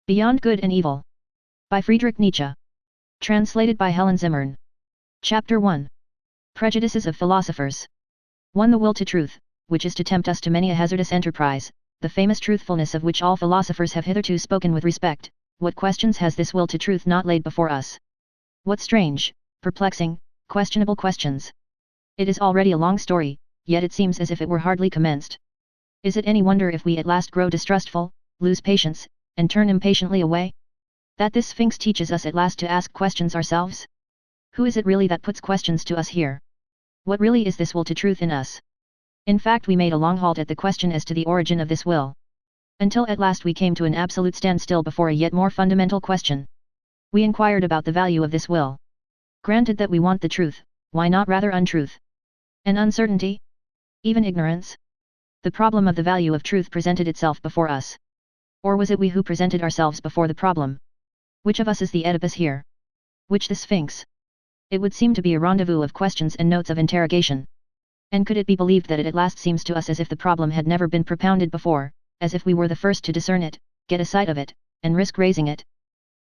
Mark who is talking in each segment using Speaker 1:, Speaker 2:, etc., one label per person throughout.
Speaker 1: Beyond Good and Evil. By Friedrich Nietzsche. Translated by Helen Zimmern. Chapter 1. Prejudices of Philosophers. 1. The will to truth, which is to tempt us to many a hazardous enterprise, the famous truthfulness of which all philosophers have hitherto spoken with respect. What questions has this will to truth not laid before us? What strange, perplexing, questionable questions! It is already a long story, yet it seems as if it were hardly commenced. Is it any wonder if we at last grow distrustful, lose patience, and turn impatiently away? That this Sphinx teaches us at last to ask questions ourselves? Who is it really that puts questions to us here? What really is this will to truth in us? In fact, we made a long halt at the question as to the origin of this will, until at last we came to an absolute standstill before a yet more fundamental question. We inquired about the value of this will. Granted that we want the truth, why not rather untruth? And uncertainty? Even ignorance? The problem of the value of truth presented itself before us. Or was it we who presented ourselves before the problem? Which of us is the Oedipus here? Which the Sphinx? It would seem to be a rendezvous of questions and notes of interrogation. And could it be believed that it at last seems to us as if the problem had never been propounded before, as if we were the first to discern it, get a sight of it, and risk raising it?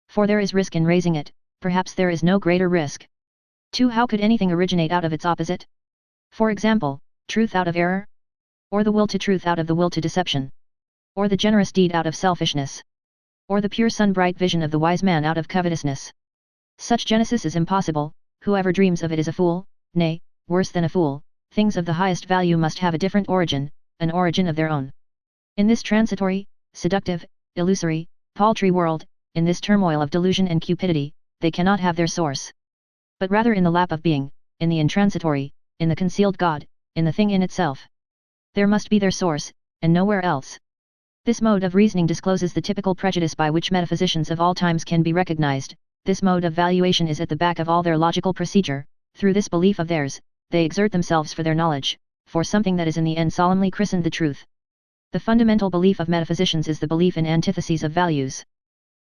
Speaker 1: For there is risk in raising it, perhaps there is no greater risk. 2. How could anything originate out of its opposite? For example, truth out of error? Or the will to truth out of the will to deception? Or the generous deed out of selfishness? Or the pure sun-bright vision of the wise man out of covetousness? Such genesis is impossible. Whoever dreams of it is a fool, nay, worse than a fool. Things of the highest value must have a different origin, an origin of their own. In this transitory, seductive, illusory, paltry world, in this turmoil of delusion and cupidity, they cannot have their source. But rather in the lap of being, in the intransitory, in the concealed God, in the thing in itself. There must be their source, and nowhere else. This mode of reasoning discloses the typical prejudice by which metaphysicians of all times can be recognized. This mode of valuation is at the back of all their logical procedure. Through this belief of theirs, they exert themselves for their knowledge, for something that is in the end solemnly christened the truth. The fundamental belief of metaphysicians is the belief in antitheses of values.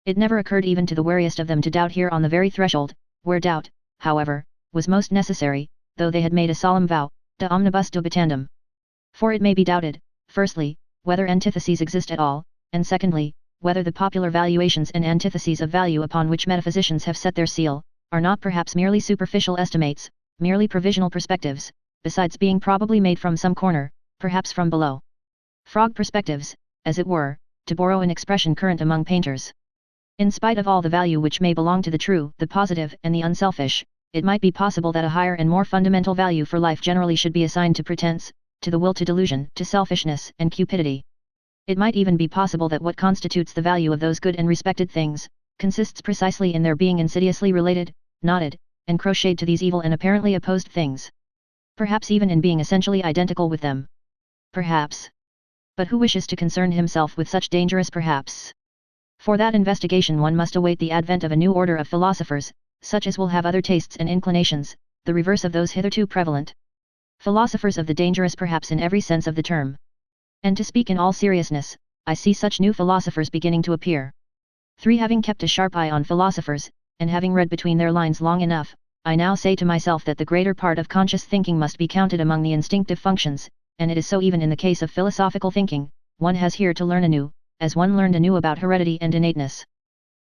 Speaker 1: It never occurred even to the wariest of them to doubt here on the very threshold, where doubt, however, was most necessary, though they had made a solemn vow, de omnibus dubitandum. For it may be doubted, firstly, whether antitheses exist at all, and secondly, whether the popular valuations and antitheses of value upon which metaphysicians have set their seal, are not perhaps merely superficial estimates, merely provisional perspectives, besides being probably made from some corner, perhaps from below. Frog perspectives, as it were, to borrow an expression current among painters. In spite of all the value which may belong to the true, the positive, and the unselfish, it might be possible that a higher and more fundamental value for life generally should be assigned to pretense, to the will to delusion, to selfishness and cupidity. It might even be possible that what constitutes the value of those good and respected things, consists precisely in their being insidiously related, knotted, and crocheted to these evil and apparently opposed things. Perhaps even in being essentially identical with them. Perhaps. But who wishes to concern himself with such dangerous perhaps? For that investigation one must await the advent of a new order of philosophers, such as will have other tastes and inclinations, the reverse of those hitherto prevalent. Philosophers of the dangerous perhaps in every sense of the term. And to speak in all seriousness, I see such new philosophers beginning to appear. 3. Having kept a sharp eye on philosophers, and having read between their lines long enough, I now say to myself that the greater part of conscious thinking must be counted among the instinctive functions, and it is so even in the case of philosophical thinking. One has here to learn anew, as one learned anew about heredity and innateness.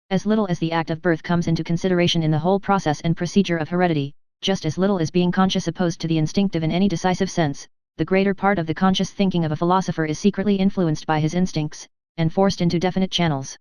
Speaker 1: As little as the act of birth comes into consideration in the whole process and procedure of heredity, just as little as being conscious opposed to the instinctive in any decisive sense, the greater part of the conscious thinking of a philosopher is secretly influenced by his instincts, and forced into definite channels.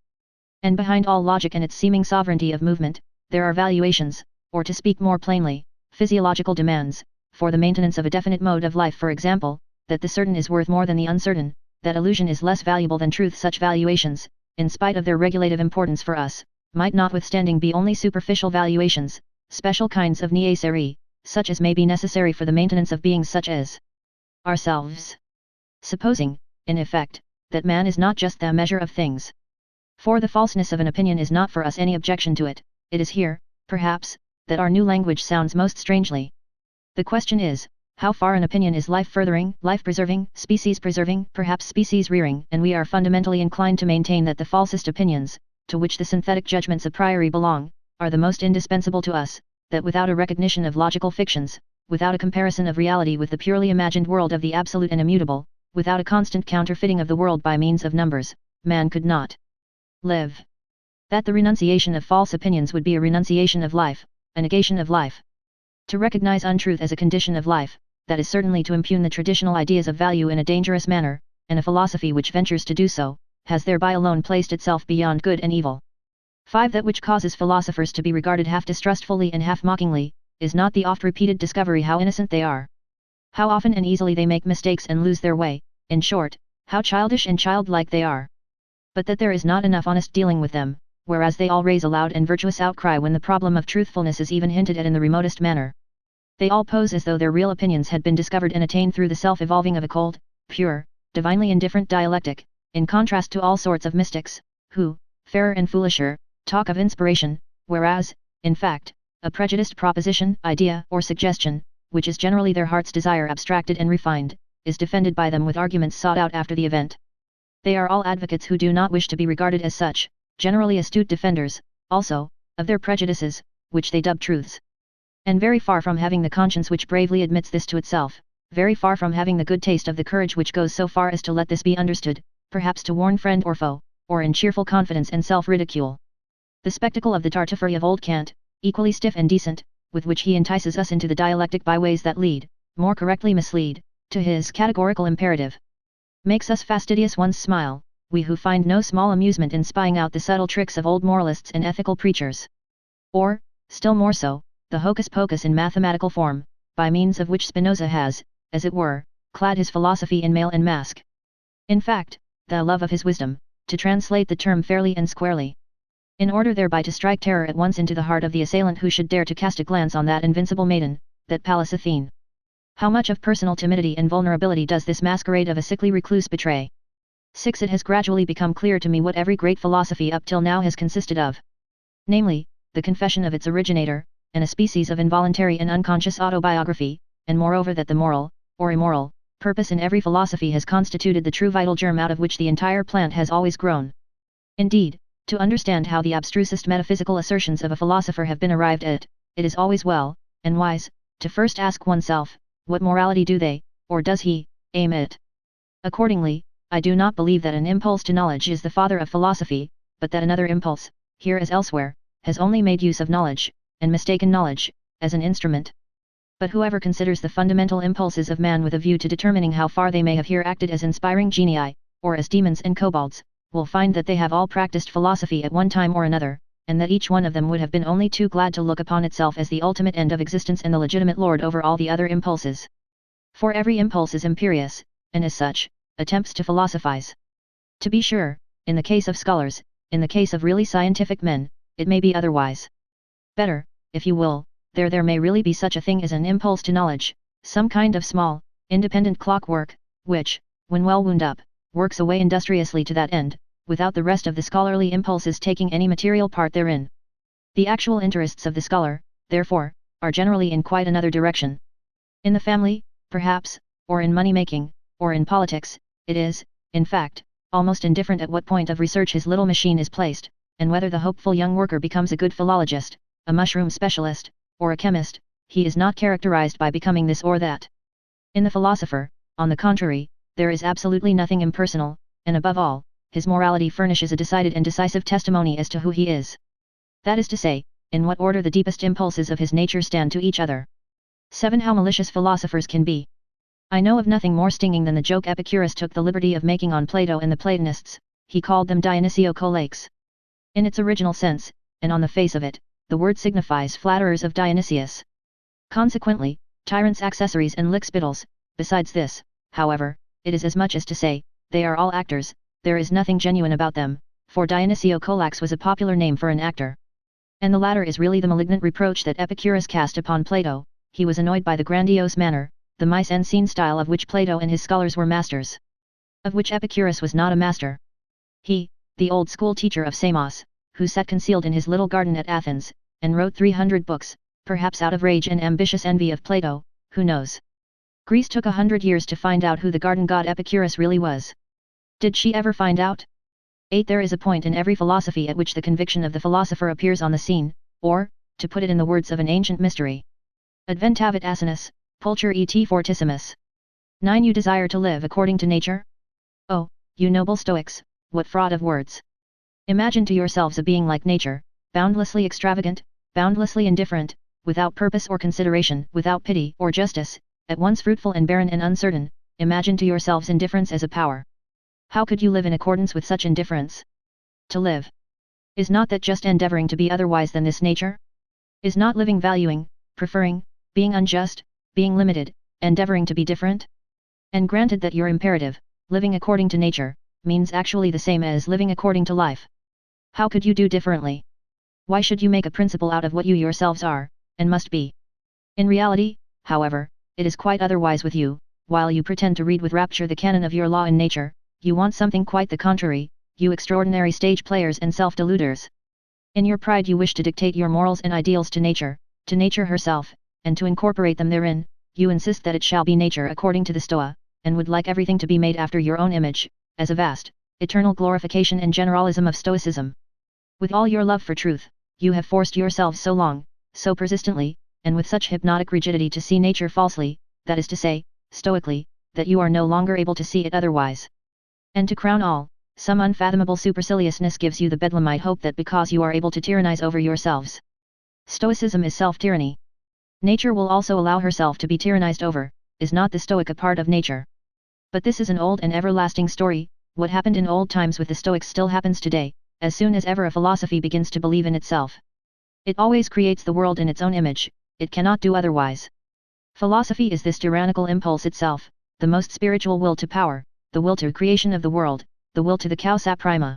Speaker 1: And behind all logic and its seeming sovereignty of movement, there are valuations, or to speak more plainly, physiological demands, for the maintenance of a definite mode of life, for example, that the certain is worth more than the uncertain, that illusion is less valuable than truth. Such valuations, in spite of their regulative importance for us, might notwithstanding be only superficial valuations, special kinds of nécessaire, such as may be necessary for the maintenance of beings such as ourselves. Supposing, in effect, that man is not just the measure of things. For the falseness of an opinion is not for us any objection to it, it is here, perhaps, that our new language sounds most strangely. The question is, how far an opinion is life-furthering, life-preserving, species-preserving, perhaps species-rearing, and we are fundamentally inclined to maintain that the falsest opinions, to which the synthetic judgments a priori belong, are the most indispensable to us, that without a recognition of logical fictions, without a comparison of reality with the purely imagined world of the absolute and immutable, without a constant counterfeiting of the world by means of numbers, man could not live. That the renunciation of false opinions would be a renunciation of life, a negation of life. To recognize untruth as a condition of life, that is certainly to impugn the traditional ideas of value in a dangerous manner, and a philosophy which ventures to do so, has thereby alone placed itself beyond good and evil. 5. That which causes philosophers to be regarded half distrustfully and half mockingly, is not the oft-repeated discovery how innocent they are. How often and easily they make mistakes and lose their way, in short, how childish and childlike they are. But that there is not enough honest dealing with them, whereas they all raise a loud and virtuous outcry when the problem of truthfulness is even hinted at in the remotest manner. They all pose as though their real opinions had been discovered and attained through the self-evolving of a cold, pure, divinely indifferent dialectic, in contrast to all sorts of mystics, who, fairer and foolisher, talk of inspiration, whereas, in fact, a prejudiced proposition, idea, or suggestion, which is generally their heart's desire abstracted and refined, is defended by them with arguments sought out after the event. They are all advocates who do not wish to be regarded as such, generally astute defenders, also, of their prejudices, which they dub truths. And very far from having the conscience which bravely admits this to itself, very far from having the good taste of the courage which goes so far as to let this be understood, perhaps to warn friend or foe, or in cheerful confidence and self-ridicule. The spectacle of the tartuffery of old Kant, equally stiff and decent, with which he entices us into the dialectic by ways that lead, more correctly mislead, to his categorical imperative, makes us fastidious ones smile, we who find no small amusement in spying out the subtle tricks of old moralists and ethical preachers. Or, still more so, the hocus-pocus in mathematical form, by means of which Spinoza has, as it were, clad his philosophy in mail and mask. In fact, the love of his wisdom, to translate the term fairly and squarely, in order thereby to strike terror at once into the heart of the assailant who should dare to cast a glance on that invincible maiden, that Pallas Athene. How much of personal timidity and vulnerability does this masquerade of a sickly recluse betray? 6. It has gradually become clear to me what every great philosophy up till now has consisted of. Namely, the confession of its originator, and a species of involuntary and unconscious autobiography, and moreover that the moral, or immoral, purpose in every philosophy has constituted the true vital germ out of which the entire plant has always grown. Indeed, to understand how the abstrusest metaphysical assertions of a philosopher have been arrived at, it is always well, and wise, to first ask oneself, what morality do they, or does he, aim at? Accordingly, I do not believe that an impulse to knowledge is the father of philosophy, but that another impulse, here as elsewhere, has only made use of knowledge, and mistaken knowledge, as an instrument. But whoever considers the fundamental impulses of man with a view to determining how far they may have here acted as inspiring genii, or as demons and kobolds, will find that they have all practiced philosophy at one time or another, and that each one of them would have been only too glad to look upon itself as the ultimate end of existence and the legitimate lord over all the other impulses. For every impulse is imperious, and as such, attempts to philosophize. To be sure, in the case of scholars, in the case of really scientific men, it may be otherwise. Better, if you will, there may really be such a thing as an impulse to knowledge, some kind of small, independent clockwork, which, when well wound up, works away industriously to that end, without the rest of the scholarly impulses taking any material part therein. The actual interests of the scholar, therefore, are generally in quite another direction. In the family, perhaps, or in money-making, or in politics, it is, in fact, almost indifferent at what point of research his little machine is placed, and whether the hopeful young worker becomes a good philologist, a mushroom specialist, or a chemist, he is not characterized by becoming this or that. In the philosopher, on the contrary, there is absolutely nothing impersonal, and above all, his morality furnishes a decided and decisive testimony as to who he is. That is to say, in what order the deepest impulses of his nature stand to each other. 7. How malicious philosophers can be. I know of nothing more stinging than the joke Epicurus took the liberty of making on Plato and the Platonists. He called them Dionysiocolakes. In its original sense, and on the face of it, the word signifies flatterers of Dionysius. Consequently, tyrants' accessories and lick-spittles. Besides this, however, it is as much as to say, they are all actors, there is nothing genuine about them, for Dionysiocolax was a popular name for an actor. And the latter is really the malignant reproach that Epicurus cast upon Plato. He was annoyed by the grandiose manner, the mise-en-scene style of which Plato and his scholars were masters, of which Epicurus was not a master. He, the old school teacher of Samos, who sat concealed in his little garden at Athens, and wrote 300 books, perhaps out of rage and ambitious envy of Plato, who knows? Greece took 100 years to find out who the garden god Epicurus really was. Did she ever find out? 8. There is a point in every philosophy at which the conviction of the philosopher appears on the scene, or, to put it in the words of an ancient mystery, adventavit asinus, pulcher et fortissimus. 9. You desire to live according to nature? Oh, you noble Stoics, what fraud of words! Imagine to yourselves a being like nature, boundlessly extravagant, boundlessly indifferent, without purpose or consideration, without pity or justice, at once fruitful and barren and uncertain. Imagine to yourselves indifference as a power. How could you live in accordance with such indifference? To live. Is not that just endeavoring to be otherwise than this nature? Is not living valuing, preferring, being unjust, being limited, endeavoring to be different? And granted that your imperative, living according to nature, means actually the same as living according to life. How could you do differently? Why should you make a principle out of what you yourselves are, and must be? In reality, however, it is quite otherwise with you. While you pretend to read with rapture the canon of your law in nature, you want something quite the contrary, you extraordinary stage players and self-deluders. In your pride you wish to dictate your morals and ideals to nature herself, and to incorporate them therein. You insist that it shall be nature according to the Stoa, and would like everything to be made after your own image, as a vast, eternal glorification and generalism of Stoicism. With all your love for truth, you have forced yourselves so long, so persistently, and with such hypnotic rigidity to see nature falsely, that is to say, stoically, that you are no longer able to see it otherwise. And to crown all, some unfathomable superciliousness gives you the bedlamite hope that because you are able to tyrannize over yourselves. Stoicism is self-tyranny. Nature will also allow herself to be tyrannized over. Is not the Stoic a part of nature? But this is an old and everlasting story. What happened in old times with the Stoics still happens today, as soon as ever a philosophy begins to believe in itself. It always creates the world in its own image, it cannot do otherwise. Philosophy is this tyrannical impulse itself, the most spiritual will to power, the will to creation of the world, the will to the causa prima.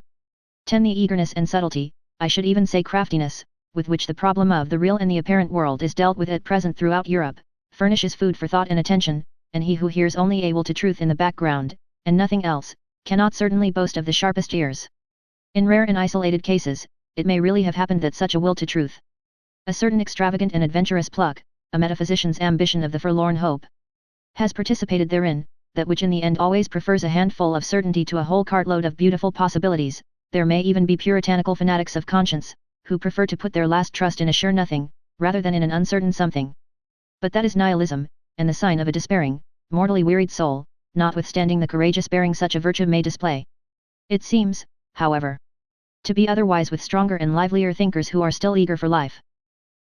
Speaker 1: 10. The eagerness and subtlety, I should even say craftiness, with which the problem of the real and the apparent world is dealt with at present throughout Europe, furnishes food for thought and attention, and he who hears only a will to truth in the background, and nothing else, cannot certainly boast of the sharpest ears. In rare and isolated cases, it may really have happened that such a will to truth, a certain extravagant and adventurous pluck, a metaphysician's ambition of the forlorn hope, has participated therein, that which in the end always prefers a handful of certainty to a whole cartload of beautiful possibilities. There may even be puritanical fanatics of conscience, who prefer to put their last trust in a sure nothing, rather than in an uncertain something. But that is nihilism, and the sign of a despairing, mortally wearied soul, notwithstanding the courageous bearing such a virtue may display. It seems, however, to be otherwise with stronger and livelier thinkers who are still eager for life.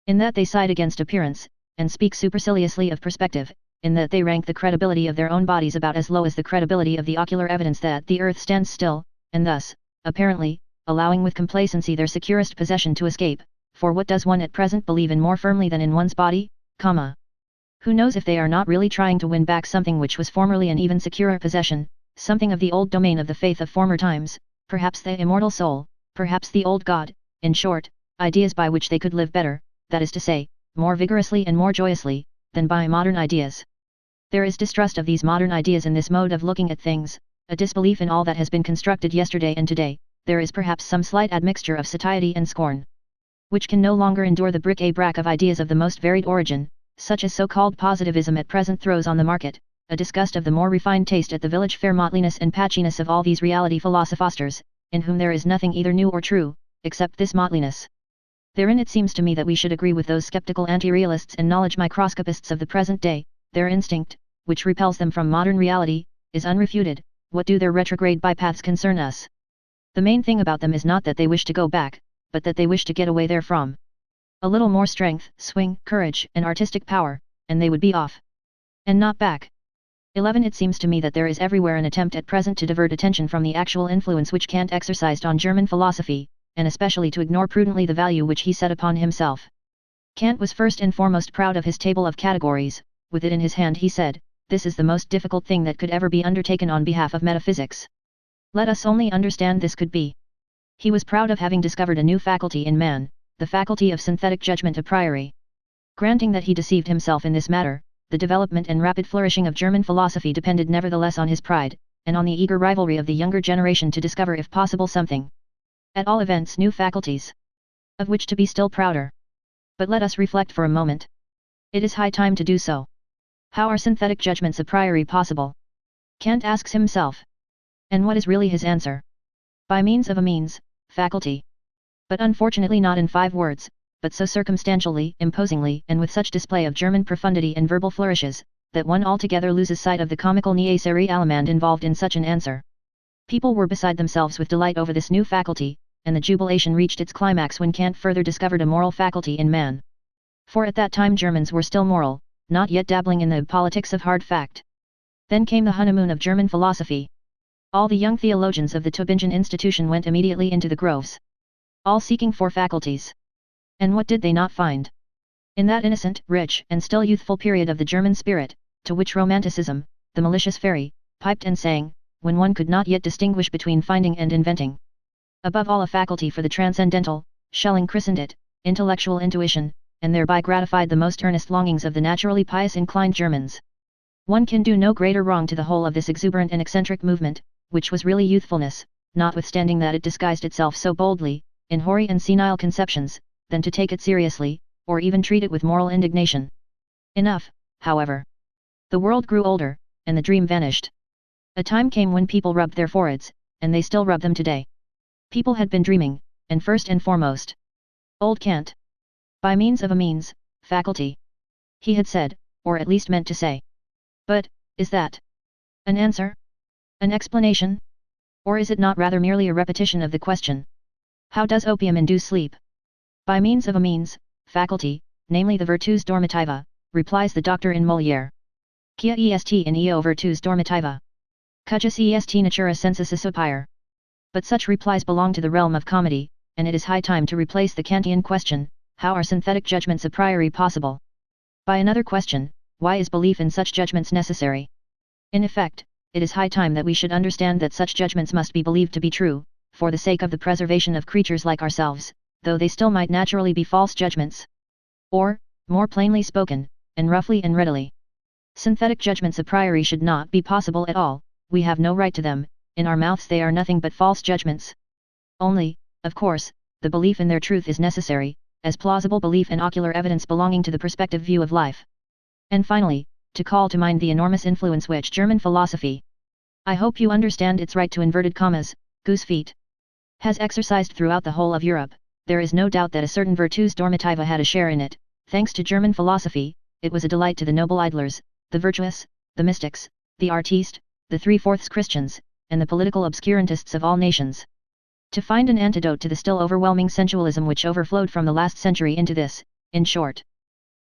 Speaker 1: In that they side against appearance, and speak superciliously of perspective, in that they rank the credibility of their own bodies about as low as the credibility of the ocular evidence that the earth stands still, and thus, apparently, allowing with complacency their securest possession to escape, for what does one at present believe in more firmly than in one's body, Who knows if they are not really trying to win back something which was formerly an even securer possession, something of the old domain of the faith of former times, perhaps the immortal soul, perhaps the old God, in short, ideas by which they could live better, that is to say, more vigorously and more joyously, than by modern ideas. There is distrust of these modern ideas in this mode of looking at things, a disbelief in all that has been constructed yesterday and today. There is perhaps some slight admixture of satiety and scorn, which can no longer endure the bric-a-brac of ideas of the most varied origin, such as so-called positivism at present throws on the market, a disgust of the more refined taste at the village fair mottliness and patchiness of all these reality philosophosters, in whom there is nothing either new or true, except this mottliness. Therein it seems to me that we should agree with those skeptical anti-realists and knowledge microscopists of the present day. Their instinct, which repels them from modern reality, is unrefuted. What do their retrograde bypaths concern us? The main thing about them is not that they wish to go back, but that they wish to get away therefrom. A little more strength, swing, courage, and artistic power, and they would be off. And not back. 11. It seems to me that there is everywhere an attempt at present to divert attention from the actual influence which Kant exercised on German philosophy, and especially to ignore prudently the value which he set upon himself. Kant was first and foremost proud of his table of categories. With it in his hand he said, "This is the most difficult thing that could ever be undertaken on behalf of metaphysics. Let us only understand this could be." He was proud of having discovered a new faculty in man, the faculty of synthetic judgment a priori. Granting that he deceived himself in this matter, the development and rapid flourishing of German philosophy depended nevertheless on his pride, and on the eager rivalry of the younger generation to discover if possible something, at all events new faculties, of which to be still prouder. But let us reflect for a moment. It is high time to do so. How are synthetic judgments a priori possible? Kant asks himself. And what is really his answer? By means of a means, faculty. But unfortunately not in 5 words, but so circumstantially, imposingly, and with such display of German profundity and verbal flourishes, that one altogether loses sight of the comical nécessaire allemande involved in such an answer. People were beside themselves with delight over this new faculty, and the jubilation reached its climax when Kant further discovered a moral faculty in man. For at that time Germans were still moral, not yet dabbling in the politics of hard fact. Then came the honeymoon of German philosophy. All the young theologians of the Tübingen institution went immediately into the groves, all seeking for faculties. And what did they not find? In that innocent, rich, and still youthful period of the German spirit, to which Romanticism, the malicious fairy, piped and sang, when one could not yet distinguish between finding and inventing. Above all a faculty for the transcendental, Schelling christened it, intellectual intuition, and thereby gratified the most earnest longings of the naturally pious inclined Germans. One can do no greater wrong to the whole of this exuberant and eccentric movement, which was really youthfulness, notwithstanding that it disguised itself so boldly, in hoary and senile conceptions, than to take it seriously, or even treat it with moral indignation. Enough, however. The world grew older, and the dream vanished. A time came when people rubbed their foreheads, and they still rub them today. People had been dreaming, and first and foremost. Old Kant. By means of a means, faculty. He had said, or at least meant to say. But, is that an answer? An explanation? Or is it not rather merely a repetition of the question? How does opium induce sleep? By means of a means, faculty, namely the virtus dormitiva, replies the doctor in Molière. Quia est in eo virtus dormitiva? Cujus est natura sensus supire. But such replies belong to the realm of comedy, and it is high time to replace the Kantian question, how are synthetic judgments a priori possible? By another question, why is belief in such judgments necessary? In effect, it is high time that we should understand that such judgments must be believed to be true, for the sake of the preservation of creatures like ourselves, though they still might naturally be false judgments. Or, more plainly spoken, and roughly and readily, synthetic judgments a priori should not be possible at all, we have no right to them, in our mouths they are nothing but false judgments. Only, of course, the belief in their truth is necessary, as plausible belief and ocular evidence belonging to the perspective view of life. And finally, to call to mind the enormous influence which German philosophy, I hope you understand its right to inverted commas, goose feet, has exercised throughout the whole of Europe. There is no doubt that a certain virtus dormitiva had a share in it. Thanks to German philosophy, it was a delight to the noble idlers, the virtuous, the mystics, the artistes, the three-fourths Christians, and the political obscurantists of all nations, to find an antidote to the still overwhelming sensualism which overflowed from the last century into this, in short,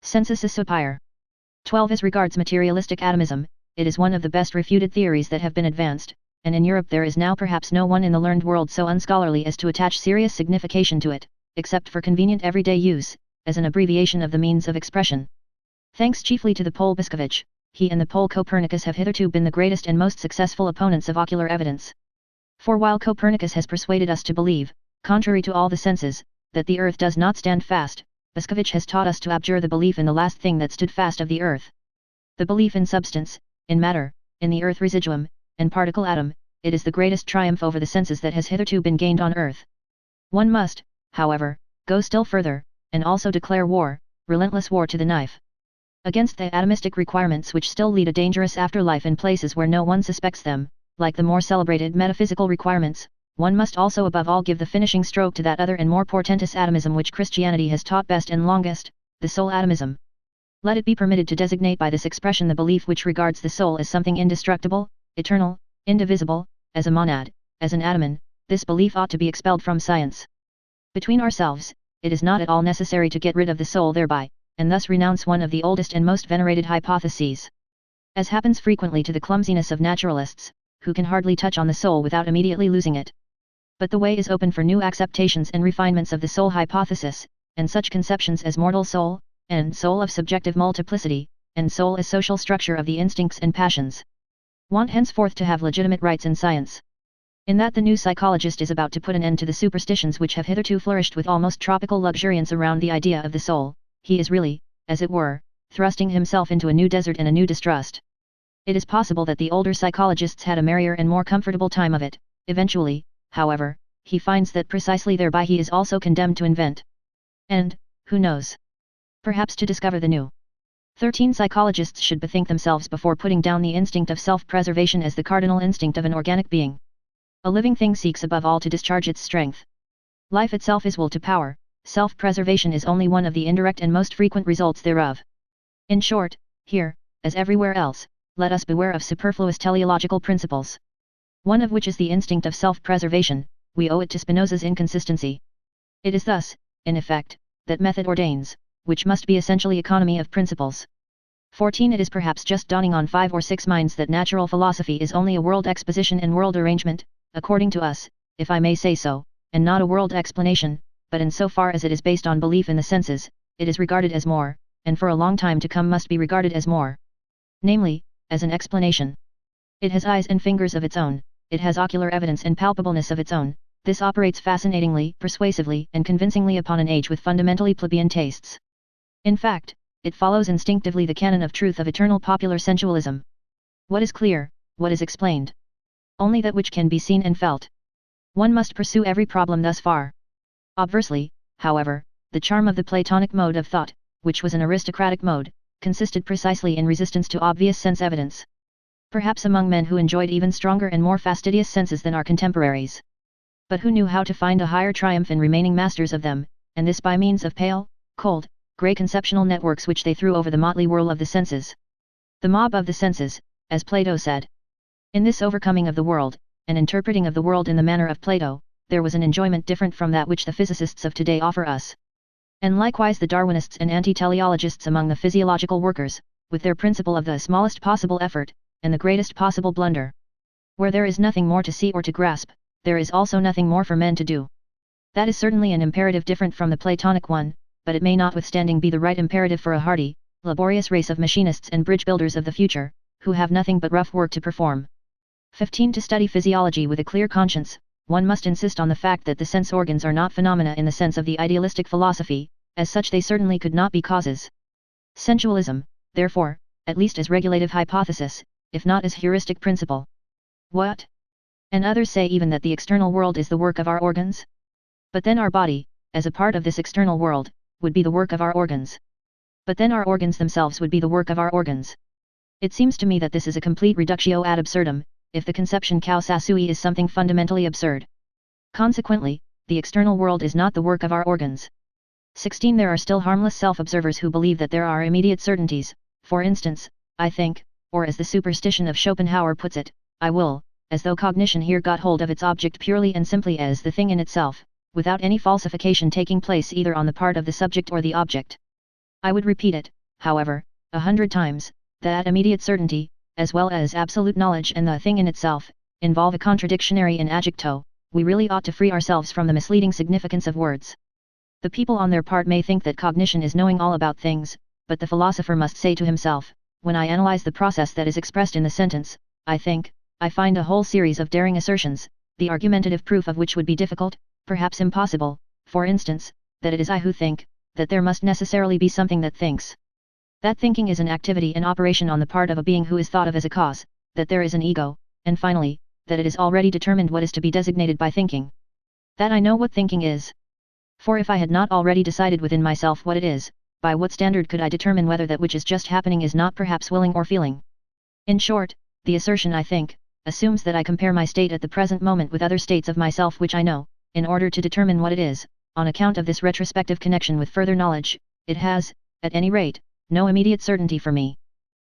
Speaker 1: sensus supire. 12. As regards materialistic atomism, it is one of the best refuted theories that have been advanced, and in Europe there is now perhaps no one in the learned world so unscholarly as to attach serious signification to it, except for convenient everyday use, as an abbreviation of the means of expression. Thanks chiefly to the Pole Byskovich, he and the Pole Copernicus have hitherto been the greatest and most successful opponents of ocular evidence. For while Copernicus has persuaded us to believe, contrary to all the senses, that the earth does not stand fast, Byskovich has taught us to abjure the belief in the last thing that stood fast of the earth. The belief in substance, in matter, in the earth residuum, and particle atom, it is the greatest triumph over the senses that has hitherto been gained on earth. One must, however, go still further, and also declare war, relentless war to the knife, against the atomistic requirements which still lead a dangerous afterlife in places where no one suspects them. Like the more celebrated metaphysical requirements, one must also above all give the finishing stroke to that other and more portentous atomism which Christianity has taught best and longest, the soul atomism. Let it be permitted to designate by this expression the belief which regards the soul as something indestructible, eternal, indivisible, as a monad, as an atomin. This belief ought to be expelled from science. Between ourselves, it is not at all necessary to get rid of the soul thereby, and thus renounce one of the oldest and most venerated hypotheses. As happens frequently to the clumsiness of naturalists, who can hardly touch on the soul without immediately losing it. But the way is open for new acceptations and refinements of the soul hypothesis, and such conceptions as mortal soul, and soul of subjective multiplicity, and soul as social structure of the instincts and passions, want henceforth to have legitimate rights in science. In that the new psychologist is about to put an end to the superstitions which have hitherto flourished with almost tropical luxuriance around the idea of the soul, he is really, as it were, thrusting himself into a new desert and a new distrust. It is possible that the older psychologists had a merrier and more comfortable time of it. Eventually, however, he finds that precisely thereby he is also condemned to invent. And, who knows? Perhaps to discover the new. 13. Psychologists should bethink themselves before putting down the instinct of self-preservation as the cardinal instinct of an organic being. A living thing seeks above all to discharge its strength. Life itself is will to power, self-preservation is only one of the indirect and most frequent results thereof. In short, here, as everywhere else, let us beware of superfluous teleological principles. One of which is the instinct of self-preservation, we owe it to Spinoza's inconsistency. It is thus, in effect, that method ordains, which must be essentially economy of principles. 14. It is perhaps just dawning on 5 or 6 minds that natural philosophy is only a world exposition and world arrangement, according to us, if I may say so, and not a world explanation, but in so far as it is based on belief in the senses, it is regarded as more, and for a long time to come must be regarded as more. Namely, as an explanation. It has eyes and fingers of its own, it has ocular evidence and palpableness of its own, this operates fascinatingly, persuasively, and convincingly upon an age with fundamentally plebeian tastes. In fact, it follows instinctively the canon of truth of eternal popular sensualism. What is clear, what is explained? Only that which can be seen and felt. One must pursue every problem thus far. Obversely, however, the charm of the Platonic mode of thought, which was an aristocratic mode, consisted precisely in resistance to obvious sense evidence. Perhaps among men who enjoyed even stronger and more fastidious senses than our contemporaries. But who knew how to find a higher triumph in remaining masters of them, and this by means of pale, cold, grey conceptional networks which they threw over the motley whirl of the senses. The mob of the senses, as Plato said. In this overcoming of the world, and interpreting of the world in the manner of Plato, there was an enjoyment different from that which the physicists of today offer us. And likewise the Darwinists and anti-teleologists among the physiological workers, with their principle of the smallest possible effort, and the greatest possible blunder. Where there is nothing more to see or to grasp, there is also nothing more for men to do. That is certainly an imperative different from the Platonic one, but it may notwithstanding be the right imperative for a hardy, laborious race of machinists and bridge builders of the future, who have nothing but rough work to perform. 15. To study physiology with a clear conscience, one must insist on the fact that the sense organs are not phenomena in the sense of the idealistic philosophy, as such they certainly could not be causes. Sensualism, therefore, at least as regulative hypothesis, if not as heuristic principle. What? And others say even that the external world is the work of our organs? But then our body, as a part of this external world, would be the work of our organs. But then our organs themselves would be the work of our organs. It seems to me that this is a complete reductio ad absurdum, if the conception causa sui is something fundamentally absurd. Consequently, the external world is not the work of our organs. 16. There are still harmless self-observers who believe that there are immediate certainties, for instance, I think, or as the superstition of Schopenhauer puts it, I will, as though cognition here got hold of its object purely and simply as the thing in itself, without any falsification taking place either on the part of the subject or the object. I would repeat it, however, 100 times, that immediate certainty, as well as absolute knowledge and the thing in itself, involve a contradictionary in adjecto. We really ought to free ourselves from the misleading significance of words. The people on their part may think that cognition is knowing all about things, but the philosopher must say to himself, when I analyze the process that is expressed in the sentence, I think, I find a whole series of daring assertions, the argumentative proof of which would be difficult, perhaps impossible, for instance, that it is I who think, that there must necessarily be something that thinks. That thinking is an activity and operation on the part of a being who is thought of as a cause, that there is an ego, and finally, that it is already determined what is to be designated by thinking. That I know what thinking is. For if I had not already decided within myself what it is, by what standard could I determine whether that which is just happening is not perhaps willing or feeling? In short, the assertion I think, assumes that I compare my state at the present moment with other states of myself which I know, in order to determine what it is. On account of this retrospective connection with further knowledge, it has, at any rate, no immediate certainty for me.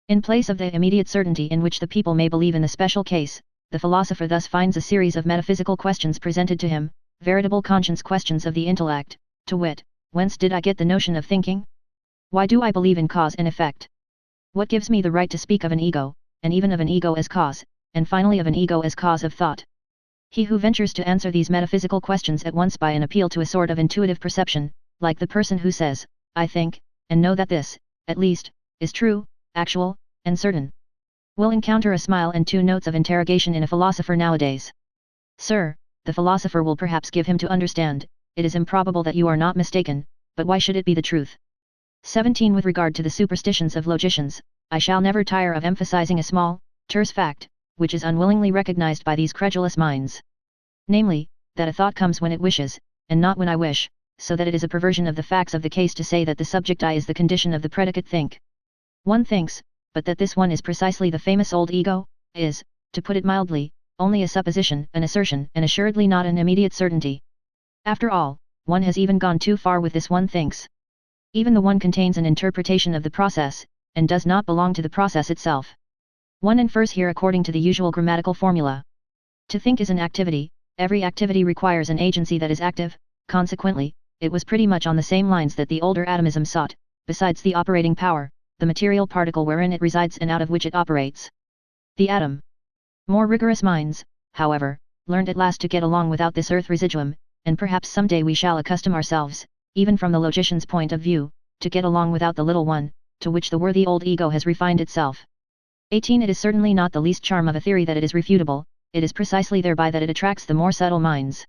Speaker 1: In place of the immediate certainty in which the people may believe in the special case, the philosopher thus finds a series of metaphysical questions presented to him, veritable conscience questions of the intellect, to wit, whence did I get the notion of thinking? Why do I believe in cause and effect? What gives me the right to speak of an ego, and even of an ego as cause, and finally of an ego as cause of thought? He who ventures to answer these metaphysical questions at once by an appeal to a sort of intuitive perception, like the person who says, I think, and know that this, at least, is true, actual, and certain, will encounter a smile and 2 notes of interrogation in a philosopher nowadays. Sir, the philosopher will perhaps give him to understand, it is improbable that you are not mistaken, but why should it be the truth? 17. With regard to the superstitions of logicians, I shall never tire of emphasizing a small, terse fact, which is unwillingly recognized by these credulous minds. Namely, that a thought comes when it wishes, and not when I wish, so that it is a perversion of the facts of the case to say that the subject I is the condition of the predicate think. One thinks, but that this one is precisely the famous old ego, is, to put it mildly, only a supposition, an assertion, and assuredly not an immediate certainty. After all, one has even gone too far with this one thinks. Even the one contains an interpretation of the process, and does not belong to the process itself. One infers here according to the usual grammatical formula. To think is an activity, Every activity requires an agency that is active, consequently, it was pretty much on the same lines that the older atomism sought, besides the operating power, the material particle wherein it resides and out of which it operates. The atom. More rigorous minds, however, learned at last to get along without this earth residuum, and perhaps someday we shall accustom ourselves, even from the logician's point of view, to get along without the little one, to which the worthy old ego has refined itself. 18. It is certainly not the least charm of a theory that it is refutable, it is precisely thereby that it attracts the more subtle minds.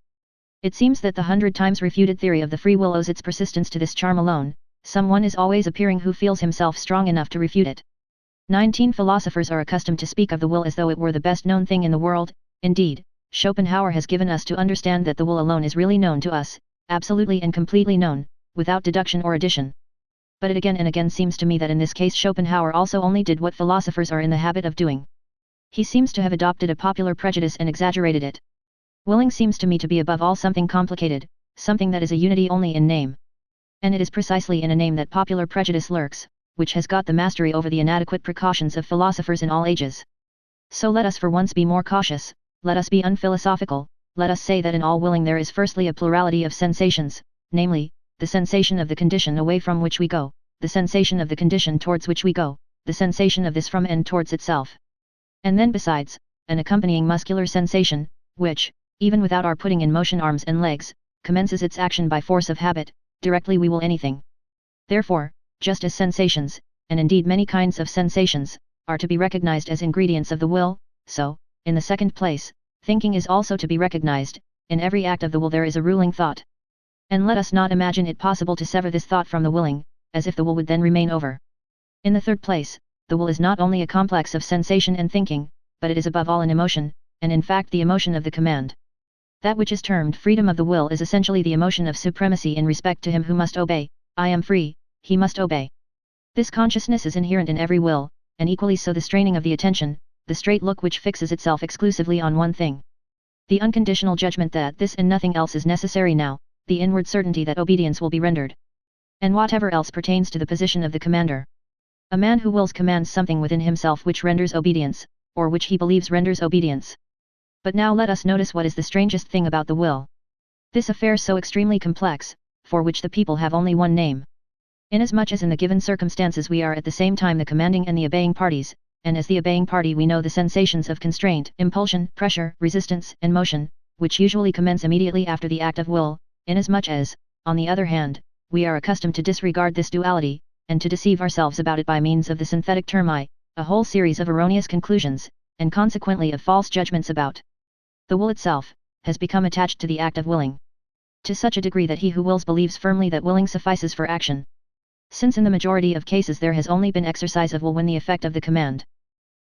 Speaker 1: It seems that the 100 times refuted theory of the free will owes its persistence to this charm alone. Someone is always appearing who feels himself strong enough to refute it. 19. Philosophers are accustomed to speak of the will as though it were the best known thing in the world. Indeed, Schopenhauer has given us to understand that the will alone is really known to us, absolutely and completely known, without deduction or addition. But it again and again seems to me that in this case Schopenhauer also only did what philosophers are in the habit of doing. He seems to have adopted a popular prejudice and exaggerated it. Willing seems to me to be above all something complicated, something that is a unity only in name. And it is precisely in a name that popular prejudice lurks, which has got the mastery over the inadequate precautions of philosophers in all ages. So let us for once be more cautious, let us be unphilosophical, let us say that in all willing there is firstly a plurality of sensations, namely, the sensation of the condition away from which we go, the sensation of the condition towards which we go, the sensation of this from and towards itself. And then besides, an accompanying muscular sensation, which, even without our putting in motion arms and legs, commences its action by force of habit, directly we will anything. Therefore, just as sensations, and indeed many kinds of sensations, are to be recognized as ingredients of the will, so, in the second place, thinking is also to be recognized. In every act of the will there is a ruling thought. And let us not imagine it possible to sever this thought from the willing, as if the will would then remain over. In the third place, the will is not only a complex of sensation and thinking, but it is above all an emotion, and in fact the emotion of the command. That which is termed freedom of the will is essentially the emotion of supremacy in respect to him who must obey. I am free, he must obey. This consciousness is inherent in every will, and equally so the straining of the attention, the straight look which fixes itself exclusively on one thing. The unconditional judgment that this and nothing else is necessary now, the inward certainty that obedience will be rendered. And whatever else pertains to the position of the commander. A man who wills commands something within himself which renders obedience, or which he believes renders obedience. But now let us notice what is the strangest thing about the will. This affair so extremely complex, for which the people have only one name. Inasmuch as in the given circumstances we are at the same time the commanding and the obeying parties, and as the obeying party we know the sensations of constraint, impulsion, pressure, resistance, and motion, which usually commence immediately after the act of will, inasmuch as, on the other hand, we are accustomed to disregard this duality, and to deceive ourselves about it by means of the synthetic term I, a whole series of erroneous conclusions, and consequently of false judgments about the will itself, has become attached to the act of willing. To such a degree that he who wills believes firmly that willing suffices for action. Since in the majority of cases there has only been exercise of will when the effect of the command.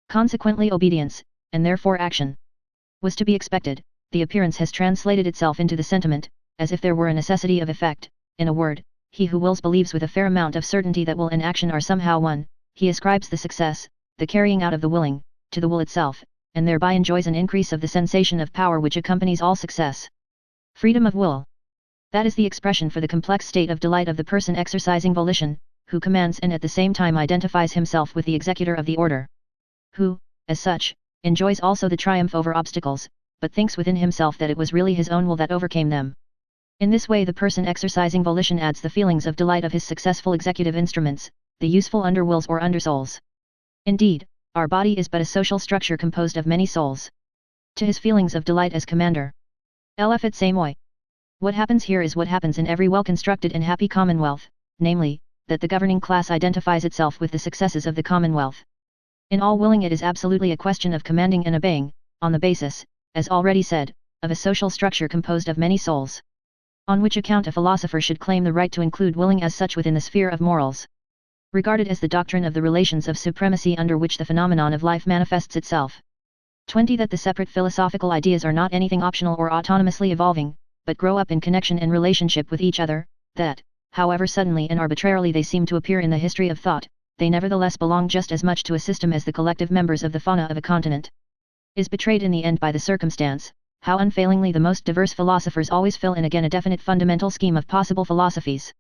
Speaker 1: Consequently obedience, and therefore action, was to be expected, the appearance has translated itself into the sentiment, as if there were a necessity of effect. In a word, he who wills believes with a fair amount of certainty that will and action are somehow one, he ascribes the success, the carrying out of the willing, to the will itself, and thereby enjoys an increase of the sensation of power which accompanies all success. Freedom of will. That is the expression for the complex state of delight of the person exercising volition, who commands and at the same time identifies himself with the executor of the order. Who, as such, enjoys also the triumph over obstacles, but thinks within himself that it was really his own will that overcame them. In this way the person exercising volition adds the feelings of delight of his successful executive instruments, the useful underwills or undersouls. Indeed, our body is but a social structure composed of many souls. To his feelings of delight as commander. LF et moi. What happens here is what happens in every well-constructed and happy commonwealth, namely, that the governing class identifies itself with the successes of the commonwealth. In all willing it is absolutely a question of commanding and obeying, on the basis, as already said, of a social structure composed of many souls. On which account a philosopher should claim the right to include willing as such within the sphere of morals. Regarded as the doctrine of the relations of supremacy under which the phenomenon of life manifests itself. 20. That the separate philosophical ideas are not anything optional or autonomously evolving, but grow up in connection and relationship with each other, that, however suddenly and arbitrarily they seem to appear in the history of thought, they nevertheless belong just as much to a system as the collective members of the fauna of a continent. Is betrayed in the end by the circumstance, how unfailingly the most diverse philosophers always fill in again a definite fundamental scheme of possible philosophies.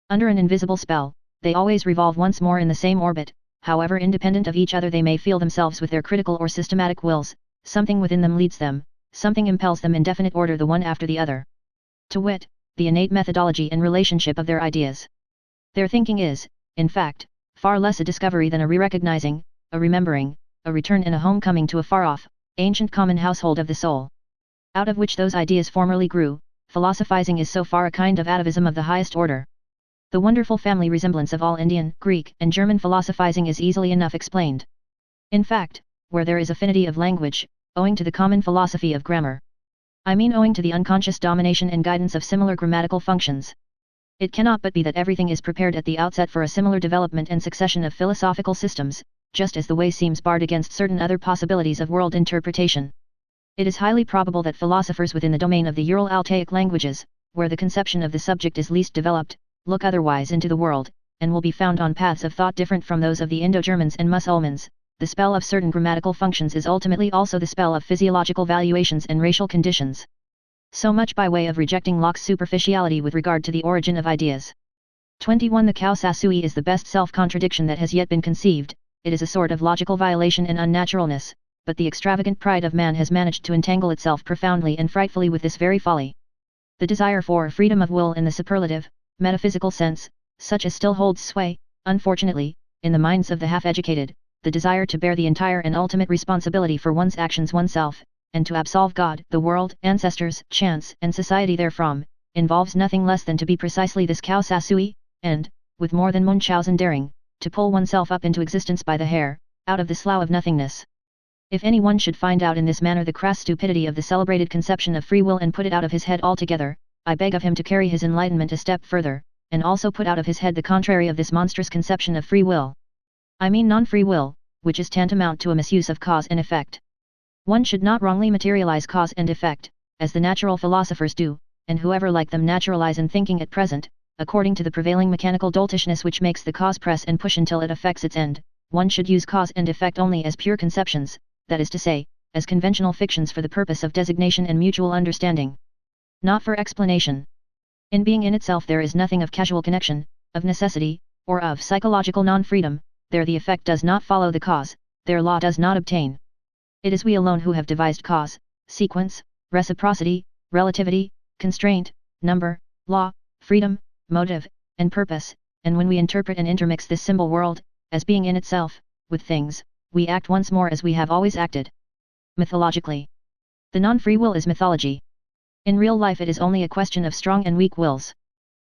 Speaker 1: Under an invisible spell, they always revolve once more in the same orbit, however independent of each other they may feel themselves with their critical or systematic wills, something within them leads them, something impels them in definite order the one after the other. To wit, the innate methodology and relationship of their ideas. Their thinking is, in fact, far less a discovery than a re-recognizing, a remembering, a return and a homecoming to a far-off, ancient common household of the soul, out of which those ideas formerly grew. Philosophizing is so far a kind of atavism of the highest order. The wonderful family resemblance of all Indian, Greek, and German philosophizing is easily enough explained. In fact, where there is affinity of language, owing to the common philosophy of grammar. I mean owing to the unconscious domination and guidance of similar grammatical functions. It cannot but be that everything is prepared at the outset for a similar development and succession of philosophical systems, just as the way seems barred against certain other possibilities of world interpretation. It is highly probable that philosophers within the domain of the Ural-Altaic languages, where the conception of the subject is least developed, look otherwise into the world, and will be found on paths of thought different from those of the Indo-Germans and Mussulmans. The spell of certain grammatical functions is ultimately also the spell of physiological valuations and racial conditions. So much by way of rejecting Locke's superficiality with regard to the origin of ideas. 21. The Khao Sasui is the best self-contradiction that has yet been conceived. It is a sort of logical violation and unnaturalness, but the extravagant pride of man has managed to entangle itself profoundly and frightfully with this very folly. The desire for freedom of will in the superlative, metaphysical sense, such as still holds sway, unfortunately, in the minds of the half-educated, the desire to bear the entire and ultimate responsibility for one's actions oneself, and to absolve God, the world, ancestors, chance, and society therefrom, involves nothing less than to be precisely this Khao Sasui, and, with more than Munchausen daring, to pull oneself up into existence by the hair, out of the slough of nothingness. If anyone should find out in this manner the crass stupidity of the celebrated conception of free will and put it out of his head altogether, I beg of him to carry his enlightenment a step further, and also put out of his head the contrary of this monstrous conception of free will. I mean non-free will, which is tantamount to a misuse of cause and effect. One should not wrongly materialize cause and effect, as the natural philosophers do, and whoever like them naturalize in thinking at present, according to the prevailing mechanical doltishness which makes the cause press and push until it effects its end. One should use cause and effect only as pure conceptions, that is to say, as conventional fictions for the purpose of designation and mutual understanding. Not for explanation. In being in itself there is nothing of casual connection, of necessity, or of psychological non-freedom. There the effect does not follow the cause, their law does not obtain. It is we alone who have devised cause, sequence, reciprocity, relativity, constraint, number, law, freedom, motive, and purpose, and when we interpret and intermix this symbol world, as being in itself, with things, we act once more as we have always acted. Mythologically, the non-free will is mythology. In real life it is only a question of strong and weak wills.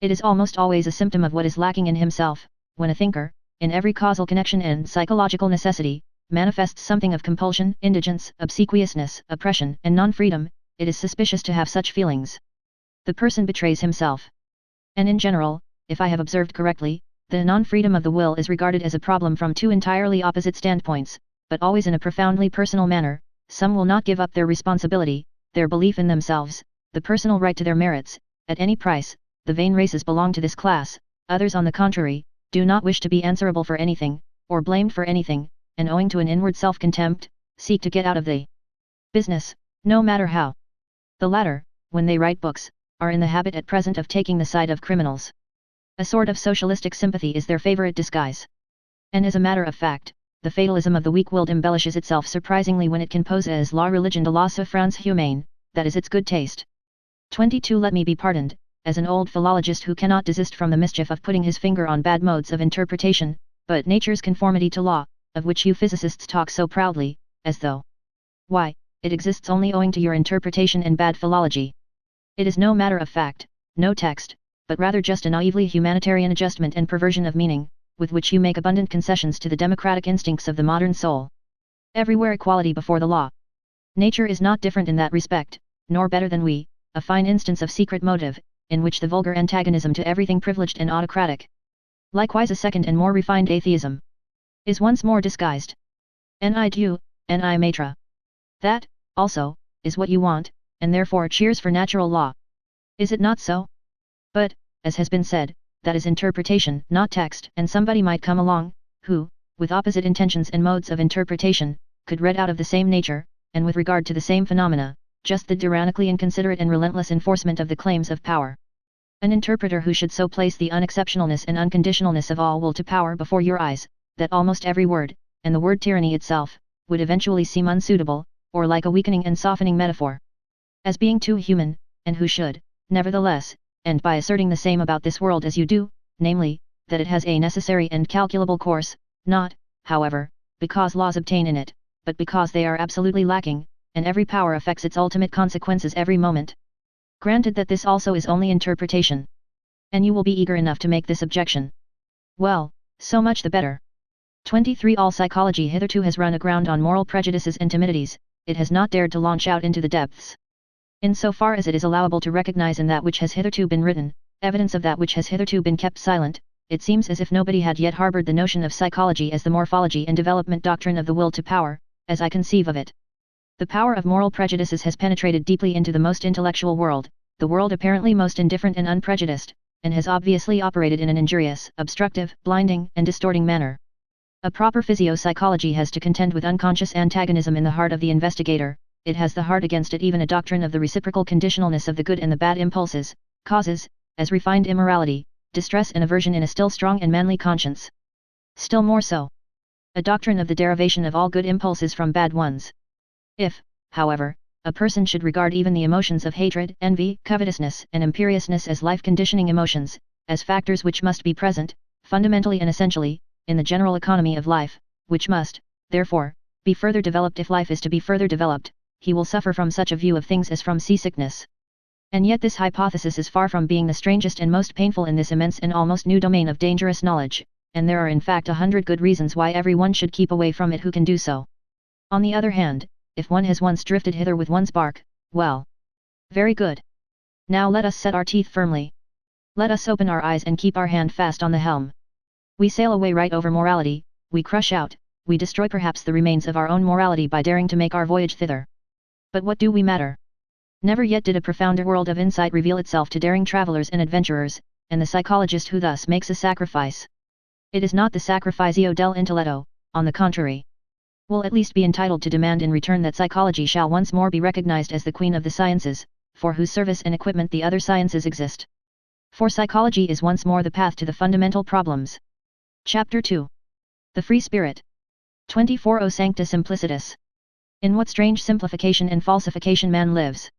Speaker 1: It is almost always a symptom of what is lacking in himself, when a thinker, in every causal connection and psychological necessity, manifests something of compulsion, indigence, obsequiousness, oppression, and non-freedom. It is suspicious to have such feelings. The person betrays himself. And in general, if I have observed correctly, the non-freedom of the will is regarded as a problem from two entirely opposite standpoints, but always in a profoundly personal manner. Some will not give up their responsibility, their belief in themselves, the personal right to their merits, at any price. The vain races belong to this class. Others on the contrary, do not wish to be answerable for anything, or blamed for anything, and owing to an inward self-contempt, seek to get out of the business, no matter how. The latter, when they write books, are in the habit at present of taking the side of criminals. A sort of socialistic sympathy is their favorite disguise. And as a matter of fact, the fatalism of the weak-willed embellishes itself surprisingly when it can pose as la religion de la souffrance humaine, that is its good taste. 22. Let me be pardoned, as an old philologist who cannot desist from the mischief of putting his finger on bad modes of interpretation, but nature's conformity to law, of which you physicists talk so proudly, as though, why, it exists only owing to your interpretation and bad philology. It is no matter of fact, no text, but rather just a naively humanitarian adjustment and perversion of meaning, with which you make abundant concessions to the democratic instincts of the modern soul. Everywhere equality before the law. Nature is not different in that respect, nor better than we, a fine instance of secret motive, in which the vulgar antagonism to everything privileged and autocratic, likewise a second and more refined atheism, is once more disguised. Ni Dieu, ni Maitre. That, also, is what you want, and therefore cheers for natural law. Is it not so? But, as has been said, that is interpretation, not text, and somebody might come along, who, with opposite intentions and modes of interpretation, could read out of the same nature, and with regard to the same phenomena, just the tyrannically inconsiderate and relentless enforcement of the claims of power. An interpreter who should so place the unexceptionalness and unconditionalness of all will to power before your eyes, that almost every word, and the word tyranny itself, would eventually seem unsuitable, or like a weakening and softening metaphor. as being too human, and who should, nevertheless, end by asserting the same about this world as you do, namely, that it has a necessary and calculable course, not, however, because laws obtain in it, but because they are absolutely lacking, and every power affects its ultimate consequences every moment. Granted that this also is only interpretation. And you will be eager enough to make this objection. Well, so much the better. 23. All psychology hitherto has run aground on moral prejudices and timidities, it has not dared to launch out into the depths. In so far as it is allowable to recognize in that which has hitherto been written, evidence of that which has hitherto been kept silent, it seems as if nobody had yet harbored the notion of psychology as the morphology and development doctrine of the will to power, as I conceive of it. The power of moral prejudices has penetrated deeply into the most intellectual world, the world apparently most indifferent and unprejudiced, and has obviously operated in an injurious, obstructive, blinding, and distorting manner. A proper physio-psychology has to contend with unconscious antagonism in the heart of the investigator, it has the heart against it even a doctrine of the reciprocal conditionalness of the good and the bad impulses, causes, as refined immorality, distress and aversion in a still strong and manly conscience. Still more so, a doctrine of the derivation of all good impulses from bad ones. If, however, a person should regard even the emotions of hatred, envy, covetousness, and imperiousness as life-conditioning emotions, as factors which must be present, fundamentally and essentially, in the general economy of life, which must, therefore, be further developed if life is to be further developed, he will suffer from such a view of things as from seasickness. And yet this hypothesis is far from being the strangest and most painful in this immense and almost new domain of dangerous knowledge, and there are in fact 100 good reasons why everyone should keep away from it who can do so. On the other hand, if one has once drifted hither with one's bark, well, very good. Now let us set our teeth firmly. Let us open our eyes and keep our hand fast on the helm. We sail away right over morality, we crush out, we destroy perhaps the remains of our own morality by daring to make our voyage thither. But what do we matter? Never yet did a profounder world of insight reveal itself to daring travelers and adventurers, and the psychologist who thus makes a sacrifice. It is not the sacrificio del intelletto, on the contrary. Will at least be entitled to demand in return that psychology shall once more be recognized as the queen of the sciences, for whose service and equipment the other sciences exist. For psychology is once more the path to the fundamental problems. Chapter 2. The Free Spirit. 24. O Sancta Simplicitas. In what strange simplification and falsification man lives.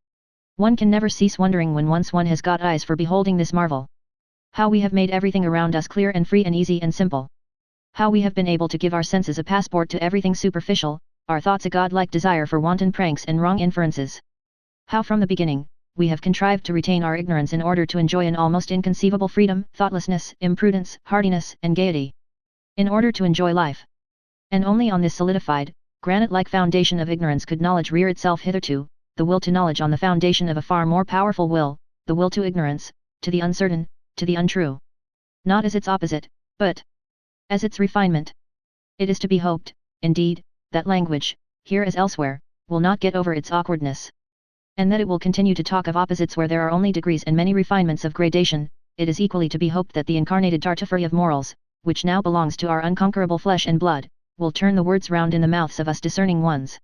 Speaker 1: One can never cease wondering when once one has got eyes for beholding this marvel. How we have made everything around us clear and free and easy and simple. How we have been able to give our senses a passport to everything superficial, our thoughts a godlike desire for wanton pranks and wrong inferences. How from the beginning, we have contrived to retain our ignorance in order to enjoy an almost inconceivable freedom, thoughtlessness, imprudence, hardiness, and gaiety. In order to enjoy life. And only on this solidified, granite-like foundation of ignorance could knowledge rear itself hitherto, the will to knowledge on the foundation of a far more powerful will, the will to ignorance, to the uncertain, to the untrue. Not as its opposite, but as its refinement. It is to be hoped, indeed, that language, here as elsewhere, will not get over its awkwardness. And that it will continue to talk of opposites where there are only degrees and many refinements of gradation. It is equally to be hoped that the incarnated tartuffery of morals, which now belongs to our unconquerable flesh and blood, will turn the words round in the mouths of us discerning ones.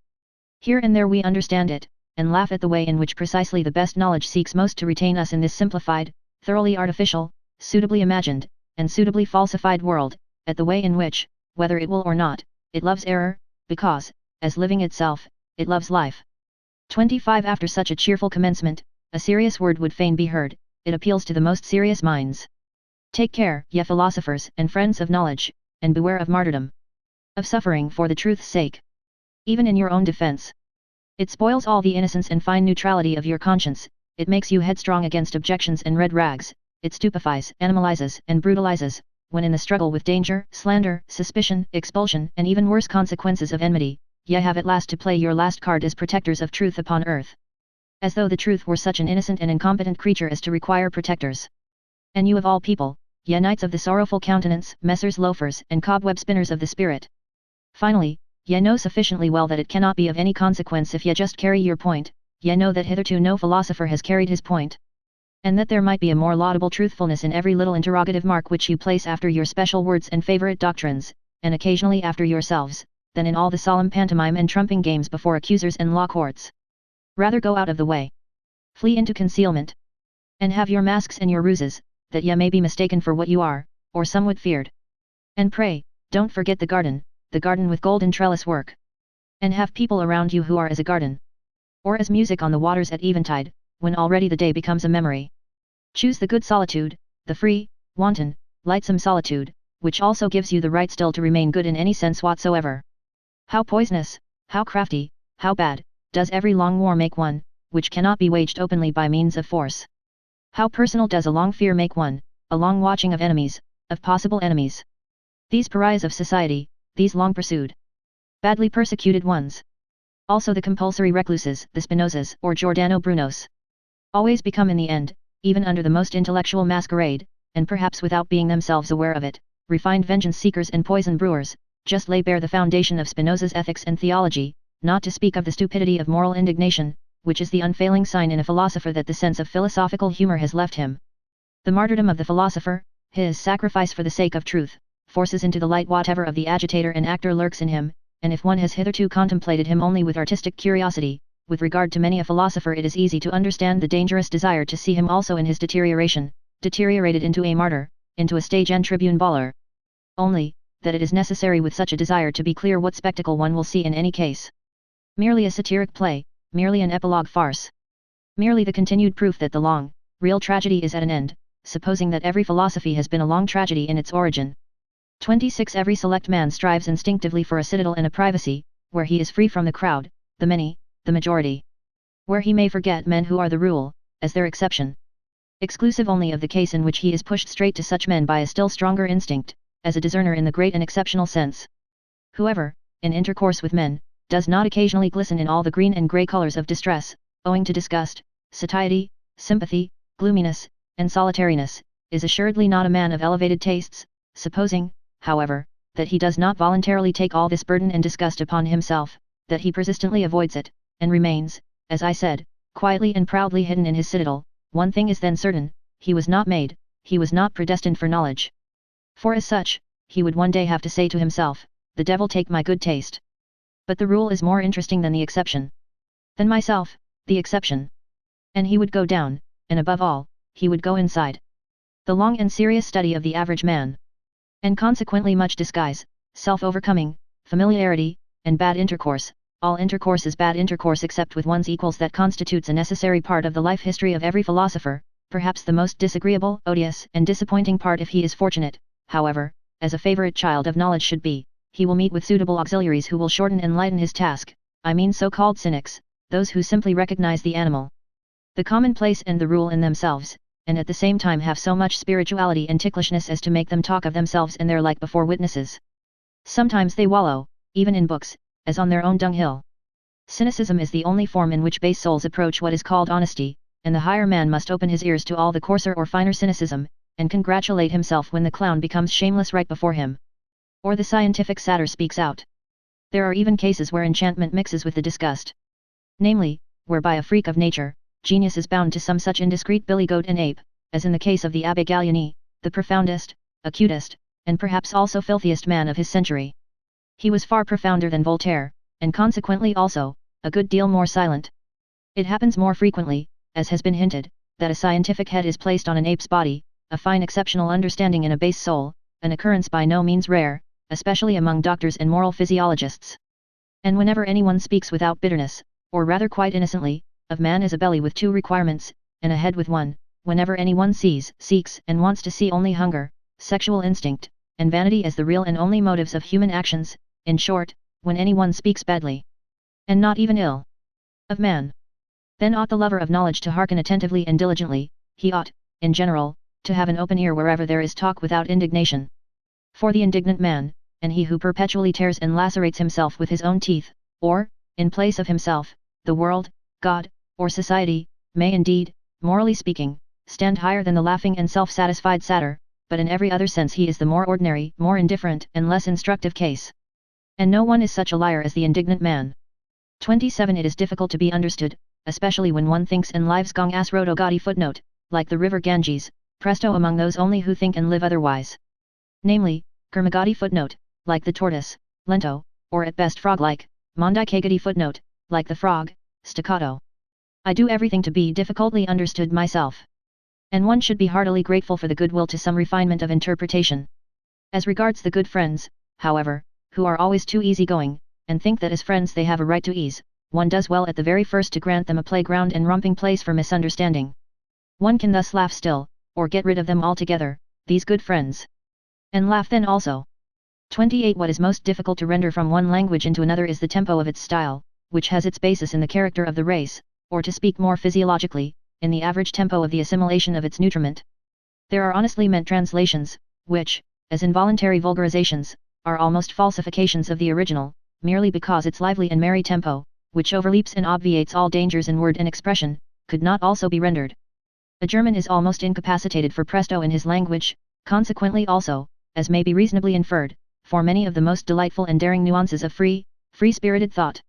Speaker 1: Here and there we understand it, and laugh at the way in which precisely the best knowledge seeks most to retain us in this simplified, thoroughly artificial, suitably imagined, and suitably falsified world, at the way in which, whether it will or not, it loves error, because, as living itself, it loves life. 25. After such a cheerful commencement, a serious word would fain be heard, it appeals to the most serious minds. Take care, ye philosophers and friends of knowledge, and beware of martyrdom. Of suffering for the truth's sake. Even in your own defense. It spoils all the innocence and fine neutrality of your conscience, it makes you headstrong against objections and red rags, it stupefies, animalizes, and brutalizes, when in the struggle with danger, slander, suspicion, expulsion, and even worse consequences of enmity, ye have at last to play your last card as protectors of truth upon earth. As though the truth were such an innocent and incompetent creature as to require protectors. And you of all people, ye knights of the sorrowful countenance, messers loafers and cobweb spinners of the spirit. Finally, ye know sufficiently well that it cannot be of any consequence if ye just carry your point, ye know that hitherto no philosopher has carried his point. And that there might be a more laudable truthfulness in every little interrogative mark which you place after your special words and favourite doctrines, and occasionally after yourselves, than in all the solemn pantomime and trumping games before accusers and law courts. Rather go out of the way. Flee into concealment. And have your masks and your ruses, that ye may be mistaken for what you are, or somewhat feared. And pray, don't forget the garden with golden trellis work. And have people around you who are as a garden. Or as music on the waters at eventide, when already the day becomes a memory. Choose the good solitude, the free, wanton, lightsome solitude, which also gives you the right still to remain good in any sense whatsoever. How poisonous, how crafty, how bad, does every long war make one, which cannot be waged openly by means of force. How personal does a long fear make one, a long watching of enemies, of possible enemies. These pariahs of society, these long pursued, badly persecuted ones. Also the compulsory recluses, the Spinozas or Giordano Brunos. Always become in the end, even under the most intellectual masquerade, and perhaps without being themselves aware of it, refined vengeance seekers and poison brewers, just lay bare the foundation of Spinoza's ethics and theology, not to speak of the stupidity of moral indignation, which is the unfailing sign in a philosopher that the sense of philosophical humor has left him. The martyrdom of the philosopher, his sacrifice for the sake of truth, forces into the light whatever of the agitator and actor lurks in him, and if one has hitherto contemplated him only with artistic curiosity, with regard to many a philosopher it is easy to understand the dangerous desire to see him also in his deterioration, deteriorated into a martyr, into a stage and tribune baller. Only, that it is necessary with such a desire to be clear what spectacle one will see in any case. Merely a satiric play, merely an epilogue farce. Merely the continued proof that the long, real tragedy is at an end, supposing that every philosophy has been a long tragedy in its origin. 26 Every select man strives instinctively for a citadel and a privacy, where he is free from the crowd, the many, the majority. Where he may forget men who are the rule, as their exception. Exclusive only of the case in which he is pushed straight to such men by a still stronger instinct, as a discerner in the great and exceptional sense. Whoever, in intercourse with men, does not occasionally glisten in all the green and grey colours of distress, owing to disgust, satiety, sympathy, gloominess, and solitariness, is assuredly not a man of elevated tastes, supposing, however, that he does not voluntarily take all this burden and disgust upon himself, that he persistently avoids it, and remains, as I said, quietly and proudly hidden in his citadel. One thing is then certain, he was not made, he was not predestined for knowledge. For as such, he would one day have to say to himself, the devil take my good taste. But the rule is more interesting than the exception. Than myself, the exception. And he would go down, and above all, he would go inside the long and serious study of the average man. And consequently much disguise, self-overcoming, familiarity, and bad intercourse, all intercourse is bad intercourse except with one's equals, that constitutes a necessary part of the life history of every philosopher, perhaps the most disagreeable, odious, and disappointing part if he is fortunate, however, as a favorite child of knowledge should be, he will meet with suitable auxiliaries who will shorten and lighten his task, I mean so-called cynics, those who simply recognize the animal, the commonplace and the rule in themselves, and at the same time have so much spirituality and ticklishness as to make them talk of themselves and their like before witnesses. Sometimes they wallow, even in books, as on their own dunghill. Cynicism is the only form in which base souls approach what is called honesty, and the higher man must open his ears to all the coarser or finer cynicism, and congratulate himself when the clown becomes shameless right before him. Or the scientific satyr speaks out. There are even cases where enchantment mixes with the disgust. Namely, whereby a freak of nature, genius is bound to some such indiscreet billy goat and ape, as in the case of the Abbé Gallieni, the profoundest, acutest, and perhaps also filthiest man of his century. He was far profounder than Voltaire, and consequently also, a good deal more silent. It happens more frequently, as has been hinted, that a scientific head is placed on an ape's body, a fine exceptional understanding in a base soul, an occurrence by no means rare, especially among doctors and moral physiologists. And whenever anyone speaks without bitterness, or rather quite innocently, of man as a belly with two requirements, and a head with one, whenever anyone sees, seeks, and wants to see only hunger, sexual instinct, and vanity as the real and only motives of human actions, in short, when anyone speaks badly, and not even ill, of man, then ought the lover of knowledge to hearken attentively and diligently, he ought, in general, to have an open ear wherever there is talk without indignation. For the indignant man, and he who perpetually tears and lacerates himself with his own teeth, or, in place of himself, the world, God, or society, may indeed, morally speaking, stand higher than the laughing and self-satisfied satyr, but in every other sense he is the more ordinary, more indifferent, and less instructive case. And no one is such a liar as the indignant man. 27 It is difficult to be understood, especially when one thinks and lives gong as rodogati footnote, like the river Ganges, presto among those only who think and live otherwise. Namely, Kurmagati footnote, like the tortoise, lento, or at best frog-like, Mondai footnote, like the frog, staccato. I do everything to be difficultly understood myself. And one should be heartily grateful for the goodwill to some refinement of interpretation. As regards the good friends, however, who are always too easygoing, and think that as friends they have a right to ease, one does well at the very first to grant them a playground and romping place for misunderstanding. One can thus laugh still, or get rid of them altogether, these good friends. And laugh then also. 28. What is most difficult to render from one language into another is the tempo of its style, which has its basis in the character of the race, or to speak more physiologically, in the average tempo of the assimilation of its nutriment. There are honestly meant translations, which, as involuntary vulgarizations, are almost falsifications of the original, merely because its lively and merry tempo, which overleaps and obviates all dangers in word and expression, could not also be rendered. A German is almost incapacitated for presto in his language, consequently also, as may be reasonably inferred, for many of the most delightful and daring nuances of free-spirited thought.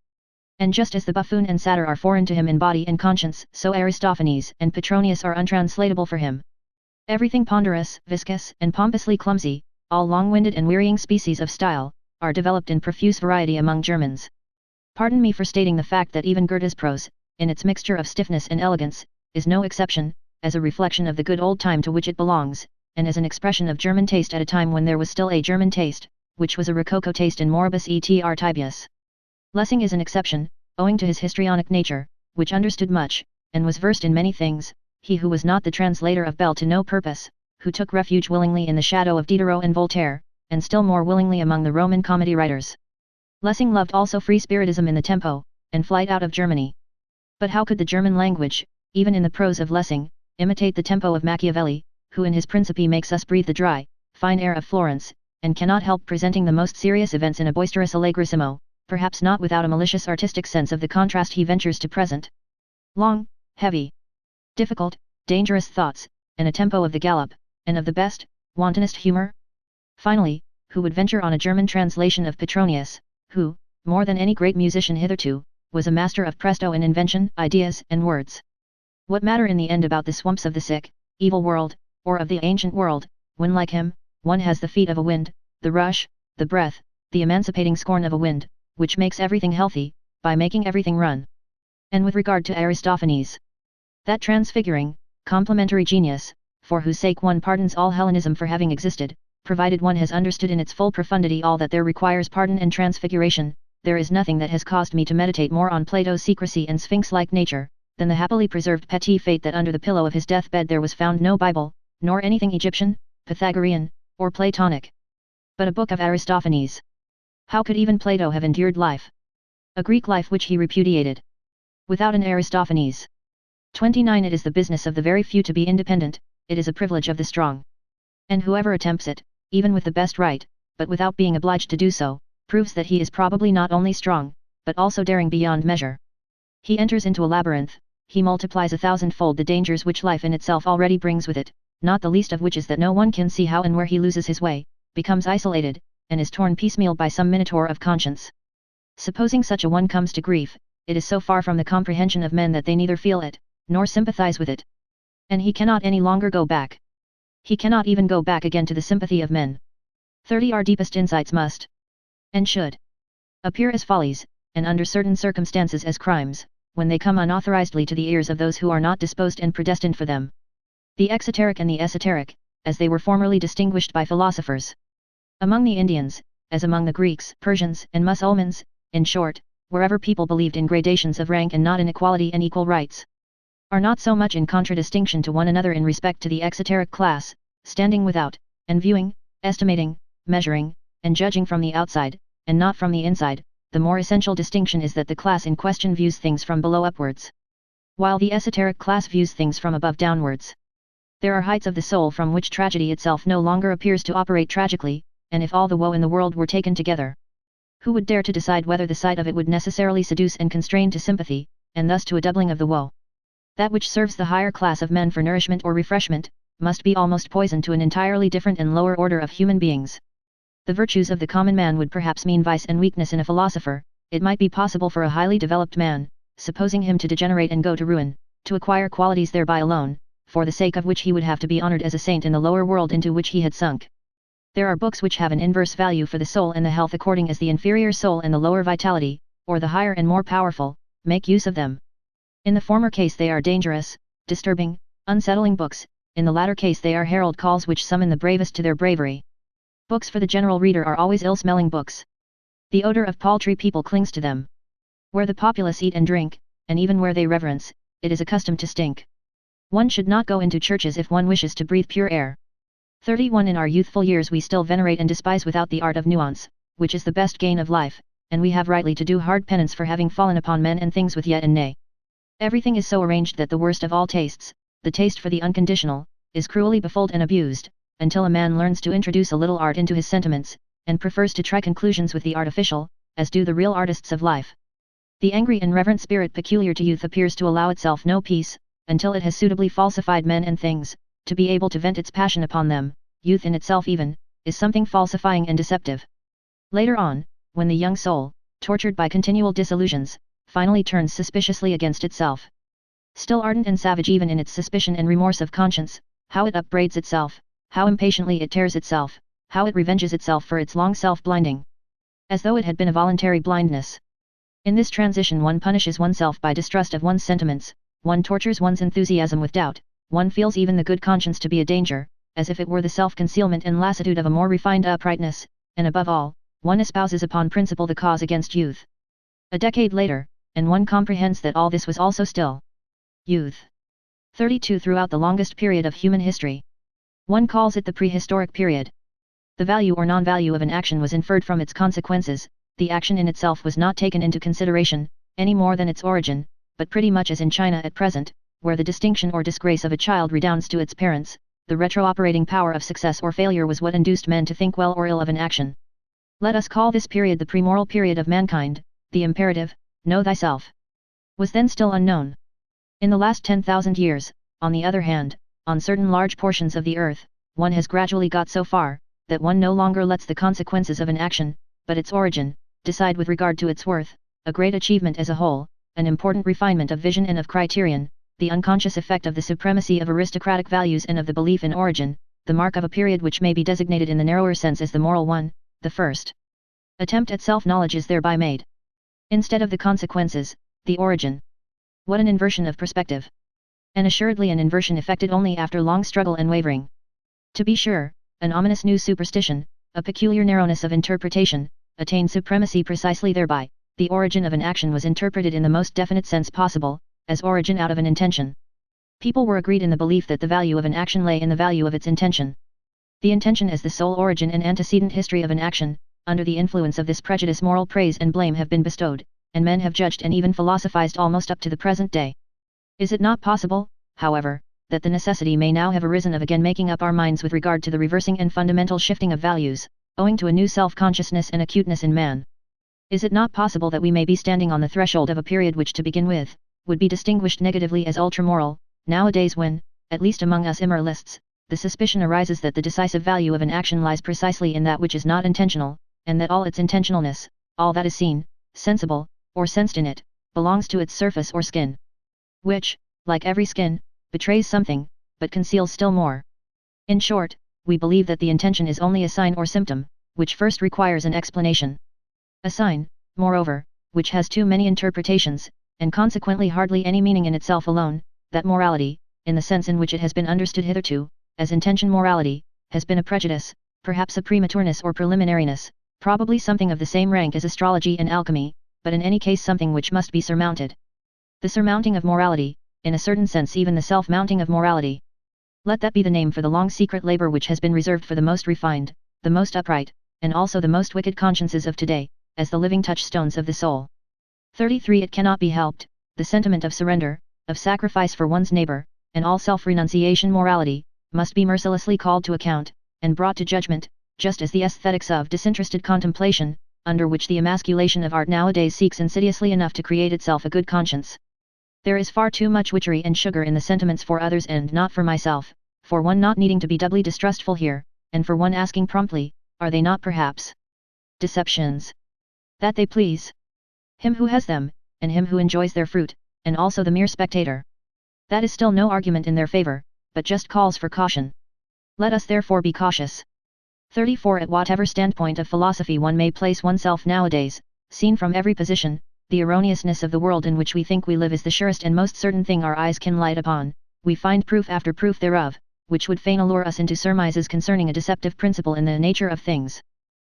Speaker 1: And just as the buffoon and satyr are foreign to him in body and conscience, so Aristophanes and Petronius are untranslatable for him. Everything ponderous, viscous, and pompously clumsy, all long-winded and wearying species of style, are developed in profuse variety among Germans. Pardon me for stating the fact that even Goethe's prose, in its mixture of stiffness and elegance, is no exception, as a reflection of the good old time to which it belongs, and as an expression of German taste at a time when there was still a German taste, which was a Rococo taste in moribus et artibius. Lessing is an exception, owing to his histrionic nature, which understood much, and was versed in many things, he who was not the translator of Bell to no purpose, who took refuge willingly in the shadow of Diderot and Voltaire, and still more willingly among the Roman comedy writers. Lessing loved also free-spiritism in the tempo, and flight out of Germany. But how could the German language, even in the prose of Lessing, imitate the tempo of Machiavelli, who in his Principe makes us breathe the dry, fine air of Florence, and cannot help presenting the most serious events in a boisterous allegrissimo, perhaps not without a malicious artistic sense of the contrast he ventures to present. Long, heavy, difficult, dangerous thoughts, and a tempo of the gallop, and of the best, wantonest humour? Finally, who would venture on a German translation of Petronius, who, more than any great musician hitherto, was a master of presto in invention, ideas, and words? What matter in the end about the swamps of the sick, evil world, or of the ancient world, when like him, one has the feet of a wind, the rush, the breath, the emancipating scorn of a wind, which makes everything healthy, by making everything run. And with regard to Aristophanes, that transfiguring, complementary genius, for whose sake one pardons all Hellenism for having existed, provided one has understood in its full profundity all that there requires pardon and transfiguration, there is nothing that has caused me to meditate more on Plato's secrecy and sphinx-like nature, than the happily preserved petit fate that under the pillow of his deathbed there was found no Bible, nor anything Egyptian, Pythagorean, or Platonic, but a book of Aristophanes. How could even Plato have endured life? A Greek life which he repudiated, without an Aristophanes. 29. It is the business of the very few to be independent, it is a privilege of the strong. And whoever attempts it, even with the best right, but without being obliged to do so, proves that he is probably not only strong, but also daring beyond measure. He enters into a labyrinth, he multiplies 1,000-fold the dangers which life in itself already brings with it, not the least of which is that no one can see how and where he loses his way, becomes isolated, and is torn piecemeal by some minotaur of conscience. Supposing such a one comes to grief, it is so far from the comprehension of men that they neither feel it, nor sympathize with it. And he cannot any longer go back. He cannot even go back again to the sympathy of men. 30. Our deepest insights must, and should, appear as follies, and under certain circumstances as crimes, when they come unauthorizedly to the ears of those who are not disposed and predestined for them. The exoteric and the esoteric, as they were formerly distinguished by philosophers. Among the Indians, as among the Greeks, Persians, and Mussulmans, in short, wherever people believed in gradations of rank and not in equality and equal rights, are not so much in contradistinction to one another in respect to the exoteric class, standing without, and viewing, estimating, measuring, and judging from the outside, and not from the inside. The more essential distinction is that the class in question views things from below upwards, while the esoteric class views things from above downwards. There are heights of the soul from which tragedy itself no longer appears to operate tragically, and if all the woe in the world were taken together, who would dare to decide whether the sight of it would necessarily seduce and constrain to sympathy, and thus to a doubling of the woe? That which serves the higher class of men for nourishment or refreshment, must be almost poison to an entirely different and lower order of human beings. The virtues of the common man would perhaps mean vice and weakness in a philosopher. It might be possible for a highly developed man, supposing him to degenerate and go to ruin, to acquire qualities thereby alone, for the sake of which he would have to be honored as a saint in the lower world into which he had sunk. There are books which have an inverse value for the soul and the health according as the inferior soul and the lower vitality, or the higher and more powerful, make use of them. In the former case they are dangerous, disturbing, unsettling books, in the latter case they are herald calls which summon the bravest to their bravery. Books for the general reader are always ill-smelling books. The odor of paltry people clings to them. Where the populace eat and drink, and even where they reverence, it is accustomed to stink. One should not go into churches if one wishes to breathe pure air. 31 In our youthful years we still venerate and despise without the art of nuance, which is the best gain of life, and we have rightly to do hard penance for having fallen upon men and things with yet and nay. Everything is so arranged that the worst of all tastes, the taste for the unconditional, is cruelly befooled and abused, until a man learns to introduce a little art into his sentiments, and prefers to try conclusions with the artificial, as do the real artists of life. The angry and reverent spirit peculiar to youth appears to allow itself no peace, until it has suitably falsified men and things, to be able to vent its passion upon them. Youth in itself even, is something falsifying and deceptive. Later on, when the young soul, tortured by continual disillusions, finally turns suspiciously against itself. Still ardent and savage even in its suspicion and remorse of conscience, how it upbraids itself, how impatiently it tears itself, how it revenges itself for its long self-blinding. As though it had been a voluntary blindness. In this transition one punishes oneself by distrust of one's sentiments, one tortures one's enthusiasm with doubt, one feels even the good conscience to be a danger, as if it were the self-concealment and lassitude of a more refined uprightness, and above all, one espouses upon principle the cause against youth. A decade later, and one comprehends that all this was also still youth. 32 Throughout the longest period of human history. One calls it the prehistoric period. The value or non-value of an action was inferred from its consequences, the action in itself was not taken into consideration, any more than its origin, but pretty much as in China at present, where the distinction or disgrace of a child redounds to its parents, the retro-operating power of success or failure was what induced men to think well or ill of an action. Let us call this period the premoral period of mankind. The imperative, know thyself, was then still unknown. In the last 10,000 years, on the other hand, on certain large portions of the earth, one has gradually got so far, that one no longer lets the consequences of an action, but its origin, decide with regard to its worth, a great achievement as a whole, an important refinement of vision and of criterion, the unconscious effect of the supremacy of aristocratic values and of the belief in origin, the mark of a period which may be designated in the narrower sense as the moral one. The first attempt at self-knowledge is thereby made. Instead of the consequences, the origin. What an inversion of perspective! And assuredly an inversion effected only after long struggle and wavering. To be sure, an ominous new superstition, a peculiar narrowness of interpretation, attained supremacy precisely thereby. The origin of an action was interpreted in the most definite sense possible, as origin out of an intention. People were agreed in the belief that the value of an action lay in the value of its intention. The intention as the sole origin and antecedent history of an action, under the influence of this prejudice moral praise and blame have been bestowed, and men have judged and even philosophized almost up to the present day. Is it not possible, however, that the necessity may now have arisen of again making up our minds with regard to the reversing and fundamental shifting of values, owing to a new self-consciousness and acuteness in man? Is it not possible that we may be standing on the threshold of a period which to begin with, would be distinguished negatively as ultramoral, nowadays when, at least among us immoralists, the suspicion arises that the decisive value of an action lies precisely in that which is not intentional, and that all its intentionalness, all that is seen, sensible, or sensed in it, belongs to its surface or skin, which, like every skin, betrays something, but conceals still more. In short, we believe that the intention is only a sign or symptom, which first requires an explanation. A sign, moreover, which has too many interpretations, and consequently hardly any meaning in itself alone, that morality, in the sense in which it has been understood hitherto, as intention morality, has been a prejudice, perhaps a prematureness or preliminariness, probably something of the same rank as astrology and alchemy, but in any case something which must be surmounted. The surmounting of morality, in a certain sense even the self-mounting of morality. Let that be the name for the long secret labor which has been reserved for the most refined, the most upright, and also the most wicked consciences of today, as the living touchstones of the soul. 33 It cannot be helped, the sentiment of surrender, of sacrifice for one's neighbor, and all self-renunciation morality, must be mercilessly called to account, and brought to judgment, just as the aesthetics of disinterested contemplation, under which the emasculation of art nowadays seeks insidiously enough to create itself a good conscience. There is far too much witchery and sugar in the sentiments for others and not for myself, for one not needing to be doubly distrustful here, and for one asking promptly, are they not perhaps deceptions? That they please him who has them, and him who enjoys their fruit, and also the mere spectator. That is still no argument in their favor, but just calls for caution. Let us therefore be cautious. 34 At whatever standpoint of philosophy one may place oneself nowadays, seen from every position, the erroneousness of the world in which we think we live is the surest and most certain thing our eyes can light upon. We find proof after proof thereof, which would fain allure us into surmises concerning a deceptive principle in the nature of things.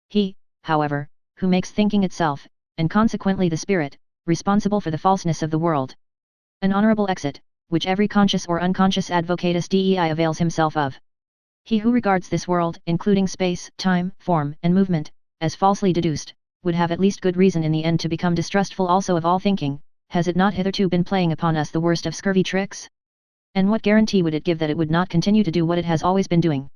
Speaker 1: He, however, who makes thinking itself, and consequently the spirit, responsible for the falseness of the world. An honorable exit, which every conscious or unconscious advocatus dei avails himself of. He who regards this world, including space, time, form, and movement, as falsely deduced, would have at least good reason in the end to become distrustful also of all thinking. Has it not hitherto been playing upon us the worst of scurvy tricks? And what guarantee would it give that it would not continue to do what it has always been doing?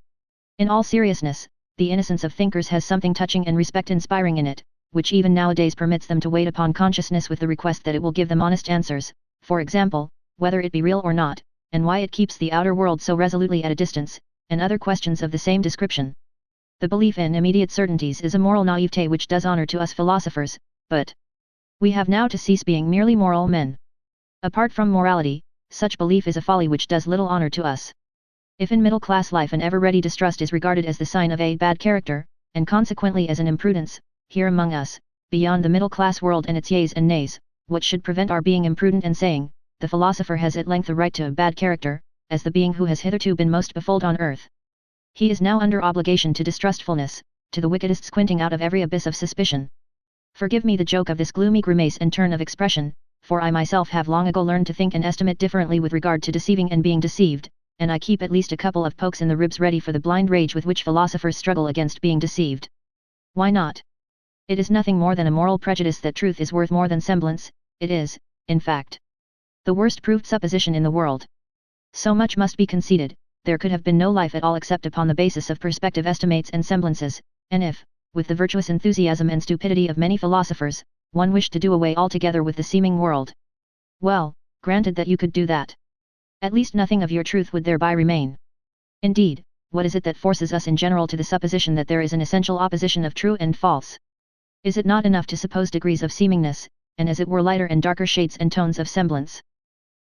Speaker 1: In all seriousness, the innocence of thinkers has something touching and respect-inspiring in it, which even nowadays permits them to wait upon consciousness with the request that it will give them honest answers, for example, whether it be real or not, and why it keeps the outer world so resolutely at a distance, and other questions of the same description. The belief in immediate certainties is a moral naivete which does honor to us philosophers, but we have now to cease being merely moral men. Apart from morality, such belief is a folly which does little honor to us. If in middle-class life an ever-ready distrust is regarded as the sign of a bad character, and consequently as an imprudence, here among us, beyond the middle-class world and its yeas and nays, what should prevent our being imprudent and saying, the philosopher has at length a right to a bad character, as the being who has hitherto been most befooled on earth. He is now under obligation to distrustfulness, to the wickedest squinting out of every abyss of suspicion. Forgive me the joke of this gloomy grimace and turn of expression, for I myself have long ago learned to think and estimate differently with regard to deceiving and being deceived, and I keep at least a couple of pokes in the ribs ready for the blind rage with which philosophers struggle against being deceived. Why not? It is nothing more than a moral prejudice that truth is worth more than semblance. It is, in fact, the worst proved supposition in the world. So much must be conceded, there could have been no life at all except upon the basis of perspective estimates and semblances, and if, with the virtuous enthusiasm and stupidity of many philosophers, one wished to do away altogether with the seeming world. Well, granted that you could do that. At least nothing of your truth would thereby remain. Indeed, what is it that forces us in general to the supposition that there is an essential opposition of true and false? Is it not enough to suppose degrees of seemingness, and as it were lighter and darker shades and tones of semblance?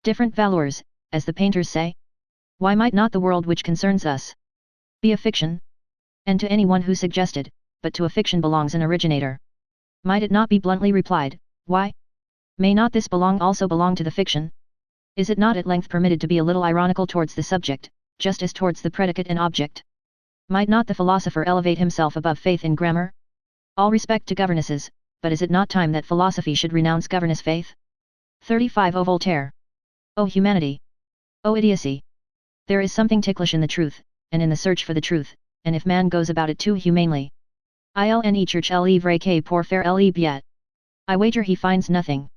Speaker 1: Different valeurs, as the painters say? Why might not the world which concerns us be a fiction? And to anyone who suggested, but to a fiction belongs an originator. Might it not be bluntly replied, why? May not this also belong to the fiction? Is it not at length permitted to be a little ironical towards the subject, just as towards the predicate and object? Might not the philosopher elevate himself above faith in grammar? All respect to governesses, but is it not time that philosophy should renounce governess faith? 35 O Voltaire! O humanity! O idiocy! There is something ticklish in the truth, and in the search for the truth, and if man goes about it too humanely. Il church livre que pour faire le bien. I wager he finds nothing.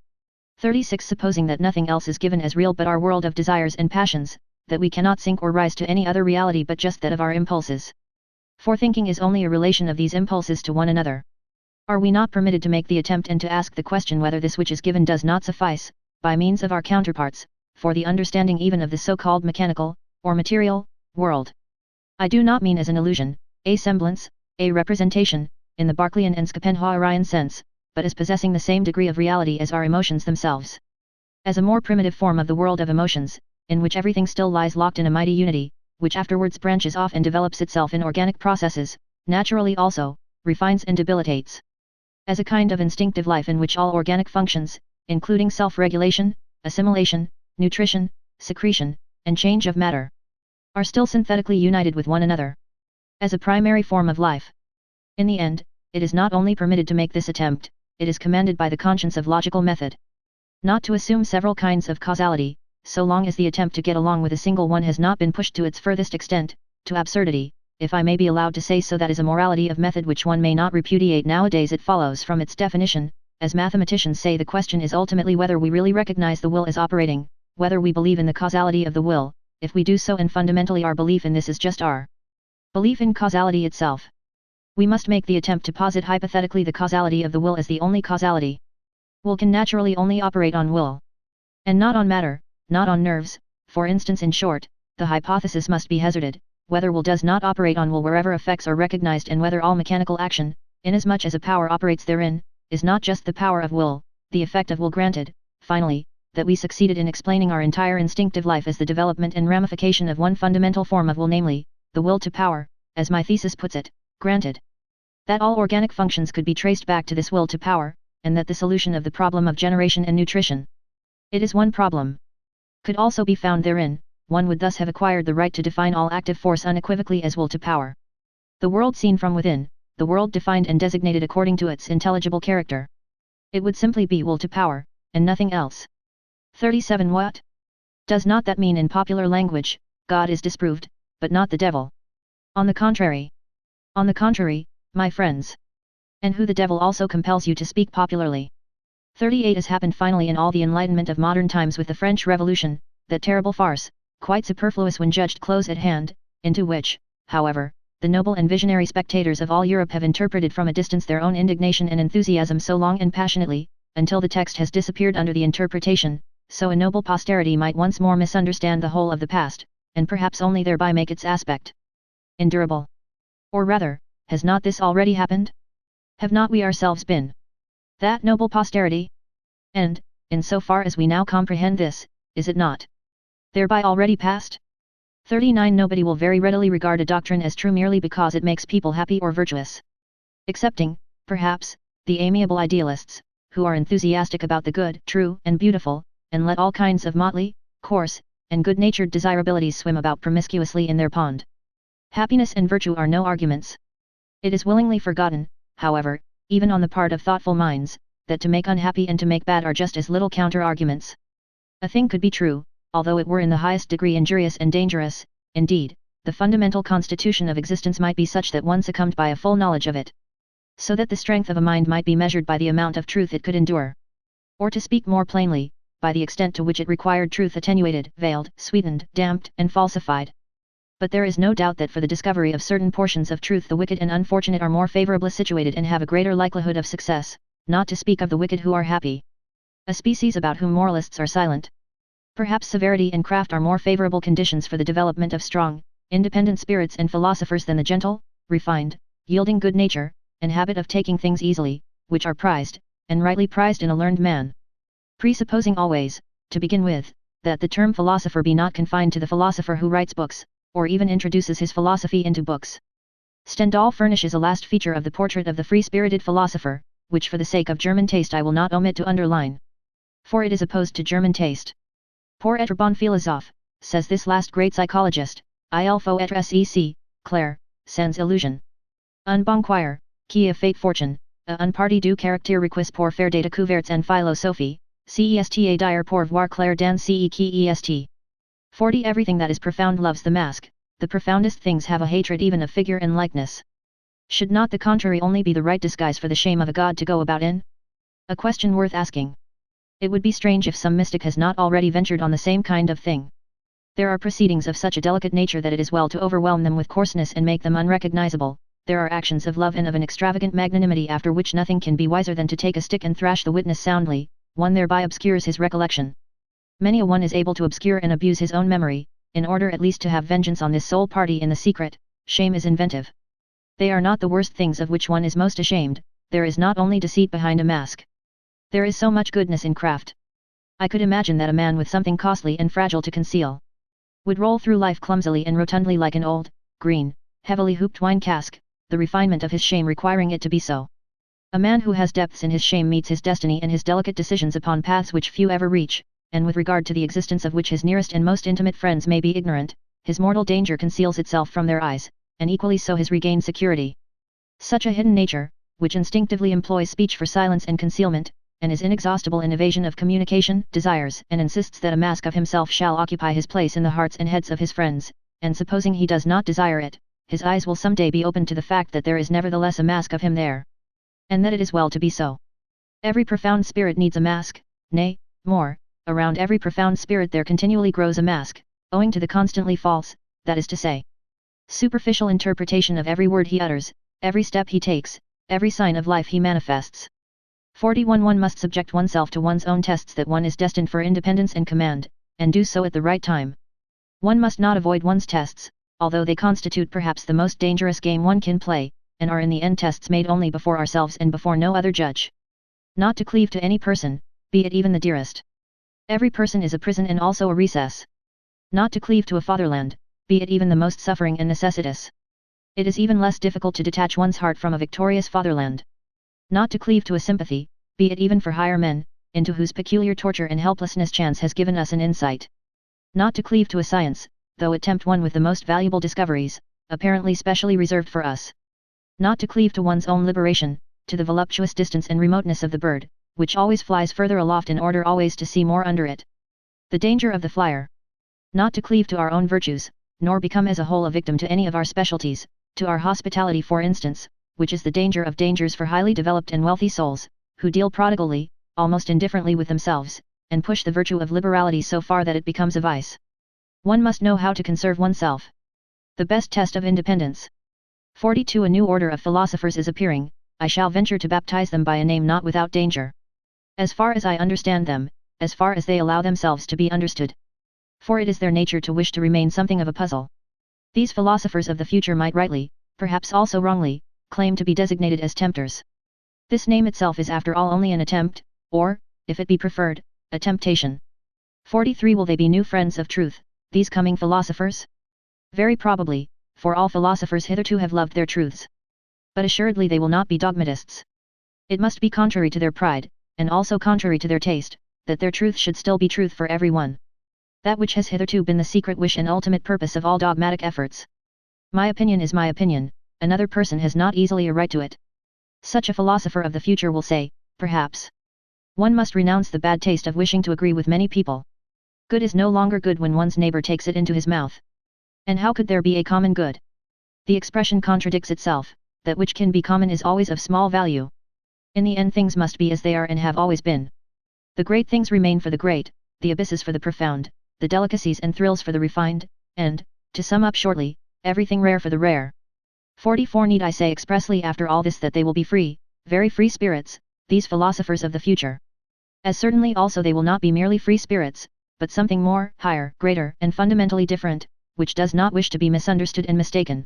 Speaker 1: 36 Supposing that nothing else is given as real but our world of desires and passions, that we cannot sink or rise to any other reality but just that of our impulses. For thinking is only a relation of these impulses to one another. Are we not permitted to make the attempt and to ask the question whether this which is given does not suffice, by means of our counterparts, for the understanding even of the so-called mechanical, or material, world? I do not mean as an illusion, a semblance, a representation, in the Berkeleyan and Schopenhauerian sense, but as possessing the same degree of reality as our emotions themselves. As a more primitive form of the world of emotions, in which everything still lies locked in a mighty unity, which afterwards branches off and develops itself in organic processes, naturally also, refines and debilitates. As a kind of instinctive life in which all organic functions, including self-regulation, assimilation, nutrition, secretion, and change of matter, are still synthetically united with one another. As a primary form of life. In the end, it is not only permitted to make this attempt, it is commanded by the conscience of logical method. Not to assume several kinds of causality, so long as the attempt to get along with a single one has not been pushed to its furthest extent, to absurdity, if I may be allowed to say so. That is a morality of method which one may not repudiate nowadays. It follows from its definition, as mathematicians say, the question is ultimately whether we really recognize the will as operating, whether we believe in the causality of the will. If we do so, and fundamentally our belief in this is just our belief in causality itself, we must make the attempt to posit hypothetically the causality of the will as the only causality. Will can naturally only operate on will, and not on matter, not on nerves. For instance, in short, the hypothesis must be hazarded, whether will does not operate on will wherever effects are recognized, and whether all mechanical action, inasmuch as a power operates therein, is not just the power of will, the effect of will. Granted, finally, that we succeeded in explaining our entire instinctive life as the development and ramification of one fundamental form of will, namely, the will to power, as my thesis puts it. Granted that all organic functions could be traced back to this will to power, and that the solution of the problem of generation and nutrition, it is one problem, could also be found therein, one would thus have acquired the right to define all active force unequivocally as will to power. The world seen from within, the world defined and designated according to its intelligible character. It would simply be will to power, and nothing else. 37. What? Does not that mean in popular language, God is disproved, but not the devil? On the contrary. On the contrary, my friends. And who the devil also compels you to speak popularly. 38. As happened finally in all the enlightenment of modern times with the French Revolution, that terrible farce, quite superfluous when judged close at hand, into which, however, the noble and visionary spectators of all Europe have interpreted from a distance their own indignation and enthusiasm so long and passionately, until the text has disappeared under the interpretation, so a noble posterity might once more misunderstand the whole of the past, and perhaps only thereby make its aspect endurable. Or rather, has not this already happened? Have not we ourselves been that noble posterity? And, in so far as we now comprehend this, is it not thereby already past? 39. Nobody will very readily regard a doctrine as true merely because it makes people happy or virtuous. Excepting, perhaps, the amiable idealists, who are enthusiastic about the good, true, and beautiful, and let all kinds of motley, coarse, and good-natured desirabilities swim about promiscuously in their pond. Happiness and virtue are no arguments. It is willingly forgotten, however, even on the part of thoughtful minds, that to make unhappy and to make bad are just as little counter-arguments. A thing could be true, although it were in the highest degree injurious and dangerous. Indeed, the fundamental constitution of existence might be such that one succumbed by a full knowledge of it. So that the strength of a mind might be measured by the amount of truth it could endure. Or to speak more plainly, by the extent to which it required truth attenuated, veiled, sweetened, damped, and falsified. But there is no doubt that for the discovery of certain portions of truth the wicked and unfortunate are more favorably situated and have a greater likelihood of success, not to speak of the wicked who are happy. A species about whom moralists are silent. Perhaps severity and craft are more favorable conditions for the development of strong, independent spirits and philosophers than the gentle, refined, yielding good nature, and habit of taking things easily, which are prized, and rightly prized in a learned man. Presupposing always, to begin with, that the term philosopher be not confined to the philosopher who writes books, or even introduces his philosophy into books. Stendhal furnishes a last feature of the portrait of the free-spirited philosopher, which for the sake of German taste I will not omit to underline. For it is opposed to German taste. Pour être bon philosophe, says this last great psychologist, il faut être sec, clair, sans illusion. Un bon choir, qui a fait fortune, un parti du caractère requis pour faire des découvertes en philosophie, cesta dire pour voir clair dans ce qui est. 40. Everything that is profound loves the mask, the profoundest things have a hatred even of figure and likeness. Should not the contrary only be the right disguise for the shame of a god to go about in? A question worth asking. It would be strange if some mystic has not already ventured on the same kind of thing. There are proceedings of such a delicate nature that it is well to overwhelm them with coarseness and make them unrecognizable. There are actions of love and of an extravagant magnanimity after which nothing can be wiser than to take a stick and thrash the witness soundly, one thereby obscures his recollection. Many a one is able to obscure and abuse his own memory, in order at least to have vengeance on this sole party in the secret. Shame is inventive. They are not the worst things of which one is most ashamed. There is not only deceit behind a mask. There is so much goodness in craft. I could imagine that a man with something costly and fragile to conceal would roll through life clumsily and rotundly like an old, green, heavily hooped wine cask, the refinement of his shame requiring it to be so. A man who has depths in his shame meets his destiny and his delicate decisions upon paths which few ever reach, and with regard to the existence of which his nearest and most intimate friends may be ignorant. His mortal danger conceals itself from their eyes, and equally so his regained security. Such a hidden nature, which instinctively employs speech for silence and concealment, and is inexhaustible in evasion of communication, desires and insists that a mask of himself shall occupy his place in the hearts and heads of his friends, and supposing he does not desire it, his eyes will some day be opened to the fact that there is nevertheless a mask of him there. And that it is well to be so. Every profound spirit needs a mask, nay, more, around every profound spirit there continually grows a mask, owing to the constantly false, that is to say, superficial interpretation of every word he utters, every step he takes, every sign of life he manifests. 41. One must subject oneself to one's own tests that one is destined for independence and command, and do so at the right time. One must not avoid one's tests, although they constitute perhaps the most dangerous game one can play, and are in the end tests made only before ourselves and before no other judge. Not to cleave to any person, be it even the dearest. Every person is a prison and also a recess. Not to cleave to a fatherland, be it even the most suffering and necessitous. It is even less difficult to detach one's heart from a victorious fatherland. Not to cleave to a sympathy, be it even for higher men, into whose peculiar torture and helplessness chance has given us an insight. Not to cleave to a science, though it tempt one with the most valuable discoveries, apparently specially reserved for us. Not to cleave to one's own liberation, to the voluptuous distance and remoteness of the bird, which always flies further aloft in order always to see more under it. The danger of the flyer. Not to cleave to our own virtues, nor become as a whole a victim to any of our specialties, to our hospitality for instance, which is the danger of dangers for highly developed and wealthy souls, who deal prodigally, almost indifferently with themselves, and push the virtue of liberality so far that it becomes a vice. One must know how to conserve oneself. The best test of independence. 42. A new order of philosophers is appearing. I shall venture to baptize them by a name not without danger. As far as I understand them, as far as they allow themselves to be understood. For it is their nature to wish to remain something of a puzzle. These philosophers of the future might rightly, perhaps also wrongly, claim to be designated as tempters. This name itself is after all only an attempt, or, if it be preferred, a temptation. 43. Will they be new friends of truth, these coming philosophers? Very probably, for all philosophers hitherto have loved their truths. But assuredly they will not be dogmatists. It must be contrary to their pride, and also contrary to their taste, that their truth should still be truth for everyone. That which has hitherto been the secret wish and ultimate purpose of all dogmatic efforts. My opinion is my opinion, another person has not easily a right to it. Such a philosopher of the future will say, perhaps. One must renounce the bad taste of wishing to agree with many people. Good is no longer good when one's neighbor takes it into his mouth. And how could there be a common good? The expression contradicts itself, that which can be common is always of small value. In the end things must be as they are and have always been. The great things remain for the great, the abysses for the profound, the delicacies and thrills for the refined, and, to sum up shortly, everything rare for the rare. 44. Need I say expressly after all this that they will be free, very free spirits, these philosophers of the future? As certainly also they will not be merely free spirits, but something more, higher, greater, and fundamentally different, which does not wish to be misunderstood and mistaken.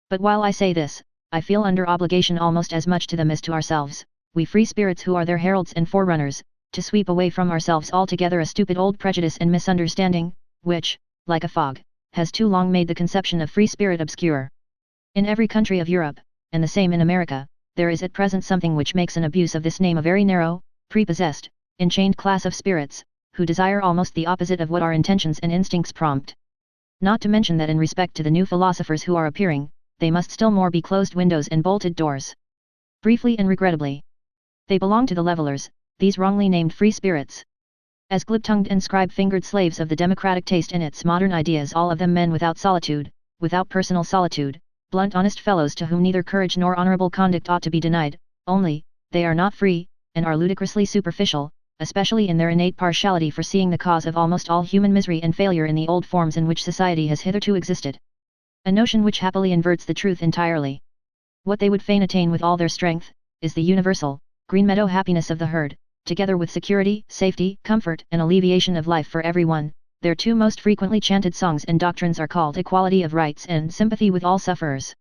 Speaker 1: But while I say this, I feel under obligation almost as much to them as to ourselves, we free spirits who are their heralds and forerunners, to sweep away from ourselves altogether a stupid old prejudice and misunderstanding, which, like a fog, has too long made the conception of free spirit obscure. In every country of Europe, and the same in America, there is at present something which makes an abuse of this name a very narrow, prepossessed, enchained class of spirits, who desire almost the opposite of what our intentions and instincts prompt. Not to mention that in respect to the new philosophers who are appearing, they must still more be closed windows and bolted doors. Briefly and regrettably, they belong to the levelers, these wrongly named free spirits. As glib-tongued and scribe-fingered slaves of the democratic taste and its modern ideas, all of them men without solitude, without personal solitude, blunt honest fellows to whom neither courage nor honorable conduct ought to be denied, only, they are not free, and are ludicrously superficial, especially in their innate partiality for seeing the cause of almost all human misery and failure in the old forms in which society has hitherto existed. A notion which happily inverts the truth entirely. What they would fain attain with all their strength, is the universal, green meadow happiness of the herd, together with security, safety, comfort, and alleviation of life for everyone. Their two most frequently chanted songs and doctrines are called equality of rights and sympathy with all sufferers.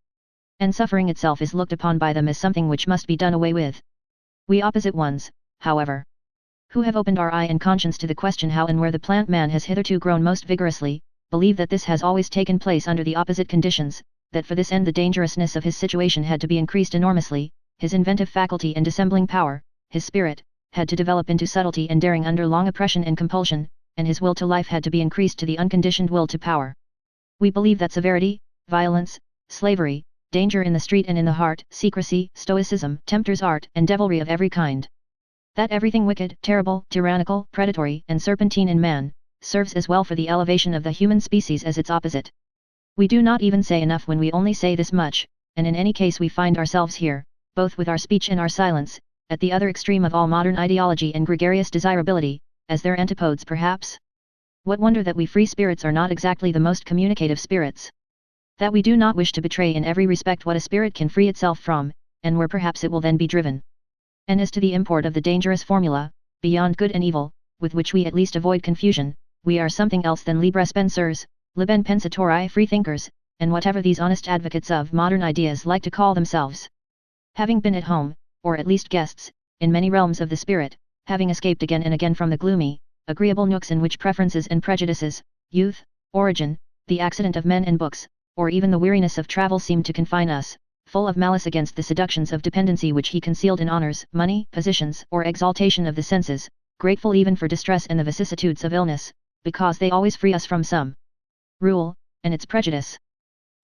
Speaker 1: And suffering itself is looked upon by them as something which must be done away with. We opposite ones, however, who have opened our eye and conscience to the question how and where the plant man has hitherto grown most vigorously, believe that this has always taken place under the opposite conditions, that for this end the dangerousness of his situation had to be increased enormously, his inventive faculty and dissembling power, his spirit, had to develop into subtlety and daring under long oppression and compulsion, and his will to life had to be increased to the unconditioned will to power. We believe that severity, violence, slavery, danger in the street and in the heart, secrecy, stoicism, tempter's art, and devilry of every kind. That everything wicked, terrible, tyrannical, predatory, and serpentine in man, serves as well for the elevation of the human species as its opposite. We do not even say enough when we only say this much, and in any case we find ourselves here, both with our speech and our silence, at the other extreme of all modern ideology and gregarious desirability, as their antipodes perhaps. What wonder that we free spirits are not exactly the most communicative spirits? That we do not wish to betray in every respect what a spirit can free itself from, and where perhaps it will then be driven. And as to the import of the dangerous formula, beyond good and evil, with which we at least avoid confusion, we are something else than libre penseurs, liben pensatori freethinkers, and whatever these honest advocates of modern ideas like to call themselves. Having been at home, or at least guests, in many realms of the spirit, having escaped again and again from the gloomy, agreeable nooks in which preferences and prejudices, youth, origin, the accident of men and books, or even the weariness of travel seemed to confine us, full of malice against the seductions of dependency which he concealed in honors, money, positions, or exaltation of the senses, grateful even for distress and the vicissitudes of illness, because they always free us from some rule, and its prejudice.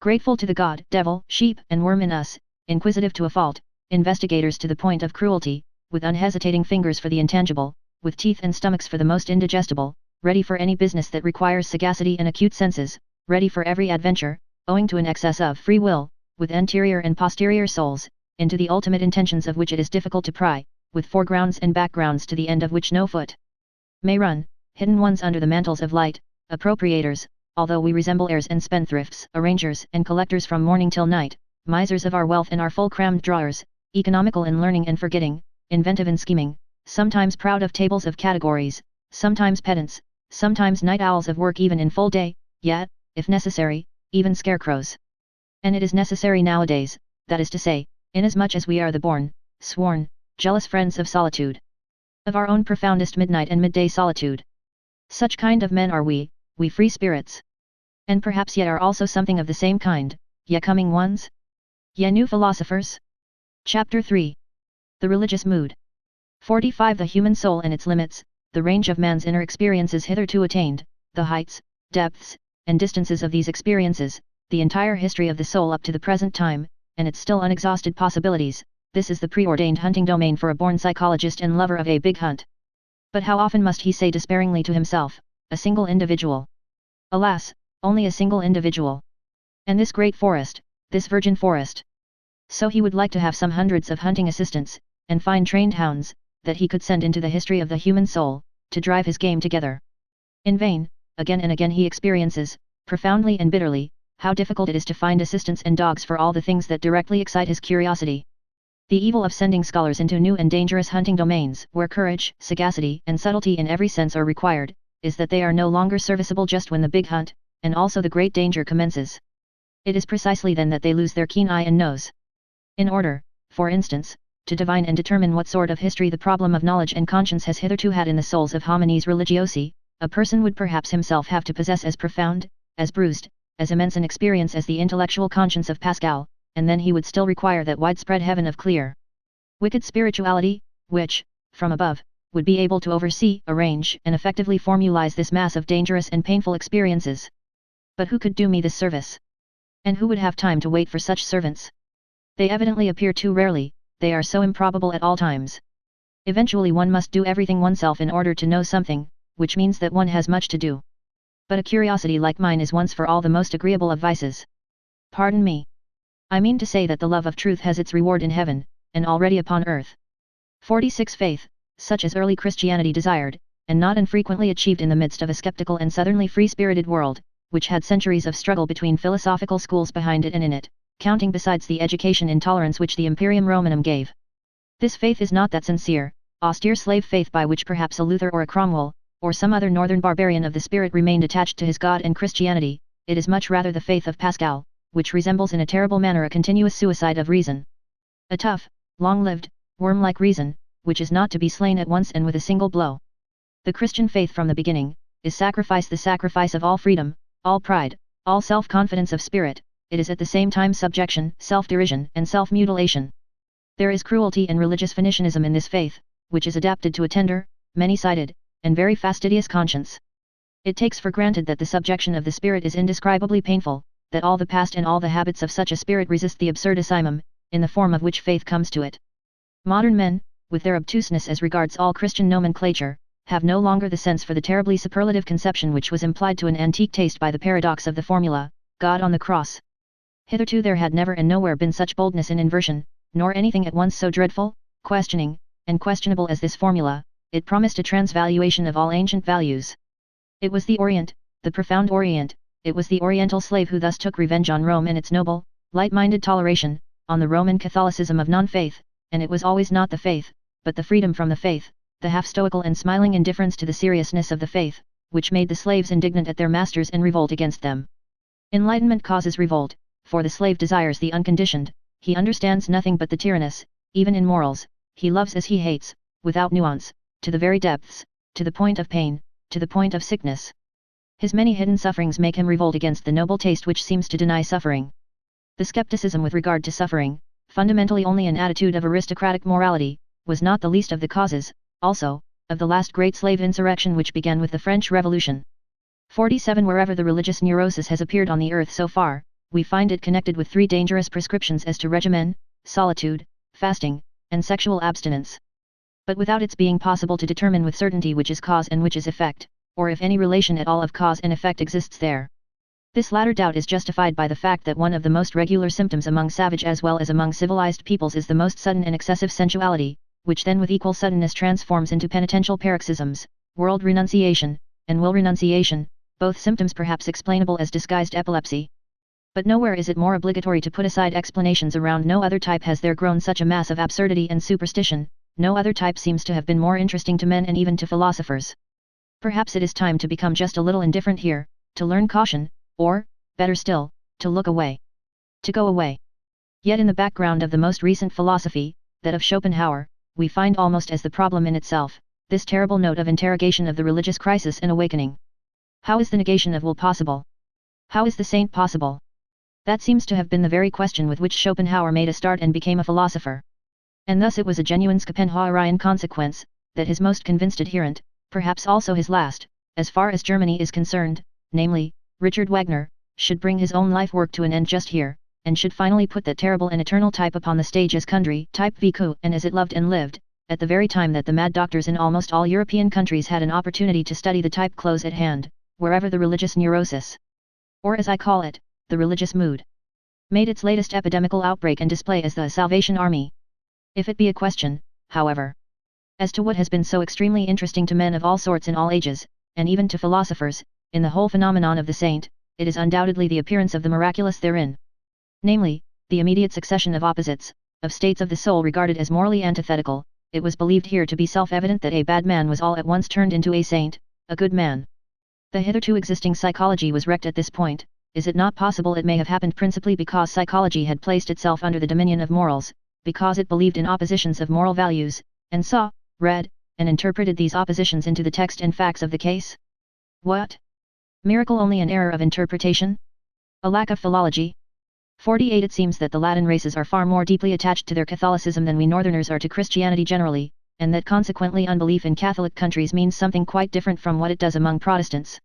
Speaker 1: Grateful to the god, devil, sheep, and worm in us, inquisitive to a fault, investigators to the point of cruelty, with unhesitating fingers for the intangible, with teeth and stomachs for the most indigestible, ready for any business that requires sagacity and acute senses, ready for every adventure, owing to an excess of free will, with anterior and posterior souls, into the ultimate intentions of which it is difficult to pry, with foregrounds and backgrounds to the end of which no foot may run, hidden ones under the mantles of light, appropriators, although we resemble heirs and spendthrifts, arrangers and collectors from morning till night, misers of our wealth in our full-crammed drawers, economical in learning and forgetting, inventive in scheming, sometimes proud of tables of categories, sometimes pedants, sometimes night owls of work even in full day, yet, if necessary, even scarecrows. And it is necessary nowadays, that is to say, inasmuch as we are the born, sworn, jealous friends of solitude. Of our own profoundest midnight and midday solitude. Such kind of men are we free spirits. And perhaps ye are also something of the same kind, ye coming ones? Ye new philosophers? Chapter 3. The Religious Mood. 45. The human soul and its limits, the range of man's inner experiences hitherto attained, the heights, depths, and distances of these experiences, the entire history of the soul up to the present time, and its still unexhausted possibilities. This is the preordained hunting domain for a born psychologist and lover of a big hunt. But how often must he say despairingly to himself, a single individual? Alas, only a single individual. And this great forest, this virgin forest. So he would like to have some hundreds of hunting assistants, and fine trained hounds, that he could send into the history of the human soul, to drive his game together. In vain, again and again he experiences, profoundly and bitterly, how difficult it is to find assistants and dogs for all the things that directly excite his curiosity. The evil of sending scholars into new and dangerous hunting domains, where courage, sagacity, and subtlety in every sense are required, is that they are no longer serviceable just when the big hunt, and also the great danger commences. It is precisely then that they lose their keen eye and nose. In order, for instance, to divine and determine what sort of history the problem of knowledge and conscience has hitherto had in the souls of homines religiosi, a person would perhaps himself have to possess as profound, as bruised, as immense an experience as the intellectual conscience of Pascal, and then he would still require that widespread heaven of clear, wicked spirituality, which, from above, would be able to oversee, arrange, and effectively formulize this mass of dangerous and painful experiences. But who could do me this service? And who would have time to wait for such servants? They evidently appear too rarely, they are so improbable at all times. Eventually one must do everything oneself in order to know something, which means that one has much to do. But a curiosity like mine is once for all the most agreeable of vices. Pardon me. I mean to say that the love of truth has its reward in heaven, and already upon earth. 46. Faith, such as early Christianity desired, and not infrequently achieved in the midst of a skeptical and southernly free-spirited world, which had centuries of struggle between philosophical schools behind it and in it, counting besides the education in tolerance which the Imperium Romanum gave. This faith is not that sincere, austere slave faith by which perhaps a Luther or a Cromwell, or some other northern barbarian of the spirit remained attached to his God and Christianity. It is much rather the faith of Pascal, which resembles in a terrible manner a continuous suicide of reason. A tough, long-lived, worm-like reason, which is not to be slain at once and with a single blow. The Christian faith from the beginning, is sacrifice, the sacrifice of all freedom, all pride, all self-confidence of spirit. It is at the same time subjection, self-derision, and self-mutilation. There is cruelty and religious Phoenicianism in this faith, which is adapted to a tender, many-sided, and very fastidious conscience. It takes for granted that the subjection of the spirit is indescribably painful, that all the past and all the habits of such a spirit resist the absurdissimum, in the form of which faith comes to it. Modern men, with their obtuseness as regards all Christian nomenclature, have no longer the sense for the terribly superlative conception which was implied to an antique taste by the paradox of the formula, God on the cross. Hitherto there had never and nowhere been such boldness in inversion, nor anything at once so dreadful, questioning, and questionable as this formula. It promised a transvaluation of all ancient values. It was the Orient, the profound Orient. It was the Oriental slave who thus took revenge on Rome and its noble, light-minded toleration, on the Roman Catholicism of non-faith, and it was always not the faith, but the freedom from the faith, the half-stoical and smiling indifference to the seriousness of the faith, which made the slaves indignant at their masters and revolt against them. Enlightenment causes revolt, for the slave desires the unconditioned, he understands nothing but the tyrannous, even in morals, he loves as he hates, without nuance, to the very depths, to the point of pain, to the point of sickness. His many hidden sufferings make him revolt against the noble taste which seems to deny suffering. The skepticism with regard to suffering, fundamentally only an attitude of aristocratic morality, was not the least of the causes, also, of the last great slave insurrection which began with the French Revolution. 47. Wherever the religious neurosis has appeared on the earth so far, we find it connected with three dangerous prescriptions as to regimen, solitude, fasting, and sexual abstinence. but without its being possible to determine with certainty which is cause and which is effect, or if any relation at all of cause and effect exists there. This latter doubt is justified by the fact that one of the most regular symptoms among savage as well as among civilized peoples is the most sudden and excessive sensuality, which then with equal suddenness transforms into penitential paroxysms, world renunciation, and will renunciation, both symptoms perhaps explainable as disguised epilepsy. But nowhere is it more obligatory to put aside explanations around no other type has there grown such a mass of absurdity and superstition, no other type seems to have been more interesting to men and even to philosophers. Perhaps it is time to become just a little indifferent here, to learn caution, or, better still, to look away. To go away. Yet in the background of the most recent philosophy, that of Schopenhauer, we find almost as the problem in itself, this terrible note of interrogation of the religious crisis and awakening. How is the negation of will possible? How is the saint possible? That seems to have been the very question with which Schopenhauer made a start and became a philosopher. And thus it was a genuine Schopenhauerian consequence, that his most convinced adherent, perhaps also his last, as far as Germany is concerned, namely, Richard Wagner, should bring his own life work to an end just here, and should finally put that terrible and eternal type upon the stage as Kundry, type Viku, and as it loved and lived, at the very time that the mad doctors in almost all European countries had an opportunity to study the type close at hand, wherever the religious neurosis, or as I call it, the religious mood, made its latest epidemical outbreak and display as the Salvation Army. If it be a question, however, as to what has been so extremely interesting to men of all sorts in all ages, and even to philosophers, in the whole phenomenon of the saint, it is undoubtedly the appearance of the miraculous therein. Namely, the immediate succession of opposites, of states of the soul regarded as morally antithetical. It was believed here to be self-evident that a bad man was all at once turned into a saint, a good man. The hitherto existing psychology was wrecked at this point. Is it not possible it may have happened principally because psychology had placed itself under the dominion of morals, because it believed in oppositions of moral values, and saw, read, and interpreted these oppositions into the text and facts of the case? What? Miracle only an error of interpretation? A lack of philology? 48 It seems that the Latin races are far more deeply attached to their Catholicism than we Northerners are to Christianity generally, and that consequently unbelief in Catholic countries means something quite different from what it does among Protestants.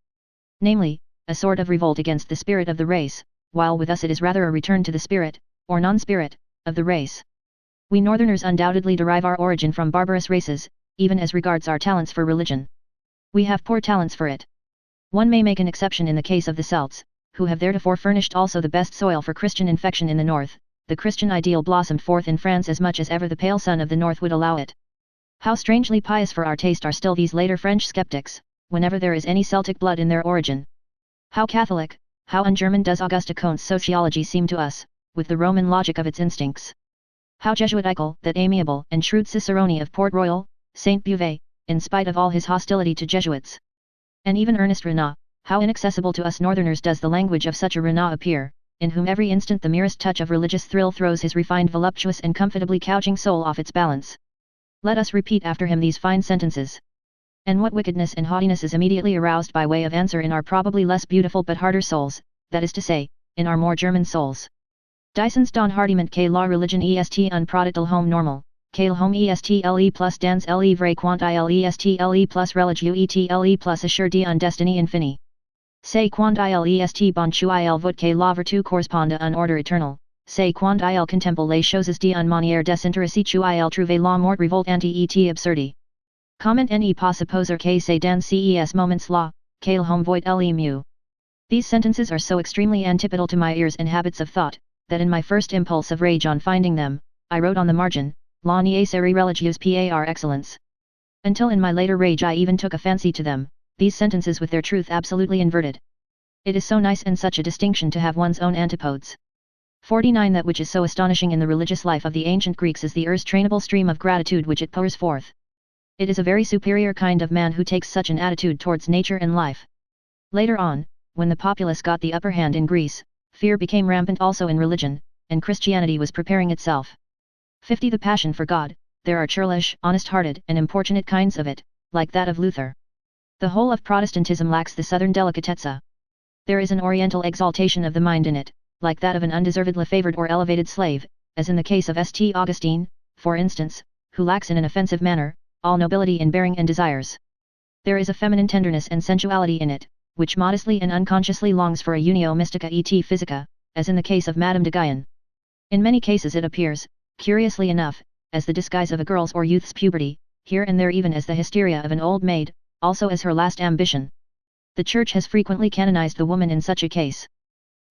Speaker 1: Namely, a sort of revolt against the spirit of the race, while with us it is rather a return to the spirit, or non-spirit, of the race. We Northerners undoubtedly derive our origin from barbarous races, even as regards our talents for religion. We have poor talents for it. One may make an exception in the case of the Celts, who have theretofore furnished also the best soil for Christian infection in the north. The Christian ideal blossomed forth in France as much as ever the pale sun of the north would allow it. How strangely pious for our taste are still these later French skeptics, whenever there is any Celtic blood in their origin. How Catholic, how un-German does Auguste Comte's sociology seem to us, with the Roman logic of its instincts. How Jesuitical that amiable and shrewd Cicerone of Port Royal, Saint Beuve, in spite of all his hostility to Jesuits. And even Ernest Renan, how inaccessible to us Northerners does the language of such a Renan appear, in whom every instant the merest touch of religious thrill throws his refined voluptuous and comfortably couching soul off its balance. Let us repeat after him these fine sentences. And what wickedness and haughtiness is immediately aroused by way of answer in our probably less beautiful but harder souls, that is to say, in our more German souls. Dysons don hardiment que la religion est un produit de l'homme normal, que l'homme est le plus dans le vrai quant il est le plus religieux et le plus assuré d'un destin infini. C'est quand il est bon qu'il voit que la vertu corresponde à un ordre éternel, c'est quand il contemple les choses d'une manière désintéressée qu'il trouve la mort révoltante et absurde. Comment n'est pas supposer que c'est dans ces moments-là, que l'homme voit le mieux. These sentences are so extremely antipodal to my ears and habits of thought, that in my first impulse of rage on finding them, I wrote on the margin, La niaiserie religieuse par excellence. Until in my later rage I even took a fancy to them, these sentences with their truth absolutely inverted. It is so nice and such a distinction to have one's own antipodes. 49 That which is so astonishing in the religious life of the ancient Greeks is the irrestrainable stream of gratitude which it pours forth. It is a very superior kind of man who takes such an attitude towards nature and life. Later on, when the populace got the upper hand in Greece, fear became rampant also in religion, and Christianity was preparing itself. 50 The passion for God, there are churlish, honest-hearted and importunate kinds of it, like that of Luther. The whole of Protestantism lacks the southern delicatezza. There is an oriental exaltation of the mind in it, like that of an undeservedly favored or elevated slave, as in the case of St. Augustine, for instance, who lacks in an offensive manner, all nobility in bearing and desires. There is a feminine tenderness and sensuality in it, which modestly and unconsciously longs for a unio mystica et physica, as in the case of Madame de Guyon. In many cases it appears, curiously enough, as the disguise of a girl's or youth's puberty, here and there even as the hysteria of an old maid, also as her last ambition. The Church has frequently canonized the woman in such a case.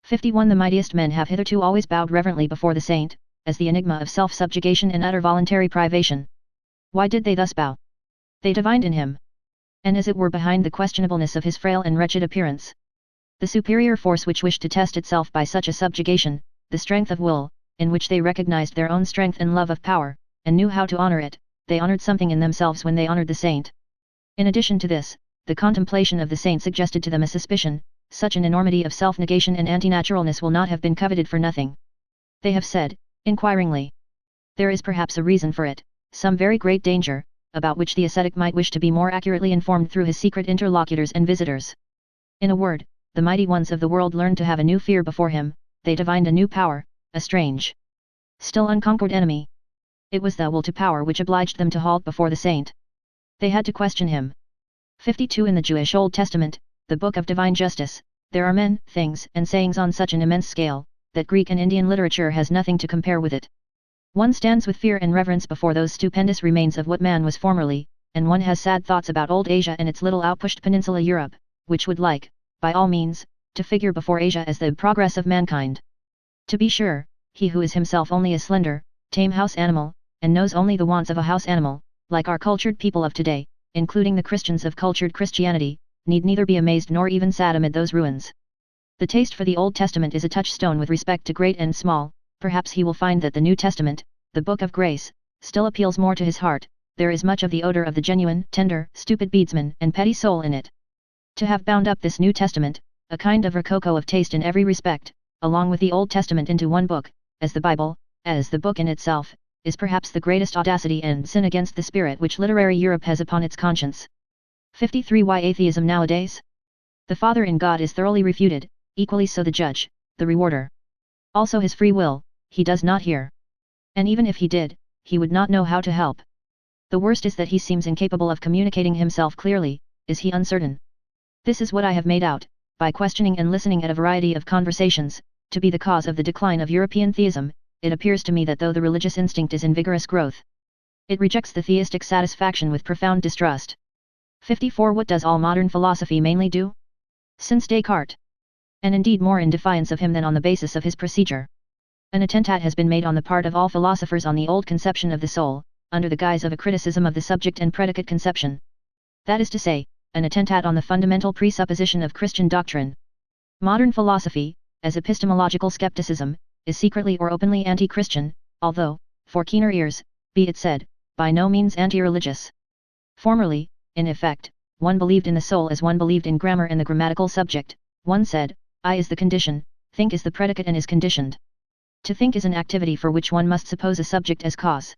Speaker 1: 51 The mightiest men have hitherto always bowed reverently before the saint, as the enigma of self-subjugation and utter voluntary privation. Why did they thus bow? They divined in him, and as it were behind the questionableness of his frail and wretched appearance, the superior force which wished to test itself by such a subjugation, the strength of will, in which they recognized their own strength and love of power, and knew how to honor it. They honored something in themselves when they honored the saint. In addition to this, the contemplation of the saint suggested to them a suspicion: such an enormity of self-negation and antinaturalness will not have been coveted for nothing. They have said, inquiringly, there is perhaps a reason for it, some very great danger, about which the ascetic might wish to be more accurately informed through his secret interlocutors and visitors. In a word, the mighty ones of the world learned to have a new fear before him, they divined a new power, a strange, still unconquered enemy. It was the will to power which obliged them to halt before the saint. They had to question him. 52 In the Jewish Old Testament, the book of divine justice, there are men, things, and sayings on such an immense scale, that Greek and Indian literature has nothing to compare with it. One stands with fear and reverence before those stupendous remains of what man was formerly, and one has sad thoughts about old Asia and its little outpushed peninsula Europe, which would like, by all means, to figure before Asia as the progress of mankind. To be sure, he who is himself only a slender, tame house animal, and knows only the wants of a house animal, like our cultured people of today, including the Christians of cultured Christianity, need neither be amazed nor even sad amid those ruins. The taste for the Old Testament is a touchstone with respect to great and small. Perhaps he will find that the New Testament, the Book of Grace, still appeals more to his heart. There is much of the odor of the genuine, tender, stupid beadsman and petty soul in it. To have bound up this New Testament, a kind of rococo of taste in every respect, along with the Old Testament into one book, as the Bible, as the book in itself, is perhaps the greatest audacity and sin against the spirit which literary Europe has upon its conscience. 53 Why atheism nowadays? The Father in God is thoroughly refuted, equally so the judge, the rewarder. Also his free will, he does not hear. And even if he did, he would not know how to help. The worst is that he seems incapable of communicating himself clearly. Is he uncertain? This is what I have made out, by questioning and listening at a variety of conversations, to be the cause of the decline of European theism. It appears to me that though the religious instinct is in vigorous growth, it rejects the theistic satisfaction with profound distrust. 54 What does all modern philosophy mainly do? Since Descartes, and indeed more in defiance of him than on the basis of his procedure, an attentat has been made on the part of all philosophers on the old conception of the soul, under the guise of a criticism of the subject and predicate conception. That is to say, an attentat on the fundamental presupposition of Christian doctrine. Modern philosophy, as epistemological skepticism, is secretly or openly anti-Christian, although, for keener ears, be it said, by no means anti-religious. Formerly, in effect, one believed in the soul as one believed in grammar and the grammatical subject. One said, I is the condition, think is the predicate and is conditioned. To think is an activity for which one must suppose a subject as cause.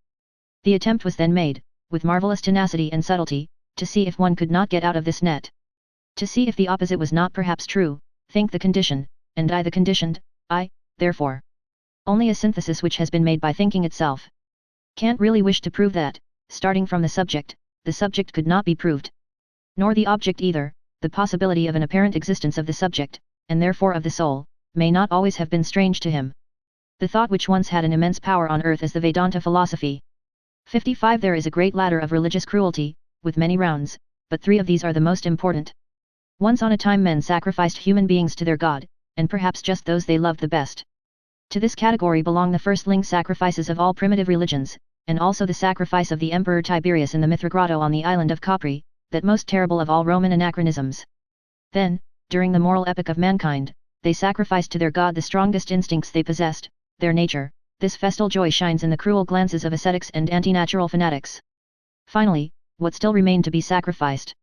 Speaker 1: The attempt was then made, with marvelous tenacity and subtlety, to see if one could not get out of this net. To see if the opposite was not perhaps true: think the condition, and I the conditioned, I, therefore. Only a synthesis which has been made by thinking itself. Kant really wished to prove that, starting from the subject could not be proved. Nor the object either. The possibility of an apparent existence of the subject, and therefore of the soul, may not always have been strange to him. The thought which once had an immense power on earth is the Vedanta philosophy. 55 There is a great ladder of religious cruelty, with many rounds, but 3 of these are the most important. Once on a time men sacrificed human beings to their God, and perhaps just those they loved the best. To this category belong the firstling sacrifices of all primitive religions, and also the sacrifice of the Emperor Tiberius in the Mithragrotto on the island of Capri, that most terrible of all Roman anachronisms. Then, during the moral epoch of mankind, they sacrificed to their God the strongest instincts they possessed, their nature. This festal joy shines in the cruel glances of ascetics and anti-natural fanatics. Finally, what still remained to be sacrificed?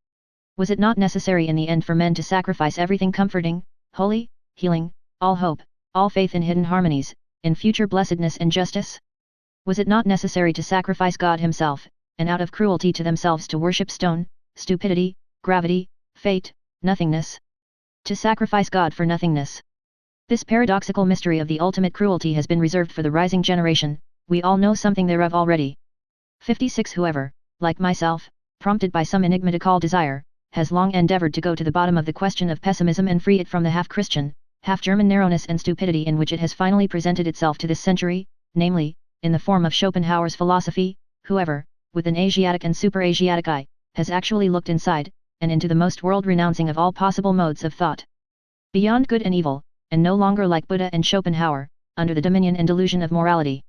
Speaker 1: Was it not necessary in the end for men to sacrifice everything comforting, holy, healing, all hope, all faith in hidden harmonies, in future blessedness and justice? Was it not necessary to sacrifice God himself, and out of cruelty to themselves to worship stone, stupidity, gravity, fate, nothingness? To sacrifice God for nothingness. This paradoxical mystery of the ultimate cruelty has been reserved for the rising generation. We all know something thereof already. 56 Whoever, like myself, prompted by some enigmatical desire, has long endeavored to go to the bottom of the question of pessimism and free it from the half-Christian, half-German narrowness and stupidity in which it has finally presented itself to this century, namely, in the form of Schopenhauer's philosophy, whoever, with an Asiatic and super-Asiatic eye, has actually looked inside, and into the most world-renouncing of all possible modes of thought. Beyond good and evil, and no longer like Buddha and Schopenhauer, under the dominion and delusion of morality.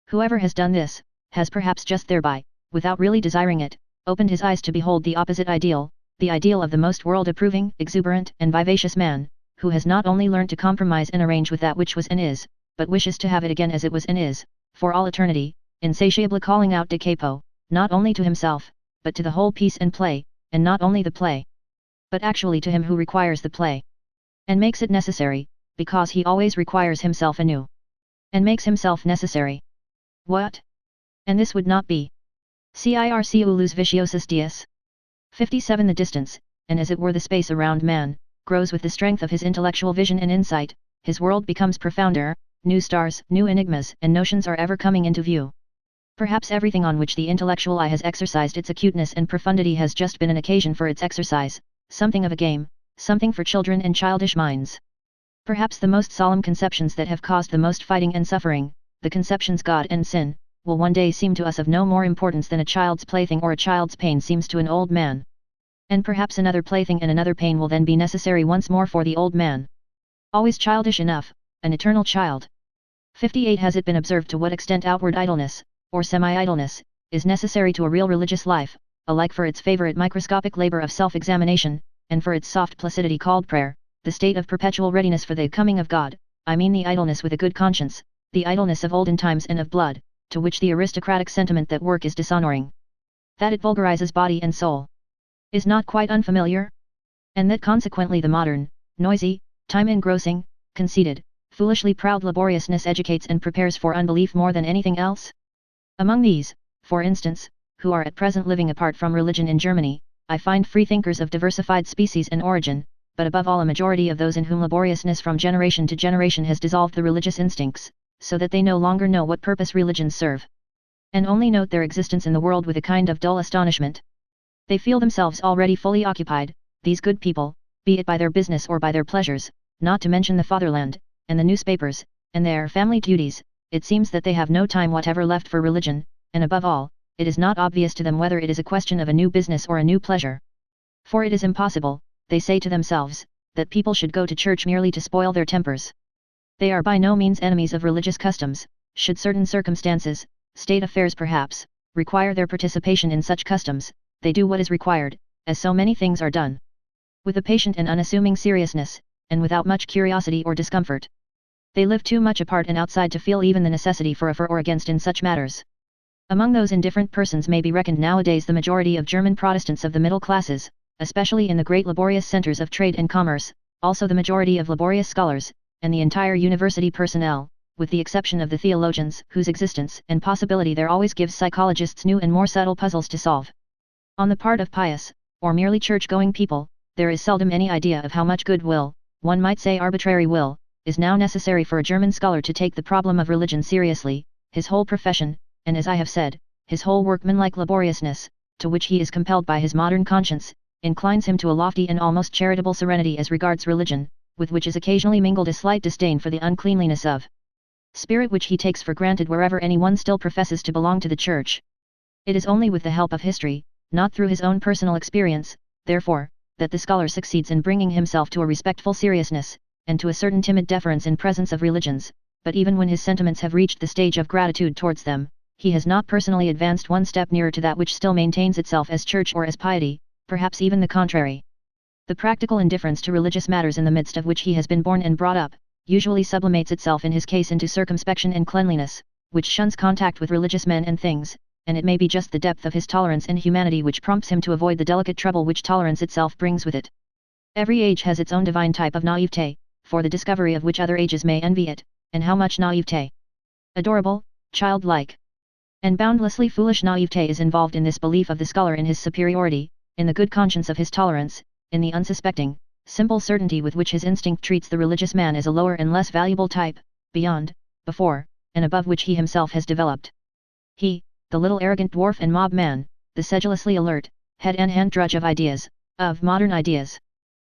Speaker 1: Whoever has done this, has perhaps just thereby, without really desiring it, opened his eyes to behold the opposite ideal, the ideal of the most world-approving, exuberant, and vivacious man, who has not only learned to compromise and arrange with that which was and is, but wishes to have it again as it was and is, for all eternity, insatiably calling out de capo, not only to himself, but to the whole piece and play, and not only the play, but actually to him who requires the play, and makes it necessary, because he always requires himself anew, and makes himself necessary. What? And this would not be. Circu luz viciosus dies. 57 The distance, and as it were the space around man, grows with the strength of his intellectual vision and insight, his world becomes profounder, new stars, new enigmas and notions are ever coming into view. Perhaps everything on which the intellectual eye has exercised its acuteness and profundity has just been an occasion for its exercise, something of a game, something for children and childish minds. Perhaps the most solemn conceptions that have caused the most fighting and suffering, the conceptions God and sin, will one day seem to us of no more importance than a child's plaything or a child's pain seems to an old man. And perhaps another plaything and another pain will then be necessary once more for the old man. Always childish enough, an eternal child. 58 Has it been observed to what extent outward idleness, or semi-idleness, is necessary to a real religious life, alike for its favorite microscopic labor of self-examination, and for its soft placidity called prayer, the state of perpetual readiness for the coming of God, I mean the idleness with a good conscience, the idleness of olden times and of blood, to which the aristocratic sentiment that work is dishonoring, that it vulgarizes body and soul, is not quite unfamiliar? And that consequently the modern, noisy, time-engrossing, conceited, foolishly proud laboriousness educates and prepares for unbelief more than anything else? Among these, for instance, who are at present living apart from religion in Germany, I find freethinkers of diversified species and origin, but above all a majority of those in whom laboriousness from generation to generation has dissolved the religious instincts, so that they no longer know what purpose religions serve, and only note their existence in the world with a kind of dull astonishment. They feel themselves already fully occupied, these good people, be it by their business or by their pleasures, not to mention the fatherland, and the newspapers, and their family duties. It seems that they have no time whatever left for religion, and above all, it is not obvious to them whether it is a question of a new business or a new pleasure. For it is impossible, they say to themselves, that people should go to church merely to spoil their tempers. They are by no means enemies of religious customs, should certain circumstances, state affairs perhaps, require their participation in such customs, they do what is required, as so many things are done, with a patient and unassuming seriousness, and without much curiosity or discomfort. They live too much apart and outside to feel even the necessity for a for or against in such matters. Among those indifferent persons may be reckoned nowadays the majority of German Protestants of the middle classes, especially in the great laborious centers of trade and commerce, also the majority of laborious scholars, and the entire university personnel, with the exception of the theologians, whose existence and possibility there always gives psychologists new and more subtle puzzles to solve. On the part of pious, or merely church-going people, there is seldom any idea of how much good will, one might say arbitrary will, is now necessary for a German scholar to take the problem of religion seriously. His whole profession, and as I have said, his whole workmanlike laboriousness, to which he is compelled by his modern conscience, inclines him to a lofty and almost charitable serenity as regards religion, with which is occasionally mingled a slight disdain for the uncleanliness of spirit which he takes for granted wherever anyone still professes to belong to the church. It is only with the help of history, not through his own personal experience, therefore, that the scholar succeeds in bringing himself to a respectful seriousness, and to a certain timid deference in presence of religions, but even when his sentiments have reached the stage of gratitude towards them, he has not personally advanced one step nearer to that which still maintains itself as church or as piety, perhaps even the contrary. The practical indifference to religious matters in the midst of which he has been born and brought up, usually sublimates itself in his case into circumspection and cleanliness, which shuns contact with religious men and things, and it may be just the depth of his tolerance and humanity which prompts him to avoid the delicate trouble which tolerance itself brings with it. Every age has its own divine type of naivete, for the discovery of which other ages may envy it, and how much naivete, adorable, childlike, and boundlessly foolish naivete is involved in this belief of the scholar in his superiority, in the good conscience of his tolerance, in the unsuspecting, simple certainty with which his instinct treats the religious man as a lower and less valuable type, beyond, before, and above which he himself has developed. He, the little arrogant dwarf and mob man, the sedulously alert, head and hand drudge of ideas, of modern ideas.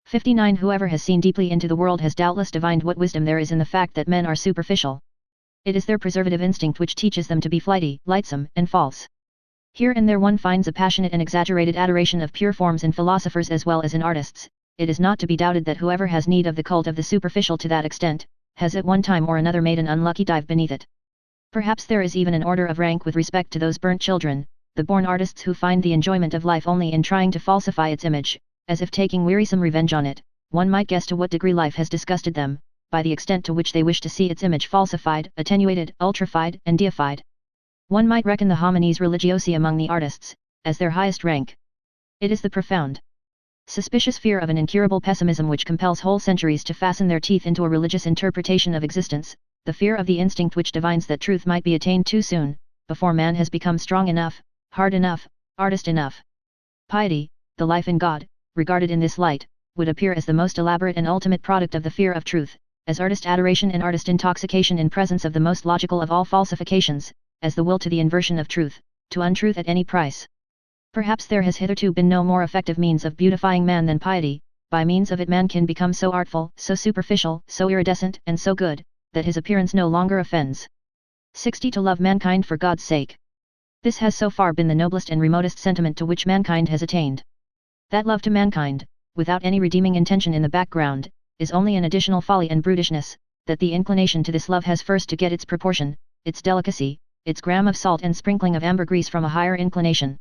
Speaker 1: 59 Whoever has seen deeply into the world has doubtless divined what wisdom there is in the fact that men are superficial. It is their preservative instinct which teaches them to be flighty, lightsome, and false. Here and there one finds a passionate and exaggerated adoration of pure forms in philosophers as well as in artists. It is not to be doubted that whoever has need of the cult of the superficial to that extent, has at one time or another made an unlucky dive beneath it. Perhaps there is even an order of rank with respect to those burnt children, the born artists who find the enjoyment of life only in trying to falsify its image, as if taking wearisome revenge on it. One might guess to what degree life has disgusted them, by the extent to which they wish to see its image falsified, attenuated, ultrified, and deified. One might reckon the homines religiosi among the artists, as their highest rank. It is the profound, suspicious fear of an incurable pessimism which compels whole centuries to fasten their teeth into a religious interpretation of existence, the fear of the instinct which divines that truth might be attained too soon, before man has become strong enough, hard enough, artist enough. Piety, the life in God, regarded in this light, would appear as the most elaborate and ultimate product of the fear of truth, as artist adoration and artist intoxication in presence of the most logical of all falsifications, as the will to the inversion of truth, to untruth at any price. Perhaps there has hitherto been no more effective means of beautifying man than piety. By means of it man can become so artful, so superficial, so iridescent, and so good, that his appearance no longer offends. 60. To love mankind for God's sake. This has so far been the noblest and remotest sentiment to which mankind has attained. That love to mankind, without any redeeming intention in the background, is only an additional folly and brutishness, that the inclination to this love has first to get its proportion, its delicacy, its gram of salt and sprinkling of ambergris from a higher inclination.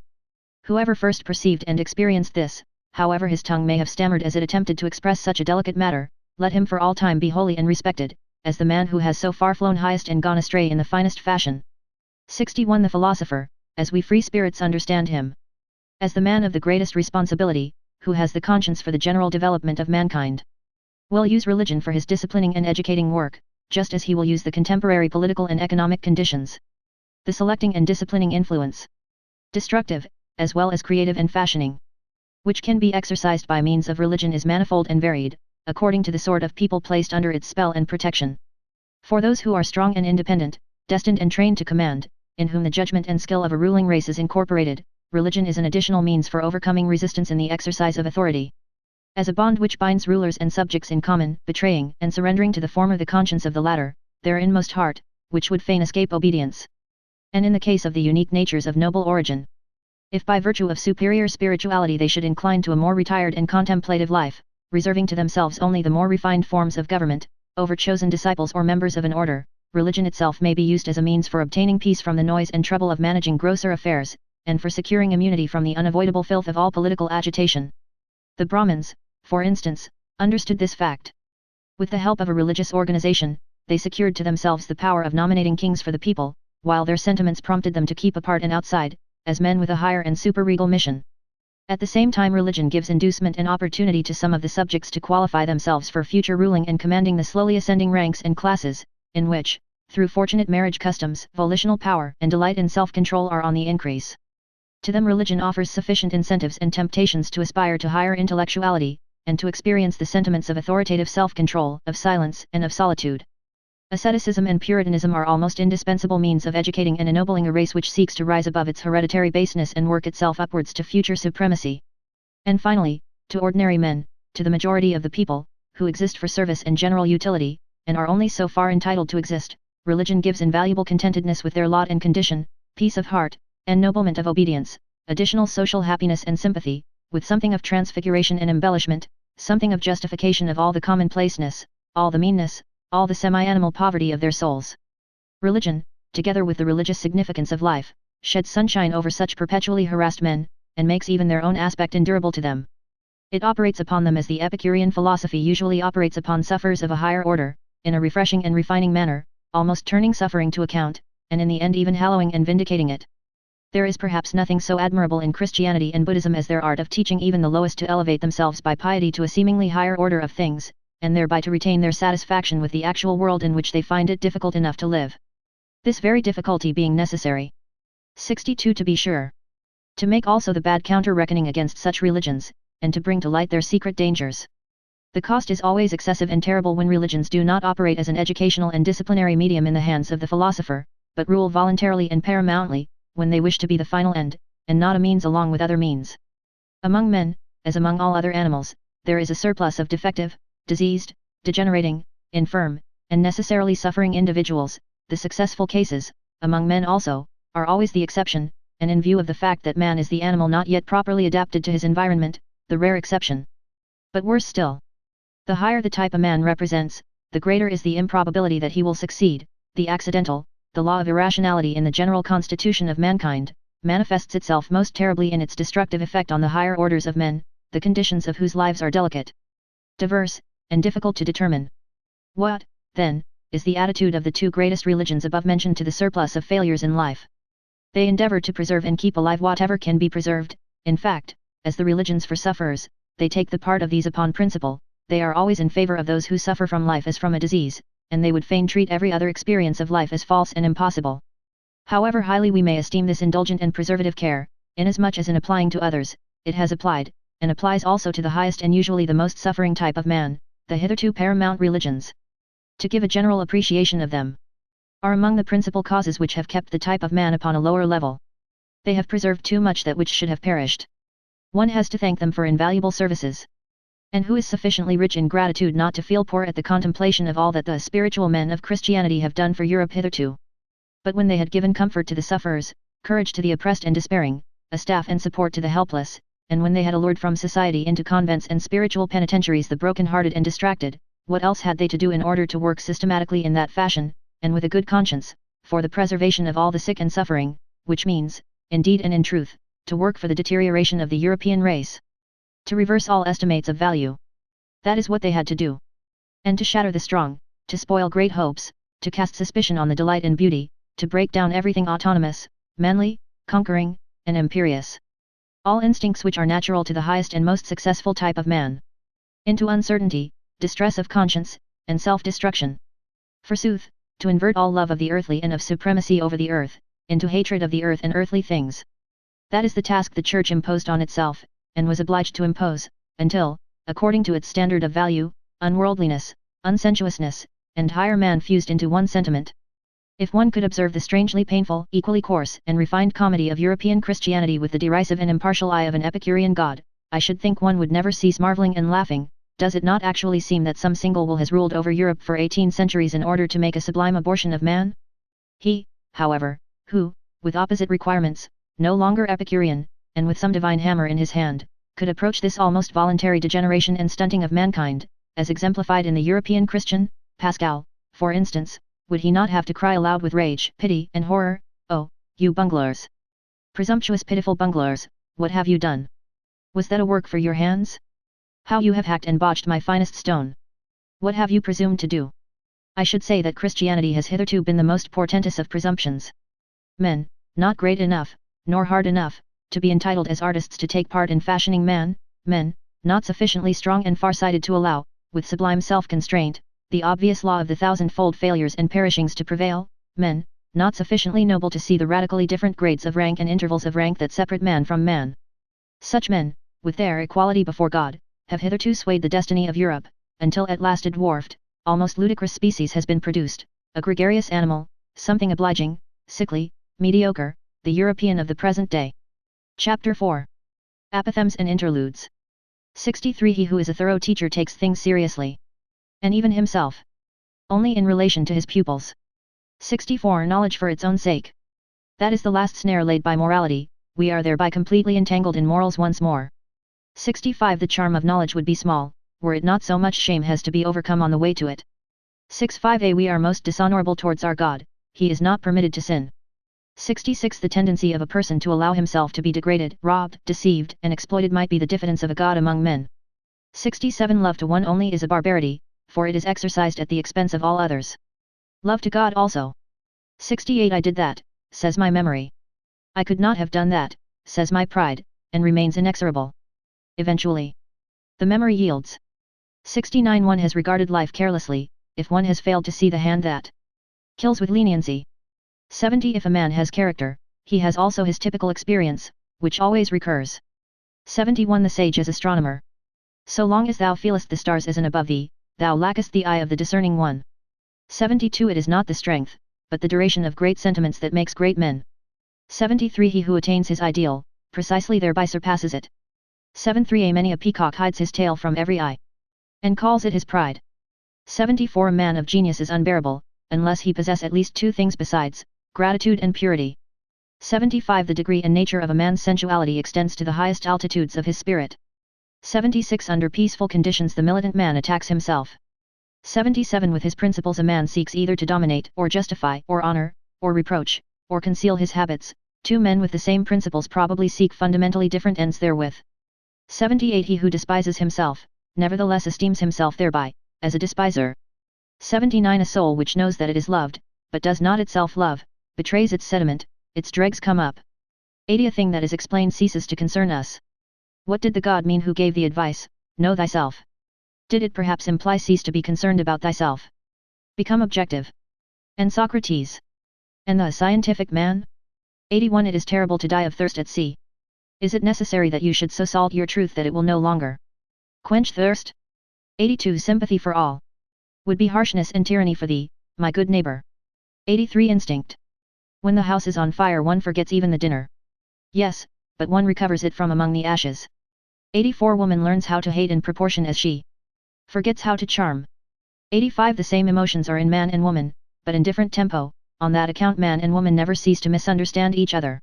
Speaker 1: Whoever first perceived and experienced this, however his tongue may have stammered as it attempted to express such a delicate matter, let him for all time be holy and respected, as the man who has so far flown highest and gone astray in the finest fashion. 61. The philosopher, as we free spirits understand him, as the man of the greatest responsibility, who has the conscience for the general development of mankind, will use religion for his disciplining and educating work, just as he will use the contemporary political and economic conditions. The selecting and disciplining influence, destructive, as well as creative and fashioning, which can be exercised by means of religion is manifold and varied, according to the sort of people placed under its spell and protection. For those who are strong and independent, destined and trained to command, in whom the judgment and skill of a ruling race is incorporated, religion is an additional means for overcoming resistance in the exercise of authority. As a bond which binds rulers and subjects in common, betraying and surrendering to the former the conscience of the latter, their inmost heart, which would fain escape obedience. And in the case of the unique natures of noble origin, if by virtue of superior spirituality they should incline to a more retired and contemplative life, reserving to themselves only the more refined forms of government, over chosen disciples or members of an order, religion itself may be used as a means for obtaining peace from the noise and trouble of managing grosser affairs, and for securing immunity from the unavoidable filth of all political agitation. The Brahmins, for instance, understood this fact. With the help of a religious organization, they secured to themselves the power of nominating kings for the people, while their sentiments prompted them to keep apart and outside, as men with a higher and superregal mission. At the same time religion gives inducement and opportunity to some of the subjects to qualify themselves for future ruling and commanding the slowly ascending ranks and classes, in which, through fortunate marriage customs, volitional power and delight in self-control are on the increase. To them religion offers sufficient incentives and temptations to aspire to higher intellectuality, and to experience the sentiments of authoritative self-control, of silence, and of solitude. Asceticism and Puritanism are almost indispensable means of educating and ennobling a race which seeks to rise above its hereditary baseness and work itself upwards to future supremacy. And finally, to ordinary men, to the majority of the people, who exist for service and general utility, and are only so far entitled to exist, religion gives invaluable contentedness with their lot and condition, peace of heart, ennoblement of obedience, additional social happiness and sympathy, with something of transfiguration and embellishment, something of justification of all the commonplaceness, all the meanness, all the semi-animal poverty of their souls. Religion, together with the religious significance of life, sheds sunshine over such perpetually harassed men, and makes even their own aspect endurable to them. It operates upon them as the Epicurean philosophy usually operates upon sufferers of a higher order, in a refreshing and refining manner, almost turning suffering to account, and in the end even hallowing and vindicating it. There is perhaps nothing so admirable in Christianity and Buddhism as their art of teaching even the lowest to elevate themselves by piety to a seemingly higher order of things, and thereby to retain their satisfaction with the actual world in which they find it difficult enough to live. This very difficulty being necessary. 62. To be sure, to make also the bad counter-reckoning against such religions, and to bring to light their secret dangers. The cost is always excessive and terrible when religions do not operate as an educational and disciplinary medium in the hands of the philosopher, but rule voluntarily and paramountly, when they wish to be the final end, and not a means along with other means. Among men, as among all other animals, there is a surplus of defective, diseased, degenerating, infirm, and necessarily suffering individuals. The successful cases, among men also, are always the exception, and in view of the fact that man is the animal not yet properly adapted to his environment, the rare exception. But worse still. The higher the type a man represents, the greater is the improbability that he will succeed. The accidental, the law of irrationality in the general constitution of mankind, manifests itself most terribly in its destructive effect on the higher orders of men, the conditions of whose lives are delicate, diverse, and difficult to determine. What, then, is the attitude of the two greatest religions above mentioned to the surplus of failures in life? They endeavor to preserve and keep alive whatever can be preserved. In fact, as the religions for sufferers, they take the part of these upon principle. They are always in favor of those who suffer from life as from a disease, and they would fain treat every other experience of life as false and impossible. However highly we may esteem this indulgent and preservative care, inasmuch as in applying to others, it has applied, and applies also to the highest and usually the most suffering type of man, the hitherto paramount religions. To give a general appreciation of them, are among the principal causes which have kept the type of man upon a lower level. They have preserved too much that which should have perished. One has to thank them for invaluable services. And who is sufficiently rich in gratitude not to feel poor at the contemplation of all that the spiritual men of Christianity have done for Europe hitherto? But when they had given comfort to the sufferers, courage to the oppressed and despairing, a staff and support to the helpless, and when they had allured from society into convents and spiritual penitentiaries the broken-hearted and distracted, what else had they to do in order to work systematically in that fashion, and with a good conscience, for the preservation of all the sick and suffering, which means, indeed and in truth, to work for the deterioration of the European race? To reverse all estimates of value. That is what they had to do. And to shatter the strong, to spoil great hopes, to cast suspicion on the delight in beauty, to break down everything autonomous, manly, conquering, and imperious. All instincts which are natural to the highest and most successful type of man. Into uncertainty, distress of conscience, and self-destruction. Forsooth, to invert all love of the earthly and of supremacy over the earth, into hatred of the earth and earthly things. That is the task the Church imposed on itself, and was obliged to impose, until, according to its standard of value, unworldliness, unsensuousness, and higher man fused into one sentiment. If one could observe the strangely painful, equally coarse and refined comedy of European Christianity with the derisive and impartial eye of an Epicurean god, I should think one would never cease marveling and laughing. Does it not actually seem that some single will has ruled over Europe for 18 centuries in order to make a sublime abortion of man? He, however, who, with opposite requirements, no longer Epicurean, and with some divine hammer in his hand, could approach this almost voluntary degeneration and stunting of mankind, as exemplified in the European Christian, Pascal, for instance, would he not have to cry aloud with rage, pity, and horror, "Oh, you bunglers! Presumptuous pitiful bunglers, what have you done? Was that a work for your hands? How you have hacked and botched my finest stone! What have you presumed to do?" I should say that Christianity has hitherto been the most portentous of presumptions. Men, not great enough, nor hard enough, to be entitled as artists to take part in fashioning man, men, not sufficiently strong and far-sighted to allow, with sublime self-constraint, the obvious law of the thousand-fold failures and perishings to prevail, men, not sufficiently noble to see the radically different grades of rank and intervals of rank that separate man from man. Such men, with their equality before God, have hitherto swayed the destiny of Europe, until at last a dwarfed, almost ludicrous species has been produced, a gregarious animal, something obliging, sickly, mediocre, the European of the present day. Chapter 4. Apothegms and Interludes. 63. He who is a thorough teacher takes things seriously. And even himself. Only in relation to his pupils. 64. Knowledge for its own sake. That is the last snare laid by morality, we are thereby completely entangled in morals once more. 65. The charm of knowledge would be small, were it not so much shame has to be overcome on the way to it. 65. We are most dishonorable towards our God, he is not permitted to sin. 66. The tendency of a person to allow himself to be degraded, robbed, deceived, and exploited might be the diffidence of a god among men. 67. Love to one only is a barbarity, for it is exercised at the expense of all others. Love to God also. 68. I did that, says my memory. I could not have done that, says my pride, and remains inexorable. Eventually, the memory yields. 69. One has regarded life carelessly, if one has failed to see the hand that kills with leniency. 70. If a man has character, he has also his typical experience, which always recurs. 71. The sage is astronomer. So long as thou feelest the stars as an above thee, thou lackest the eye of the discerning one. 72. It is not the strength, but the duration of great sentiments that makes great men. 73. He who attains his ideal, precisely thereby surpasses it. 73. Many a peacock hides his tail from every eye, and calls it his pride. 74. A man of genius is unbearable, unless he possess at least two things besides, gratitude and purity. 75 The degree and nature of a man's sensuality extends to the highest altitudes of his spirit. 76 Under peaceful conditions the militant man attacks himself. 77 With his principles a man seeks either to dominate or justify or honor, or reproach, or conceal his habits. Two men with the same principles probably seek fundamentally different ends therewith. 78 He who despises himself, nevertheless esteems himself thereby, as a despiser. 79 A soul which knows that it is loved, but does not itself love, betrays its sediment, its dregs come up. 80 A thing that is explained ceases to concern us. What did the God mean who gave the advice, know thyself? Did it perhaps imply cease to be concerned about thyself? Become objective. And Socrates? And the scientific man? 81 It is terrible to die of thirst at sea. Is it necessary that you should so salt your truth that it will no longer quench thirst? 82 Sympathy for all would be harshness and tyranny for thee, my good neighbor. 83 Instinct. When the house is on fire one forgets even the dinner. Yes, but one recovers it from among the ashes. 84 Woman learns how to hate in proportion as she forgets how to charm. 85 The same emotions are in man and woman, but in different tempo, on that account man and woman never cease to misunderstand each other.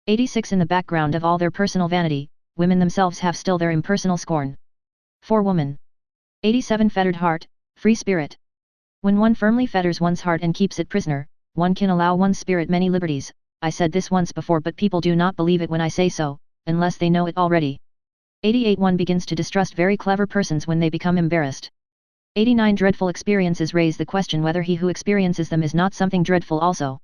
Speaker 1: 86 In the background of all their personal vanity, women themselves have still their impersonal scorn for woman. 87 Fettered heart, free spirit. When one firmly fetters one's heart and keeps it prisoner, one can allow one's spirit many liberties. I said this once before but people do not believe it when I say so, unless they know it already. 88 One begins to distrust very clever persons when they become embarrassed. 89 Dreadful experiences raise the question whether he who experiences them is not something dreadful also.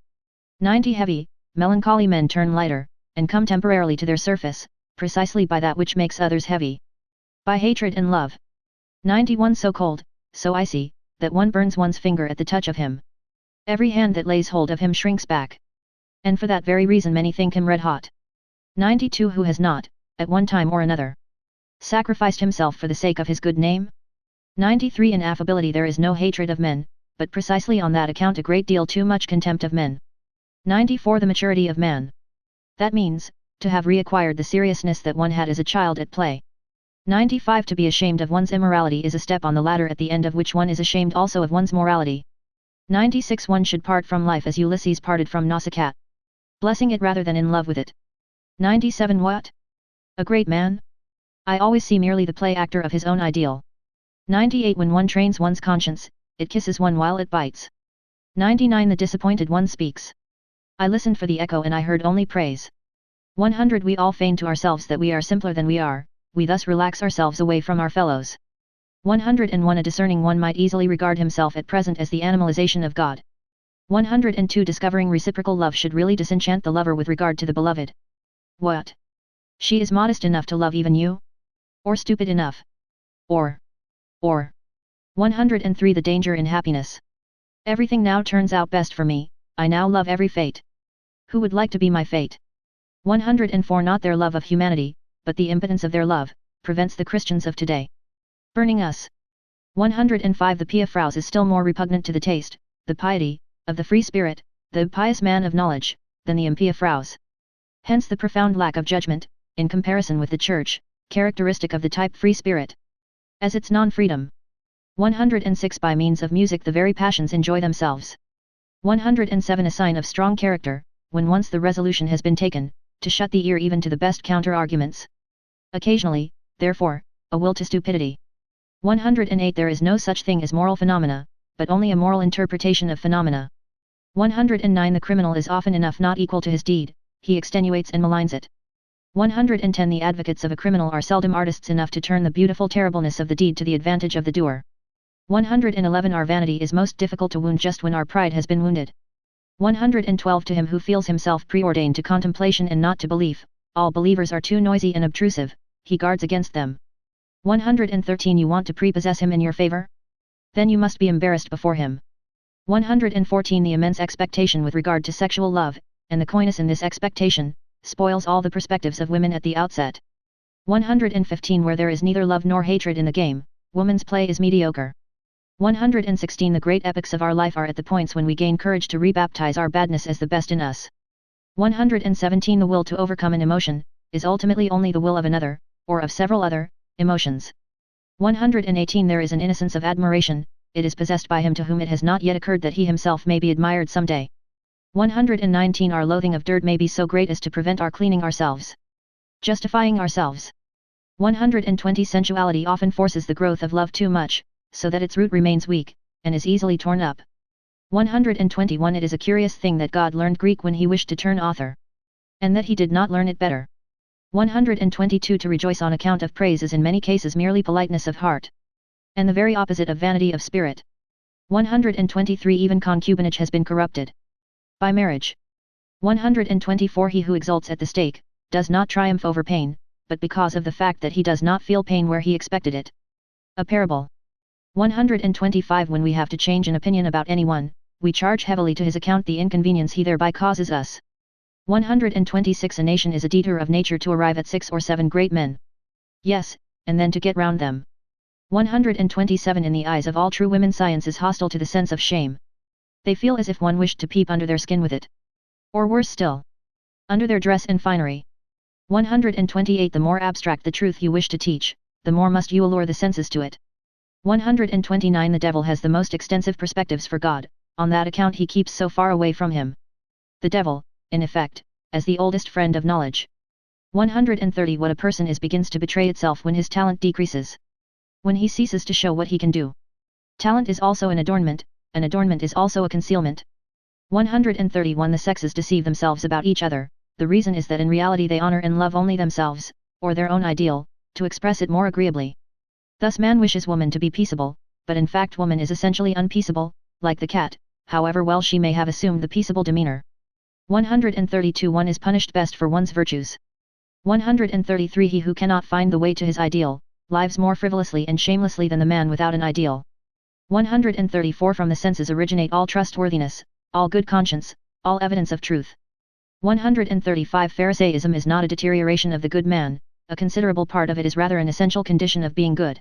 Speaker 1: 90 Heavy, melancholy men turn lighter, and come temporarily to their surface, precisely by that which makes others heavy. By hatred and love. 91 So cold, so icy, that one burns one's finger at the touch of him. Every hand that lays hold of him shrinks back. And for that very reason many think him red hot. 92 Who has not, at one time or another, sacrificed himself for the sake of his good name? 93 In affability there is no hatred of men, but precisely on that account a great deal too much contempt of men. 94 The maturity of man. That means, to have reacquired the seriousness that one had as a child at play. 95 To be ashamed of one's immorality is a step on the ladder at the end of which one is ashamed also of one's morality. 96 One should part from life as Ulysses parted from Nausicaa, blessing it rather than in love with it. 97 What? A great man? I always see merely the play actor of his own ideal. 98 When one trains one's conscience, it kisses one while it bites. 99 The disappointed one speaks. I listened for the echo and I heard only praise. 100 We all feign to ourselves that we are simpler than we are, we thus relax ourselves away from our fellows. 101 A discerning one might easily regard himself at present as the animalization of God. 102 Discovering reciprocal love should really disenchant the lover with regard to the beloved. What? She is modest enough to love even you? Or stupid enough? Or 103 The danger in happiness. Everything now turns out best for me, I now love every fate. Who would like to be my fate? 104 Not their love of humanity, but the impotence of their love, prevents the Christians of today burning us. 105 The pia fraus is still more repugnant to the taste, the piety, of the free spirit, the pious man of knowledge, than the impia fraus. Hence the profound lack of judgment, in comparison with the Church, characteristic of the type free spirit. As its non-freedom. 106 By means of music the very passions enjoy themselves. 107 A sign of strong character, when once the resolution has been taken, to shut the ear even to the best counter-arguments. Occasionally, therefore, a will to stupidity. 108 There is no such thing as moral phenomena, but only a moral interpretation of phenomena. 109 The criminal is often enough not equal to his deed, he extenuates and maligns it. 110 The advocates of a criminal are seldom artists enough to turn the beautiful terribleness of the deed to the advantage of the doer. 111 Our vanity is most difficult to wound just when our pride has been wounded. 112 To him who feels himself preordained to contemplation and not to belief, all believers are too noisy and obtrusive, he guards against them. 113 You want to prepossess him in your favor? Then you must be embarrassed before him. 114 The immense expectation with regard to sexual love, and the coyness in this expectation, spoils all the perspectives of women at the outset. 115 Where there is neither love nor hatred in the game, woman's play is mediocre. 116 The great epochs of our life are at the points when we gain courage to rebaptize our badness as the best in us. 117 The will to overcome an emotion, is ultimately only the will of another, or of several other, emotions. 118 There is an innocence of admiration, it is possessed by him to whom it has not yet occurred that he himself may be admired some day. 119 Our loathing of dirt may be so great as to prevent our cleaning ourselves. Justifying ourselves. 120 Sensuality often forces the growth of love too much, so that its root remains weak, and is easily torn up. 121 It is a curious thing that God learned Greek when he wished to turn author, and that he did not learn it better. 122 To rejoice on account of praise is in many cases merely politeness of heart, and the very opposite of vanity of spirit. 123 Even concubinage has been corrupted by marriage. 124 He who exults at the stake, does not triumph over pain, but because of the fact that he does not feel pain where he expected it. A parable. 125 When we have to change an opinion about anyone, we charge heavily to his account the inconvenience he thereby causes us. 126 A nation is a detour of nature to arrive at 6 or 7 great men. Yes, and then to get round them. 127 In the eyes of all true women science is hostile to the sense of shame. They feel as if one wished to peep under their skin with it. Or worse still, under their dress and finery. 128 The more abstract the truth you wish to teach, the more must you allure the senses to it. 129 The devil has the most extensive perspectives for God, on that account he keeps so far away from him. The devil, in effect, as the oldest friend of knowledge. 130 What a person is begins to betray itself when his talent decreases. When he ceases to show what he can do. Talent is also an adornment is also a concealment. 131 The sexes deceive themselves about each other, the reason is that in reality they honor and love only themselves, or their own ideal, to express it more agreeably. Thus man wishes woman to be peaceable, but in fact woman is essentially unpeaceable, like the cat, however well she may have assumed the peaceable demeanor. 132 One is punished best for one's virtues. 133 He who cannot find the way to his ideal, lives more frivolously and shamelessly than the man without an ideal. 134 From the senses originate all trustworthiness, all good conscience, all evidence of truth. 135 Pharisaism is not a deterioration of the good man, a considerable part of it is rather an essential condition of being good.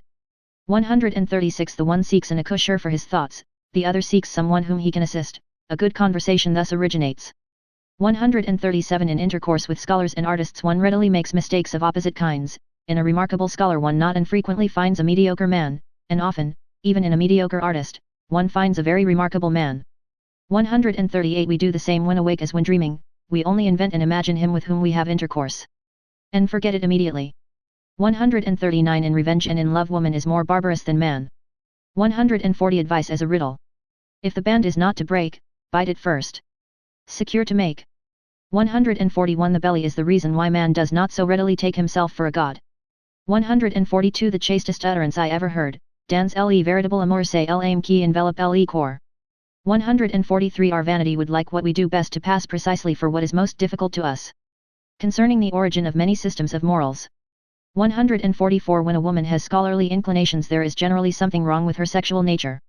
Speaker 1: 136 The one seeks an accoucheur for his thoughts, the other seeks someone whom he can assist, a good conversation thus originates. 137 In intercourse with scholars and artists one readily makes mistakes of opposite kinds. In a remarkable scholar one not infrequently finds a mediocre man, and often, even in a mediocre artist, one finds a very remarkable man. 138 We do the same when awake as when dreaming, we only invent and imagine him with whom we have intercourse, and forget it immediately. 139 In revenge and in love woman is more barbarous than man. 140 Advice as a riddle. If the band is not to break, bite it first. Secure to make. 141 The belly is the reason why man does not so readily take himself for a god. 142 The chastest utterance I ever heard, dans le véritable amour c'est l'âme qui enveloppe le corps. 143 Our vanity would like what we do best to pass precisely for what is most difficult to us. Concerning the origin of many systems of morals. 144 When a woman has scholarly inclinations there is generally something wrong with her sexual nature.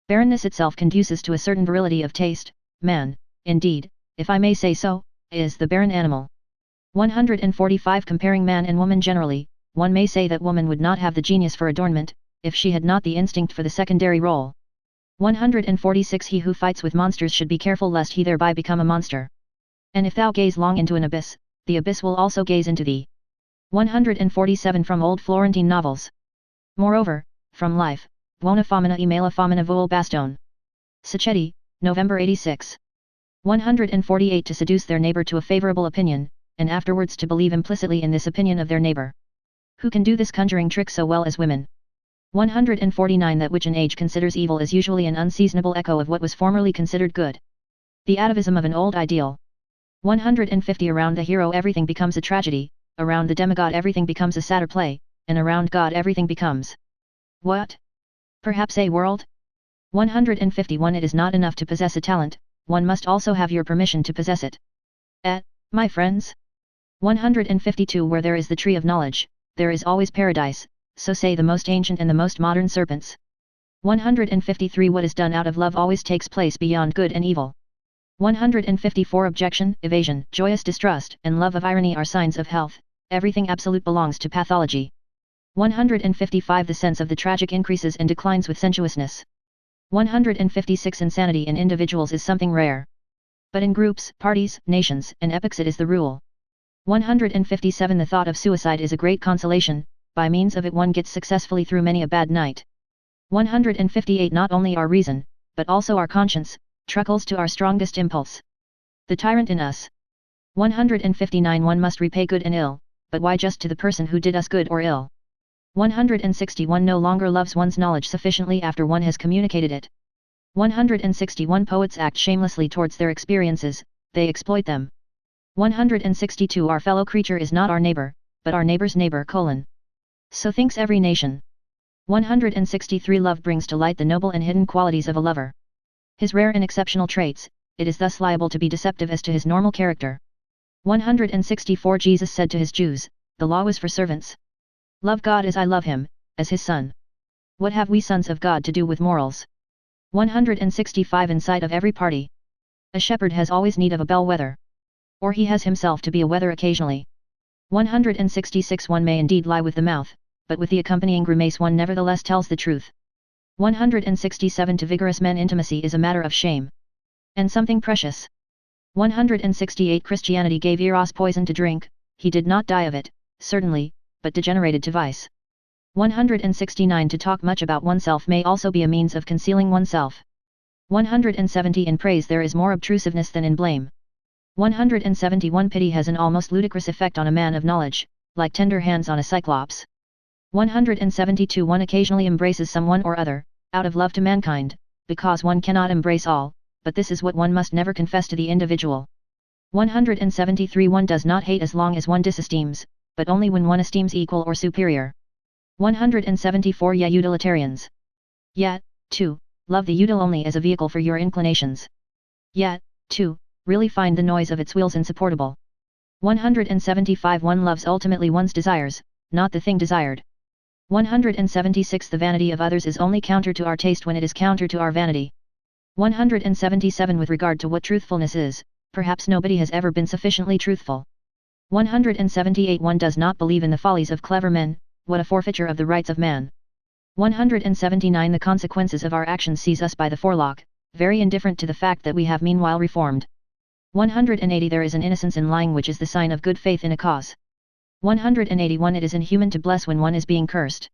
Speaker 1: Barrenness itself conduces to a certain virility of taste. Man, indeed, if I may say so, is the barren animal. 145 Comparing man and woman generally, one may say that woman would not have the genius for adornment, if she had not the instinct for the secondary role. 146 He who fights with monsters should be careful lest he thereby become a monster. And if thou gaze long into an abyss, the abyss will also gaze into thee. 147 From old Florentine novels. Moreover, from life, buona famina e mala famina vuol bastone. Sacchetti, November 86. 148 To seduce their neighbor to a favorable opinion, and afterwards to believe implicitly in this opinion of their neighbor. Who can do this conjuring trick so well as women? 149 That which an age considers evil is usually an unseasonable echo of what was formerly considered good. The atavism of an old ideal. 150 Around the hero everything becomes a tragedy, around the demigod everything becomes a satyr play, and around God everything becomes... what? Perhaps a world? 151 It is not enough to possess a talent, one must also have your permission to possess it. My friends? 152 Where there is the tree of knowledge, there is always paradise, so say the most ancient and the most modern serpents. 153 What is done out of love always takes place beyond good and evil. 154 Objection, evasion, joyous distrust, and love of irony are signs of health, everything absolute belongs to pathology. 155 The sense of the tragic increases and declines with sensuousness. 156 Insanity in individuals is something rare. But in groups, parties, nations, and epochs it is the rule. 157 The thought of suicide is a great consolation, by means of it one gets successfully through many a bad night. 158 Not only our reason, but also our conscience, truckles to our strongest impulse. The tyrant in us. 159 One must repay good and ill, but why just to the person who did us good or ill? 161 No longer loves one's knowledge sufficiently after one has communicated it. 161 Poets act shamelessly towards their experiences, they exploit them. 162 Our fellow creature is not our neighbor, but our neighbor's neighbor: so thinks every nation. 163 Love brings to light the noble and hidden qualities of a lover. His rare and exceptional traits, it is thus liable to be deceptive as to his normal character. 164 Jesus said to his Jews, the law was for servants. Love God as I love him, as his son. What have we sons of God to do with morals? 165 In sight of every party. A shepherd has always need of a bellwether. Or he has himself to be a wether occasionally. 166 One may indeed lie with the mouth, but with the accompanying grimace one nevertheless tells the truth. 167 To vigorous men intimacy is a matter of shame. And something precious. 168 Christianity gave Eros poison to drink, he did not die of it, certainly, but degenerated to vice. 169 To talk much about oneself may also be a means of concealing oneself. 170 In praise there is more obtrusiveness than in blame. 171 Pity has an almost ludicrous effect on a man of knowledge, like tender hands on a cyclops. 172 One occasionally embraces someone or other, out of love to mankind, because one cannot embrace all, but this is what one must never confess to the individual. 173 One does not hate as long as one disesteems, but only when one esteems equal or superior. 174 Ye utilitarians. Yet, 2, love the util only as a vehicle for your inclinations. Yet, 2, really find the noise of its wheels insupportable. 175 One loves ultimately one's desires, not the thing desired. 176 The vanity of others is only counter to our taste when it is counter to our vanity. 177 With regard to what truthfulness is, perhaps nobody has ever been sufficiently truthful. 178 One does not believe in the follies of clever men, what a forfeiture of the rights of man. 179 The consequences of our actions seize us by the forelock, very indifferent to the fact that we have meanwhile reformed. 180 There is an innocence in lying which is the sign of good faith in a cause. 181 It is inhuman to bless when one is being cursed.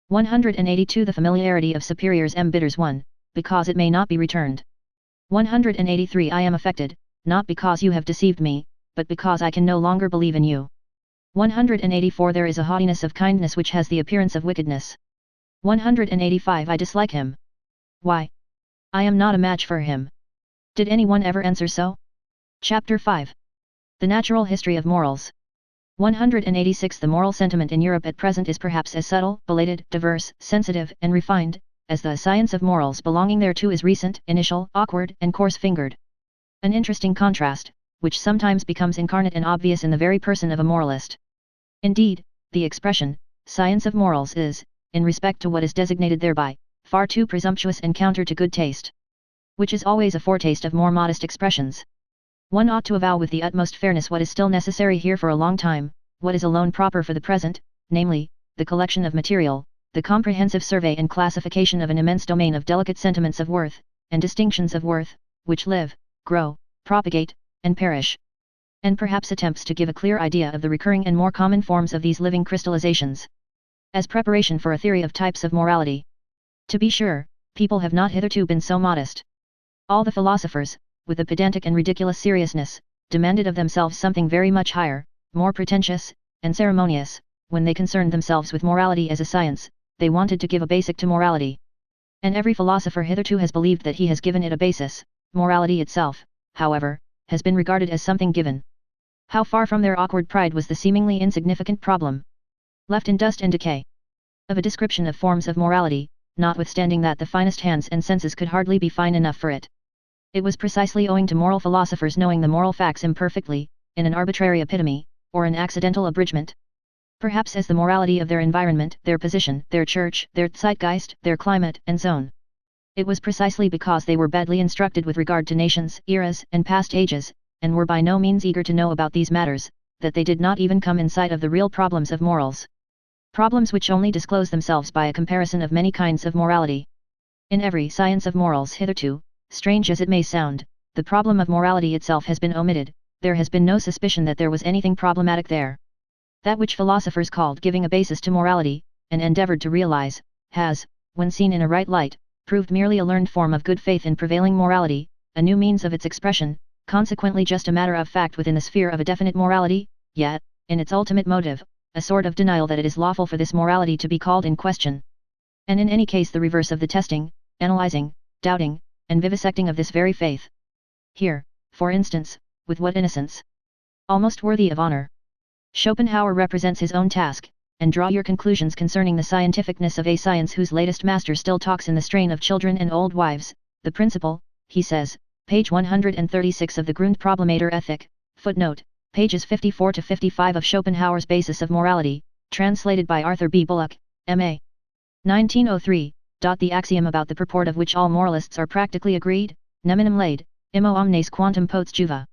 Speaker 1: 182 The familiarity of superiors embitters one, because it may not be returned. 183 I am affected, not because you have deceived me, but because I can no longer believe in you. 184 There is a haughtiness of kindness which has the appearance of wickedness. 185 I dislike him. Why? I am not a match for him. Did anyone ever answer so? Chapter 5. The Natural History of Morals. 186 The moral sentiment in Europe at present is perhaps as subtle, belated, diverse, sensitive, and refined, as the science of morals belonging thereto is recent, initial, awkward, and coarse-fingered. An interesting contrast, which sometimes becomes incarnate and obvious in the very person of a moralist. Indeed, the expression, science of morals is, in respect to what is designated thereby, far too presumptuous and counter to good taste. Which is always a foretaste of more modest expressions. One ought to avow with the utmost fairness what is still necessary here for a long time, what is alone proper for the present, namely, the collection of material, the comprehensive survey and classification of an immense domain of delicate sentiments of worth, and distinctions of worth, which live, grow, propagate, and perish. And perhaps attempts to give a clear idea of the recurring and more common forms of these living crystallizations. As preparation for a theory of types of morality. To be sure, people have not hitherto been so modest. All the philosophers, with a pedantic and ridiculous seriousness, demanded of themselves something very much higher, more pretentious, and ceremonious. When they concerned themselves with morality as a science, they wanted to give a basic to morality. And every philosopher hitherto has believed that he has given it a basis. Morality itself, however, has been regarded as something given. How far from their awkward pride was the seemingly insignificant problem, left in dust and decay, of a description of forms of morality, notwithstanding that the finest hands and senses could hardly be fine enough for it. It was precisely owing to moral philosophers knowing the moral facts imperfectly, in an arbitrary epitome, or an accidental abridgment. Perhaps as the morality of their environment, their position, their church, their zeitgeist, their climate, and zone. It was precisely because they were badly instructed with regard to nations, eras, and past ages, and were by no means eager to know about these matters, that they did not even come in sight of the real problems of morals. Problems which only disclose themselves by a comparison of many kinds of morality. In every science of morals hitherto, strange as it may sound, the problem of morality itself has been omitted. There has been no suspicion that there was anything problematic there. That which philosophers called giving a basis to morality, and endeavored to realize, has, when seen in a right light, proved merely a learned form of good faith in prevailing morality, a new means of its expression, consequently just a matter of fact within the sphere of a definite morality, yet, in its ultimate motive, a sort of denial that it is lawful for this morality to be called in question. And in any case the reverse of the testing, analyzing, doubting, and vivisecting of this very faith. Here, for instance, with what innocence? Almost worthy of honor. Schopenhauer represents his own task, and draw your conclusions concerning the scientificness of a science whose latest master still talks in the strain of children and old wives. The principle, he says, page 136 of the Grundproblemator Ethik, footnote, pages 54 to 55 of Schopenhauer's Basis of Morality, translated by Arthur B. Bullock, M.A. 1903. The axiom about the purport of which all moralists are practically agreed, neminem laid, immo omnes quantum potes juva,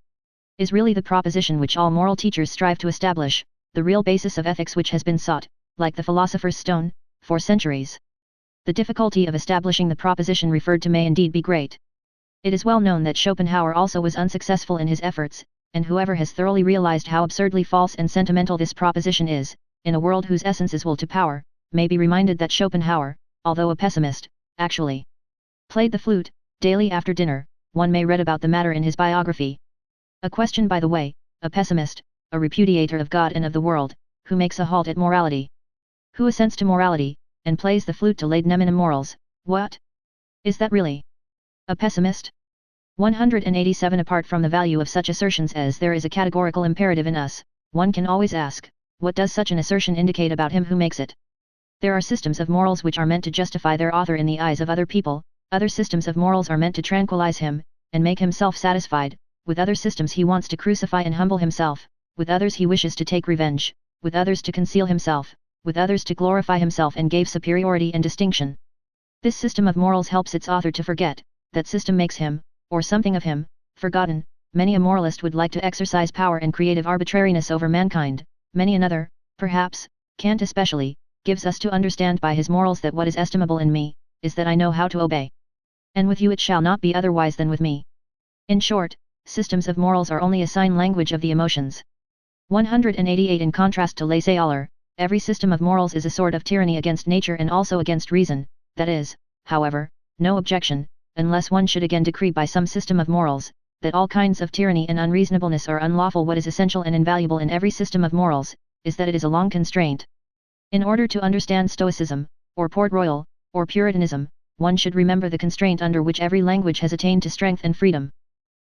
Speaker 1: is really the proposition which all moral teachers strive to establish, the real basis of ethics which has been sought, like the philosopher's stone, for centuries. The difficulty of establishing the proposition referred to may indeed be great. It is well known that Schopenhauer also was unsuccessful in his efforts, and whoever has thoroughly realized how absurdly false and sentimental this proposition is, in a world whose essence is will to power, may be reminded that Schopenhauer, although a pessimist, actually played the flute, daily after dinner. One may read about the matter in his biography. A question by the way, a pessimist, a repudiator of God and of the world, who makes a halt at morality. Who assents to morality, and plays the flute to laid neminem morals, what? Is that really a pessimist? 187. Apart from the value of such assertions as there is a categorical imperative in us, one can always ask, what does such an assertion indicate about him who makes it? There are systems of morals which are meant to justify their author in the eyes of other people, other systems of morals are meant to tranquilize him, and make him self-satisfied, with other systems he wants to crucify and humble himself, with others he wishes to take revenge, with others to conceal himself, with others to glorify himself and gave superiority and distinction. This system of morals helps its author to forget, that system makes him, or something of him, forgotten. Many a moralist would like to exercise power and creative arbitrariness over mankind, many another, perhaps, Kant especially, gives us to understand by his morals that what is estimable in me, is that I know how to obey. And with you it shall not be otherwise than with me. In short, systems of morals are only a sign language of the emotions. 188. In contrast to laissez-aller, every system of morals is a sort of tyranny against nature and also against reason. That is, however, no objection, unless one should again decree by some system of morals, that all kinds of tyranny and unreasonableness are unlawful. What is essential and invaluable in every system of morals, is that it is a long constraint. In order to understand Stoicism, or Port Royal, or Puritanism, one should remember the constraint under which every language has attained to strength and freedom.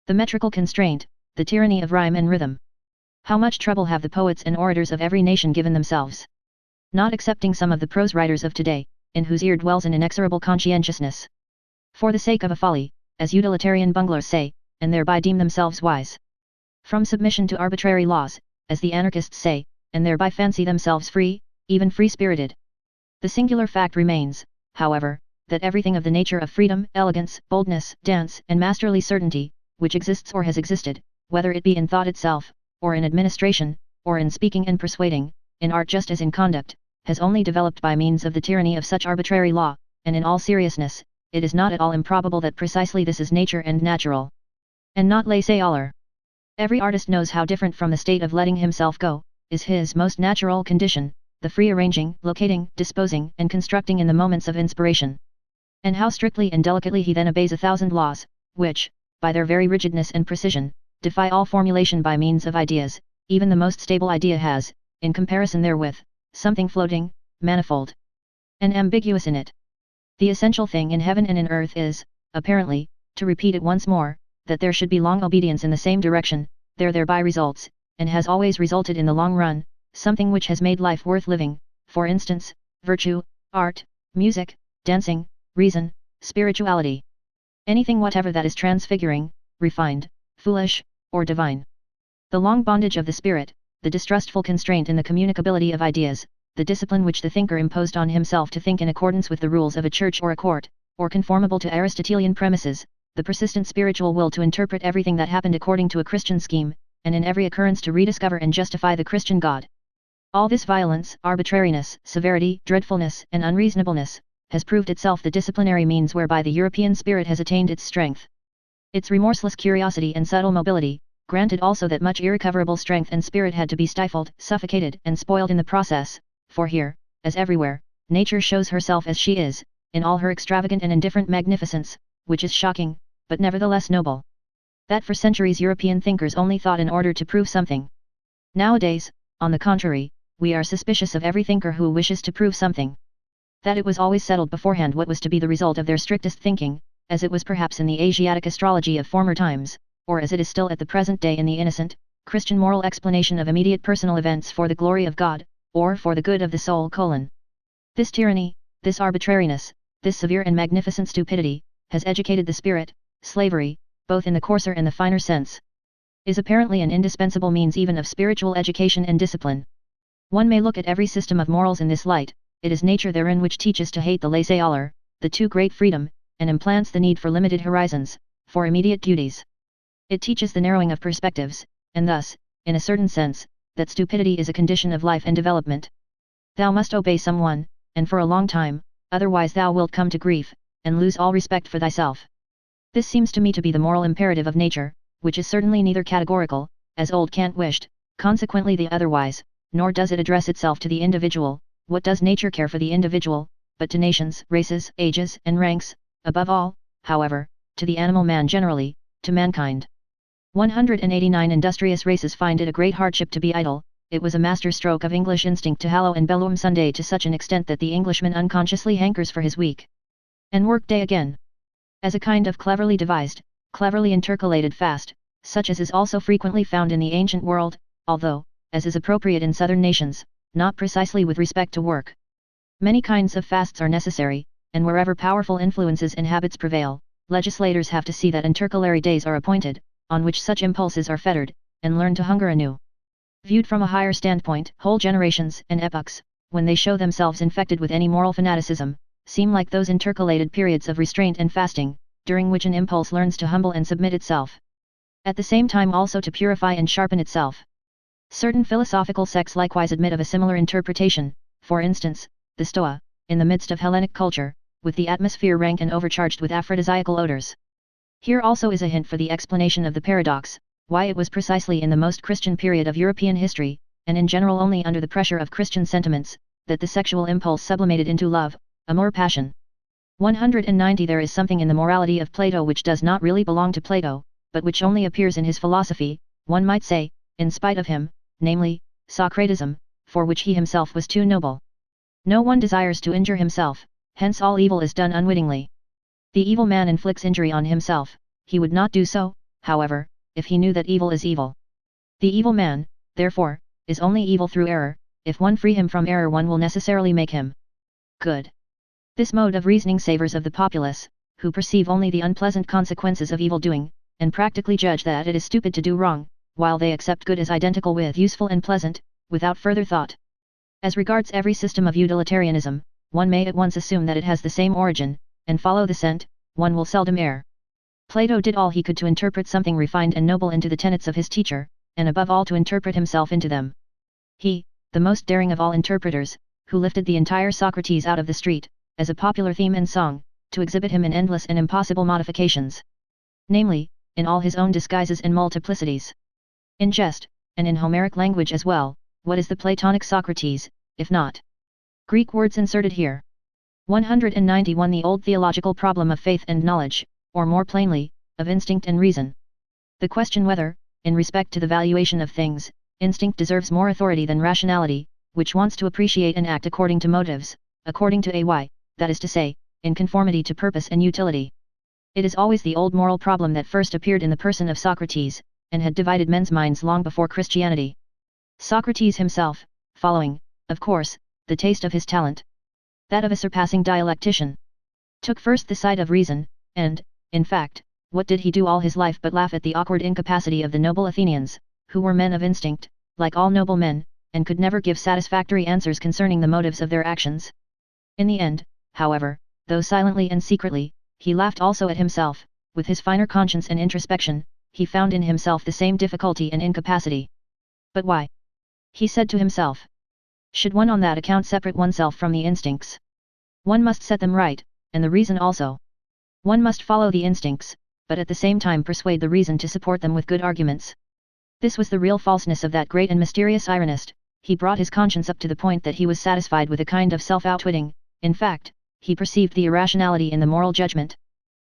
Speaker 1: The metrical constraint, the tyranny of rhyme and rhythm. How much trouble have the poets and orators of every nation given themselves? Not excepting some of the prose writers of today, in whose ear dwells an inexorable conscientiousness. For the sake of a folly, as utilitarian bunglers say, and thereby deem themselves wise. From submission to arbitrary laws, as the anarchists say, and thereby fancy themselves free, even free-spirited. The singular fact remains, however, that everything of the nature of freedom, elegance, boldness, dance, and masterly certainty, which exists or has existed, whether it be in thought itself, or in administration, or in speaking and persuading, in art just as in conduct, has only developed by means of the tyranny of such arbitrary law, and in all seriousness, it is not at all improbable that precisely this is nature and natural, and not laissez-aller. Every artist knows how different from the state of letting himself go, is his most natural condition, the free arranging, locating, disposing, and constructing in the moments of inspiration. And how strictly and delicately he then obeys 1,000 laws, which, by their very rigidness and precision, defy all formulation by means of ideas. Even the most stable idea has, in comparison therewith, something floating, manifold, and ambiguous in it. The essential thing in heaven and in earth is, apparently, to repeat it once more, that there should be long obedience in the same direction. Thereby results, and has always resulted in the long run, something which has made life worth living, for instance, virtue, art, music, dancing, reason, spirituality. Anything whatever that is transfiguring, refined, foolish, or divine. The long bondage of the spirit, the distrustful constraint in the communicability of ideas, the discipline which the thinker imposed on himself to think in accordance with the rules of a church or a court, or conformable to Aristotelian premises, the persistent spiritual will to interpret everything that happened according to a Christian scheme, and in every occurrence to rediscover and justify the Christian God. All this violence, arbitrariness, severity, dreadfulness, and unreasonableness, has proved itself the disciplinary means whereby the European spirit has attained its strength. Its remorseless curiosity and subtle mobility, granted also that much irrecoverable strength and spirit had to be stifled, suffocated, and spoiled in the process, for here, as everywhere, nature shows herself as she is, in all her extravagant and indifferent magnificence, which is shocking, but nevertheless noble. That for centuries European thinkers only thought in order to prove something. Nowadays, on the contrary, we are suspicious of every thinker who wishes to prove something. That it was always settled beforehand what was to be the result of their strictest thinking, as it was perhaps in the Asiatic astrology of former times, or as it is still at the present day in the innocent, Christian moral explanation of immediate personal events for the glory of God, or for the good of the soul. This tyranny, this arbitrariness, this severe and magnificent stupidity, has educated the spirit. Slavery, both in the coarser and the finer sense, is apparently an indispensable means even of spiritual education and discipline. One may look at every system of morals in this light. It is nature therein which teaches to hate the laissez-aller, the too great freedom, and implants the need for limited horizons, for immediate duties. It teaches the narrowing of perspectives, and thus, in a certain sense, that stupidity is a condition of life and development. Thou must obey someone, and for a long time, otherwise thou wilt come to grief, and lose all respect for thyself. This seems to me to be the moral imperative of nature, which is certainly neither categorical, as old Kant wished, consequently the otherwise, nor does it address itself to the individual. What does nature care for the individual, but to nations, races, ages, and ranks, above all, however, to the animal man generally, to mankind. 189 Industrious races find it a great hardship to be idle. It was a master stroke of English instinct to hallow and bellow Sunday to such an extent that the Englishman unconsciously hankers for his week and work day again. As a kind of cleverly devised, cleverly intercalated fast, such as is also frequently found in the ancient world, although, as is appropriate in southern nations, not precisely with respect to work. Many kinds of fasts are necessary, and wherever powerful influences and habits prevail, legislators have to see that intercalary days are appointed, on which such impulses are fettered, and learn to hunger anew. Viewed from a higher standpoint, whole generations and epochs, when they show themselves infected with any moral fanaticism, seem like those intercalated periods of restraint and fasting, during which an impulse learns to humble and submit itself. At the same time also to purify and sharpen itself. Certain philosophical sects likewise admit of a similar interpretation, for instance, the Stoa, in the midst of Hellenic culture, with the atmosphere rank and overcharged with aphrodisiacal odors. Here also is a hint for the explanation of the paradox, why it was precisely in the most Christian period of European history, and in general only under the pressure of Christian sentiments, that the sexual impulse sublimated into love, amour passion. 190 There is something in the morality of Plato which does not really belong to Plato, but which only appears in his philosophy, one might say, in spite of him, namely, Socratism, for which he himself was too noble. No one desires to injure himself, hence all evil is done unwittingly. The evil man inflicts injury on himself. He would not do so, however, if he knew that evil is evil. The evil man, therefore, is only evil through error. If one free him from error one will necessarily make him good. This mode of reasoning savors of the populace, who perceive only the unpleasant consequences of evil doing, and practically judge that it is stupid to do wrong, while they accept good as identical with useful and pleasant, without further thought. As regards every system of utilitarianism, one may at once assume that it has the same origin, and follow the scent. One will seldom err. Plato did all he could to interpret something refined and noble into the tenets of his teacher, and above all to interpret himself into them. He, the most daring of all interpreters, who lifted the entire Socrates out of the street, as a popular theme and song, to exhibit him in endless and impossible modifications. Namely, in all his own disguises and multiplicities. In jest, and in Homeric language as well, what is the Platonic Socrates, if not Greek words inserted here? 191 The old theological problem of faith and knowledge, or more plainly, of instinct and reason. The question whether, in respect to the valuation of things, instinct deserves more authority than rationality, which wants to appreciate and act according to motives, according to AY, that is to say, in conformity to purpose and utility. It is always the old moral problem that first appeared in the person of Socrates, and had divided men's minds long before Christianity. Socrates himself, following, of course, the taste of his talent, that of a surpassing dialectician, took first the side of reason, and, in fact, what did he do all his life but laugh at the awkward incapacity of the noble Athenians, who were men of instinct, like all noble men, and could never give satisfactory answers concerning the motives of their actions? In the end, however, though silently and secretly, he laughed also at himself. With his finer conscience and introspection, he found in himself the same difficulty and incapacity. But why? He said to himself. Should one on that account separate oneself from the instincts? One must set them right, and the reason also. One must follow the instincts, but at the same time persuade the reason to support them with good arguments. This was the real falseness of that great and mysterious ironist. He brought his conscience up to the point that he was satisfied with a kind of self-outwitting. In fact, he perceived the irrationality in the moral judgment.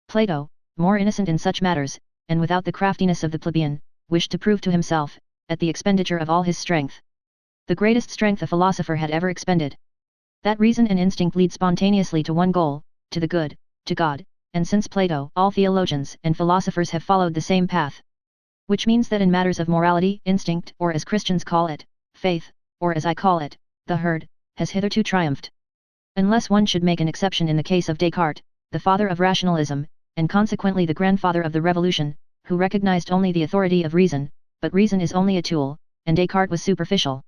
Speaker 1: Plato, more innocent in such matters, and without the craftiness of the plebeian, wished to prove to himself, at the expenditure of all his strength, the greatest strength a philosopher had ever expended. That reason and instinct lead spontaneously to one goal, to the good, to God, and since Plato, all theologians and philosophers have followed the same path. Which means that in matters of morality, instinct, or as Christians call it, faith, or as I call it, the herd, has hitherto triumphed. Unless one should make an exception in the case of Descartes, the father of rationalism, and consequently the grandfather of the revolution, who recognized only the authority of reason, but reason is only a tool, and Descartes was superficial.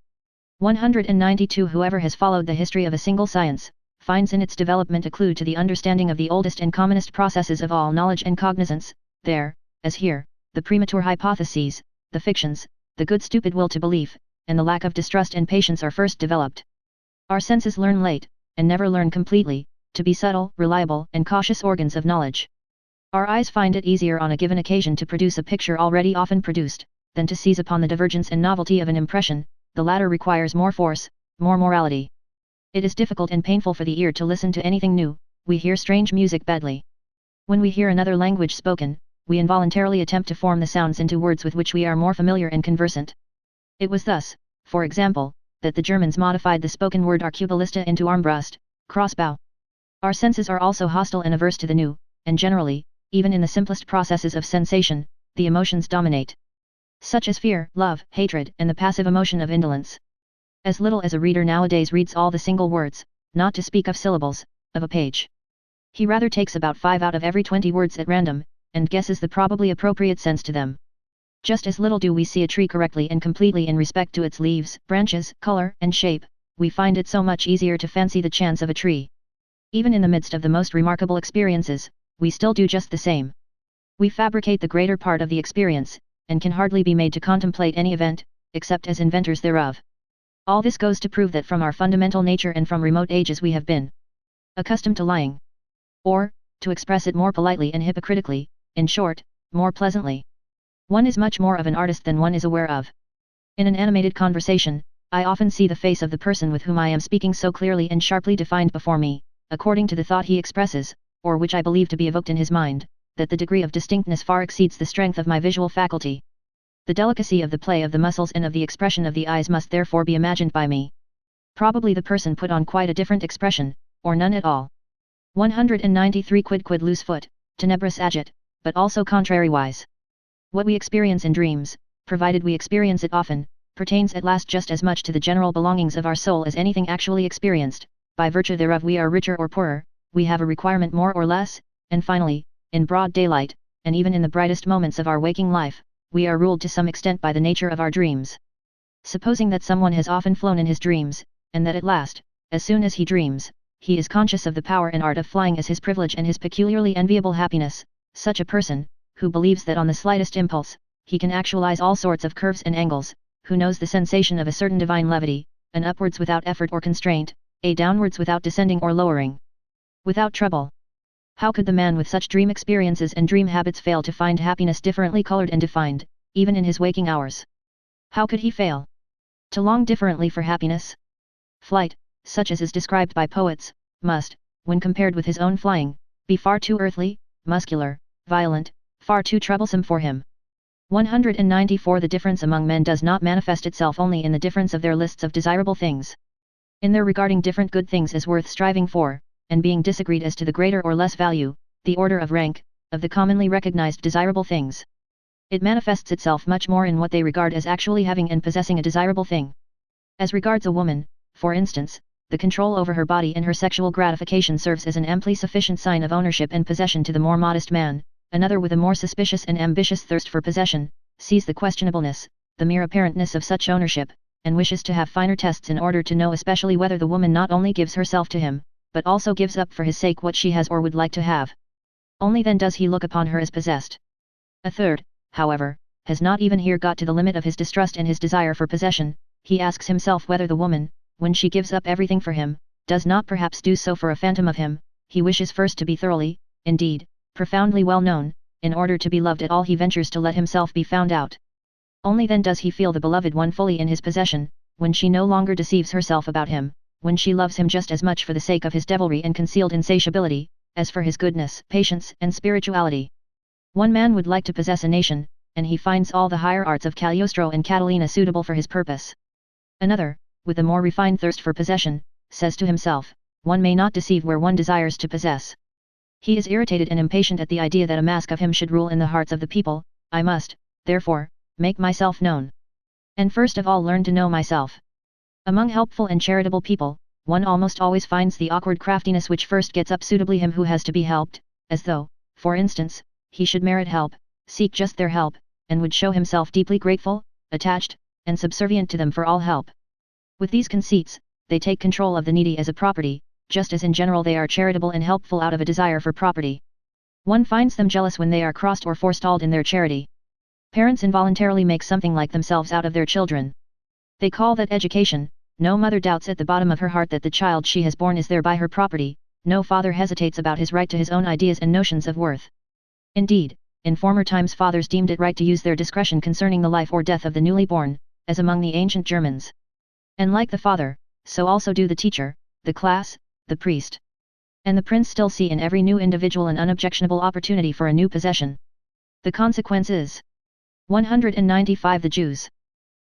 Speaker 1: 192 Whoever has followed the history of a single science, finds in its development a clue to the understanding of the oldest and commonest processes of all knowledge and cognizance. There, as here, the premature hypotheses, the fictions, the good stupid will to belief, and the lack of distrust and patience are first developed. Our senses learn late, and never learn completely, to be subtle, reliable, and cautious organs of knowledge. Our eyes find it easier on a given occasion to produce a picture already often produced, than to seize upon the divergence and novelty of an impression. The latter requires more force, more morality. It is difficult and painful for the ear to listen to anything new. We hear strange music badly. When we hear another language spoken, we involuntarily attempt to form the sounds into words with which we are more familiar and conversant. It was thus, for example, that the Germans modified the spoken word arqueballista into armbrust, crossbow. Our senses are also hostile and averse to the new, and generally, even in the simplest processes of sensation, the emotions dominate, such as fear, love, hatred, and the passive emotion of indolence. As little as a reader nowadays reads all the single words, not to speak of syllables, of a page. He rather takes about 5 out of every 20 words at random, and guesses the probably appropriate sense to them. Just as little do we see a tree correctly and completely in respect to its leaves, branches, color, and shape. We find it so much easier to fancy the chance of a tree. Even in the midst of the most remarkable experiences, we still do just the same. We fabricate the greater part of the experience, and can hardly be made to contemplate any event, except as inventors thereof. All this goes to prove that from our fundamental nature and from remote ages we have been accustomed to lying. Or, to express it more politely and hypocritically, in short, more pleasantly. One is much more of an artist than one is aware of. In an animated conversation, I often see the face of the person with whom I am speaking so clearly and sharply defined before me, according to the thought he expresses, or which I believe to be evoked in his mind, that the degree of distinctness far exceeds the strength of my visual faculty. The delicacy of the play of the muscles and of the expression of the eyes must therefore be imagined by me. Probably the person put on quite a different expression, or none at all. 193 Quid loose foot, tenebris agit, but also contrariwise. What we experience in dreams, provided we experience it often, pertains at last just as much to the general belongings of our soul as anything actually experienced. By virtue thereof we are richer or poorer, we have a requirement more or less, and finally, in broad daylight, and even in the brightest moments of our waking life, we are ruled to some extent by the nature of our dreams. Supposing that someone has often flown in his dreams, and that at last, as soon as he dreams, he is conscious of the power and art of flying as his privilege and his peculiarly enviable happiness, such a person, who believes that on the slightest impulse, he can actualize all sorts of curves and angles, who knows the sensation of a certain divine levity, an upwards without effort or constraint, a downwards without descending or lowering, without trouble. How could the man with such dream experiences and dream habits fail to find happiness differently colored and defined, even in his waking hours? How could he fail to long differently for happiness? Flight, such as is described by poets, must, when compared with his own flying, be far too earthly, muscular, violent, far too troublesome for him. 194 The difference among men does not manifest itself only in the difference of their lists of desirable things. In their regarding different good things as worth striving for, and being disagreed as to the greater or less value, the order of rank, of the commonly recognized desirable things. It manifests itself much more in what they regard as actually having and possessing a desirable thing. As regards a woman, for instance, the control over her body and her sexual gratification serves as an amply sufficient sign of ownership and possession to the more modest man. Another with a more suspicious and ambitious thirst for possession, sees the questionableness, the mere apparentness of such ownership, and wishes to have finer tests in order to know especially whether the woman not only gives herself to him, but also gives up for his sake what she has or would like to have. Only then does he look upon her as possessed. A third, however, has not even here got to the limit of his distrust and his desire for possession. He asks himself whether the woman, when she gives up everything for him, does not perhaps do so for a phantom of him. He wishes first to be thoroughly, indeed, profoundly well known, in order to be loved at all he ventures to let himself be found out. Only then does he feel the beloved one fully in his possession, when she no longer deceives herself about him, when she loves him just as much for the sake of his devilry and concealed insatiability, as for his goodness, patience, and spirituality. One man would like to possess a nation, and he finds all the higher arts of Cagliostro and Catalina suitable for his purpose. Another, with a more refined thirst for possession, says to himself, one may not deceive where one desires to possess. He is irritated and impatient at the idea that a mask of him should rule in the hearts of the people. I must, therefore, make myself known. And first of all learn to know myself. Among helpful and charitable people, one almost always finds the awkward craftiness which first gets up suitably him who has to be helped, as though, for instance, he should merit help, seek just their help, and would show himself deeply grateful, attached, and subservient to them for all help. With these conceits, they take control of the needy as a property, just as in general they are charitable and helpful out of a desire for property. One finds them jealous when they are crossed or forestalled in their charity. Parents involuntarily make something like themselves out of their children. They call that education. No mother doubts at the bottom of her heart that the child she has born is thereby her property. No father hesitates about his right to his own ideas and notions of worth. Indeed, in former times fathers deemed it right to use their discretion concerning the life or death of the newly born, as among the ancient Germans. And like the father, so also do the teacher, the class, the priest, and the prince still see in every new individual an unobjectionable opportunity for a new possession. The consequence is 195. The Jews.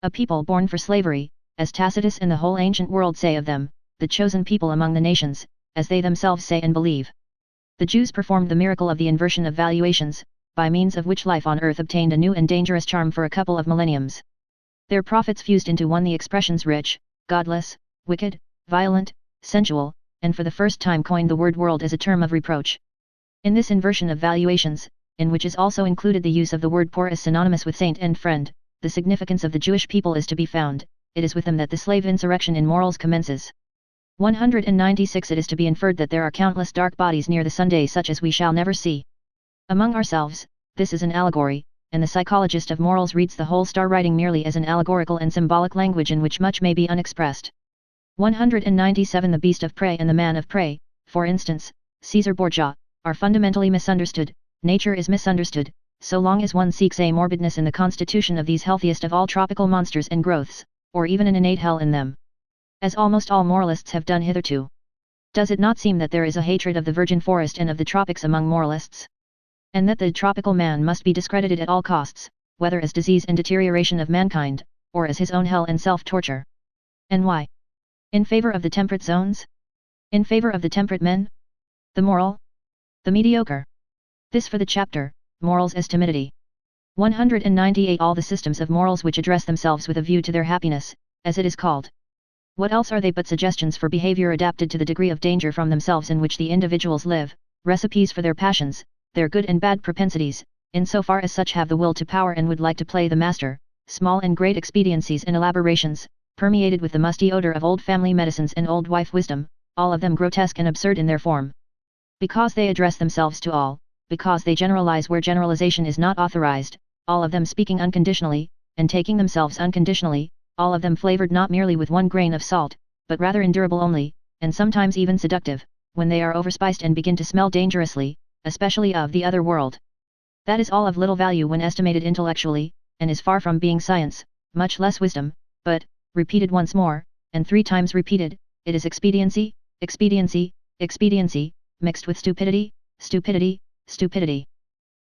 Speaker 1: A people born for slavery, as Tacitus and the whole ancient world say of them, the chosen people among the nations, as they themselves say and believe. The Jews performed the miracle of the inversion of valuations, by means of which life on earth obtained a new and dangerous charm for a couple of millenniums. Their prophets fused into one the expressions rich, godless, wicked, violent, sensual, and for the first time coined the word world as a term of reproach. In this inversion of valuations, in which is also included the use of the word poor as synonymous with saint and friend, the significance of the Jewish people is to be found. It is with them that the slave insurrection in morals commences. 196. It is to be inferred that there are countless dark bodies near the Sunday such as we shall never see. Among ourselves, this is an allegory, and the psychologist of morals reads the whole star writing merely as an allegorical and symbolic language in which much may be unexpressed. 197. The beast of prey and the man of prey, for instance, Caesar Borgia, are fundamentally misunderstood. Nature is misunderstood, so long as one seeks a morbidness in the constitution of these healthiest of all tropical monsters and growths, or even an innate hell in them. As almost all moralists have done hitherto. Does it not seem that there is a hatred of the virgin forest and of the tropics among moralists? And that the tropical man must be discredited at all costs, whether as disease and deterioration of mankind, or as his own hell and self-torture? And why? In favor of the temperate zones? In favor of the temperate men? The moral? The mediocre? This for the chapter, Morals as Timidity. 198. All the systems of morals which address themselves with a view to their happiness, as it is called. What else are they but suggestions for behavior adapted to the degree of danger from themselves in which the individuals live, recipes for their passions, their good and bad propensities, in so far as such have the will to power and would like to play the master, small and great expediencies and elaborations, permeated with the musty odor of old family medicines and old wife wisdom, all of them grotesque and absurd in their form. Because they address themselves to all, because they generalize where generalization is not authorized, all of them speaking unconditionally, and taking themselves unconditionally, all of them flavored not merely with one grain of salt, but rather endurable only, and sometimes even seductive, when they are overspiced and begin to smell dangerously, especially of the other world. That is all of little value when estimated intellectually, and is far from being science, much less wisdom, but, repeated once more, and 3 times repeated, it is expediency, expediency, expediency, mixed with stupidity, stupidity, stupidity.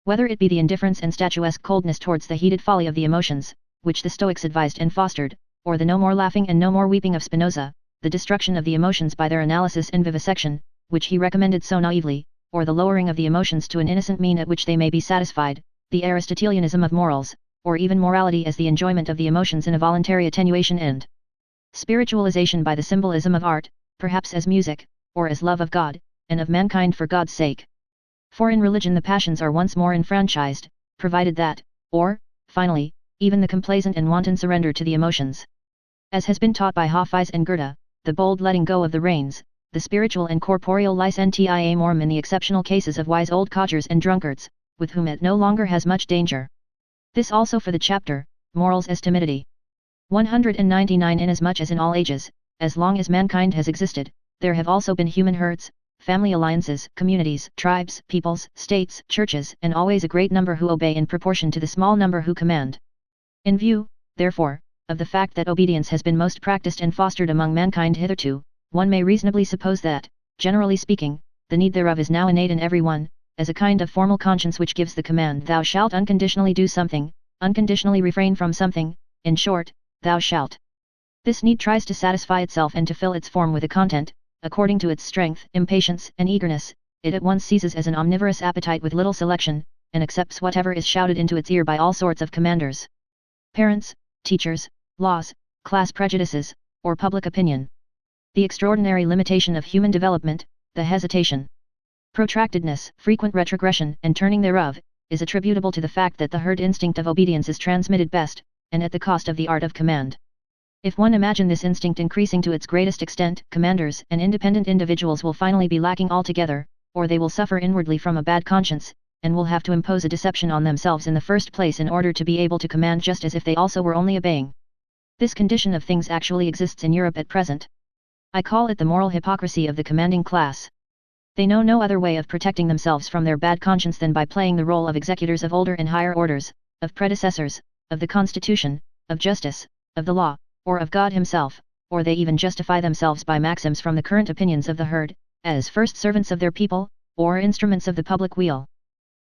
Speaker 1: Whether it be the indifference and statuesque coldness towards the heated folly of the emotions, which the Stoics advised and fostered, or the no more laughing and no more weeping of Spinoza, the destruction of the emotions by their analysis and vivisection, which he recommended so naively, or the lowering of the emotions to an innocent mean at which they may be satisfied, the Aristotelianism of morals, or even morality as the enjoyment of the emotions in a voluntary attenuation and spiritualization by the symbolism of art, perhaps as music, or as love of God, and of mankind for God's sake. For in religion the passions are once more enfranchised, provided that, or, finally, even the complacent and wanton surrender to the emotions. As has been taught by Hafiz and Goethe, the bold letting go of the reins, the spiritual and corporeal licentiae morum in the exceptional cases of wise old codgers and drunkards, with whom it no longer has much danger. This also for the chapter, Morals as Timidity. 199. Inasmuch as in all ages, as long as mankind has existed, there have also been human herds, family alliances, communities, tribes, peoples, states, churches, and always a great number who obey in proportion to the small number who command. In view, therefore, of the fact that obedience has been most practiced and fostered among mankind hitherto, one may reasonably suppose that, generally speaking, the need thereof is now innate in every one, as a kind of formal conscience which gives the command thou shalt unconditionally do something, unconditionally refrain from something, in short, thou shalt. This need tries to satisfy itself and to fill its form with a content, according to its strength, impatience, and eagerness. It at once seizes as an omnivorous appetite with little selection, and accepts whatever is shouted into its ear by all sorts of commanders. Parents, teachers, laws, class prejudices, or public opinion. The extraordinary limitation of human development, the hesitation, protractedness, frequent retrogression, and turning thereof, is attributable to the fact that the herd instinct of obedience is transmitted best, and at the cost of the art of command. If one imagine this instinct increasing to its greatest extent, commanders and independent individuals will finally be lacking altogether, or they will suffer inwardly from a bad conscience, and will have to impose a deception on themselves in the first place in order to be able to command just as if they also were only obeying. This condition of things actually exists in Europe at present. I call it the moral hypocrisy of the commanding class. They know no other way of protecting themselves from their bad conscience than by playing the role of executors of older and higher orders, of predecessors, of the Constitution, of justice, of the law, or of God himself, or they even justify themselves by maxims from the current opinions of the herd, as first servants of their people, or instruments of the public weal.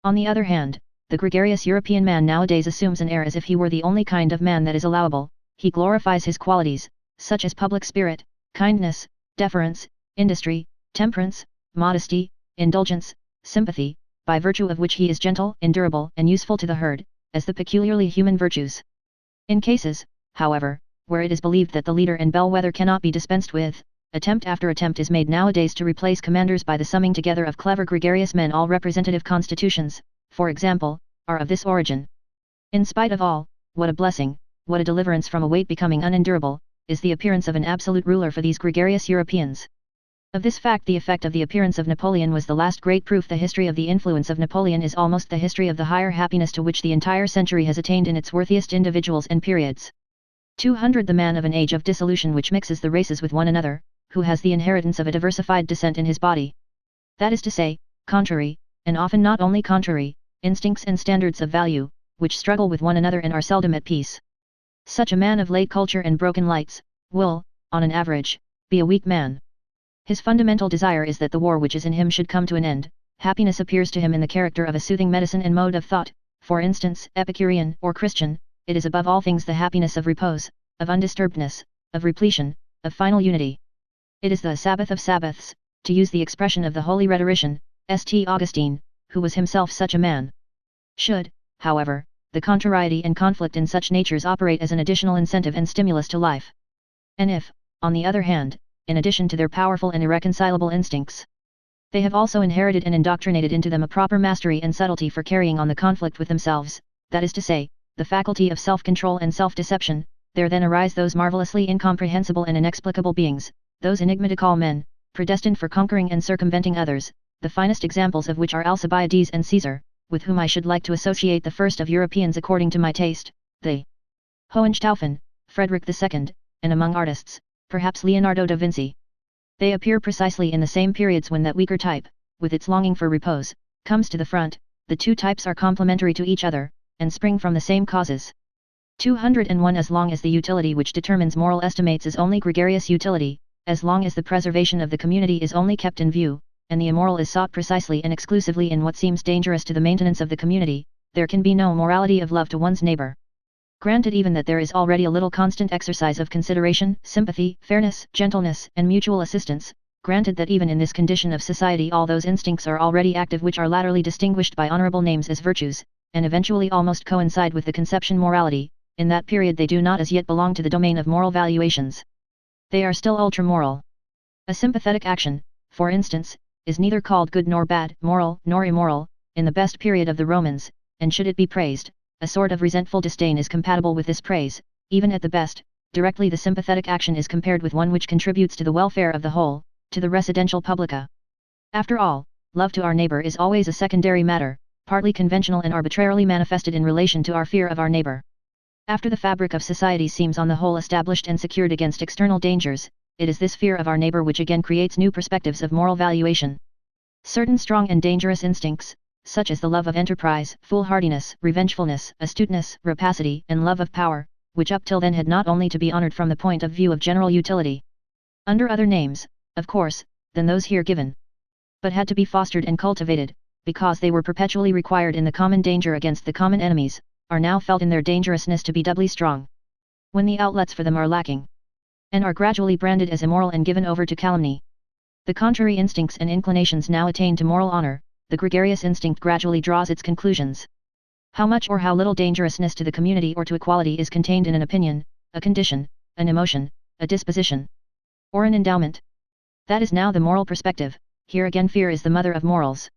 Speaker 1: On the other hand, the gregarious European man nowadays assumes an air as if he were the only kind of man that is allowable. He glorifies his qualities, such as public spirit, kindness, deference, industry, temperance, modesty, indulgence, sympathy, by virtue of which he is gentle, endurable, and useful to the herd, as the peculiarly human virtues. In cases, however, where it is believed that the leader and bellwether cannot be dispensed with, attempt after attempt is made nowadays to replace commanders by the summing together of clever gregarious men. All representative constitutions, for example, are of this origin. In spite of all, what a blessing, what a deliverance from a weight becoming unendurable, is the appearance of an absolute ruler for these gregarious Europeans. Of this fact the effect of the appearance of Napoleon was the last great proof. The history of the influence of Napoleon is almost the history of the higher happiness to which the entire century has attained in its worthiest individuals and periods. 200 The man of an age of dissolution which mixes the races with one another, who has the inheritance of a diversified descent in his body. That is to say, contrary, and often not only contrary, instincts and standards of value, which struggle with one another and are seldom at peace. Such a man of late culture and broken lights, will, on an average, be a weak man. His fundamental desire is that the war which is in him should come to an end. Happiness appears to him in the character of a soothing medicine and mode of thought, for instance, Epicurean or Christian. It is above all things the happiness of repose, of undisturbedness, of repletion, of final unity. It is the Sabbath of Sabbaths, to use the expression of the holy rhetorician, St. Augustine, who was himself such a man. Should, however, the contrariety and conflict in such natures operate as an additional incentive and stimulus to life. And if, on the other hand, in addition to their powerful and irreconcilable instincts, they have also inherited and indoctrinated into them a proper mastery and subtlety for carrying on the conflict with themselves, that is to say, the faculty of self-control and self-deception, there then arise those marvelously incomprehensible and inexplicable beings, those enigmatical men, predestined for conquering and circumventing others, the finest examples of which are Alcibiades and Caesar, with whom I should like to associate the first of Europeans according to my taste, the Hohenstaufen, Friedrich II, and among artists, perhaps Leonardo da Vinci. They appear precisely in the same periods when that weaker type, with its longing for repose, comes to the front. The two types are complementary to each other, and spring from the same causes. 201 As long as the utility which determines moral estimates is only gregarious utility, as long as the preservation of the community is only kept in view, and the immoral is sought precisely and exclusively in what seems dangerous to the maintenance of the community, there can be no morality of love to one's neighbor. Granted even that there is already a little constant exercise of consideration, sympathy, fairness, gentleness, and mutual assistance, granted that even in this condition of society all those instincts are already active which are latterly distinguished by honorable names as virtues, and eventually almost coincide with the conception morality, in that period they do not as yet belong to the domain of moral valuations. They are still ultra-moral. A sympathetic action, for instance, is neither called good nor bad, moral nor immoral, in the best period of the Romans, and should it be praised, a sort of resentful disdain is compatible with this praise. Even at the best, directly the sympathetic action is compared with one which contributes to the welfare of the whole, to the residential publica. After all, love to our neighbor is always a secondary matter, partly conventional and arbitrarily manifested in relation to our fear of our neighbor. After the fabric of society seems on the whole established and secured against external dangers, it is this fear of our neighbor which again creates new perspectives of moral valuation. Certain strong and dangerous instincts, such as the love of enterprise, foolhardiness, revengefulness, astuteness, rapacity, and love of power, which up till then had not only to be honored from the point of view of general utility, under other names, of course, than those here given, but had to be fostered and cultivated, because they were perpetually required in the common danger against the common enemies, are now felt in their dangerousness to be doubly strong. When the outlets for them are lacking, and are gradually branded as immoral and given over to calumny, the contrary instincts and inclinations now attain to moral honor, the gregarious instinct gradually draws its conclusions. How much or how little dangerousness to the community or to equality is contained in an opinion, a condition, an emotion, a disposition, or an endowment? That is now the moral perspective. Here again fear is the mother of morals.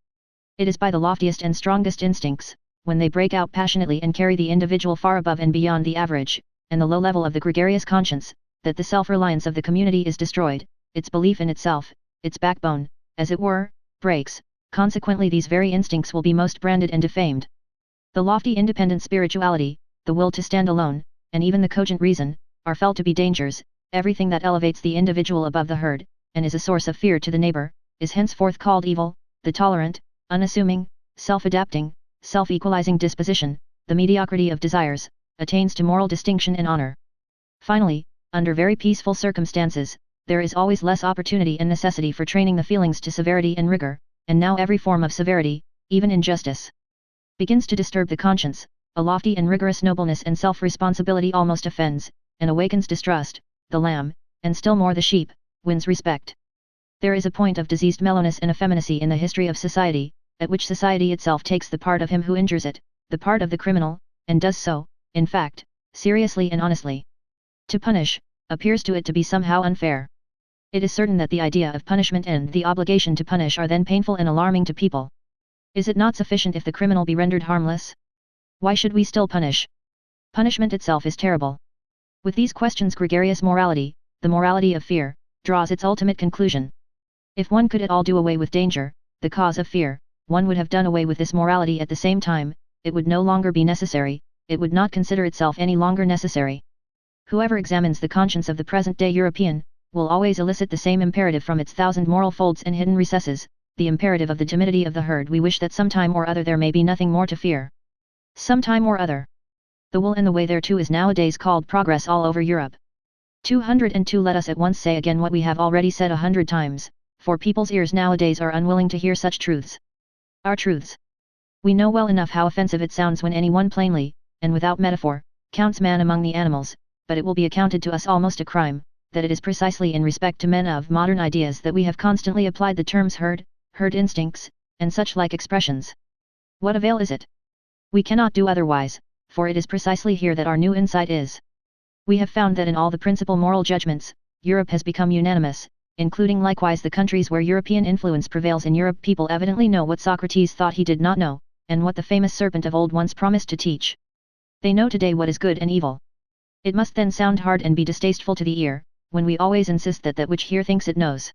Speaker 1: It is by the loftiest and strongest instincts, when they break out passionately and carry the individual far above and beyond the average, and the low level of the gregarious conscience, that the self-reliance of the community is destroyed, its belief in itself, its backbone, as it were, breaks. Consequently these very instincts will be most branded and defamed. The lofty independent spirituality, the will to stand alone, and even the cogent reason, are felt to be dangers. Everything that elevates the individual above the herd, and is a source of fear to the neighbor, is henceforth called evil. The tolerant, unassuming, self-adapting, self-equalizing disposition, the mediocrity of desires, attains to moral distinction and honor. Finally, under very peaceful circumstances, there is always less opportunity and necessity for training the feelings to severity and rigor, and now every form of severity, even injustice, begins to disturb the conscience. A lofty and rigorous nobleness and self-responsibility almost offends, and awakens distrust. The lamb, and still more the sheep, wins respect. There is a point of diseased mellowness and effeminacy in the history of society, at which society itself takes the part of him who injures it, the part of the criminal, and does so, in fact, seriously and honestly. To punish, appears to it to be somehow unfair. It is certain that the idea of punishment and the obligation to punish are then painful and alarming to people. Is it not sufficient if the criminal be rendered harmless? Why should we still punish? Punishment itself is terrible. With these questions gregarious morality, the morality of fear, draws its ultimate conclusion. If one could at all do away with danger, the cause of fear, one would have done away with this morality at the same time. It would no longer be necessary, it would not consider itself any longer necessary. Whoever examines the conscience of the present-day European, will always elicit the same imperative from its thousand moral folds and hidden recesses, the imperative of the timidity of the herd. We wish that sometime or other there may be nothing more to fear. Sometime or other. The will and the way thereto is nowadays called progress all over Europe. 202 Let us at once say again what we have already said 100 times, for people's ears nowadays are unwilling to hear such truths. Our truths. We know well enough how offensive it sounds when anyone plainly, and without metaphor, counts man among the animals, but it will be accounted to us almost a crime, that it is precisely in respect to men of modern ideas that we have constantly applied the terms herd instincts, and such like expressions. What avail is it? We cannot do otherwise, for it is precisely here that our new insight is. We have found that in all the principal moral judgments, Europe has become unanimous, including likewise the countries where European influence prevails in Europe. People evidently know what Socrates thought he did not know, and what the famous serpent of old once promised to teach. They know today what is good and evil. It must then sound hard and be distasteful to the ear, when we always insist that that which here thinks it knows,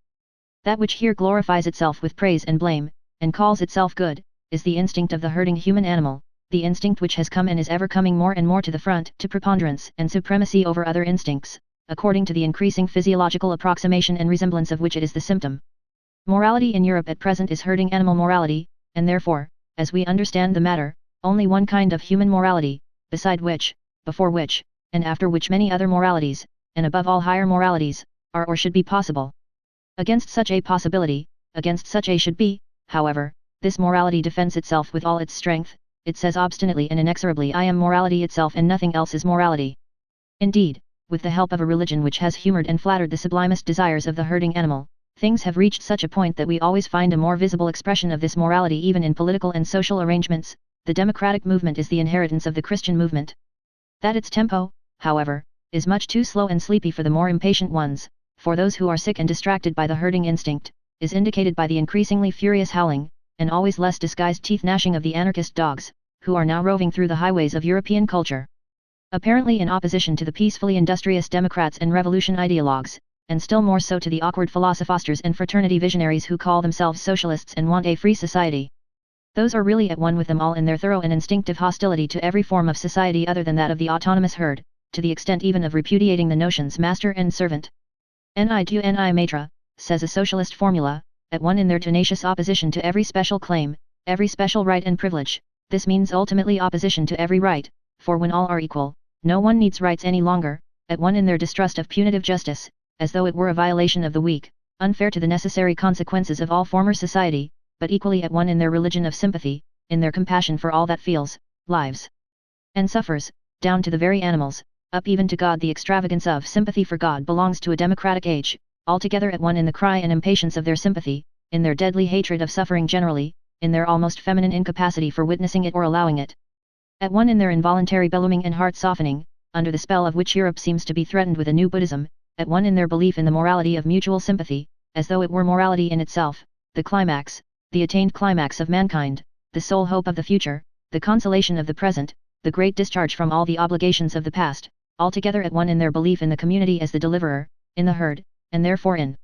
Speaker 1: that which here glorifies itself with praise and blame, and calls itself good, is the instinct of the herding human animal, the instinct which has come and is ever coming more and more to the front, to preponderance and supremacy over other instincts, according to the increasing physiological approximation and resemblance of which it is the symptom. Morality in Europe at present is herding animal morality, and therefore, as we understand the matter, only one kind of human morality, beside which, before which, and after which many other moralities, and above all higher moralities, are or should be possible. Against such a possibility, against such a should be, however, this morality defends itself with all its strength. It says obstinately and inexorably, I am morality itself and nothing else is morality. Indeed, with the help of a religion which has humored and flattered the sublimest desires of the herding animal, things have reached such a point that we always find a more visible expression of this morality even in political and social arrangements. The democratic movement is the inheritance of the Christian movement. That its tempo, however, is much too slow and sleepy for the more impatient ones, for those who are sick and distracted by the herding instinct, is indicated by the increasingly furious howling, and always less disguised teeth gnashing of the anarchist dogs, who are now roving through the highways of European culture. Apparently in opposition to the peacefully industrious democrats and revolution ideologues, and still more so to the awkward philosophosters and fraternity visionaries who call themselves socialists and want a free society. Those are really at one with them all in their thorough and instinctive hostility to every form of society other than that of the autonomous herd, to the extent even of repudiating the notions master and servant. Ni tu ni matra, says a socialist formula, at one in their tenacious opposition to every special claim, every special right and privilege. This means ultimately opposition to every right, for when all are equal, no one needs rights any longer, at one in their distrust of punitive justice, as though it were a violation of the weak, unfair to the necessary consequences of all former society, but equally at one in their religion of sympathy, in their compassion for all that feels, lives, and suffers, down to the very animals, up even to God. The extravagance of sympathy for God belongs to a democratic age, altogether at one in the cry and impatience of their sympathy, in their deadly hatred of suffering generally, in their almost feminine incapacity for witnessing it or allowing it. At one in their involuntary bellowing and heart softening, under the spell of which Europe seems to be threatened with a new Buddhism, at one in their belief in the morality of mutual sympathy, as though it were morality in itself, the climax, the attained climax of mankind, the sole hope of the future, the consolation of the present, the great discharge from all the obligations of the past, altogether at one in their belief in the community as the deliverer, in the herd, and therefore in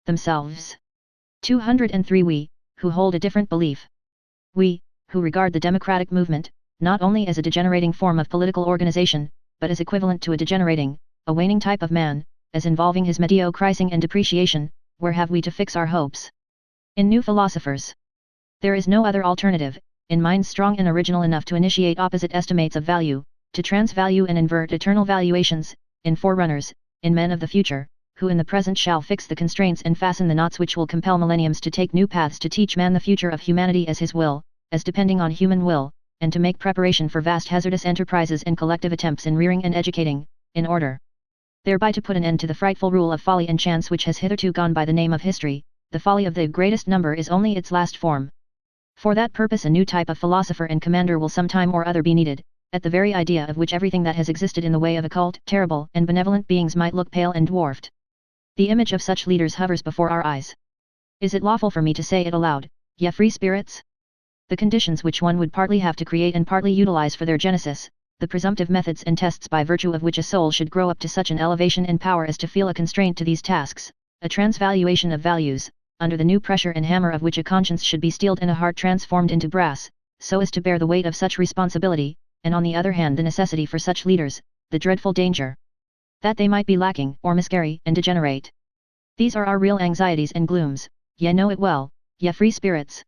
Speaker 1: themselves. 203 We, who hold a different belief. We, who regard the democratic movement, not only as a degenerating form of political organization, but as equivalent to a degenerating, a waning type of man, as involving his mediocrising and depreciation, where have we to fix our hopes? In new philosophers. There is no other alternative, in minds strong and original enough to initiate opposite estimates of value, to transvalue and invert eternal valuations, in forerunners, in men of the future, who in the present shall fix the constraints and fasten the knots which will compel millenniums to take new paths to teach man the future of humanity as his will, as depending on human will, and to make preparation for vast hazardous enterprises and collective attempts in rearing and educating, in order thereby to put an end to the frightful rule of folly and chance which has hitherto gone by the name of history. The folly of the greatest number is only its last form. For that purpose a new type of philosopher and commander will some time or other be needed, at the very idea of which everything that has existed in the way of occult, terrible, and benevolent beings might look pale and dwarfed. The image of such leaders hovers before our eyes. Is it lawful for me to say it aloud, ye free spirits? The conditions which one would partly have to create and partly utilize for their genesis, the presumptive methods and tests by virtue of which a soul should grow up to such an elevation and power as to feel a constraint to these tasks, a transvaluation of values, under the new pressure and hammer of which a conscience should be steeled and a heart transformed into brass, so as to bear the weight of such responsibility, and on the other hand the necessity for such leaders, the dreadful danger that they might be lacking or miscarry and degenerate. These are our real anxieties and glooms, ye know it well, ye free spirits.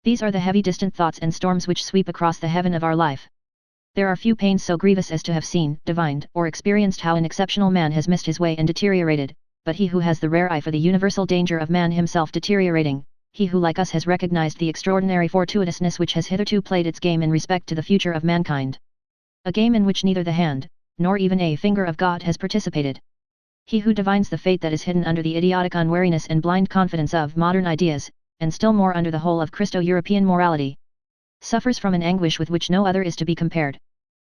Speaker 1: These are the heavy distant thoughts and storms which sweep across the heaven of our life. There are few pains so grievous as to have seen, divined, or experienced how an exceptional man has missed his way and deteriorated, but he who has the rare eye for the universal danger of man himself deteriorating, he who like us has recognized the extraordinary fortuitousness which has hitherto played its game in respect to the future of mankind. A game in which neither the hand, nor even a finger of God has participated. He who divines the fate that is hidden under the idiotic unwariness and blind confidence of modern ideas, and still more under the whole of Christo-European morality, suffers from an anguish with which no other is to be compared.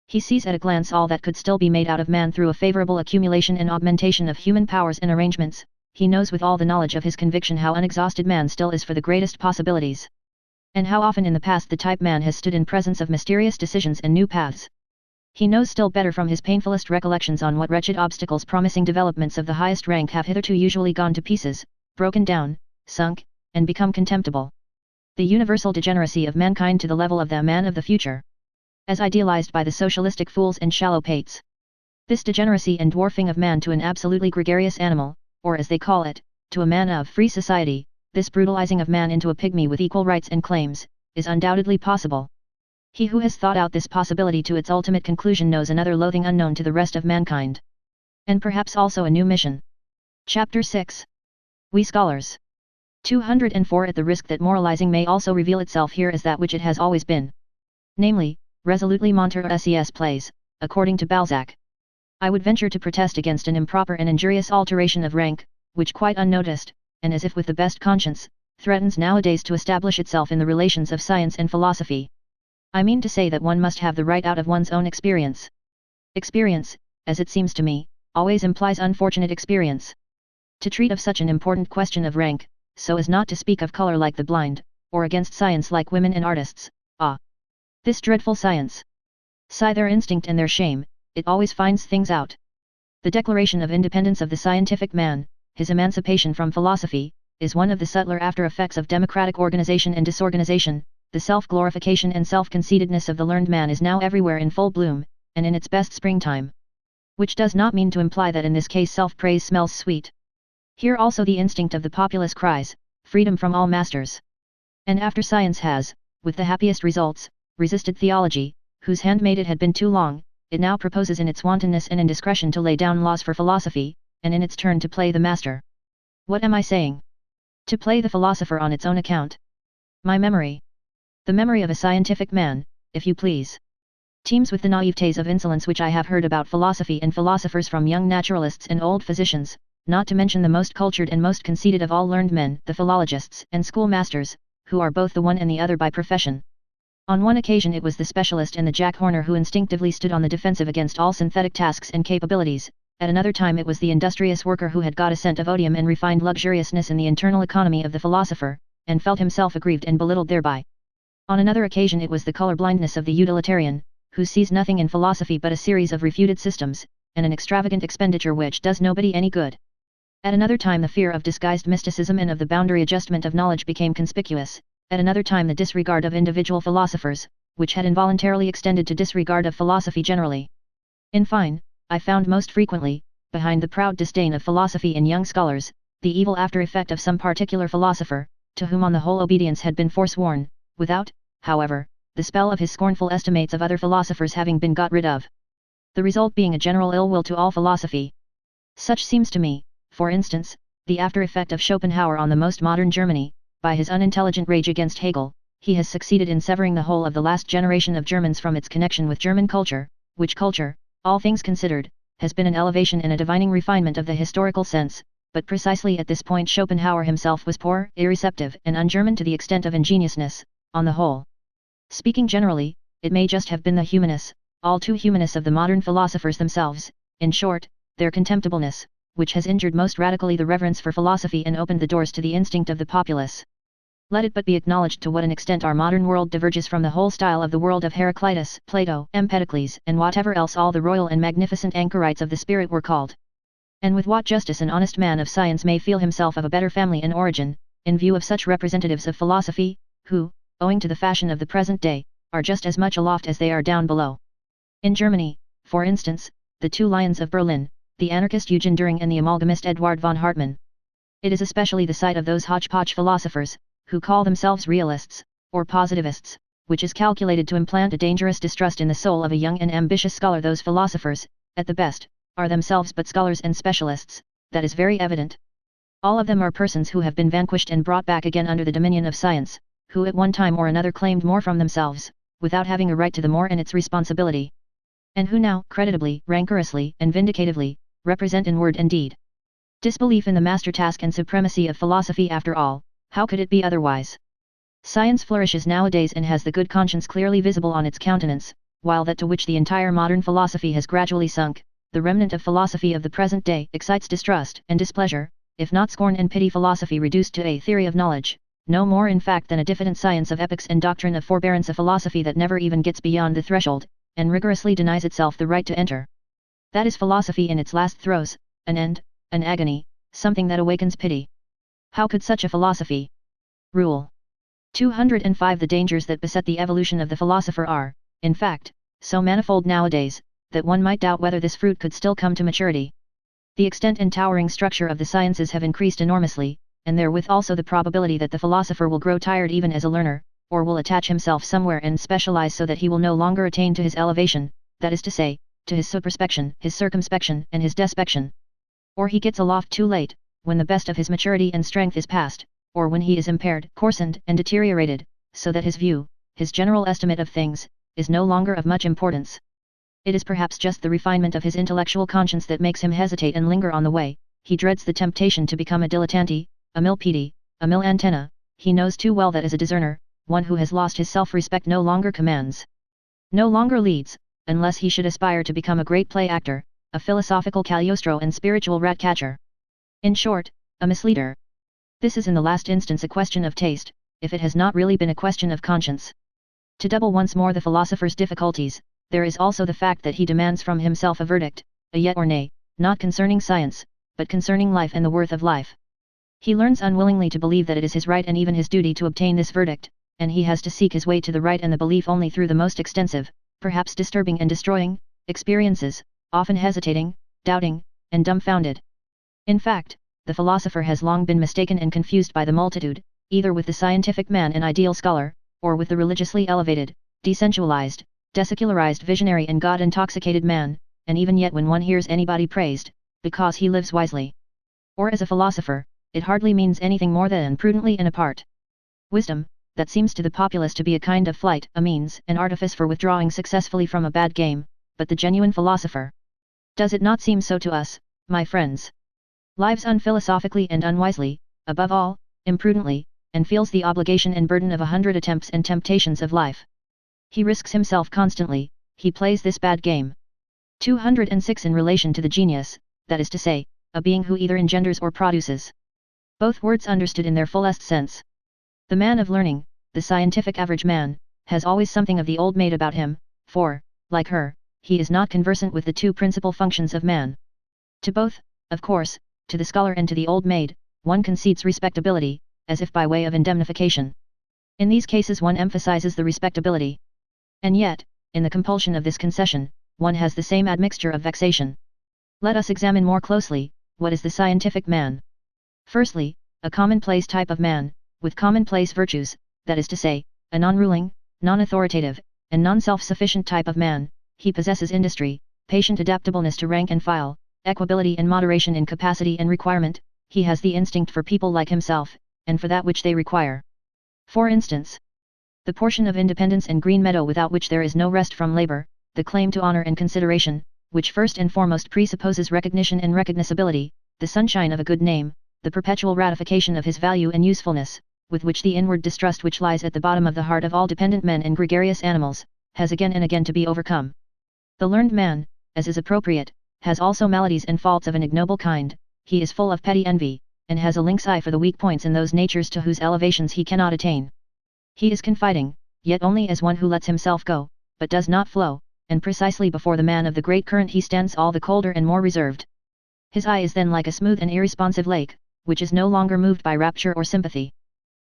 Speaker 1: He sees at a glance all that could still be made out of man through a favorable accumulation and augmentation of human powers and arrangements. He knows with all the knowledge of his conviction how unexhausted man still is for the greatest possibilities. And how often in the past the type man has stood in presence of mysterious decisions and new paths. He knows still better from his painfulest recollections on what wretched obstacles promising developments of the highest rank have hitherto usually gone to pieces, broken down, sunk, and become contemptible. The universal degeneracy of mankind to the level of the man of the future, as idealized by the socialistic fools and shallow pates. This degeneracy and dwarfing of man to an absolutely gregarious animal, or as they call it, to a man of free society, this brutalizing of man into a pygmy with equal rights and claims, is undoubtedly possible. He who has thought out this possibility to its ultimate conclusion knows another loathing unknown to the rest of mankind. And perhaps also a new mission. Chapter 6. We Scholars. 204 At the risk that moralizing may also reveal itself here as that which it has always been. Namely, resolutely monter ses plays, according to Balzac. I would venture to protest against an improper and injurious alteration of rank, which quite unnoticed, and as if with the best conscience, threatens nowadays to establish itself in the relations of science and philosophy. I mean to say that one must have the right out of one's own experience. Experience, as it seems to me, always implies unfortunate experience. To treat of such an important question of rank, so as not to speak of color like the blind, or against science like women and artists, this dreadful science. Sigh their instinct and their shame, it always finds things out. The declaration of independence of the scientific man, his emancipation from philosophy, is one of the subtler after effects of democratic organization and disorganization. The self-glorification and self-conceitedness of the learned man is now everywhere in full bloom, and in its best springtime. Which does not mean to imply that in this case self-praise smells sweet. Here also the instinct of the populace cries, freedom from all masters. And after science has, with the happiest results, resisted theology, whose handmaid it had been too long, it now proposes in its wantonness and indiscretion to lay down laws for philosophy, and in its turn to play the master. What am I saying? To play the philosopher on its own account. My memory. The memory of a scientific man, if you please. Teems with the naivete of insolence which I have heard about philosophy and philosophers from young naturalists and old physicians, not to mention the most cultured and most conceited of all learned men, the philologists and schoolmasters, who are both the one and the other by profession. On one occasion it was the specialist and the Jack Horner who instinctively stood on the defensive against all synthetic tasks and capabilities, at another time it was the industrious worker who had got a scent of odium and refined luxuriousness in the internal economy of the philosopher, and felt himself aggrieved and belittled thereby. On another occasion it was the color-blindness of the utilitarian, who sees nothing in philosophy but a series of refuted systems, and an extravagant expenditure which does nobody any good. At another time the fear of disguised mysticism and of the boundary adjustment of knowledge became conspicuous, at another time the disregard of individual philosophers, which had involuntarily extended to disregard of philosophy generally. In fine, I found most frequently, behind the proud disdain of philosophy in young scholars, the evil after effect of some particular philosopher, to whom on the whole obedience had been forsworn, without, however, the spell of his scornful estimates of other philosophers having been got rid of. The result being a general ill will to all philosophy. Such seems to me, for instance, the after effect of Schopenhauer on the most modern Germany. By his unintelligent rage against Hegel, he has succeeded in severing the whole of the last generation of Germans from its connection with German culture, which culture, all things considered, has been an elevation and a divining refinement of the historical sense, but precisely at this point Schopenhauer himself was poor, irreceptive and un-German to the extent of ingenuousness, on the whole. Speaking generally, it may just have been the humanness, all too humanness of the modern philosophers themselves, in short, their contemptibleness, which has injured most radically the reverence for philosophy and opened the doors to the instinct of the populace. Let it but be acknowledged to what an extent our modern world diverges from the whole style of the world of Heraclitus, Plato, Empedocles, and whatever else all the royal and magnificent anchorites of the spirit were called. And with what justice an honest man of science may feel himself of a better family and origin, in view of such representatives of philosophy, who, owing to the fashion of the present day, are just as much aloft as they are down below. In Germany, for instance, the two lions of Berlin, the anarchist Eugen Düring and the amalgamist Eduard von Hartmann. It is especially the sight of those hodgepodge philosophers, who call themselves realists, or positivists, which is calculated to implant a dangerous distrust in the soul of a young and ambitious scholar. Those philosophers, at the best, are themselves but scholars and specialists, that is very evident. All of them are persons who have been vanquished and brought back again under the dominion of science, who at one time or another claimed more from themselves, without having a right to the more and its responsibility. And who now, creditably, rancorously, and vindicatively, represent in word and deed. Disbelief in the master task and supremacy of philosophy. After all, how could it be otherwise? Science flourishes nowadays and has the good conscience clearly visible on its countenance, while that to which the entire modern philosophy has gradually sunk, the remnant of philosophy of the present day, excites distrust and displeasure, if not scorn and pity. Philosophy reduced to a theory of knowledge, no more in fact than a diffident science of epochs and doctrine of forbearance, a philosophy that never even gets beyond the threshold, and rigorously denies itself the right to enter. That is philosophy in its last throes, an end, an agony, something that awakens pity. How could such a philosophy rule? 205. The dangers that beset the evolution of the philosopher are, in fact, so manifold nowadays, that one might doubt whether this fruit could still come to maturity. The extent and towering structure of the sciences have increased enormously, and therewith also the probability that the philosopher will grow tired even as a learner, or will attach himself somewhere and specialize so that he will no longer attain to his elevation, that is to say, to his superspection, his circumspection, and his despection. Or he gets aloft too late, when the best of his maturity and strength is past, or when he is impaired, coarsened, and deteriorated, so that his view, his general estimate of things, is no longer of much importance. It is perhaps just the refinement of his intellectual conscience that makes him hesitate and linger on the way. He dreads the temptation to become a dilettante, a milpede, a mil antenna. He knows too well that as a discerner, one who has lost his self-respect no longer commands, no longer leads, unless he should aspire to become a great play actor, a philosophical Cagliostro and spiritual rat-catcher. In short, a misleader. This is in the last instance a question of taste, if it has not really been a question of conscience. To double once more the philosopher's difficulties, there is also the fact that he demands from himself a verdict, a yet or nay, not concerning science, but concerning life and the worth of life. He learns unwillingly to believe that it is his right and even his duty to obtain this verdict, and he has to seek his way to the right and the belief only through the most extensive, perhaps disturbing and destroying, experiences, often hesitating, doubting, and dumbfounded. In fact, the philosopher has long been mistaken and confused by the multitude, either with the scientific man and ideal scholar, or with the religiously elevated, desensualized, desecularized visionary and God-intoxicated man, and even yet when one hears anybody praised, because he lives wisely, or as a philosopher, it hardly means anything more than prudently and apart. Wisdom, that seems to the populace to be a kind of flight, a means, an artifice for withdrawing successfully from a bad game, but the genuine philosopher. Does it not seem so to us, my friends? Lives unphilosophically and unwisely, above all, imprudently, and feels the obligation and burden of 100 attempts and temptations of life. He risks himself constantly, he plays this bad game. 206 In relation to the genius, that is to say, a being who either engenders or produces. Both words understood in their fullest sense. The man of learning, the scientific average man, has always something of the old maid about him, for, like her, he is not conversant with the two principal functions of man. To both, of course, to the scholar and to the old maid, one concedes respectability, as if by way of indemnification. In these cases one emphasizes the respectability. And yet, in the compulsion of this concession, one has the same admixture of vexation. Let us examine more closely, what is the scientific man? Firstly, a commonplace type of man, with commonplace virtues, that is to say, a non-ruling, non-authoritative, and non-self-sufficient type of man. He possesses industry, patient adaptableness to rank and file, equability and moderation in capacity and requirement. He has the instinct for people like himself, and for that which they require. For instance, the portion of independence and green meadow without which there is no rest from labor, the claim to honor and consideration, which first and foremost presupposes recognition and recognizability, the sunshine of a good name, the perpetual ratification of his value and usefulness, with which the inward distrust which lies at the bottom of the heart of all dependent men and gregarious animals, has again and again to be overcome. The learned man, as is appropriate, has also maladies and faults of an ignoble kind. He is full of petty envy, and has a lynx eye for the weak points in those natures to whose elevations he cannot attain. He is confiding, yet only as one who lets himself go, but does not flow, and precisely before the man of the great current he stands all the colder and more reserved. His eye is then like a smooth and irresponsive lake, which is no longer moved by rapture or sympathy.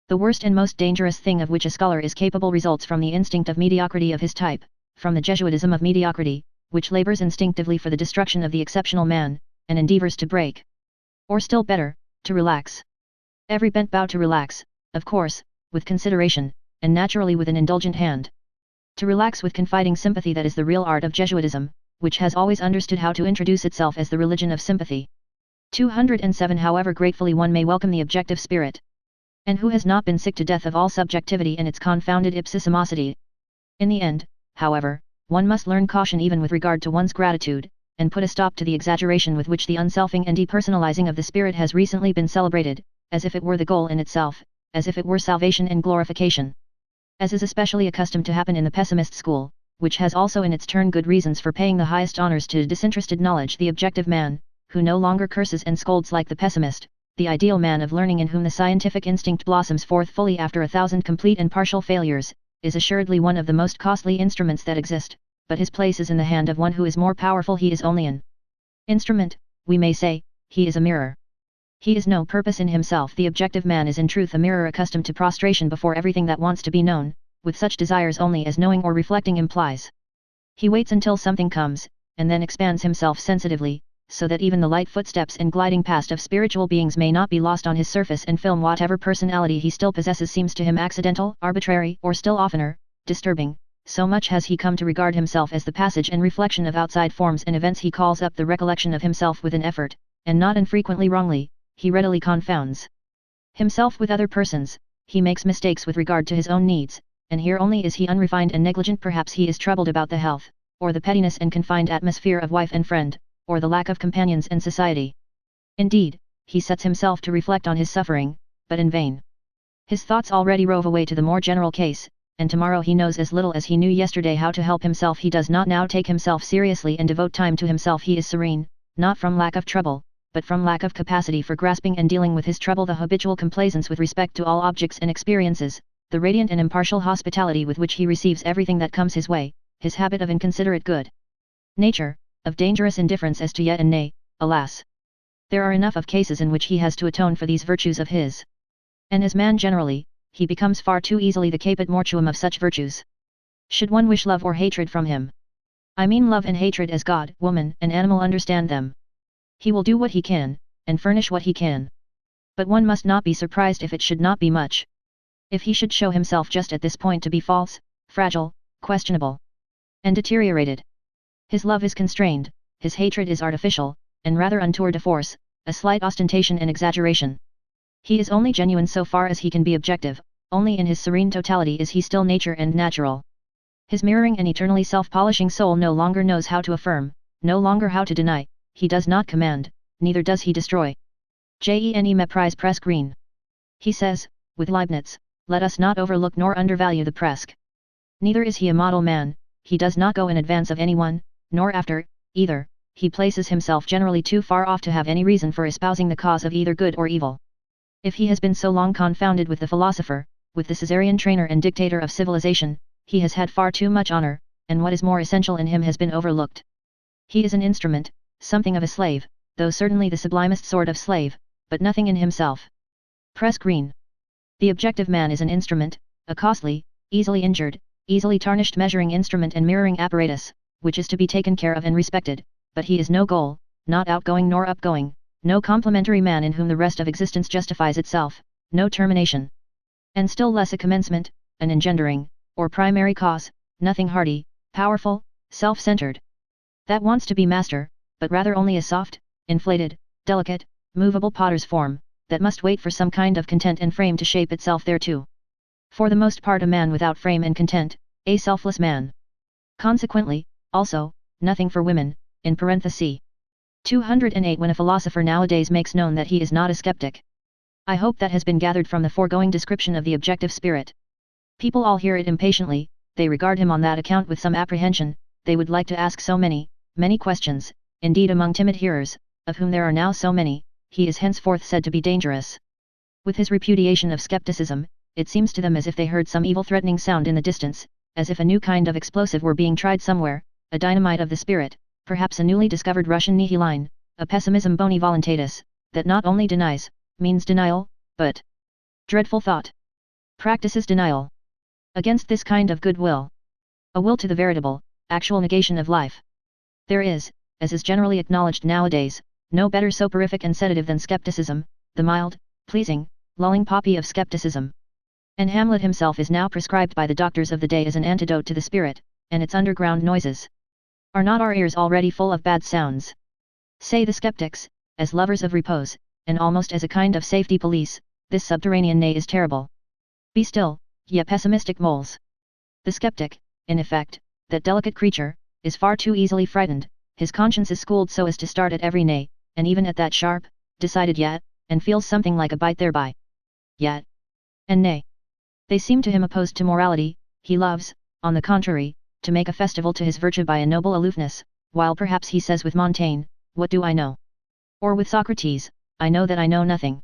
Speaker 1: The worst and most dangerous thing of which a scholar is capable results from the instinct of mediocrity of his type, from the Jesuitism of mediocrity, which labors instinctively for the destruction of the exceptional man, and endeavors to break. Or still better, to relax. Every bent bow to relax, of course, with consideration, and naturally with an indulgent hand. To relax with confiding sympathy, that is the real art of Jesuitism, which has always understood how to introduce itself as the religion of sympathy. 207 However gratefully one may welcome the objective spirit. And who has not been sick to death of all subjectivity and its confounded ipsissimosity? In the end, however, one must learn caution even with regard to one's gratitude, and put a stop to the exaggeration with which the unselfing and depersonalizing of the spirit has recently been celebrated, as if it were the goal in itself, as if it were salvation and glorification. As is especially accustomed to happen in the pessimist school, which has also in its turn good reasons for paying the highest honors to disinterested knowledge, the objective man, who no longer curses and scolds like the pessimist, the ideal man of learning in whom the scientific instinct blossoms forth fully after 1,000 complete and partial failures, is assuredly one of the most costly instruments that exist, but his place is in the hand of one who is more powerful. He is only an instrument, we may say. He is a mirror. He is no purpose in himself. The objective man is in truth a mirror accustomed to prostration before everything that wants to be known, with such desires only as knowing or reflecting implies. He waits until something comes, and then expands himself sensitively, so that even the light footsteps and gliding past of spiritual beings may not be lost on his surface, and film whatever personality he still possesses seems to him accidental, arbitrary, or still oftener, disturbing. So much has he come to regard himself as the passage and reflection of outside forms and events. He calls up the recollection of himself with an effort, and not infrequently wrongly. He readily confounds himself with other persons. He makes mistakes with regard to his own needs, and here only is he unrefined and negligent. Perhaps he is troubled about the health, or the pettiness and confined atmosphere of wife and friend, or the lack of companions and society. Indeed, he sets himself to reflect on his suffering, but in vain. His thoughts already rove away to the more general case, and tomorrow he knows as little as he knew yesterday how to help himself. He does not now take himself seriously and devote time to himself. He is serene, not from lack of trouble, but from lack of capacity for grasping and dealing with his trouble. The habitual complaisance with respect to all objects and experiences, the radiant and impartial hospitality with which he receives everything that comes his way, his habit of inconsiderate good nature, of dangerous indifference as to yet and nay, alas! There are enough of cases in which he has to atone for these virtues of his. And as man generally, he becomes far too easily the caput mortuum of such virtues. Should one wish love or hatred from him? I mean love and hatred as God, woman, and animal understand them. He will do what he can, and furnish what he can. But one must not be surprised if it should not be much. If he should show himself just at this point to be false, fragile, questionable, and deteriorated. His love is constrained, his hatred is artificial, and rather un tour de force, a slight ostentation and exaggeration. He is only genuine so far as he can be objective, only in his serene totality is he still nature and natural. His mirroring and eternally self-polishing soul no longer knows how to affirm, no longer how to deny, he does not command, neither does he destroy. Jene méprise presque rien. He says, with Leibniz, let us not overlook nor undervalue the presque. Neither is he a model man, he does not go in advance of anyone, nor after, either, he places himself generally too far off to have any reason for espousing the cause of either good or evil. If he has been so long confounded with the philosopher, with the Caesarian trainer and dictator of civilization, he has had far too much honor, and what is more essential in him has been overlooked. He is an instrument, something of a slave, though certainly the sublimest sort of slave, but nothing in himself. Presque rien. The objective man is an instrument, a costly, easily injured, easily tarnished measuring instrument and mirroring apparatus, which is to be taken care of and respected, but he is no goal, not outgoing nor upgoing, no complementary man in whom the rest of existence justifies itself, no termination. And still less a commencement, an engendering, or primary cause, nothing hardy, powerful, self-centered. That wants to be master, but rather only a soft, inflated, delicate, movable potter's form, that must wait for some kind of content and frame to shape itself thereto. For the most part a man without frame and content, a selfless man. Consequently, also, nothing for women, in parenthesis. 208 When a philosopher nowadays makes known that he is not a skeptic. I hope that has been gathered from the foregoing description of the objective spirit. People all hear it impatiently, they regard him on that account with some apprehension, they would like to ask so many, many questions, indeed among timid hearers, of whom there are now so many, he is henceforth said to be dangerous. With his repudiation of skepticism, it seems to them as if they heard some evil threatening sound in the distance, as if a new kind of explosive were being tried somewhere, a dynamite of the spirit, perhaps a newly discovered Russian nihiline, a pessimism boni voluntatis, that not only denies, means denial, but, dreadful thought, practices denial. Against this kind of goodwill, a will to the veritable, actual negation of life. There is, as is generally acknowledged nowadays, no better soporific and sedative than skepticism, the mild, pleasing, lulling poppy of skepticism. And Hamlet himself is now prescribed by the doctors of the day as an antidote to the spirit, and its underground noises. Are not our ears already full of bad sounds? Say the skeptics, as lovers of repose, and almost as a kind of safety police, this subterranean neigh is terrible. Be still, ye pessimistic moles. The skeptic, in effect, that delicate creature, is far too easily frightened, his conscience is schooled so as to start at every neigh, and even at that sharp, decided yet, and feels something like a bite thereby. Yet and nay. They seem to him opposed to morality, he loves, on the contrary, to make a festival to his virtue by a noble aloofness, while perhaps he says with Montaigne, what do I know? Or with Socrates, I know that I know nothing.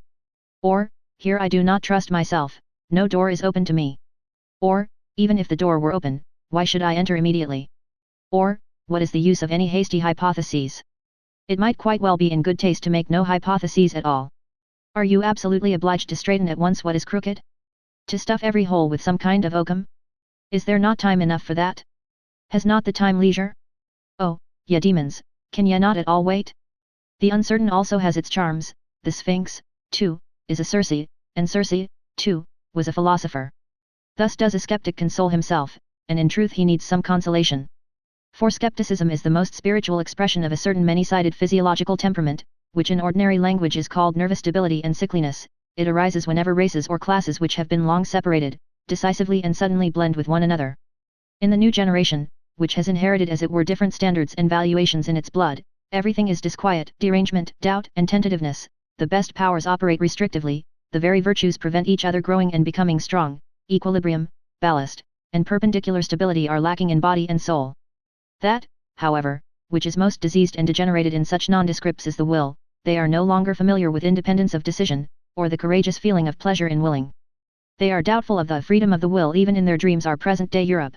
Speaker 1: Or, here I do not trust myself, no door is open to me. Or, even if the door were open, why should I enter immediately? Or, what is the use of any hasty hypotheses? It might quite well be in good taste to make no hypotheses at all. Are you absolutely obliged to straighten at once what is crooked? To stuff every hole with some kind of oakum? Is there not time enough for that? Has not the time leisure? Oh, ye demons, can ye not at all wait? The uncertain also has its charms, the Sphinx, too, is a Circe, and Circe, too, was a philosopher. Thus does a skeptic console himself, and in truth he needs some consolation. For skepticism is the most spiritual expression of a certain many-sided physiological temperament, which in ordinary language is called nervous debility and sickliness. It arises whenever races or classes which have been long separated, decisively and suddenly blend with one another. In the new generation, which has inherited as it were different standards and valuations in its blood, everything is disquiet, derangement, doubt and tentativeness, the best powers operate restrictively, the very virtues prevent each other growing and becoming strong, equilibrium, ballast, and perpendicular stability are lacking in body and soul. That, however, which is most diseased and degenerated in such nondescripts is the will, they are no longer familiar with independence of decision, or the courageous feeling of pleasure in willing. They are doubtful of the freedom of the will even in their dreams are present-day Europe.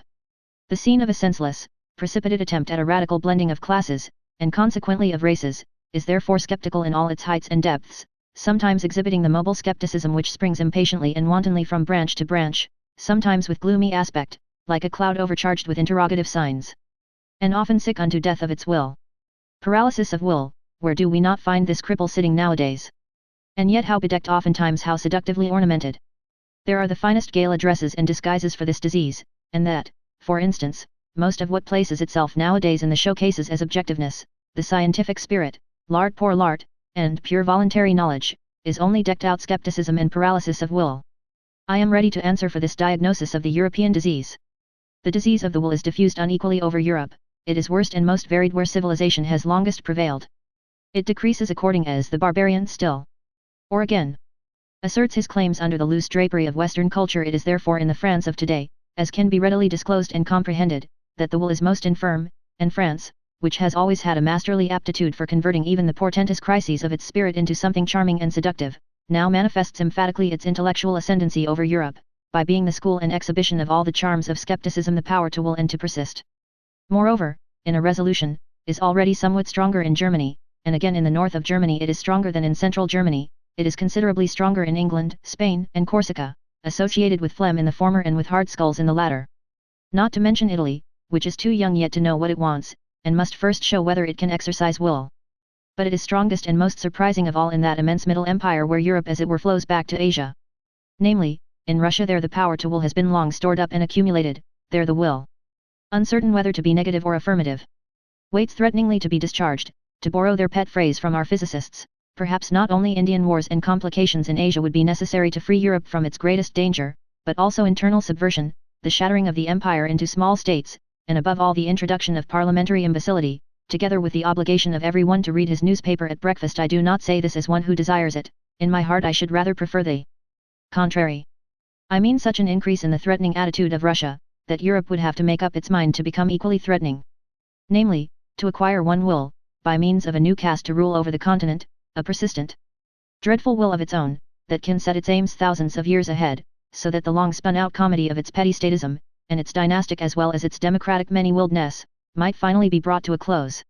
Speaker 1: The scene of a senseless, precipitate attempt at a radical blending of classes, and consequently of races, is therefore skeptical in all its heights and depths, sometimes exhibiting the mobile skepticism which springs impatiently and wantonly from branch to branch, sometimes with gloomy aspect, like a cloud overcharged with interrogative signs. And often sick unto death of its will. Paralysis of will, where do we not find this cripple sitting nowadays? And yet how bedecked oftentimes how seductively ornamented. There are the finest gala dresses and disguises for this disease, and that, for instance, most of what places itself nowadays in the showcases as objectiveness, the scientific spirit, l'art pour l'art, and pure voluntary knowledge, is only decked out skepticism and paralysis of will. I am ready to answer for this diagnosis of the European disease. The disease of the will is diffused unequally over Europe, it is worst and most varied where civilization has longest prevailed. It decreases according as the barbarian still, or again, asserts his claims under the loose drapery of Western culture. It is therefore in the France of today, as can be readily disclosed and comprehended, that the will is most infirm, and France, which has always had a masterly aptitude for converting even the portentous crises of its spirit into something charming and seductive, now manifests emphatically its intellectual ascendancy over Europe, by being the school and exhibition of all the charms of skepticism, the power to will and to persist. Moreover, in a resolution, is already somewhat stronger in Germany, and again in the north of Germany it is stronger than in central Germany, it is considerably stronger in England, Spain, and Corsica, associated with phlegm in the former and with hard skulls in the latter. Not to mention Italy, which is too young yet to know what it wants, and must first show whether it can exercise will. But it is strongest and most surprising of all in that immense Middle Empire where Europe as it were flows back to Asia. Namely, in Russia there the power to will has been long stored up and accumulated, there the will, uncertain whether to be negative or affirmative, waits threateningly to be discharged. To borrow their pet phrase from our physicists, perhaps not only Indian wars and complications in Asia would be necessary to free Europe from its greatest danger, but also internal subversion, the shattering of the empire into small states, and above all the introduction of parliamentary imbecility, together with the obligation of every one to read his newspaper at breakfast. I do not say this as one who desires it, in my heart I should rather prefer the contrary. I mean such an increase in the threatening attitude of Russia, that Europe would have to make up its mind to become equally threatening. Namely, to acquire one will, by means of a new caste to rule over the continent, a persistent, dreadful will of its own, that can set its aims thousands of years ahead, so that the long spun-out comedy of its petty statism, and its dynastic as well as its democratic many-willedness, might finally be brought to a close.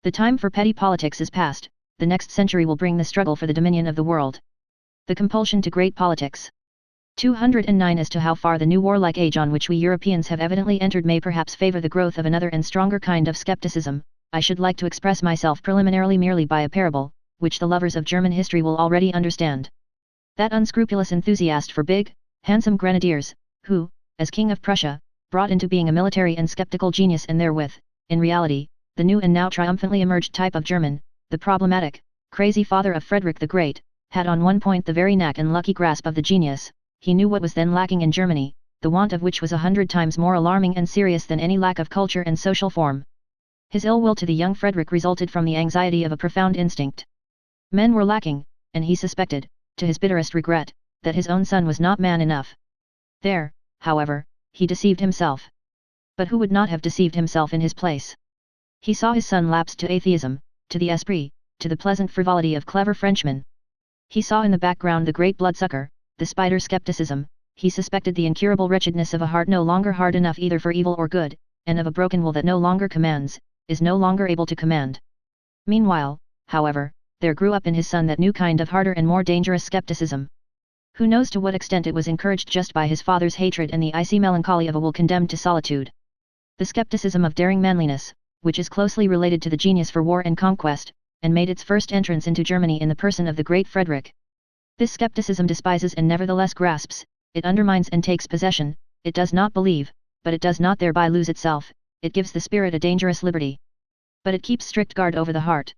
Speaker 1: The time for petty politics is past, the next century will bring the struggle for the dominion of the world. The compulsion to great politics. 209 As to how far the new warlike age on which we Europeans have evidently entered may perhaps favor the growth of another and stronger kind of skepticism, I should like to express myself preliminarily merely by a parable, which the lovers of German history will already understand. That unscrupulous enthusiast for big, handsome grenadiers, who, as King of Prussia, brought into being a military and skeptical genius and therewith, in reality, the new and now triumphantly emerged type of German, the problematic, crazy father of Friedrich the Great, had on one point the very knack and lucky grasp of the genius. He knew what was then lacking in Germany, the want of which was 100 times more alarming and serious than any lack of culture and social form. His ill will to the young Friedrich resulted from the anxiety of a profound instinct. Men were lacking, and he suspected, to his bitterest regret, that his own son was not man enough. There, however, he deceived himself. But who would not have deceived himself in his place? He saw his son lapse to atheism, to the esprit, to the pleasant frivolity of clever Frenchmen. He saw in the background the great bloodsucker, the spider skepticism. He suspected the incurable wretchedness of a heart no longer hard enough either for evil or good, and of a broken will that no longer commands, is no longer able to command. Meanwhile, however, there grew up in his son that new kind of harder and more dangerous skepticism. Who knows to what extent it was encouraged just by his father's hatred and the icy melancholy of a will condemned to solitude. The skepticism of daring manliness, which is closely related to the genius for war and conquest, and made its first entrance into Germany in the person of the great Friedrich. This skepticism despises and nevertheless grasps, it undermines and takes possession, it does not believe, but it does not thereby lose itself, it gives the spirit a dangerous liberty. But it keeps strict guard over the heart.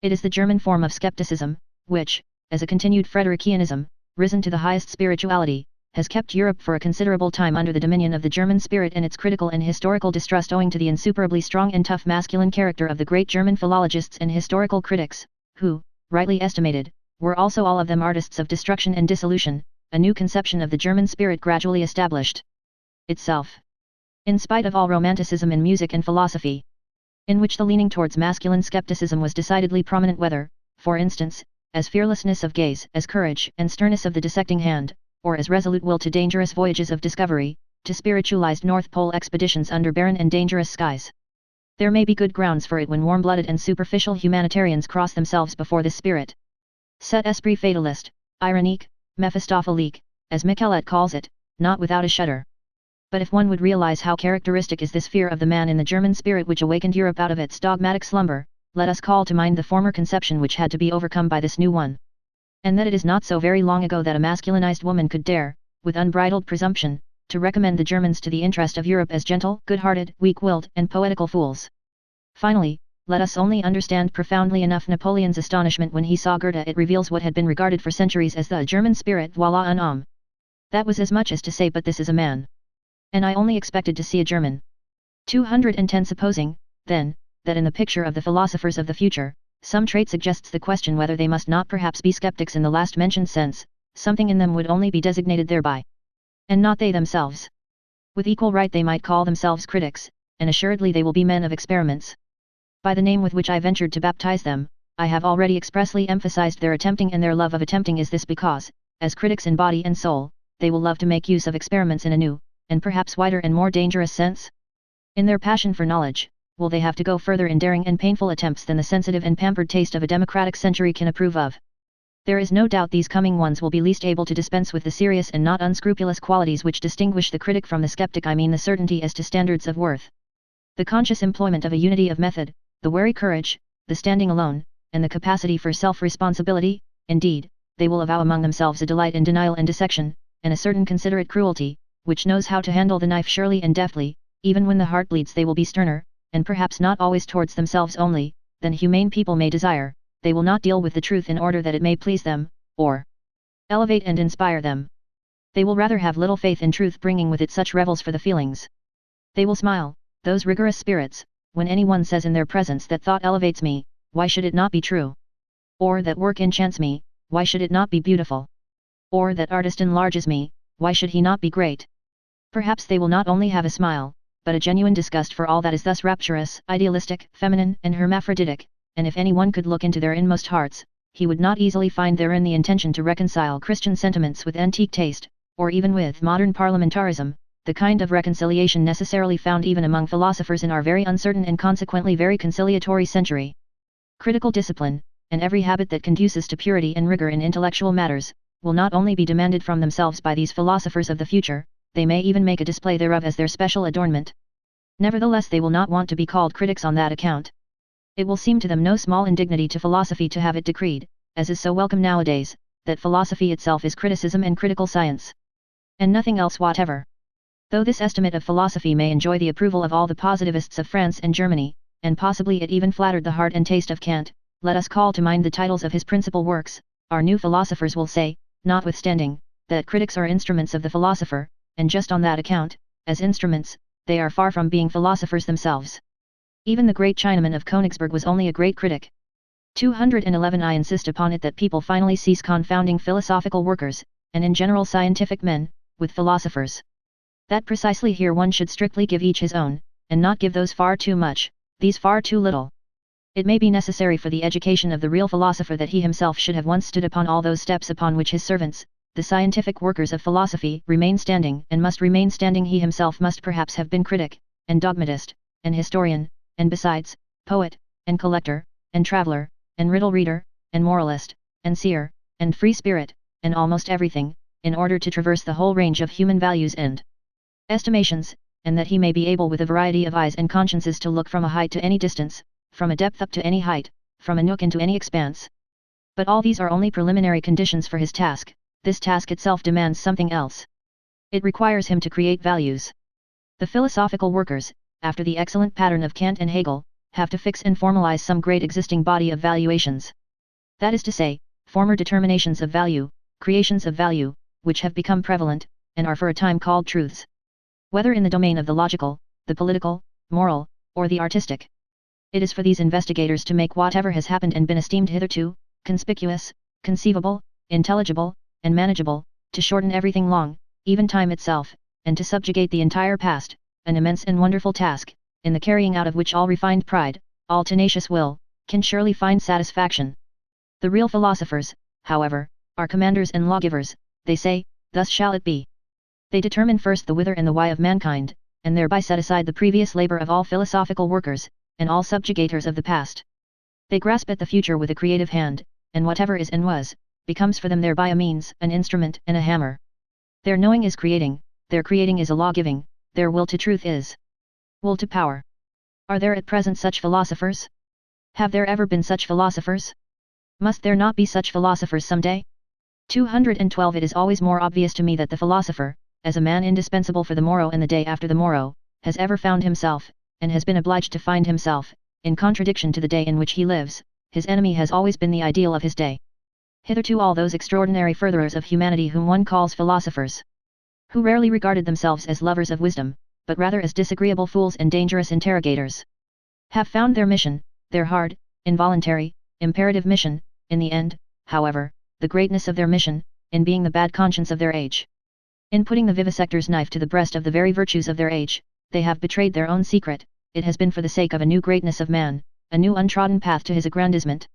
Speaker 1: It is the German form of skepticism, which, as a continued Friedrichianism, risen to the highest spirituality, has kept Europe for a considerable time under the dominion of the German spirit and its critical and historical distrust owing to the insuperably strong and tough masculine character of the great German philologists and historical critics, who, rightly estimated, were also all of them artists of destruction and dissolution. A new conception of the German spirit gradually established itself, in spite of all romanticism in music and philosophy, in which the leaning towards masculine skepticism was decidedly prominent, whether, for instance, as fearlessness of gaze, as courage and sternness of the dissecting hand, or as resolute will to dangerous voyages of discovery, to spiritualized North Pole expeditions under barren and dangerous skies. There may be good grounds for it when warm-blooded and superficial humanitarians cross themselves before this spirit. Cet esprit fataliste, ironique, Mephistophelique, as Michelet calls it, not without a shudder. But if one would realize how characteristic is this fear of the man in the German spirit which awakened Europe out of its dogmatic slumber, let us call to mind the former conception which had to be overcome by this new one. And that it is not so very long ago that a masculinized woman could dare, with unbridled presumption, to recommend the Germans to the interest of Europe as gentle, good-hearted, weak-willed, and poetical fools. Finally, let us only understand profoundly enough Napoleon's astonishment when he saw Goethe. It reveals what had been regarded for centuries as the German spirit. Voilà un homme. That was as much as to say, but this is a man. And I only expected to see a German. 210 Supposing, then, that in the picture of the philosophers of the future, some trait suggests the question whether they must not perhaps be skeptics in the last mentioned sense, something in them would only be designated thereby. And not they themselves. With equal right they might call themselves critics, and assuredly they will be men of experiments. By the name with which I ventured to baptize them, I have already expressly emphasized their attempting, and their love of attempting is this because, as critics in body and soul, they will love to make use of experiments in a new, and perhaps wider and more dangerous sense. In their passion for knowledge, will they have to go further in daring and painful attempts than the sensitive and pampered taste of a democratic century can approve of. There is no doubt these coming ones will be least able to dispense with the serious and not unscrupulous qualities which distinguish the critic from the skeptic. I mean the certainty as to standards of worth, the conscious employment of a unity of method, the wary courage, the standing alone, and the capacity for self-responsibility. Indeed, they will avow among themselves a delight in denial and dissection, and a certain considerate cruelty, which knows how to handle the knife surely and deftly. Even when the heart bleeds they will be sterner, and perhaps not always towards themselves only, than humane people may desire. They will not deal with the truth in order that it may please them, or elevate and inspire them. They will rather have little faith in truth, bringing with it such revels for the feelings. They will smile, those rigorous spirits, when anyone says in their presence that thought elevates me, why should it not be true? Or that work enchants me, why should it not be beautiful? Or that artist enlarges me, why should he not be great? Perhaps they will not only have a smile, but a genuine disgust for all that is thus rapturous, idealistic, feminine, and hermaphroditic, and if anyone could look into their inmost hearts, he would not easily find therein the intention to reconcile Christian sentiments with antique taste, or even with modern parliamentarism, the kind of reconciliation necessarily found even among philosophers in our very uncertain and consequently very conciliatory century. Critical discipline, and every habit that conduces to purity and rigor in intellectual matters, will not only be demanded from themselves by these philosophers of the future, they may even make a display thereof as their special adornment. Nevertheless they will not want to be called critics on that account. It will seem to them no small indignity to philosophy to have it decreed, as is so welcome nowadays, that philosophy itself is criticism and critical science. And nothing else whatever. Though this estimate of philosophy may enjoy the approval of all the positivists of France and Germany, and possibly it even flattered the heart and taste of Kant, let us call to mind the titles of his principal works. Our new philosophers will say, notwithstanding, that critics are instruments of the philosopher, and just on that account, as instruments, they are far from being philosophers themselves. Even the great Chinaman of Königsberg was only a great critic. 211 I insist upon it that people finally cease confounding philosophical workers, and in general scientific men, with philosophers. That precisely here one should strictly give each his own, and not give those far too much, these far too little. It may be necessary for the education of the real philosopher that he himself should have once stood upon all those steps upon which his servants, the scientific workers of philosophy, remain standing and must remain standing. He himself must perhaps have been critic, and dogmatist, and historian, and besides, poet, and collector, and traveller, and riddle reader, and moralist, and seer, and free spirit, and almost everything, in order to traverse the whole range of human values and estimations, and that he may be able with a variety of eyes and consciences to look from a height to any distance, from a depth up to any height, from a nook into any expanse. But all these are only preliminary conditions for his task. This task itself demands something else. It requires him to create values. The philosophical workers, after the excellent pattern of Kant and Hegel, have to fix and formalize some great existing body of valuations. That is to say, former determinations of value, creations of value, which have become prevalent, and are for a time called truths. Whether in the domain of the logical, the political, moral, or the artistic. It is for these investigators to make whatever has happened and been esteemed hitherto, conspicuous, conceivable, intelligible, and manageable, to shorten everything long, even time itself, and to subjugate the entire past, an immense and wonderful task, in the carrying out of which all refined pride, all tenacious will, can surely find satisfaction. The real philosophers, however, are commanders and lawgivers. They say, thus shall it be. They determine first the whither and the why of mankind, and thereby set aside the previous labor of all philosophical workers, and all subjugators of the past. They grasp at the future with a creative hand, and whatever is and was, becomes for them thereby a means, an instrument, and a hammer. Their knowing is creating, their creating is a law-giving, their will to truth is will to power. Are there at present such philosophers? Have there ever been such philosophers? Must there not be such philosophers some day? 212 It is always more obvious to me that the philosopher, as a man indispensable for the morrow and the day after the morrow, has ever found himself, and has been obliged to find himself, in contradiction to the day in which he lives. His enemy has always been the ideal of his day. Hitherto all those extraordinary furtherers of humanity whom one calls philosophers, who rarely regarded themselves as lovers of wisdom, but rather as disagreeable fools and dangerous interrogators, have found their mission, their hard, involuntary, imperative mission, in the end, however, the greatness of their mission, in being the bad conscience of their age. In putting the vivisector's knife to the breast of the very virtues of their age, they have betrayed their own secret. It has been for the sake of a new greatness of man, a new untrodden path to his aggrandizement.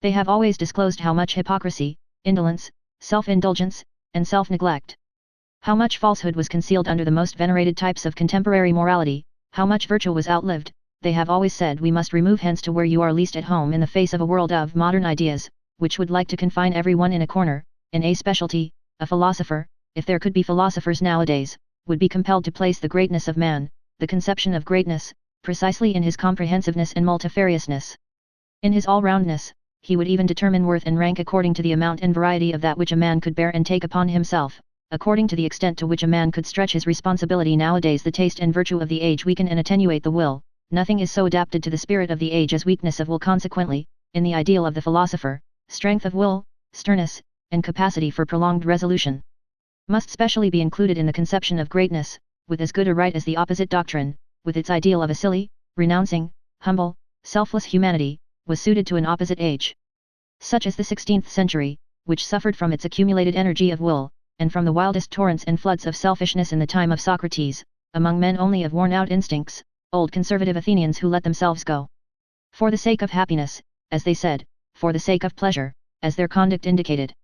Speaker 1: They have always disclosed how much hypocrisy, indolence, self-indulgence, and self-neglect, how much falsehood was concealed under the most venerated types of contemporary morality, how much virtue was outlived. They have always said we must remove hence to where you are least at home in the face of a world of modern ideas, which would like to confine everyone in a corner, in a specialty. A philosopher, if there could be philosophers nowadays, would be compelled to place the greatness of man, the conception of greatness, precisely in his comprehensiveness and multifariousness. In his all-roundness, he would even determine worth and rank according to the amount and variety of that which a man could bear and take upon himself, according to the extent to which a man could stretch his responsibility. Nowadays the taste and virtue of the age weaken and attenuate the will. Nothing is so adapted to the spirit of the age as weakness of will. Consequently, in the ideal of the philosopher, strength of will, sternness, and capacity for prolonged resolution must specially be included in the conception of greatness, with as good a right as the opposite doctrine, with its ideal of a silly, renouncing, humble, selfless humanity, was suited to an opposite age, such as the 16th century, which suffered from its accumulated energy of will, and from the wildest torrents and floods of selfishness in the time of Socrates, among men only of worn-out instincts, old conservative Athenians who let themselves go for the sake of happiness, as they said, for the sake of pleasure, as their conduct indicated,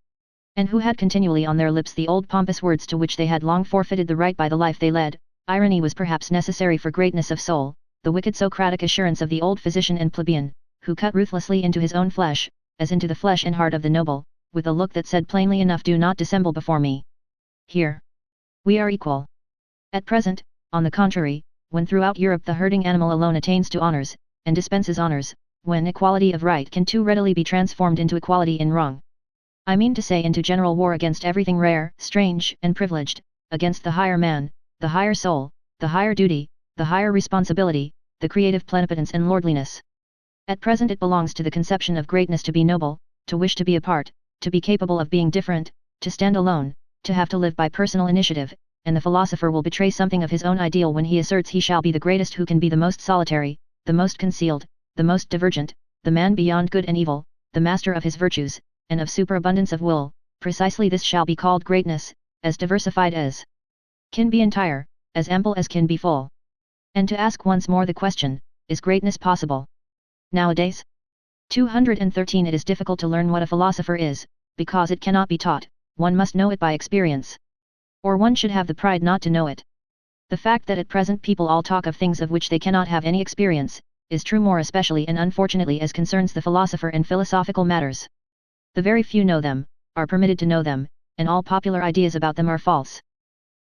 Speaker 1: and who had continually on their lips the old pompous words to which they had long forfeited the right by the life they led. Irony was perhaps necessary for greatness of soul, the wicked Socratic assurance of the old physician and plebeian, who cut ruthlessly into his own flesh, as into the flesh and heart of the noble, with a look that said plainly enough, do not dissemble before me. Here we are equal. At present, on the contrary, when throughout Europe the herding animal alone attains to honors, and dispenses honors, when equality of right can too readily be transformed into equality in wrong. I mean to say into general war against everything rare, strange, and privileged, against the higher man, the higher soul, the higher duty, the higher responsibility, the creative plenipotence and lordliness. At present it belongs to the conception of greatness to be noble, to wish to be apart, to be capable of being different, to stand alone, to have to live by personal initiative, and the philosopher will betray something of his own ideal when he asserts he shall be the greatest who can be the most solitary, the most concealed, the most divergent, the man beyond good and evil, the master of his virtues, and of superabundance of will. Precisely this shall be called greatness, as diversified as can be entire, as ample as can be full. And to ask once more the question, is greatness possible nowadays? 213. It is difficult to learn what a philosopher is, because it cannot be taught. One must know it by experience, or one should have the pride not to know it. The fact that at present people all talk of things of which they cannot have any experience, is true more especially and unfortunately as concerns the philosopher and philosophical matters. The very few know them, are permitted to know them, and all popular ideas about them are false.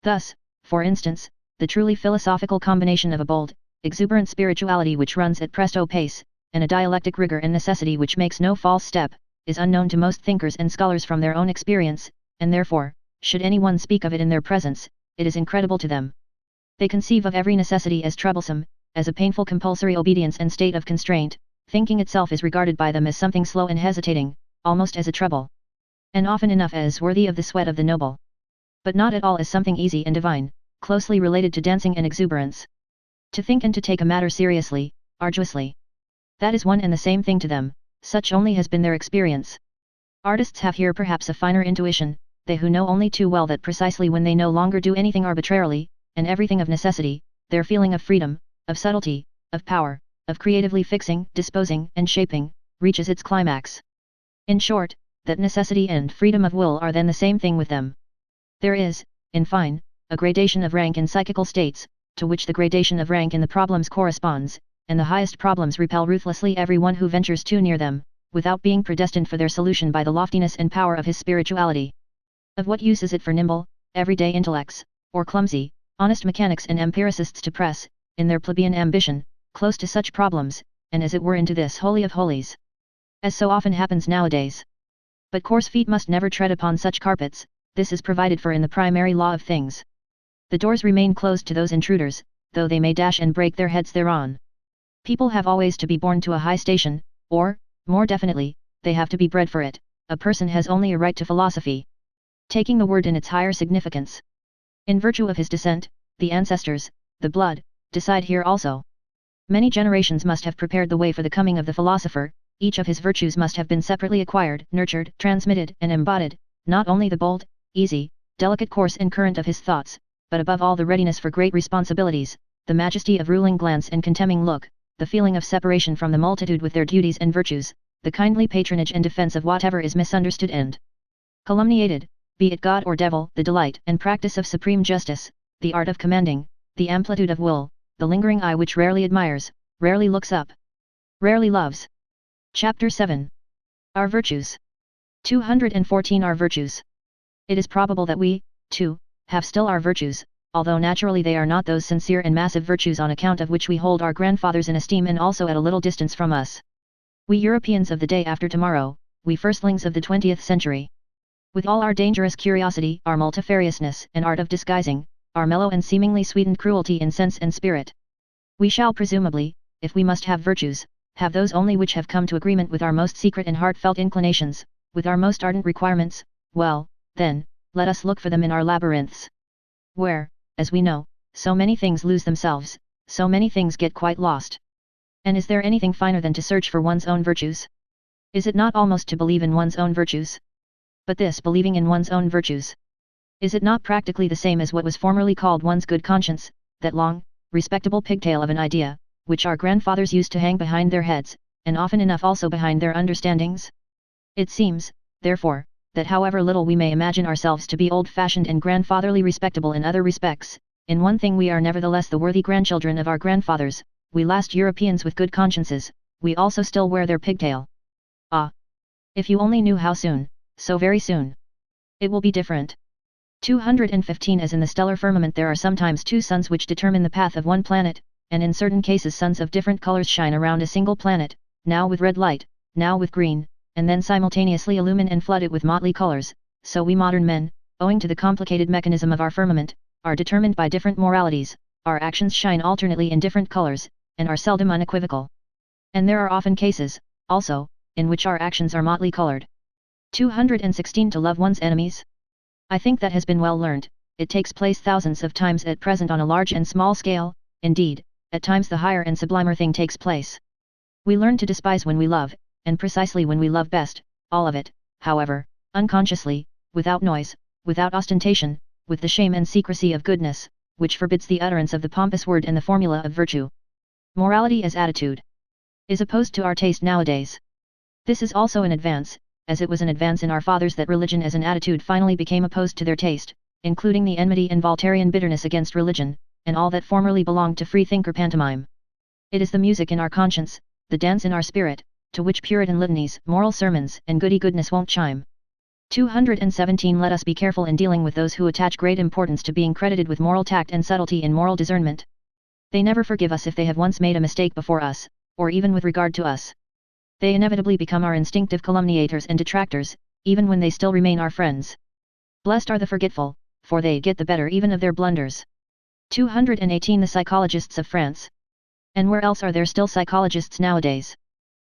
Speaker 1: Thus, for instance, the truly philosophical combination of a bold, exuberant spirituality which runs at presto pace, and a dialectic rigor and necessity which makes no false step, is unknown to most thinkers and scholars from their own experience, and therefore, should anyone speak of it in their presence, it is incredible to them. They conceive of every necessity as troublesome, as a painful compulsory obedience and state of constraint. Thinking itself is regarded by them as something slow and hesitating, almost as a trouble, and often enough as worthy of the sweat of the noble, but not at all as something easy and divine, closely related to dancing and exuberance. To think and to take a matter seriously, arduously, that is one and the same thing to them. Such only has been their experience. Artists have here perhaps a finer intuition, they who know only too well that precisely when they no longer do anything arbitrarily, and everything of necessity, their feeling of freedom, of subtlety, of power, of creatively fixing, disposing, and shaping, reaches its climax. In short, that necessity and freedom of will are then the same thing with them. There is, in fine, a gradation of rank in psychical states, to which the gradation of rank in the problems corresponds, and the highest problems repel ruthlessly every one who ventures too near them, without being predestined for their solution by the loftiness and power of his spirituality. Of what use is it for nimble, everyday intellects, or clumsy, honest mechanics and empiricists to press, in their plebeian ambition, close to such problems, and as it were into this holy of holies, as so often happens nowadays? But coarse feet must never tread upon such carpets. This is provided for in the primary law of things. The doors remain closed to those intruders, though they may dash and break their heads thereon. People have always to be born to a high station, or, more definitely, they have to be bred for it. A person has only a right to philosophy, taking the word in its higher significance. In virtue of his descent, the ancestors, the blood, decide here also. Many generations must have prepared the way for the coming of the philosopher, each of his virtues must have been separately acquired, nurtured, transmitted, and embodied, not only the bold, easy, delicate course and current of his thoughts, but above all the readiness for great responsibilities, the majesty of ruling glance and contemning look, the feeling of separation from the multitude with their duties and virtues, the kindly patronage and defense of whatever is misunderstood and calumniated, be it God or devil, the delight and practice of supreme justice, the art of commanding, the amplitude of will, the lingering eye which rarely admires, rarely looks up, rarely loves. Chapter 7. Our Virtues. 214 Our Virtues. It is probable that we, too, have still our virtues, although naturally they are not those sincere and massive virtues on account of which we hold our grandfathers in esteem and also at a little distance from us. We Europeans of the day after tomorrow, we firstlings of the 20th century. With all our dangerous curiosity, our multifariousness and art of disguising, our mellow and seemingly sweetened cruelty in sense and spirit. We shall presumably, if we must have virtues, have those only which have come to agreement with our most secret and heartfelt inclinations, with our most ardent requirements. Well, then, let us look for them in our labyrinths. Where, as we know, so many things lose themselves, so many things get quite lost. And is there anything finer than to search for one's own virtues? Is it not almost to believe in one's own virtues? But this believing in one's own virtues, is it not practically the same as what was formerly called one's good conscience, that long, respectable pigtail of an idea, which our grandfathers used to hang behind their heads, and often enough also behind their understandings? It seems, therefore, that however little we may imagine ourselves to be old-fashioned and grandfatherly respectable in other respects, in one thing we are nevertheless the worthy grandchildren of our grandfathers, we last Europeans with good consciences, we also still wear their pigtail. Ah! If you only knew how soon, so very soon, it will be different. 215 As in the stellar firmament there are sometimes two suns which determine the path of one planet, and in certain cases suns of different colors shine around a single planet, now with red light, now with green, and then simultaneously illumine and flood it with motley colors, so we modern men, owing to the complicated mechanism of our firmament, are determined by different moralities, our actions shine alternately in different colors, and are seldom unequivocal. And there are often cases, also, in which our actions are motley colored. 216 To love one's enemies. I think that has been well learned. It takes place thousands of times at present on a large and small scale, indeed, at times the higher and sublimer thing takes place. We learn to despise when we love, and precisely when we love best, all of it, however, unconsciously, without noise, without ostentation, with the shame and secrecy of goodness, which forbids the utterance of the pompous word and the formula of virtue. Morality as attitude is opposed to our taste nowadays. This is also an advance, as it was an advance in our fathers that religion as an attitude finally became opposed to their taste, including the enmity and Voltairean bitterness against religion, and all that formerly belonged to free-thinker pantomime. It is the music in our conscience, the dance in our spirit, to which Puritan litanies, moral sermons, and goody-goodness won't chime. 217 Let us be careful in dealing with those who attach great importance to being credited with moral tact and subtlety in moral discernment. They never forgive us if they have once made a mistake before us, or even with regard to us. They inevitably become our instinctive calumniators and detractors, even when they still remain our friends. Blessed are the forgetful, for they get the better even of their blunders. 218 The psychologists of France, and where else are there still psychologists nowadays,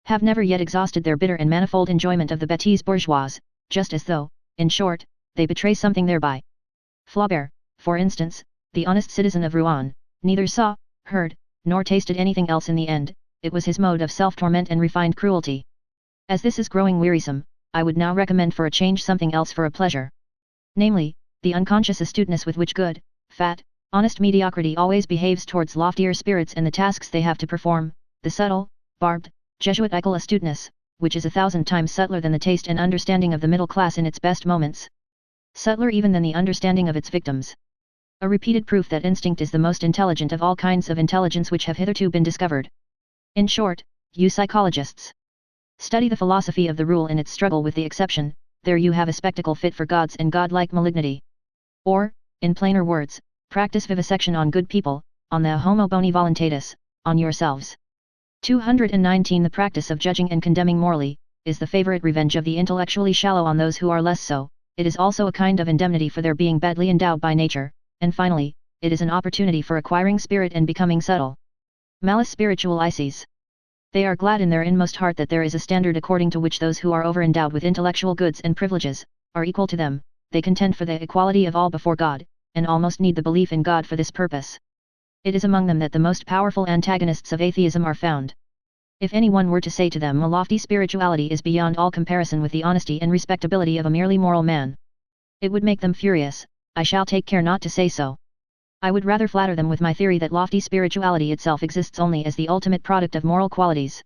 Speaker 1: have never yet exhausted their bitter and manifold enjoyment of the bêtise bourgeoise, just as though, in short, they betray something thereby. Flaubert, for instance, the honest citizen of Rouen, neither saw, heard, nor tasted anything else in the end. It was his mode of self-torment and refined cruelty. As this is growing wearisome, I would now recommend for a change something else for a pleasure. Namely, the unconscious astuteness with which good, fat, honest mediocrity always behaves towards loftier spirits and the tasks they have to perform, the subtle, barbed, Jesuitical astuteness, which is 1,000 times subtler than the taste and understanding of the middle class in its best moments. Subtler even than the understanding of its victims. A repeated proof that instinct is the most intelligent of all kinds of intelligence which have hitherto been discovered. In short, you psychologists, study the philosophy of the rule in its struggle with the exception, there you have a spectacle fit for gods and godlike malignity. Or, in plainer words, practice vivisection on good people, on the homo boni voluntatis, on yourselves. 219 The practice of judging and condemning morally, is the favorite revenge of the intellectually shallow on those who are less so, it is also a kind of indemnity for their being badly endowed by nature, and finally, it is an opportunity for acquiring spirit and becoming subtle. Malice spiritualices. They are glad in their inmost heart that there is a standard according to which those who are over-endowed with intellectual goods and privileges, are equal to them, they contend for the equality of all before God, and almost need the belief in God for this purpose. It is among them that the most powerful antagonists of atheism are found. If anyone were to say to them a lofty spirituality is beyond all comparison with the honesty and respectability of a merely moral man, it would make them furious. I shall take care not to say so. I would rather flatter them with my theory that lofty spirituality itself exists only as the ultimate product of moral qualities.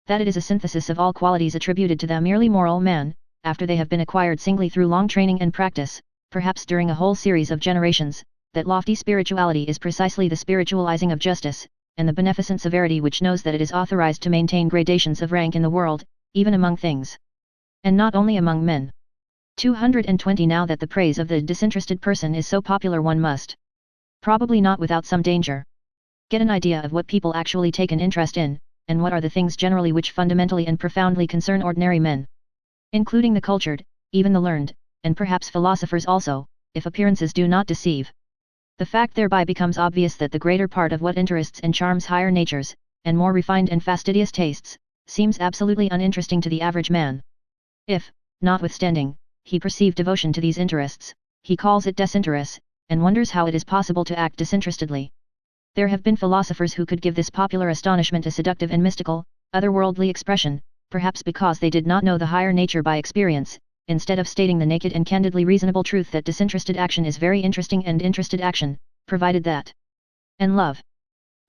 Speaker 1: That it is a synthesis of all qualities attributed to the merely moral man, after they have been acquired singly through long training and practice, perhaps during a whole series of generations, that lofty spirituality is precisely the spiritualizing of justice, and the beneficent severity which knows that it is authorized to maintain gradations of rank in the world, even among things. And not only among men. 220 Now that the praise of the disinterested person is so popular, one must, probably not without some danger, get an idea of what people actually take an interest in, and what are the things generally which fundamentally and profoundly concern ordinary men, including the cultured, even the learned, and perhaps philosophers also, if appearances do not deceive. The fact thereby becomes obvious that the greater part of what interests and charms higher natures, and more refined and fastidious tastes, seems absolutely uninteresting to the average man. If, notwithstanding, he perceive devotion to these interests, he calls it desinterest, and wonders how it is possible to act disinterestedly. There have been philosophers who could give this popular astonishment a seductive and mystical, otherworldly expression, perhaps because they did not know the higher nature by experience, instead of stating the naked and candidly reasonable truth that disinterested action is very interesting and interested action, provided that. And love.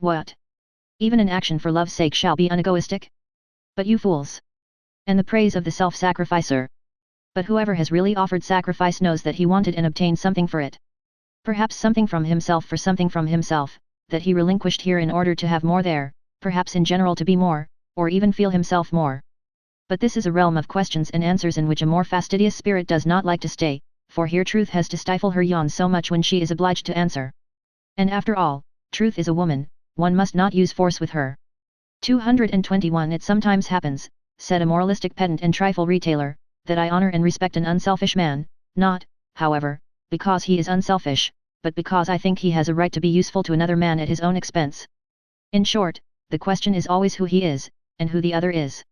Speaker 1: What? Even an action for love's sake shall be unegoistic? But you fools! And the praise of the self-sacrificer. But whoever has really offered sacrifice knows that he wanted and obtained something for it. Perhaps something from himself for something from himself, that he relinquished here in order to have more there, perhaps in general to be more, or even feel himself more. But this is a realm of questions and answers in which a more fastidious spirit does not like to stay, for here truth has to stifle her yawns so much when she is obliged to answer. And after all, truth is a woman, one must not use force with her. 221 It sometimes happens, said a moralistic pedant and trifle retailer, that I honor and respect an unselfish man, not, however, because he is unselfish, but because I think he has a right to be useful to another man at his own expense. In short, the question is always who he is, and who the other is.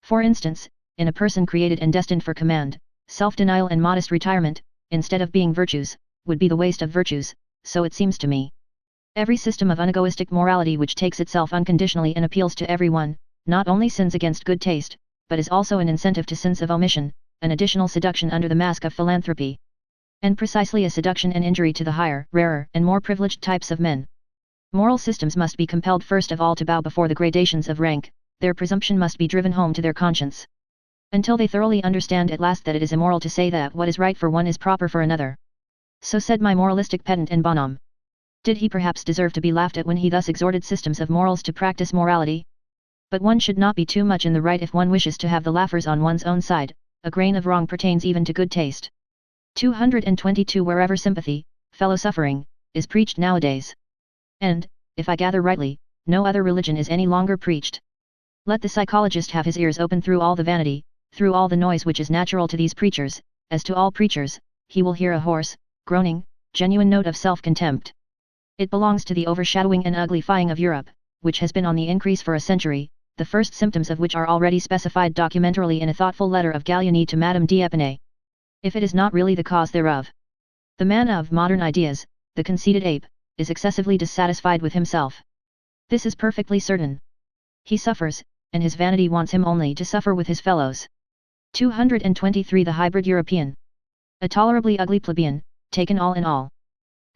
Speaker 1: For instance, in a person created and destined for command, self-denial and modest retirement, instead of being virtues, would be the waste of virtues, so it seems to me. Every system of unegoistic morality which takes itself unconditionally and appeals to everyone, not only sins against good taste, but is also an incentive to sins of omission, an additional seduction under the mask of philanthropy. And precisely a seduction and injury to the higher, rarer, and more privileged types of men. Moral systems must be compelled first of all to bow before the gradations of rank, their presumption must be driven home to their conscience. Until they thoroughly understand at last that it is immoral to say that what is right for one is proper for another. So said my moralistic pedant and bonhomme. Did he perhaps deserve to be laughed at when he thus exhorted systems of morals to practice morality? But one should not be too much in the right if one wishes to have the laughers on one's own side. A grain of wrong pertains even to good taste. 222 Wherever sympathy, fellow-suffering, is preached nowadays. And, if I gather rightly, no other religion is any longer preached. Let the psychologist have his ears open through all the vanity, through all the noise which is natural to these preachers. As to all preachers, he will hear a hoarse, groaning, genuine note of self-contempt. It belongs to the overshadowing and uglifying of Europe, which has been on the increase for a century, the first symptoms of which are already specified documentarily in a thoughtful letter of Gallieni to Madame d'Épinay. If it is not really the cause thereof. The man of modern ideas, the conceited ape, is excessively dissatisfied with himself. This is perfectly certain. He suffers, and his vanity wants him only to suffer with his fellows. 223 The hybrid European. A tolerably ugly plebeian, taken all in all.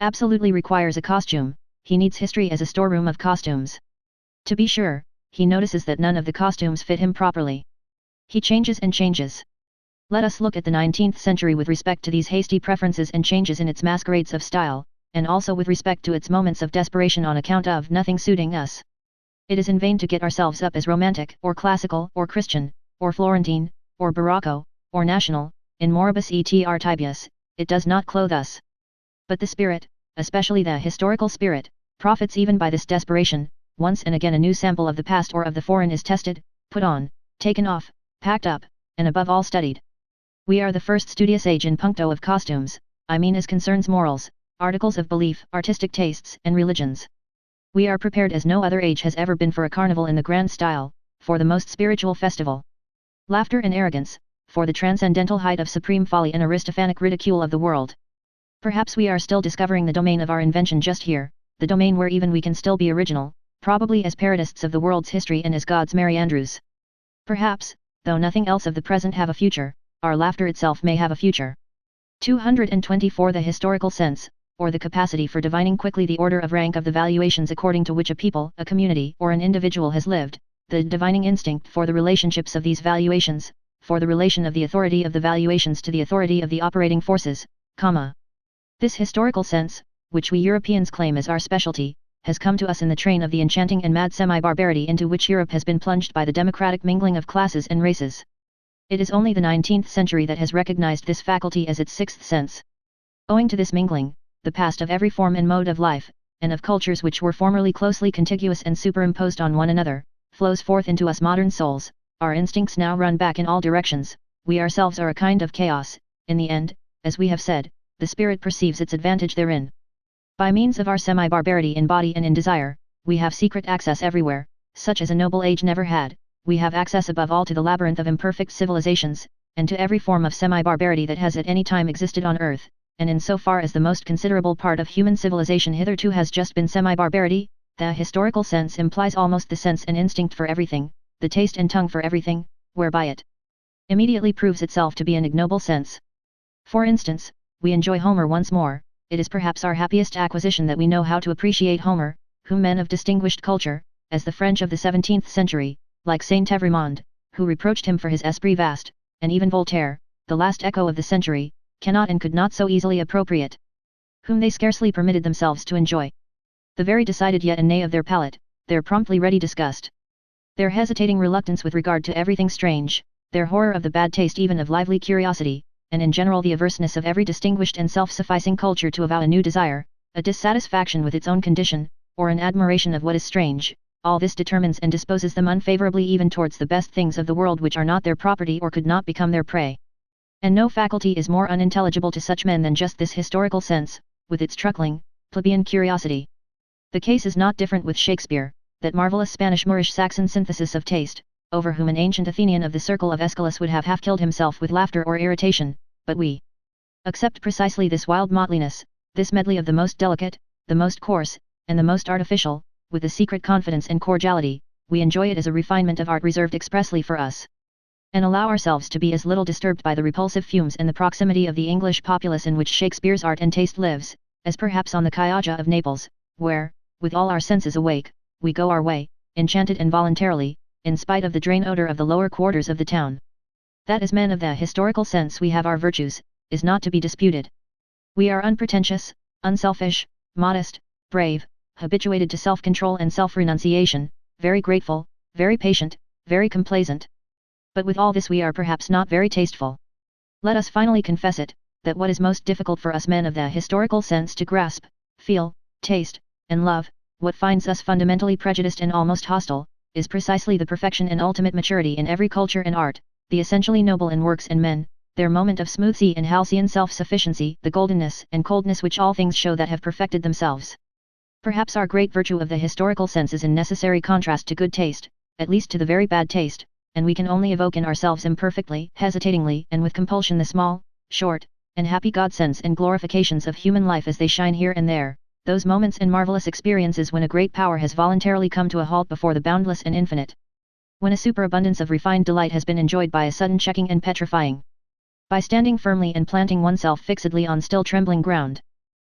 Speaker 1: Absolutely requires a costume, he needs history as a storeroom of costumes. To be sure, he notices that none of the costumes fit him properly. He changes and changes. Let us look at the 19th century with respect to these hasty preferences and changes in its masquerades of style, and also with respect to its moments of desperation on account of nothing suiting us. It is in vain to get ourselves up as romantic, or classical, or Christian, or Florentine, or Barocco, or national, in moribus et artibius, it does not clothe us. But the spirit, especially the historical spirit, profits even by this desperation. Once and again a new sample of the past or of the foreign is tested, put on, taken off, packed up, and above all studied. We are the first studious age in puncto of costumes, I mean as concerns morals, articles of belief, artistic tastes, and religions. We are prepared as no other age has ever been for a carnival in the grand style, for the most spiritual festival. Laughter and arrogance, for the transcendental height of supreme folly and Aristophanic ridicule of the world. Perhaps we are still discovering the domain of our invention just here, the domain where even we can still be original, probably as parodists of the world's history and as God's Merry Andrews. Perhaps, though nothing else of the present have a future, our laughter itself may have a future. 224 The historical sense, or the capacity for divining quickly the order of rank of the valuations according to which a people, a community, or an individual has lived, the divining instinct for the relationships of these valuations, for the relation of the authority of the valuations to the authority of the operating forces, comma. This historical sense, which we Europeans claim as our specialty, has come to us in the train of the enchanting and mad semi-barbarity into which Europe has been plunged by the democratic mingling of classes and races. It is only the 19th century that has recognized this faculty as its sixth sense. Owing to this mingling, the past of every form and mode of life, and of cultures which were formerly closely contiguous and superimposed on one another, flows forth into us modern souls. Our instincts now run back in all directions, we ourselves are a kind of chaos. In the end, as we have said, the spirit perceives its advantage therein. By means of our semi-barbarity in body and in desire, we have secret access everywhere, such as a noble age never had. We have access above all to the labyrinth of imperfect civilizations, and to every form of semi-barbarity that has at any time existed on earth, and in so far as the most considerable part of human civilization hitherto has just been semi-barbarity, the historical sense implies almost the sense and instinct for everything, the taste and tongue for everything, whereby it immediately proves itself to be an ignoble sense. For instance, we enjoy Homer once more. It is perhaps our happiest acquisition that we know how to appreciate Homer, whom men of distinguished culture, as the French of the 17th century, like Saint Evremond, who reproached him for his esprit vaste, and even Voltaire, the last echo of the century, cannot and could not so easily appropriate, whom they scarcely permitted themselves to enjoy. The very decided yet and nay of their palate, their promptly ready disgust, their hesitating reluctance with regard to everything strange, their horror of the bad taste even of lively curiosity, and in general the averseness of every distinguished and self-sufficing culture to avow a new desire, a dissatisfaction with its own condition, or an admiration of what is strange, all this determines and disposes them unfavorably even towards the best things of the world which are not their property or could not become their prey. And no faculty is more unintelligible to such men than just this historical sense, with its truckling, plebeian curiosity. The case is not different with Shakespeare, that marvelous Spanish-Moorish-Saxon synthesis of taste, over whom an ancient Athenian of the circle of Aeschylus would have half killed himself with laughter or irritation, but we accept precisely this wild motleyiness, this medley of the most delicate, the most coarse, and the most artificial, with a secret confidence and cordiality. We enjoy it as a refinement of art reserved expressly for us, and allow ourselves to be as little disturbed by the repulsive fumes and the proximity of the English populace in which Shakespeare's art and taste lives, as perhaps on the Chioggia of Naples, where, with all our senses awake, we go our way, enchanted and voluntarily, in spite of the drain odor of the lower quarters of the town. That as men of the historical sense we have our virtues, is not to be disputed. We are unpretentious, unselfish, modest, brave, habituated to self-control and self-renunciation, very grateful, very patient, very complaisant. But with all this we are perhaps not very tasteful. Let us finally confess it, that what is most difficult for us men of the historical sense to grasp, feel, taste, and love, what finds us fundamentally prejudiced and almost hostile, is precisely the perfection and ultimate maturity in every culture and art, the essentially noble in works and men, their moment of smoothie and halcyon self-sufficiency, the goldenness and coldness which all things show that have perfected themselves. Perhaps our great virtue of the historical sense is in necessary contrast to good taste, at least to the very bad taste, and we can only evoke in ourselves imperfectly, hesitatingly and with compulsion the small, short, and happy God-sense and glorifications of human life as they shine here and there, those moments and marvelous experiences when a great power has voluntarily come to a halt before the boundless and infinite. When a superabundance of refined delight has been enjoyed by a sudden checking and petrifying. By standing firmly and planting oneself fixedly on still trembling ground.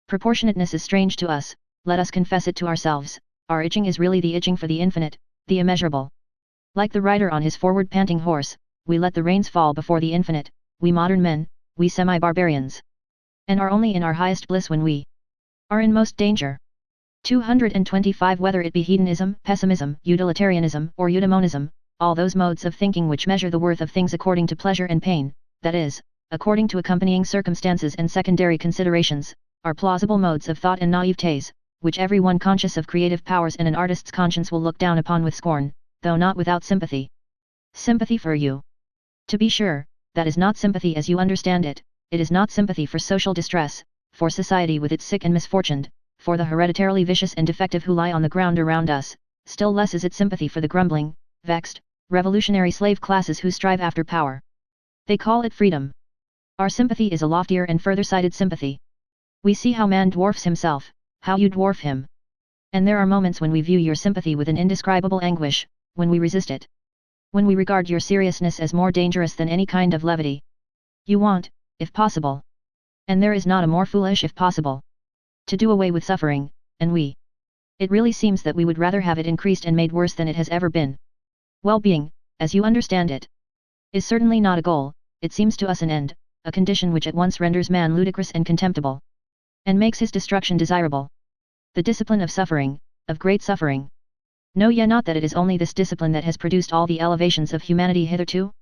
Speaker 1: Proportionateness is strange to us, let us confess it to ourselves, our itching is really the itching for the infinite, the immeasurable. Like the rider on his forward panting horse, we let the reins fall before the infinite, we modern men, we semi-barbarians. And are only in our highest bliss when we are in most danger. 225 Whether it be hedonism, pessimism, utilitarianism, or eudaimonism, all those modes of thinking which measure the worth of things according to pleasure and pain, that is, according to accompanying circumstances and secondary considerations, are plausible modes of thought and naivete, which every one conscious of creative powers and an artist's conscience will look down upon with scorn, though not without sympathy. Sympathy for you. To be sure, that is not sympathy as you understand it, it is not sympathy for social distress, for society with its sick and misfortuned, for the hereditarily vicious and defective who lie on the ground around us, still less is it sympathy for the grumbling, vexed, revolutionary slave classes who strive after power. They call it freedom. Our sympathy is a loftier and further-sighted sympathy. We see how man dwarfs himself, how you dwarf him. And there are moments when we view your sympathy with an indescribable anguish, when we resist it. When we regard your seriousness as more dangerous than any kind of levity. You want, if possible. And there is not a more foolish if possible. To do away with suffering, and we. It really seems that we would rather have it increased and made worse than it has ever been. Well-being, as you understand it, is certainly not a goal, it seems to us an end, a condition which at once renders man ludicrous and contemptible. And makes his destruction desirable. The discipline of suffering, of great suffering. Know ye not that it is only this discipline that has produced all the elevations of humanity hitherto?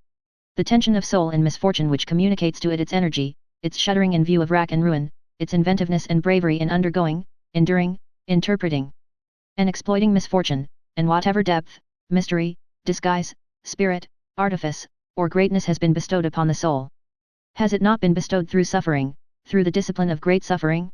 Speaker 1: The tension of soul in misfortune which communicates to it its energy, its shuddering in view of rack and ruin, its inventiveness and bravery in undergoing, enduring, interpreting, and exploiting misfortune, and whatever depth, mystery, disguise, spirit, artifice, or greatness has been bestowed upon the soul. Has it not been bestowed through suffering, through the discipline of great suffering?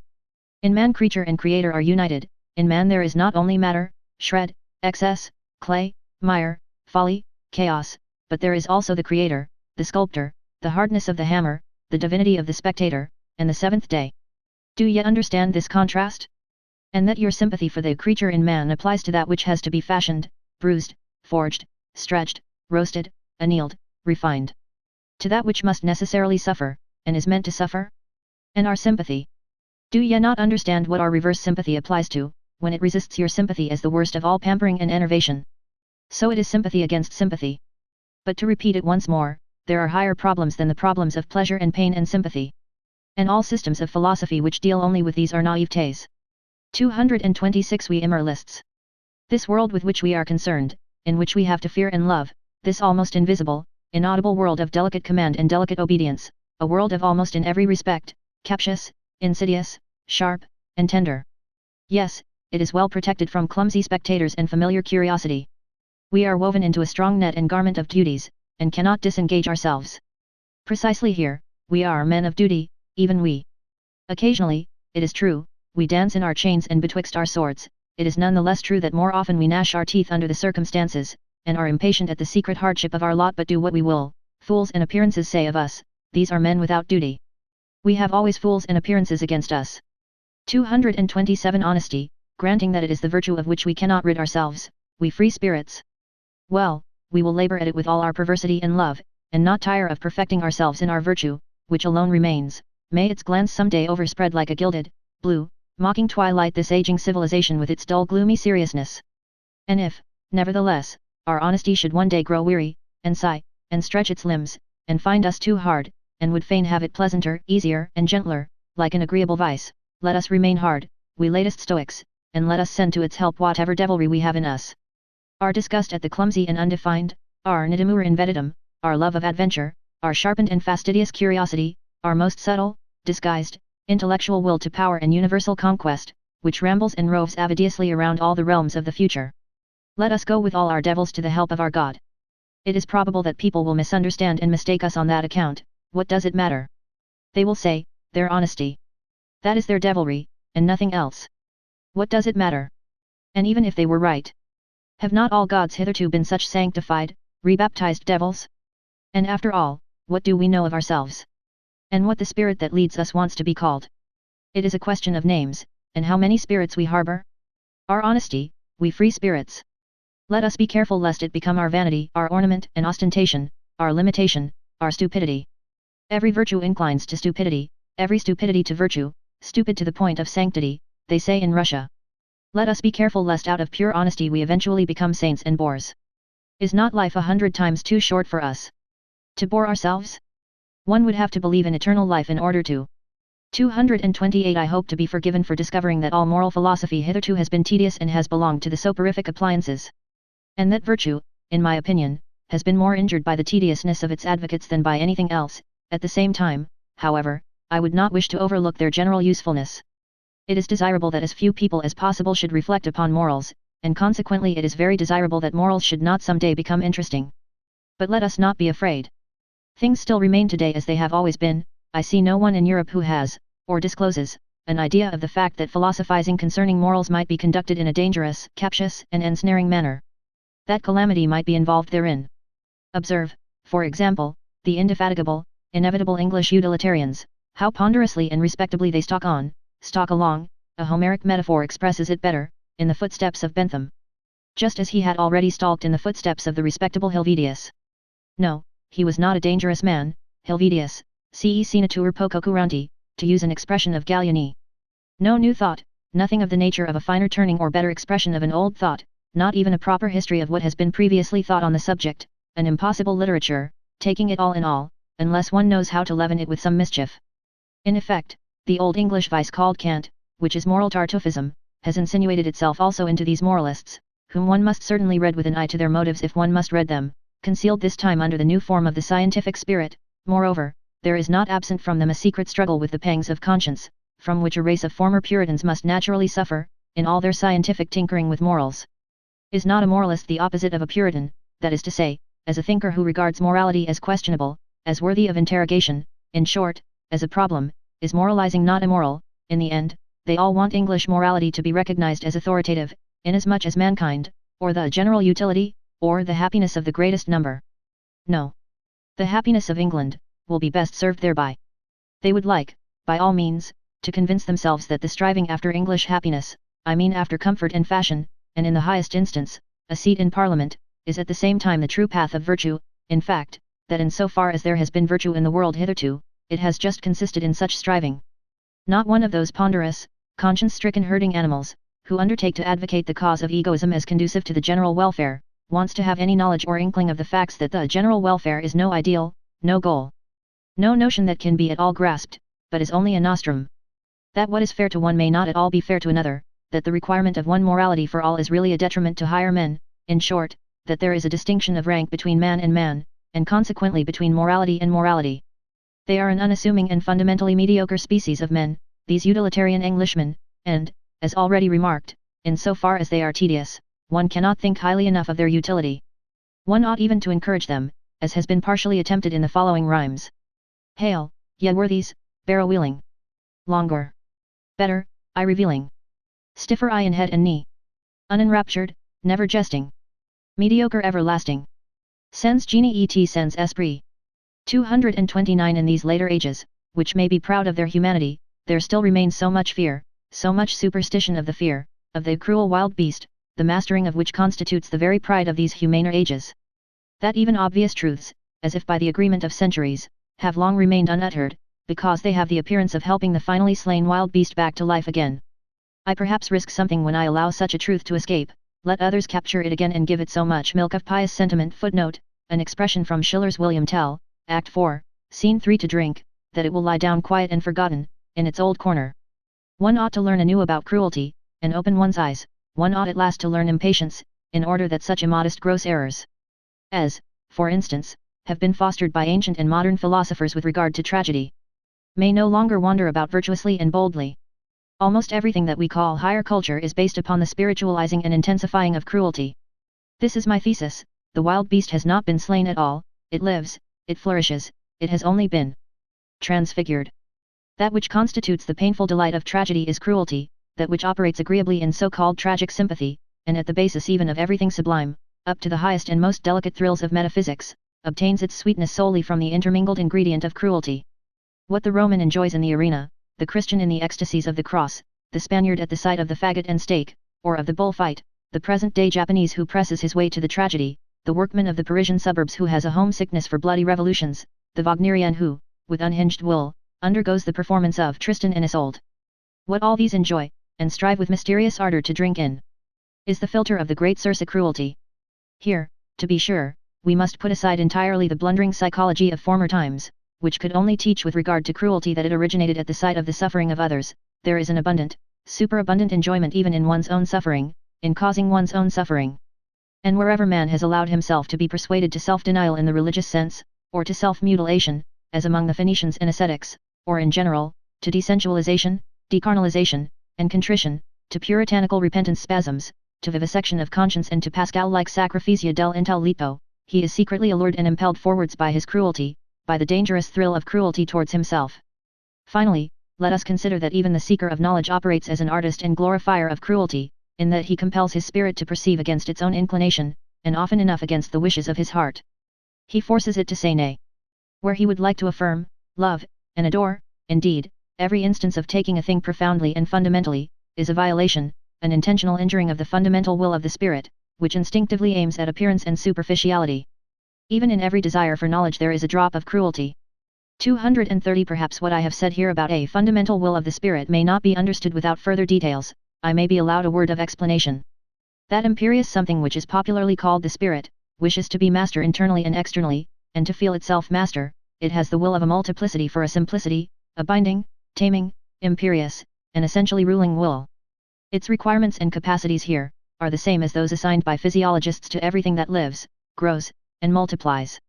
Speaker 1: In man creature and creator are united, in man there is not only matter, shred, excess, clay, mire, folly, chaos, but there is also the creator, the sculptor, the hardness of the hammer, the divinity of the spectator, and the seventh day. Do ye understand this contrast? And that your sympathy for the creature in man applies to that which has to be fashioned, bruised, forged, stretched, roasted, annealed, refined. To that which must necessarily suffer, and is meant to suffer? And our sympathy. Do ye not understand what our reverse sympathy applies to, when it resists your sympathy as the worst of all pampering and enervation? So it is sympathy against sympathy. But to repeat it once more, there are higher problems than the problems of pleasure and pain and sympathy. And all systems of philosophy which deal only with these are naivete. 226 We immoralists. This world with which we are concerned, in which we have to fear and love, this almost invisible, inaudible world of delicate command and delicate obedience, a world of almost in every respect, captious, insidious, sharp, and tender. Yes, it is well protected from clumsy spectators and familiar curiosity. We are woven into a strong net and garment of duties, and cannot disengage ourselves. Precisely here, we are men of duty, even we. Occasionally, it is true, we dance in our chains and betwixt our swords, it is none the less true that more often we gnash our teeth under the circumstances, and are impatient at the secret hardship of our lot but do what we will. Fools and appearances say of us, these are men without duty. We have always fools and appearances against us. 227 Honesty, granting that it is the virtue of which we cannot rid ourselves, we free spirits. Well, we will labor at it with all our perversity and love, and not tire of perfecting ourselves in our virtue, which alone remains. May its glance some day overspread like a gilded, blue, mocking twilight this aging civilization with its dull gloomy seriousness. And if, nevertheless, our honesty should one day grow weary, and sigh, and stretch its limbs, and find us too hard, and would fain have it pleasanter, easier, and gentler, like an agreeable vice, let us remain hard, we latest Stoics, and let us send to its help whatever devilry we have in us. Our disgust at the clumsy and undefined, our nidamur inventum, our love of adventure, our sharpened and fastidious curiosity, our most subtle, disguised, intellectual will to power and universal conquest, which rambles and roves avidiously around all the realms of the future. Let us go with all our devils to the help of our God. It is probable that people will misunderstand and mistake us on that account. What does it matter? They will say, their honesty. That is their devilry, and nothing else. What does it matter? And even if they were right, have not all gods hitherto been such sanctified, rebaptized devils? And after all, what do we know of ourselves? And what the spirit that leads us wants to be called? It is a question of names, and how many spirits we harbor? Our honesty, we free spirits. Let us be careful lest it become our vanity, our ornament and ostentation, our limitation, our stupidity. Every virtue inclines to stupidity, every stupidity to virtue, stupid to the point of sanctity, they say in Russia. Let us be careful lest out of pure honesty we eventually become saints and bores. Is not life 100 times too short for us to bore ourselves? One would have to believe in eternal life in order to. 228 I hope to be forgiven for discovering that all moral philosophy hitherto has been tedious and has belonged to the soporific appliances. And that virtue, in my opinion, has been more injured by the tediousness of its advocates than by anything else. At the same time, however, I would not wish to overlook their general usefulness. It is desirable that as few people as possible should reflect upon morals, and consequently it is very desirable that morals should not some day become interesting. But let us not be afraid. Things still remain today as they have always been. I see no one in Europe who has, or discloses, an idea of the fact that philosophizing concerning morals might be conducted in a dangerous, captious, and ensnaring manner. That calamity might be involved therein. Observe, for example, the indefatigable, inevitable English utilitarians, how ponderously and respectably they stalk on, stalk along, a Homeric metaphor expresses it better, in the footsteps of Bentham. Just as he had already stalked in the footsteps of the respectable Helvetius. No, he was not a dangerous man, Helvetius, ce senatur poco curanti, to use an expression of Gallieni. No new thought, nothing of the nature of a finer turning or better expression of an old thought, not even a proper history of what has been previously thought on the subject, an impossible literature, taking it all in all, unless one knows how to leaven it with some mischief. In effect, the Old English vice called cant, which is moral Tartuffism, has insinuated itself also into these moralists, whom one must certainly read with an eye to their motives if one must read them, concealed this time under the new form of the scientific spirit. Moreover, there is not absent from them a secret struggle with the pangs of conscience, from which a race of former Puritans must naturally suffer, in all their scientific tinkering with morals. Is not a moralist the opposite of a Puritan, that is to say, as a thinker who regards morality as questionable, as worthy of interrogation, in short, as a problem, is moralizing not immoral? In the end, they all want English morality to be recognized as authoritative, inasmuch as mankind, or the general utility, or the happiness of the greatest number. No. The happiness of England, will be best served thereby. They would like, by all means, to convince themselves that the striving after English happiness, I mean after comfort and fashion, and in the highest instance, a seat in Parliament, is at the same time the true path of virtue, in fact, that in so far as there has been virtue in the world hitherto, it has just consisted in such striving. Not one of those ponderous, conscience-stricken herding animals, who undertake to advocate the cause of egoism as conducive to the general welfare, wants to have any knowledge or inkling of the facts that the general welfare is no ideal, no goal. No notion that can be at all grasped, but is only a nostrum. That what is fair to one may not at all be fair to another, that the requirement of one morality for all is really a detriment to higher men, in short, that there is a distinction of rank between man and man, and consequently between morality and morality. They are an unassuming and fundamentally mediocre species of men, these utilitarian Englishmen, and, as already remarked, in so far as they are tedious, one cannot think highly enough of their utility. One ought even to encourage them, as has been partially attempted in the following rhymes. Hail, ye worthies, barrow wheeling. Longer. Better, I revealing. Stiffer eye in head and knee. Unenraptured, never jesting. Mediocre everlasting. Sens genie et sens esprit. 229 In these later ages, which may be proud of their humanity, there still remains so much fear, so much superstition of the fear, of the cruel wild beast, the mastering of which constitutes the very pride of these humaner ages. That even obvious truths, as if by the agreement of centuries, have long remained unuttered, because they have the appearance of helping the finally slain wild beast back to life again. I perhaps risk something when I allow such a truth to escape, let others capture it again and give it so much milk of pious sentiment. Footnote, an expression from Schiller's William Tell, Act 4, Scene 3 to drink, that it will lie down quiet and forgotten, in its old corner. One ought to learn anew about cruelty, and open one's eyes, one ought at last to learn impatience, in order that such immodest gross errors, as, for instance, have been fostered by ancient and modern philosophers with regard to tragedy, may no longer wander about virtuously and boldly. Almost everything that we call higher culture is based upon the spiritualizing and intensifying of cruelty. This is my thesis: the wild beast has not been slain at all, it lives, it flourishes, it has only been transfigured. That which constitutes the painful delight of tragedy is cruelty, that which operates agreeably in so-called tragic sympathy, and at the basis even of everything sublime, up to the highest and most delicate thrills of metaphysics, obtains its sweetness solely from the intermingled ingredient of cruelty. What the Roman enjoys in the arena, the Christian in the ecstasies of the cross, the Spaniard at the sight of the faggot and stake, or of the bullfight, the present-day Japanese who presses his way to the tragedy, the workman of the Parisian suburbs who has a homesickness for bloody revolutions, the Wagnerian who, with unhinged will, undergoes the performance of Tristan and Isolde. What all these enjoy, and strive with mysterious ardor to drink in, is the filter of the great Circe cruelty. Here, to be sure, we must put aside entirely the blundering psychology of former times, which could only teach with regard to cruelty that it originated at the sight of the suffering of others. There is an abundant, superabundant enjoyment even in one's own suffering, in causing one's own suffering. And wherever man has allowed himself to be persuaded to self-denial in the religious sense, or to self-mutilation, as among the Phoenicians and ascetics, or in general, to desensualization, decarnalization, and contrition, to puritanical repentance spasms, to vivisection of conscience and to Pascal-like sacrificia del intelletto, he is secretly allured and impelled forwards by his cruelty, by the dangerous thrill of cruelty towards himself. Finally, let us consider that even the seeker of knowledge operates as an artist and glorifier of cruelty, in that he compels his spirit to perceive against its own inclination, and often enough against the wishes of his heart. He forces it to say nay. Where he would like to affirm, love, and adore, indeed, every instance of taking a thing profoundly and fundamentally, is a violation, an intentional injuring of the fundamental will of the spirit, which instinctively aims at appearance and superficiality. Even in every desire for knowledge there is a drop of cruelty. 230 Perhaps what I have said here about a fundamental will of the spirit may not be understood without further details. I may be allowed a word of explanation. That imperious something which is popularly called the spirit, wishes to be master internally and externally, and to feel itself master. It has the will of a multiplicity for a simplicity, a binding, taming, imperious, and essentially ruling will. Its requirements and capacities here are the same as those assigned by physiologists to everything that lives, grows, and multiplies.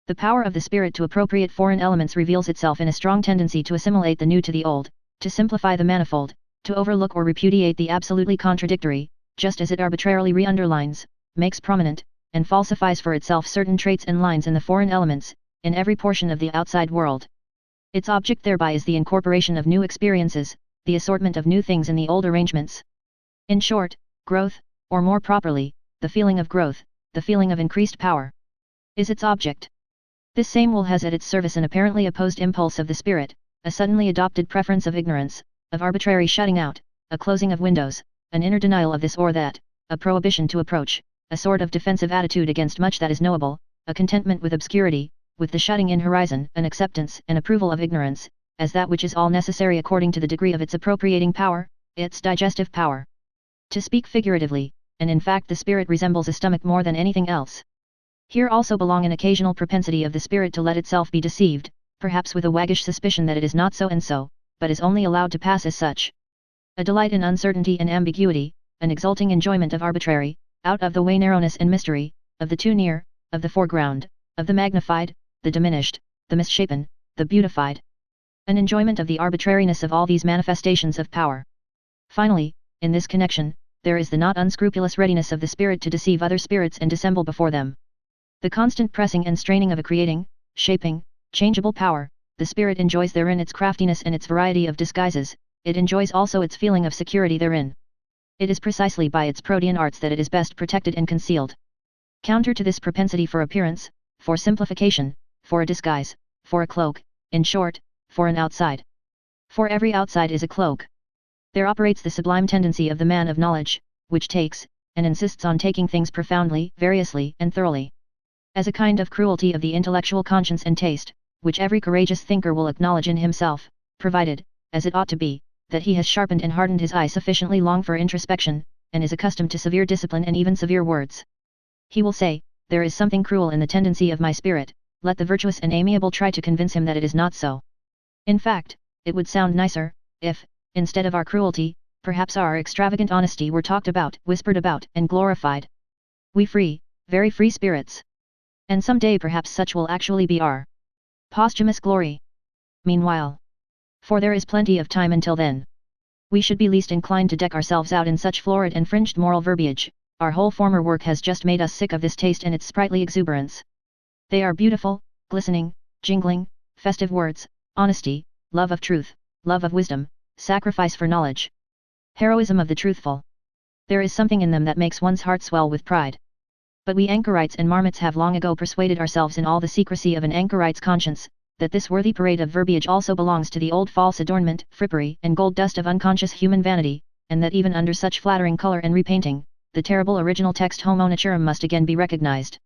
Speaker 1: The power of the spirit to appropriate foreign elements reveals itself in a strong tendency to assimilate the new to the old, to simplify the manifold, to overlook or repudiate the absolutely contradictory, just as it arbitrarily re-underlines, makes prominent, and falsifies for itself certain traits and lines in the foreign elements, in every portion of the outside world. Its object thereby is the incorporation of new experiences, the assortment of new things in the old arrangements. In short, growth, or more properly, the feeling of growth, the feeling of increased power, is its object. This same will has at its service an apparently opposed impulse of the spirit, a suddenly adopted preference of ignorance, of arbitrary shutting out, a closing of windows, an inner denial of this or that, a prohibition to approach, a sort of defensive attitude against much that is knowable, a contentment with obscurity, with the shutting in horizon, an acceptance and approval of ignorance, as that which is all necessary according to the degree of its appropriating power, its digestive power. To speak figuratively, and in fact the spirit resembles a stomach more than anything else. Here also belong an occasional propensity of the spirit to let itself be deceived, perhaps with a waggish suspicion that it is not so and so, but is only allowed to pass as such. A delight in uncertainty and ambiguity, an exulting enjoyment of arbitrary, out-of-the-way narrowness and mystery, of the too near, of the foreground, of the magnified, the diminished, the misshapen, the beautified. An enjoyment of the arbitrariness of all these manifestations of power. Finally, in this connection, there is the not unscrupulous readiness of the spirit to deceive other spirits and dissemble before them. The constant pressing and straining of a creating, shaping, changeable power, the spirit enjoys therein its craftiness and its variety of disguises, it enjoys also its feeling of security therein. It is precisely by its protean arts that it is best protected and concealed. Counter to this propensity for appearance, for simplification, for a disguise, for a cloak, in short, for an outside. For every outside is a cloak. There operates the sublime tendency of the man of knowledge, which takes, and insists on taking things profoundly, variously, and thoroughly. As a kind of cruelty of the intellectual conscience and taste, which every courageous thinker will acknowledge in himself, provided, as it ought to be, that he has sharpened and hardened his eye sufficiently long for introspection, and is accustomed to severe discipline and even severe words. He will say, there is something cruel in the tendency of my spirit, let the virtuous and amiable try to convince him that it is not so. In fact, it would sound nicer, if, instead of our cruelty, perhaps our extravagant honesty were talked about, whispered about, and glorified. We free, very free spirits. And some day perhaps such will actually be our posthumous glory. Meanwhile, for there is plenty of time until then, we should be least inclined to deck ourselves out in such florid and fringed moral verbiage. Our whole former work has just made us sick of this taste and its sprightly exuberance. They are beautiful, glistening, jingling, festive words, honesty, love of truth, love of wisdom, sacrifice for knowledge, heroism of the truthful. There is something in them that makes one's heart swell with pride. But we anchorites and marmots have long ago persuaded ourselves in all the secrecy of an anchorite's conscience, that this worthy parade of verbiage also belongs to the old false adornment, frippery and gold dust of unconscious human vanity, and that even under such flattering color and repainting, the terrible original text homo naturam must again be recognized.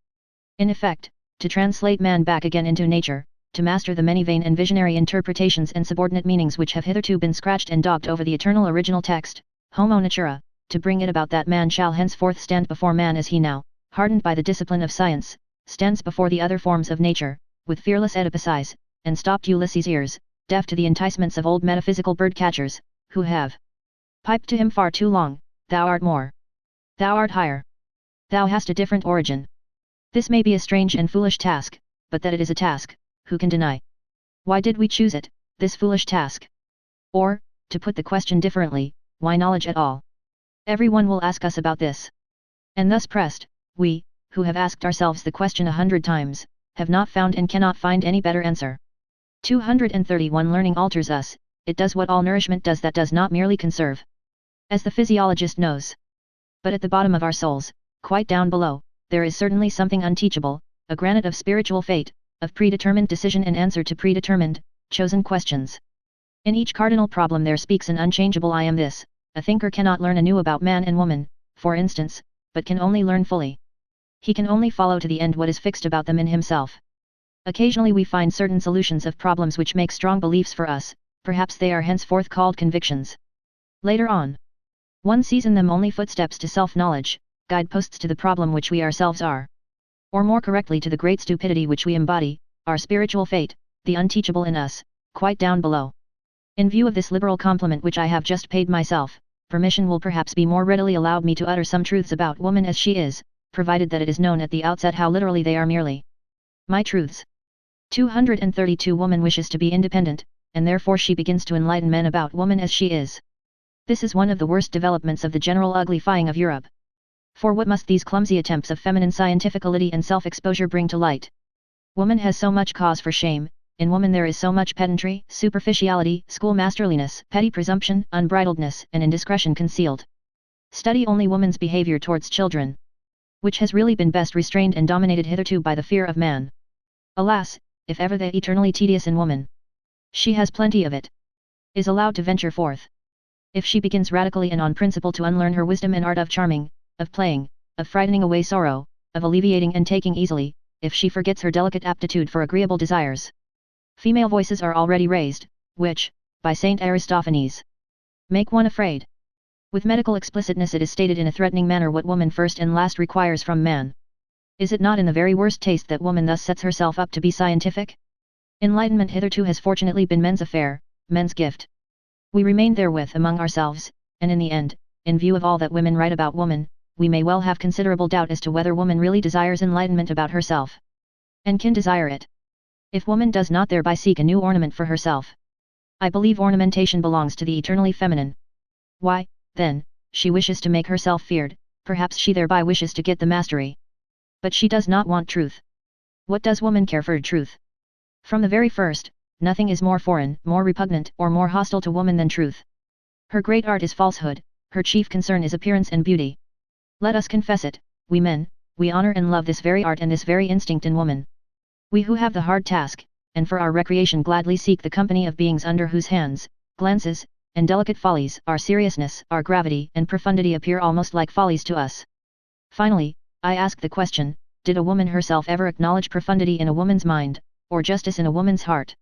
Speaker 1: In effect, to translate man back again into nature, to master the many vain and visionary interpretations and subordinate meanings which have hitherto been scratched and daubed over the eternal original text, homo natura, to bring it about that man shall henceforth stand before man as he now, hardened by the discipline of science, stands before the other forms of nature, with fearless Oedipus eyes, and stopped Ulysses ears, deaf to the enticements of old metaphysical bird-catchers, who have piped to him far too long, thou art more. Thou art higher. Thou hast a different origin. This may be a strange and foolish task, but that it is a task, who can deny? Why did we choose it, this foolish task? Or, to put the question differently, why knowledge at all? Everyone will ask us about this. And thus pressed, we, who have asked ourselves the question 100 times, have not found and cannot find any better answer. 231 Learning alters us, it does what all nourishment does, that does not merely conserve. As the physiologist knows. But at the bottom of our souls, quite down below, there is certainly something unteachable, a granite of spiritual fate, of predetermined decision and answer to predetermined, chosen questions. In each cardinal problem there speaks an unchangeable I am this. A thinker cannot learn anew about man and woman, for instance, but can only learn fully. He can only follow to the end what is fixed about them in himself. Occasionally we find certain solutions of problems which make strong beliefs for us, perhaps they are henceforth called convictions. Later on, one sees in them only footsteps to self-knowledge, guideposts to the problem which we ourselves are. Or more correctly to the great stupidity which we embody, our spiritual fate, the unteachable in us, quite down below. In view of this liberal compliment which I have just paid myself, permission will perhaps be more readily allowed me to utter some truths about woman as she is, provided that it is known at the outset how literally they are merely my truths. 232 Woman wishes to be independent, and therefore she begins to enlighten men about woman as she is. This is one of the worst developments of the general uglifying of Europe. For what must these clumsy attempts of feminine scientificality and self-exposure bring to light? Woman has so much cause for shame. In woman there is so much pedantry, superficiality, schoolmasterliness, petty presumption, unbridledness, and indiscretion concealed. Study only woman's behavior towards children, which has really been best restrained and dominated hitherto by the fear of man. Alas, if ever the eternally tedious in woman, she has plenty of it, is allowed to venture forth. If she begins radically and on principle to unlearn her wisdom and art of charming, of playing, of frightening away sorrow, of alleviating and taking easily, if she forgets her delicate aptitude for agreeable desires. Female voices are already raised, which, by Saint Aristophanes, make one afraid. With medical explicitness it is stated in a threatening manner what woman first and last requires from man. Is it not in the very worst taste that woman thus sets herself up to be scientific? Enlightenment hitherto has fortunately been men's affair, men's gift. We remain therewith among ourselves, and in the end, in view of all that women write about woman, we may well have considerable doubt as to whether woman really desires enlightenment about herself, and can desire it. If woman does not thereby seek a new ornament for herself, I believe ornamentation belongs to the eternally feminine. Why, then, she wishes to make herself feared, perhaps she thereby wishes to get the mastery. But she does not want truth. What does woman care for truth? From the very first, nothing is more foreign, more repugnant, or more hostile to woman than truth. Her great art is falsehood, her chief concern is appearance and beauty. Let us confess it, we men, we honor and love this very art and this very instinct in woman. We who have the hard task, and for our recreation gladly seek the company of beings under whose hands, glances, and delicate follies, our seriousness, our gravity and profundity appear almost like follies to us. Finally, I ask the question, did a woman herself ever acknowledge profundity in a woman's mind, or justice in a woman's heart?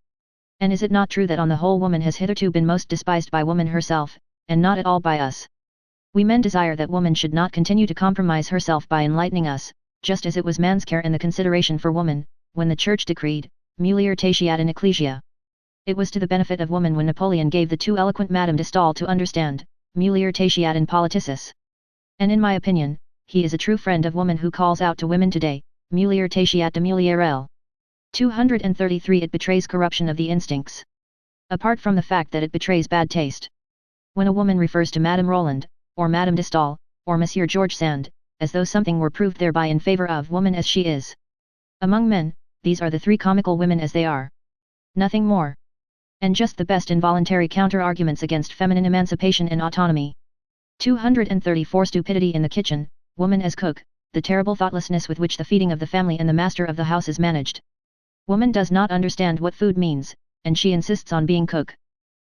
Speaker 1: And is it not true that on the whole woman has hitherto been most despised by woman herself, and not at all by us? We men desire that woman should not continue to compromise herself by enlightening us, just as it was man's care and the consideration for woman, when the Church decreed, mulier tatiat in ecclesia. It was to the benefit of woman when Napoleon gave the too eloquent Madame de Staël to understand, mulier tatiat in politicis. And in my opinion, he is a true friend of woman who calls out to women today, mulier tatiat de mulierel. 233 It betrays corruption of the instincts. Apart from the fact that it betrays bad taste. When a woman refers to Madame Roland, or Madame de Staël, or Monsieur George Sand, as though something were proved thereby in favor of woman as she is. Among men, these are the three comical women as they are. Nothing more. And just the best involuntary counter-arguments against feminine emancipation and autonomy. 234 Stupidity in the kitchen, woman as cook, the terrible thoughtlessness with which the feeding of the family and the master of the house is managed. Woman does not understand what food means, and she insists on being cook.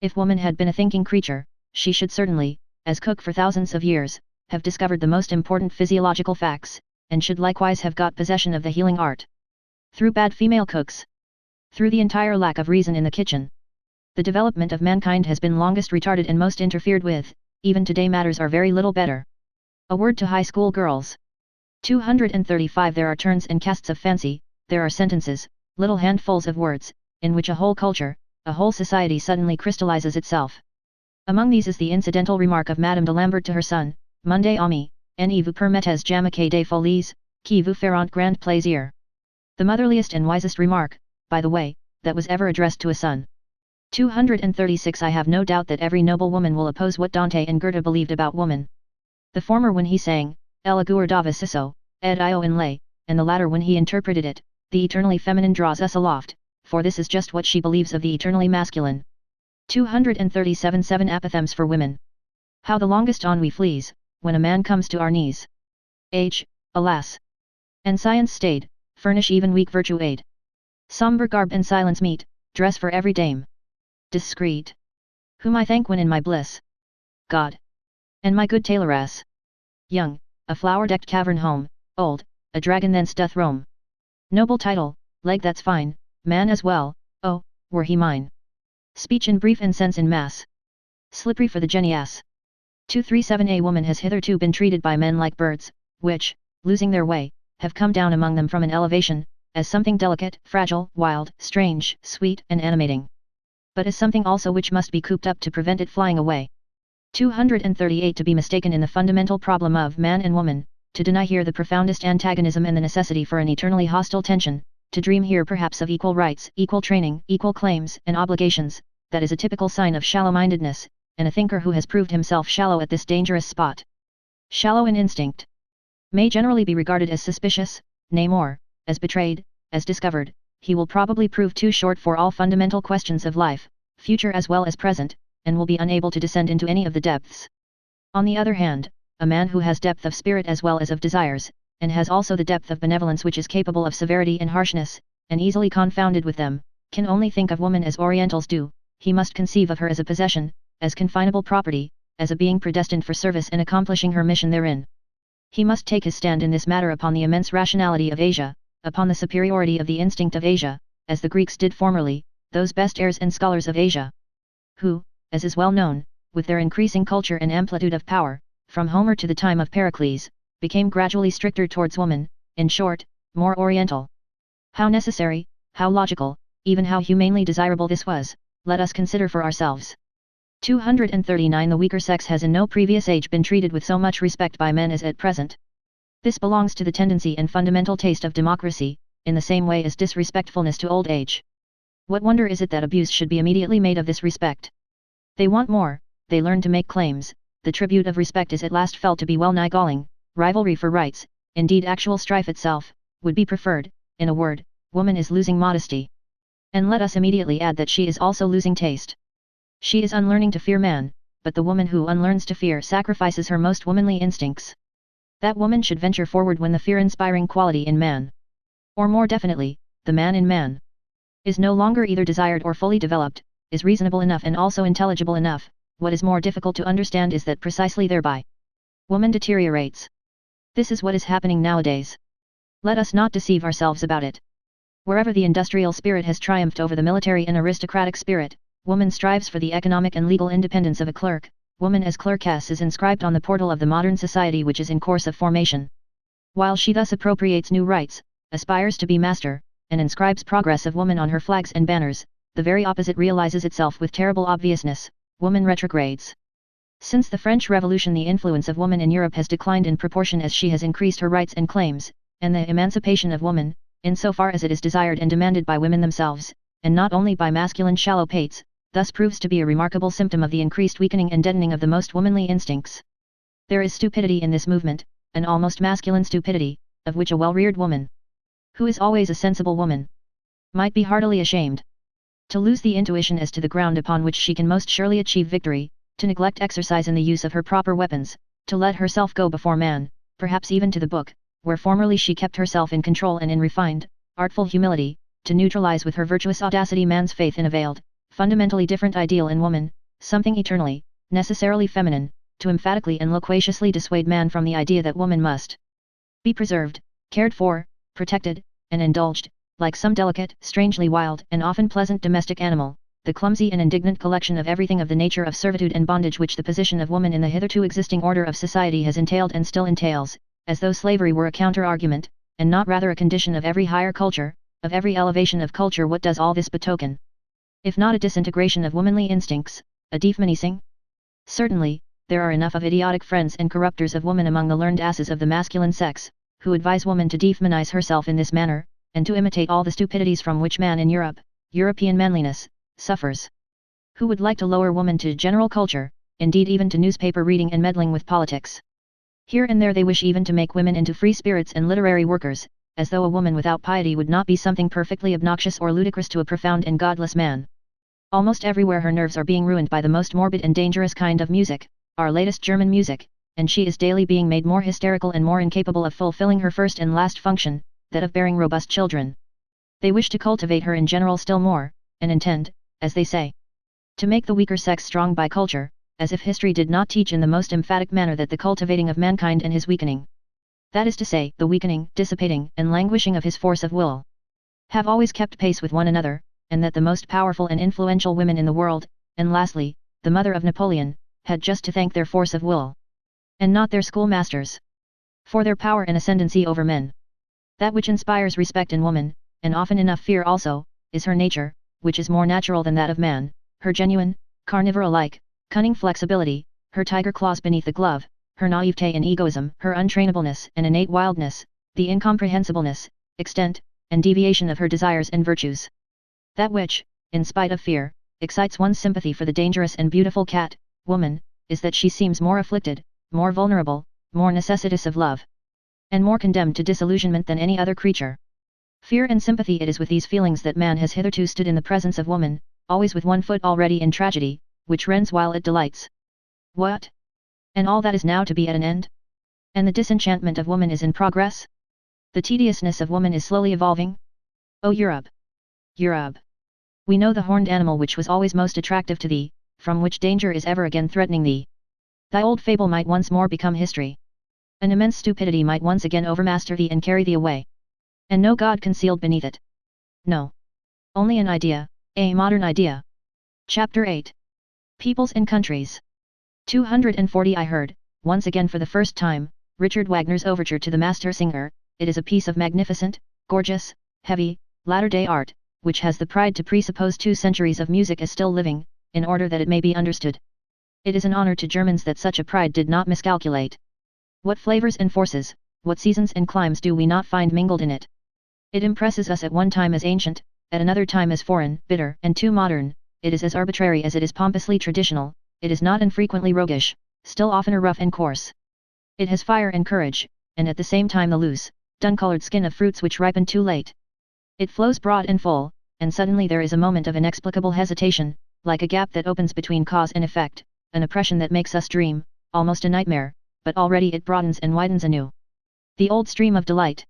Speaker 1: If woman had been a thinking creature, she should certainly, as cook for thousands of years, have discovered the most important physiological facts, and should likewise have got possession of the healing art. Through bad female cooks. Through the entire lack of reason in the kitchen. The development of mankind has been longest retarded and most interfered with, even today matters are very little better. A word to high school girls. 235 There are turns and casts of fancy, there are sentences, little handfuls of words, in which a whole culture, a whole society suddenly crystallizes itself. Among these is the incidental remark of Madame de Lambert to her son, Monday ami, ne vous permettez jamais des folies, qui vous feront grand plaisir. The motherliest and wisest remark, by the way, that was ever addressed to a son. 236 I have no doubt that every noble woman will oppose what Dante and Goethe believed about woman. The former when he sang, Ella guardava Cisso, ed io in lay, and the latter when he interpreted it, the eternally feminine draws us aloft, for this is just what she believes of the eternally masculine. 237 7 Apothegms for women. How the longest ennui flees, when a man comes to our knees. Age, alas! And science stayed, furnish even weak virtue aid. Sombre garb and silence meet, dress for every dame. Discreet, whom I thank when in my bliss. God. And my good tailoress. Young, a flower-decked cavern home, old, a dragon thence doth roam. Noble title, leg that's fine, man as well, oh, were he mine. Speech in brief and sense in mass. Slippery for the genius. 237. A woman has hitherto been treated by men like birds, which, losing their way, have come down among them from an elevation, as something delicate, fragile, wild, strange, sweet, and animating. But as something also which must be cooped up to prevent it flying away. 238. To be mistaken in the fundamental problem of man and woman, to deny here the profoundest antagonism and the necessity for an eternally hostile tension, to dream here perhaps of equal rights, equal training, equal claims and obligations, that is a typical sign of shallow-mindedness, and a thinker who has proved himself shallow at this dangerous spot. Shallow in instinct may generally be regarded as suspicious, nay more, as betrayed, as discovered, he will probably prove too short for all fundamental questions of life, future as well as present, and will be unable to descend into any of the depths. On the other hand, a man who has depth of spirit as well as of desires, and has also the depth of benevolence which is capable of severity and harshness, and easily confounded with them, can only think of woman as Orientals do, he must conceive of her as a possession, as confinable property, as a being predestined for service and accomplishing her mission therein. He must take his stand in this matter upon the immense rationality of Asia, upon the superiority of the instinct of Asia, as the Greeks did formerly, those best heirs and scholars of Asia, who, as is well known, with their increasing culture and amplitude of power, from Homer to the time of Pericles, became gradually stricter towards woman, in short, more oriental. How necessary, how logical, even how humanely desirable this was, let us consider for ourselves. 239. The weaker sex has in no previous age been treated with so much respect by men as at present. This belongs to the tendency and fundamental taste of democracy, in the same way as disrespectfulness to old age. What wonder is it that abuse should be immediately made of this respect? They want more, they learn to make claims, the tribute of respect is at last felt to be well nigh galling, rivalry for rights, indeed actual strife itself, would be preferred, in a word, woman is losing modesty. And let us immediately add that she is also losing taste. She is unlearning to fear man, but the woman who unlearns to fear sacrifices her most womanly instincts. That woman should venture forward when the fear-inspiring quality in man, or more definitely, the man in man, is no longer either desired or fully developed, is reasonable enough and also intelligible enough. What is more difficult to understand is that precisely thereby, woman deteriorates. This is what is happening nowadays. Let us not deceive ourselves about it. Wherever the industrial spirit has triumphed over the military and aristocratic spirit, woman strives for the economic and legal independence of a clerk. Woman as clerkess is inscribed on the portal of the modern society which is in course of formation. While she thus appropriates new rights, aspires to be master, and inscribes progress of woman on her flags and banners, the very opposite realizes itself with terrible obviousness. Woman retrogrades. Since the French Revolution, the influence of woman in Europe has declined in proportion as she has increased her rights and claims, and the emancipation of woman, in so far as it is desired and demanded by women themselves, and not only by masculine shallow pates, thus proves to be a remarkable symptom of the increased weakening and deadening of the most womanly instincts. There is stupidity in this movement, an almost masculine stupidity, of which a well-reared woman, who is always a sensible woman, might be heartily ashamed. To lose the intuition as to the ground upon which she can most surely achieve victory, to neglect exercise in the use of her proper weapons, to let herself go before man, perhaps even to the book, where formerly she kept herself in control and in refined, artful humility, to neutralize with her virtuous audacity man's faith in a veiled, fundamentally different ideal in woman, something eternally, necessarily feminine, to emphatically and loquaciously dissuade man from the idea that woman must be preserved, cared for, protected, and indulged, like some delicate, strangely wild, and often pleasant domestic animal, the clumsy and indignant collection of everything of the nature of servitude and bondage which the position of woman in the hitherto existing order of society has entailed and still entails, as though slavery were a counter-argument, and not rather a condition of every higher culture, of every elevation of culture. What does all this betoken? If not a disintegration of womanly instincts, a dehumanizing? Certainly, there are enough of idiotic friends and corrupters of woman among the learned asses of the masculine sex, who advise woman to dehumanize herself in this manner, and to imitate all the stupidities from which man in Europe, European manliness, suffers. Who would like to lower woman to general culture, indeed even to newspaper reading and meddling with politics. Here and there they wish even to make women into free spirits and literary workers, as though a woman without piety would not be something perfectly obnoxious or ludicrous to a profound and godless man. Almost everywhere her nerves are being ruined by the most morbid and dangerous kind of music, our latest German music, and she is daily being made more hysterical and more incapable of fulfilling her first and last function, that of bearing robust children. They wish to cultivate her in general still more, and intend, as they say, To make the weaker sex strong by culture, as if history did not teach in the most emphatic manner that the cultivating of mankind and his weakening, that is to say, the weakening, dissipating, and languishing of his force of will, have always kept pace with one another, and that the most powerful and influential women in the world, and lastly, the mother of Napoleon, had just to thank their force of will, and not their schoolmasters, for their power and ascendancy over men. That which inspires respect in woman, and often enough fear also, is her nature, which is more natural than that of man, her genuine, carnivore-like, cunning flexibility, her tiger claws beneath the glove, her naivete and egoism, her untrainableness and innate wildness, the incomprehensibleness, extent, and deviation of her desires and virtues. That which, in spite of fear, excites one's sympathy for the dangerous and beautiful cat, woman, is that she seems more afflicted, more vulnerable, more necessitous of love, and more condemned to disillusionment than any other creature. Fear and sympathy, it is with these feelings that man has hitherto stood in the presence of woman, always with one foot already in tragedy, which rends while it delights. What? And all that is now to be at an end? And the disenchantment of woman is in progress? The tediousness of woman is slowly evolving? O Europe! Europe! We know the horned animal which was always most attractive to thee, from which danger is ever again threatening thee. Thy old fable might once more become history. An immense stupidity might once again overmaster thee and carry thee away. And no God concealed beneath it. No. Only an idea, a modern idea. Chapter 8. Peoples and Countries. 240 I heard, once again for the first time, Richard Wagner's overture to the Master Singer. It is a piece of magnificent, gorgeous, heavy, latter-day art, which has the pride to presuppose 2 centuries of music as still living, in order that it may be understood. It is an honor to Germans that such a pride did not miscalculate. What flavors and forces, what seasons and climes do we not find mingled in it? It impresses us at one time as ancient, at another time as foreign, bitter, and too modern. It is as arbitrary as it is pompously traditional. It is not infrequently roguish, still oftener rough and coarse. It has fire and courage, and at the same time the loose, dun-colored skin of fruits which ripen too late. It flows broad and full, and suddenly there is a moment of inexplicable hesitation, like a gap that opens between cause and effect, an oppression that makes us dream, almost a nightmare, but already it broadens and widens anew. The old stream of delight.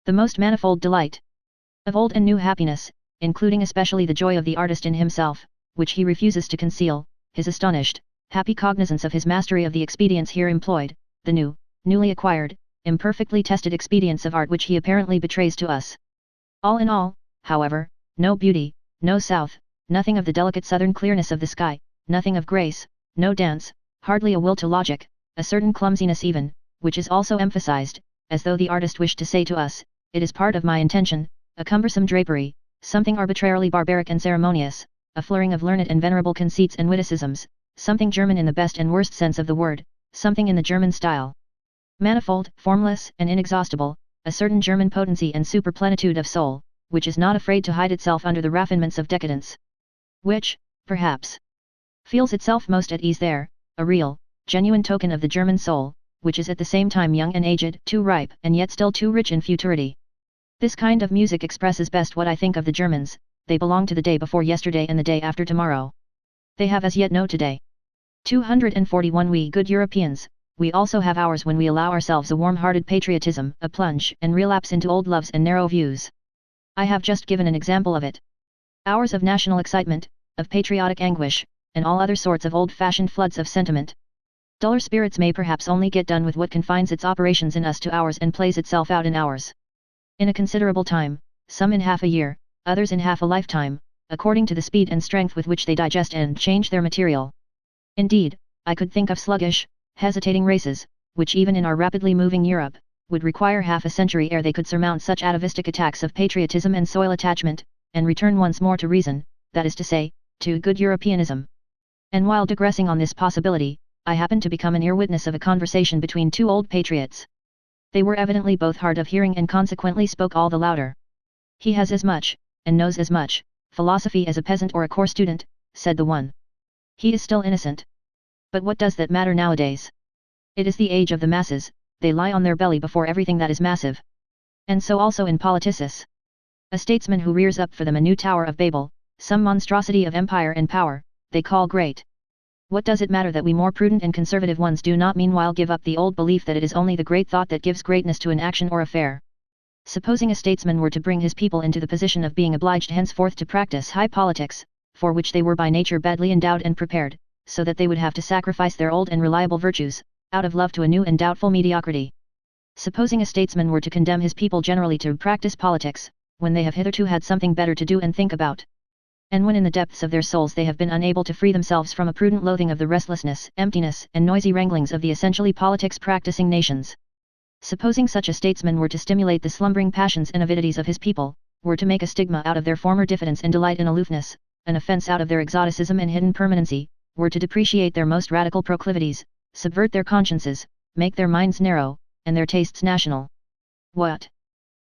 Speaker 1: The most manifold delight. Of old and new happiness, including especially the joy of the artist in himself, which he refuses to conceal, his astonished, happy cognizance of his mastery of the expedients here employed, the new, newly acquired, imperfectly tested expedients of art which he apparently betrays to us. All in all, however, no beauty, no south, nothing of the delicate southern clearness of the sky, nothing of grace, no dance, hardly a will to logic, a certain clumsiness even, which is also emphasized, as though the artist wished to say to us, it is part of my intention, a cumbersome drapery, something arbitrarily barbaric and ceremonious, a flurrying of learned and venerable conceits and witticisms, something German in the best and worst sense of the word, something in the German style. Manifold, formless, and inexhaustible, a certain German potency and superplenitude of soul, which is not afraid to hide itself under the raffinements of decadence. Which, perhaps, feels itself most at ease there, a real, genuine token of the German soul, which is at the same time young and aged, too ripe and yet still too rich in futurity. This kind of music expresses best what I think of the Germans. They belong to the day before yesterday and the day after tomorrow. They have as yet no today. 241 We good Europeans, we also have hours when we allow ourselves a warm-hearted patriotism, a plunge and relapse into old loves and narrow views. I have just given an example of it. Hours of national excitement, of patriotic anguish, and all other sorts of old-fashioned floods of sentiment. Duller spirits may perhaps only get done with what confines its operations in us to hours and plays itself out in hours. In a considerable time, some in half a year, others in half a lifetime, according to the speed and strength with which they digest and change their material. Indeed, I could think of sluggish, hesitating races, which even in our rapidly moving Europe, would require half a century ere they could surmount such atavistic attacks of patriotism and soil attachment, and return once more to reason, that is to say, to good Europeanism. And while digressing on this possibility, I happened to become an ear witness of a conversation between 2 old patriots. They were evidently both hard of hearing and consequently spoke all the louder. He has as much, and knows as much, philosophy as a peasant or a corps student, said the one. He is still innocent. But what does that matter nowadays? It is the age of the masses, they lie on their belly before everything that is massive. And so also in politicis. A statesman who rears up for them a new Tower of Babel, some monstrosity of empire and power, they call great. What does it matter that we more prudent and conservative ones do not meanwhile give up the old belief that it is only the great thought that gives greatness to an action or affair? Supposing a statesman were to bring his people into the position of being obliged henceforth to practice high politics, for which they were by nature badly endowed and prepared, so that they would have to sacrifice their old and reliable virtues, out of love to a new and doubtful mediocrity. Supposing a statesman were to condemn his people generally to practice politics, when they have hitherto had something better to do and think about, and when in the depths of their souls they have been unable to free themselves from a prudent loathing of the restlessness, emptiness, and noisy wranglings of the essentially politics-practicing nations. Supposing such a statesman were to stimulate the slumbering passions and avidities of his people, were to make a stigma out of their former diffidence and delight in aloofness, an offence out of their exoticism and hidden permanency, were to depreciate their most radical proclivities, subvert their consciences, make their minds narrow, and their tastes national. What?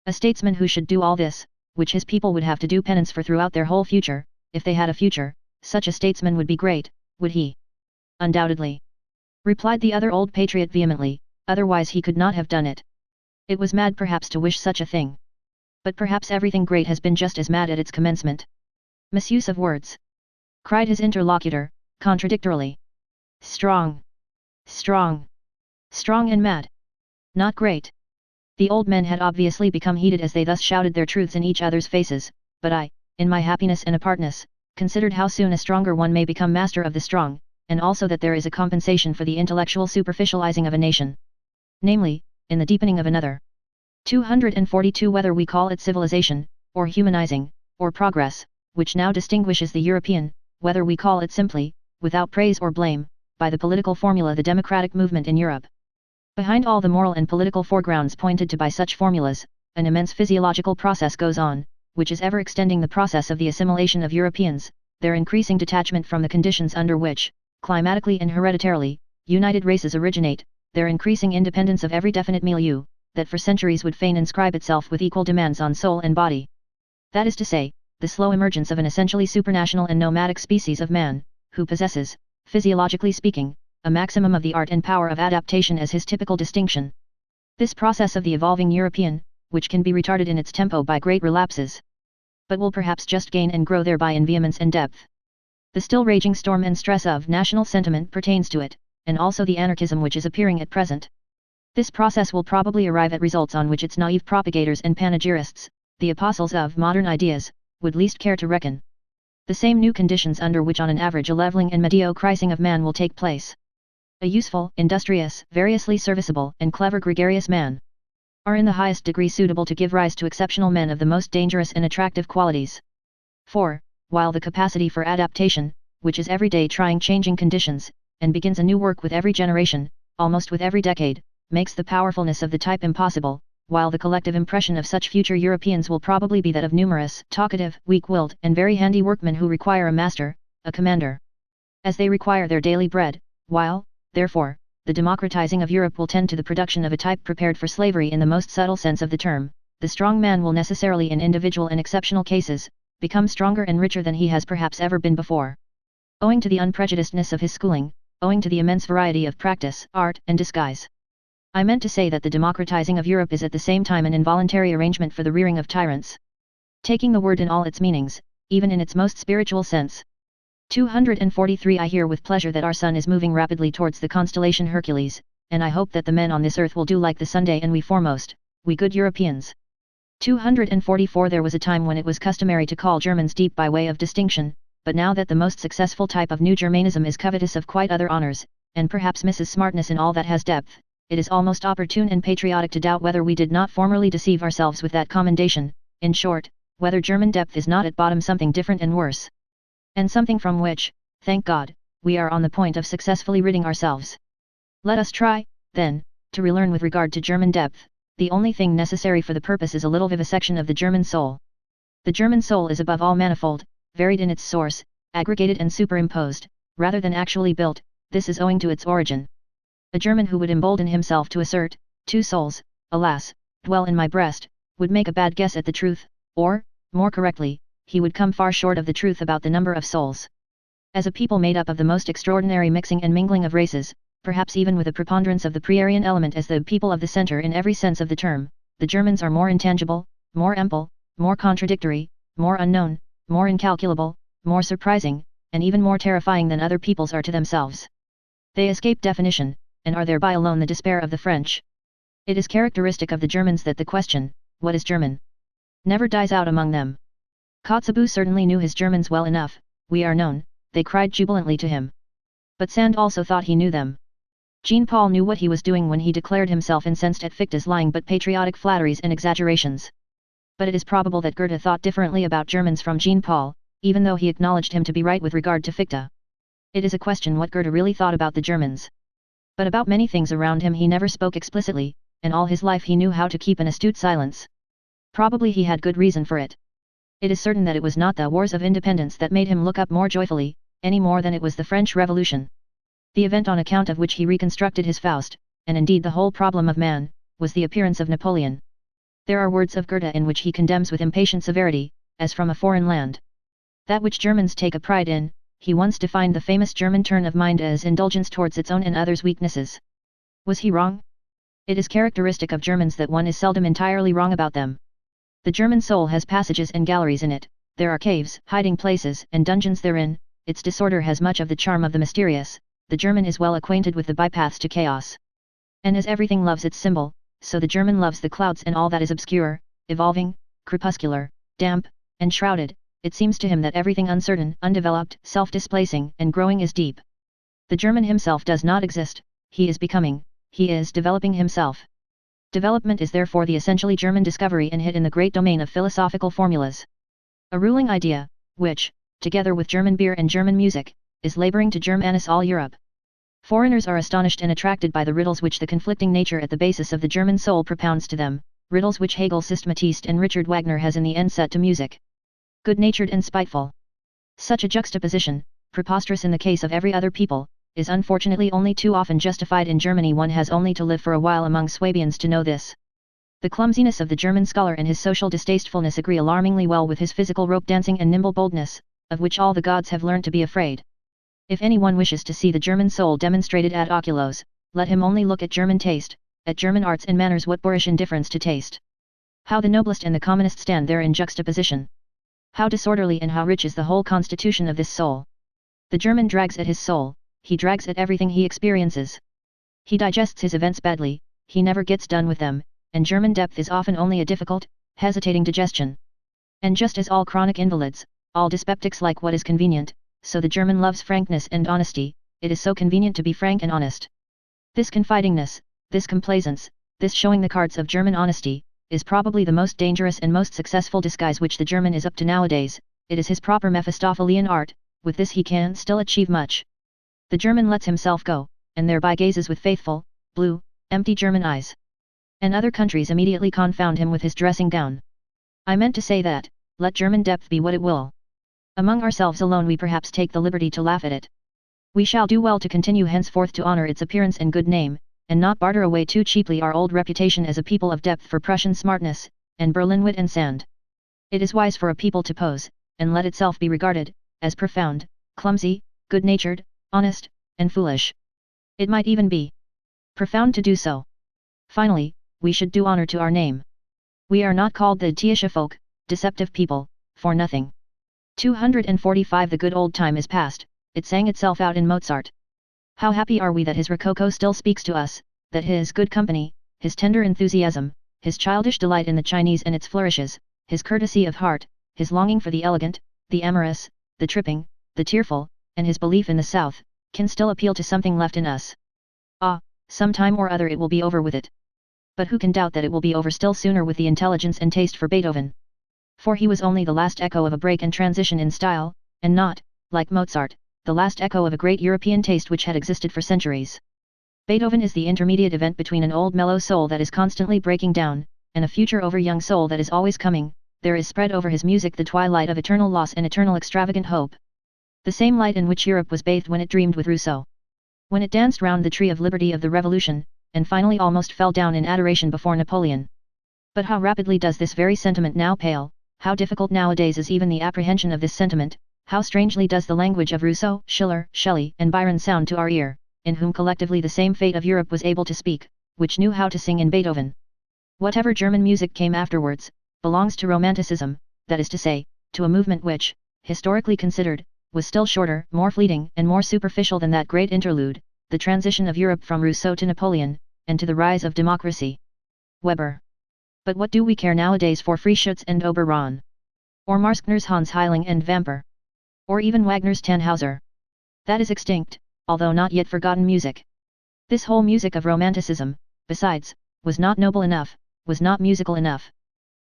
Speaker 1: A statesman who should do all this, which his people would have to do penance for throughout their whole future, if they had a future, such a statesman would be great, would he? Undoubtedly. Replied the other old patriot vehemently, otherwise he could not have done it. It was mad perhaps to wish such a thing. But perhaps everything great has been just as mad at its commencement. Misuse of words. Cried his interlocutor, contradictorily. Strong. Strong. Strong and mad. Not great. The old men had obviously become heated as they thus shouted their truths in each other's faces, but I, in my happiness and apartness, considered how soon a stronger one may become master of the strong, and also that there is a compensation for the intellectual superficializing of a nation. Namely, in the deepening of another. 242 Whether we call it civilization, or humanizing, or progress, which now distinguishes the European, whether we call it simply, without praise or blame, by the political formula the democratic movement in Europe. Behind all the moral and political foregrounds pointed to by such formulas, an immense physiological process goes on, which is ever extending the process of the assimilation of Europeans, their increasing detachment from the conditions under which, climatically and hereditarily, united races originate, their increasing independence of every definite milieu, that for centuries would fain inscribe itself with equal demands on soul and body. That is to say, the slow emergence of an essentially supranational and nomadic species of man, who possesses, physiologically speaking, a maximum of the art and power of adaptation as his typical distinction. This process of the evolving European, which can be retarded in its tempo by great relapses, but will perhaps just gain and grow thereby in vehemence and depth. The still raging storm and stress of national sentiment pertains to it, and also the anarchism which is appearing at present. This process will probably arrive at results on which its naive propagators and panegyrists, the apostles of modern ideas, would least care to reckon. The same new conditions under which on an average a leveling and mediocrising of man will take place. A useful, industrious, variously serviceable, and clever gregarious man are in the highest degree suitable to give rise to exceptional men of the most dangerous and attractive qualities. For, while the capacity for adaptation, which is every day trying changing conditions, and begins a new work with every generation, almost with every decade, makes the powerfulness of the type impossible, while the collective impression of such future Europeans will probably be that of numerous, talkative, weak-willed, and very handy workmen who require a master, a commander, as they require their daily bread, while, therefore, the democratizing of Europe will tend to the production of a type prepared for slavery in the most subtle sense of the term. The strong man will necessarily in individual and exceptional cases, become stronger and richer than he has perhaps ever been before. Owing to the unprejudicedness of his schooling, owing to the immense variety of practice, art, and disguise. I meant to say that the democratizing of Europe is at the same time an involuntary arrangement for the rearing of tyrants. Taking the word in all its meanings, even in its most spiritual sense. 243 I hear with pleasure that our sun is moving rapidly towards the constellation Hercules, and I hope that the men on this earth will do like the Sunday and we foremost, we good Europeans. 244 There was a time when it was customary to call Germans deep by way of distinction, but now that the most successful type of new Germanism is covetous of quite other honors, and perhaps misses smartness in all that has depth, it is almost opportune and patriotic to doubt whether we did not formerly deceive ourselves with that commendation, in short, whether German depth is not at bottom something different and worse. And something from which, thank God, we are on the point of successfully ridding ourselves. Let us try, then, to relearn with regard to German depth. The only thing necessary for the purpose is a little vivisection of the German soul. The German soul is above all manifold, varied in its source, aggregated and superimposed, rather than actually built. This is owing to its origin. A German who would embolden himself to assert, 2 souls, alas, dwell in my breast, would make a bad guess at the truth, or, more correctly, he would come far short of the truth about the number of souls. As a people made up of the most extraordinary mixing and mingling of races, perhaps even with a preponderance of the pre-Aryan element as the people of the center in every sense of the term, the Germans are more intangible, more ample, more contradictory, more unknown, more incalculable, more surprising, and even more terrifying than other peoples are to themselves. They escape definition, and are thereby alone the despair of the French. It is characteristic of the Germans that the question, what is German, never dies out among them. Kotzebue certainly knew his Germans well enough, we are known, they cried jubilantly to him. But Sand also thought he knew them. Jean-Paul knew what he was doing when he declared himself incensed at Fichte's lying but patriotic flatteries and exaggerations. But it is probable that Goethe thought differently about Germans from Jean-Paul, even though he acknowledged him to be right with regard to Fichte. It is a question what Goethe really thought about the Germans. But about many things around him he never spoke explicitly, and all his life he knew how to keep an astute silence. Probably he had good reason for it. It is certain that it was not the wars of independence that made him look up more joyfully, any more than it was the French Revolution. The event on account of which he reconstructed his Faust, and indeed the whole problem of man, was the appearance of Napoleon. There are words of Goethe in which he condemns with impatient severity, as from a foreign land. That which Germans take a pride in, he once defined the famous German turn of mind as indulgence towards its own and others' weaknesses. Was he wrong? It is characteristic of Germans that one is seldom entirely wrong about them. The German soul has passages and galleries in it, there are caves, hiding places, and dungeons therein, its disorder has much of the charm of the mysterious, the German is well acquainted with the bypaths to chaos. And as everything loves its symbol, so the German loves the clouds and all that is obscure, evolving, crepuscular, damp, and shrouded. It seems to him that everything uncertain, undeveloped, self-displacing, and growing is deep. The German himself does not exist, he is becoming, he is developing himself. Development is therefore the essentially German discovery and hit in the great domain of philosophical formulas. A ruling idea, which, together with German beer and German music, is laboring to Germanize all Europe. Foreigners are astonished and attracted by the riddles which the conflicting nature at the basis of the German soul propounds to them, riddles which Hegel systematized and Richard Wagner has in the end set to music. Good-natured and spiteful. Such a juxtaposition, preposterous in the case of every other people, is unfortunately only too often justified in Germany. One has only to live for a while among Swabians to know this. The clumsiness of the German scholar and his social distastefulness agree alarmingly well with his physical rope dancing and nimble boldness, of which all the gods have learned to be afraid. If anyone wishes to see the German soul demonstrated ad oculos, let him only look at German taste, at German arts and manners. What boorish indifference to taste! How the noblest and the commonest stand there in juxtaposition! How disorderly and how rich is the whole constitution of this soul! The German drags at his soul, he drags at everything he experiences. He digests his events badly, he never gets done with them, and German depth is often only a difficult, hesitating digestion. And just as all chronic invalids, all dyspeptics like what is convenient, so the German loves frankness and honesty, it is so convenient to be frank and honest. This confidingness, this complaisance, this showing the cards of German honesty, is probably the most dangerous and most successful disguise which the German is up to nowadays. It is his proper Mephistophelian art, with this he can still achieve much. The German lets himself go, and thereby gazes with faithful, blue, empty German eyes. And other countries immediately confound him with his dressing gown. I meant to say that, let German depth be what it will. Among ourselves alone we perhaps take the liberty to laugh at it. We shall do well to continue henceforth to honor its appearance and good name, and not barter away too cheaply our old reputation as a people of depth for Prussian smartness, and Berlin wit and sand. It is wise for a people to pose, and let itself be regarded, as profound, clumsy, good-natured, honest, and foolish. It might even be profound to do so. Finally, we should do honor to our name. We are not called the Tiesche folk, deceptive people, for nothing. 245 The good old time is past, it sang itself out in Mozart. How happy are we that his Rococo still speaks to us, that his good company, his tender enthusiasm, his childish delight in the Chinese and its flourishes, his courtesy of heart, his longing for the elegant, the amorous, the tripping, the tearful, and his belief in the South, can still appeal to something left in us. Ah, some time or other it will be over with it. But who can doubt that it will be over still sooner with the intelligence and taste for Beethoven? For he was only the last echo of a break and transition in style, and not, like Mozart, the last echo of a great European taste which had existed for centuries. Beethoven is the intermediate event between an old mellow soul that is constantly breaking down, and a future over-young soul that is always coming. There is spread over his music the twilight of eternal loss and eternal extravagant hope. The same light in which Europe was bathed when it dreamed with Rousseau. When it danced round the tree of liberty of the Revolution, and finally almost fell down in adoration before Napoleon. But how rapidly does this very sentiment now pale, how difficult nowadays is even the apprehension of this sentiment, how strangely does the language of Rousseau, Schiller, Shelley, and Byron sound to our ear, in whom collectively the same fate of Europe was able to speak, which knew how to sing in Beethoven. Whatever German music came afterwards, belongs to Romanticism, that is to say, to a movement which, historically considered, was still shorter, more fleeting, and more superficial than that great interlude, the transition of Europe from Rousseau to Napoleon, and to the rise of democracy. Weber. But what do we care nowadays for Frischutz and Oberon? Or Marskner's Hans Heiling and Vamper? Or even Wagner's Tannhauser. That is extinct, although not yet forgotten music. This whole music of Romanticism, besides, was not noble enough, was not musical enough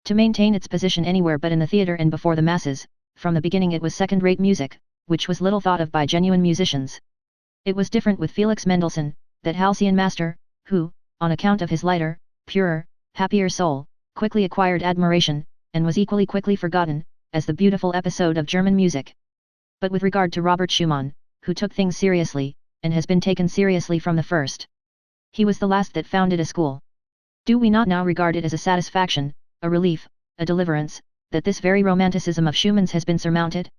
Speaker 1: to maintain its position anywhere but in the theatre and before the masses. From the beginning it was second-rate music, which was little thought of by genuine musicians. It was different with Felix Mendelssohn, that halcyon master, who, on account of his lighter, purer, happier soul, quickly acquired admiration, and was equally quickly forgotten, as the beautiful episode of German music. But with regard to Robert Schumann, who took things seriously, and has been taken seriously from the first. He was the last that founded a school. Do we not now regard it as a satisfaction, a relief, a deliverance, that this very romanticism of Schumann's has been surmounted?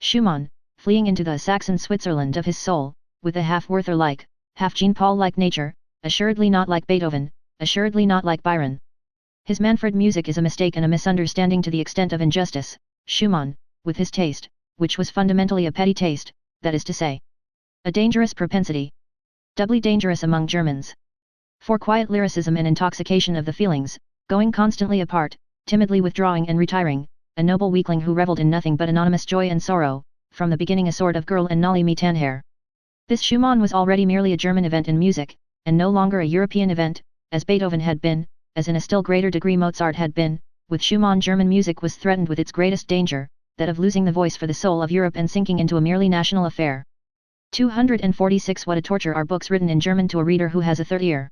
Speaker 1: Schumann, fleeing into the Saxon Switzerland of his soul, with a half-Werther-like, half-Jean Paul-like nature, assuredly not like Beethoven, assuredly not like Byron. His Manfred music is a mistake and a misunderstanding to the extent of injustice. Schumann, with his taste, which was fundamentally a petty taste, that is to say, a dangerous propensity. Doubly dangerous among Germans. For quiet lyricism and intoxication of the feelings, going constantly apart, timidly withdrawing and retiring, a noble weakling who revelled in nothing but anonymous joy and sorrow, from the beginning a sort of girl and Nolly me Tannherr. This Schumann was already merely a German event in music, and no longer a European event, as Beethoven had been, as in a still greater degree Mozart had been. With Schumann German music was threatened with its greatest danger, that of losing the voice for the soul of Europe and sinking into a merely national affair. 246 What a torture are books written in German to a reader who has a third ear!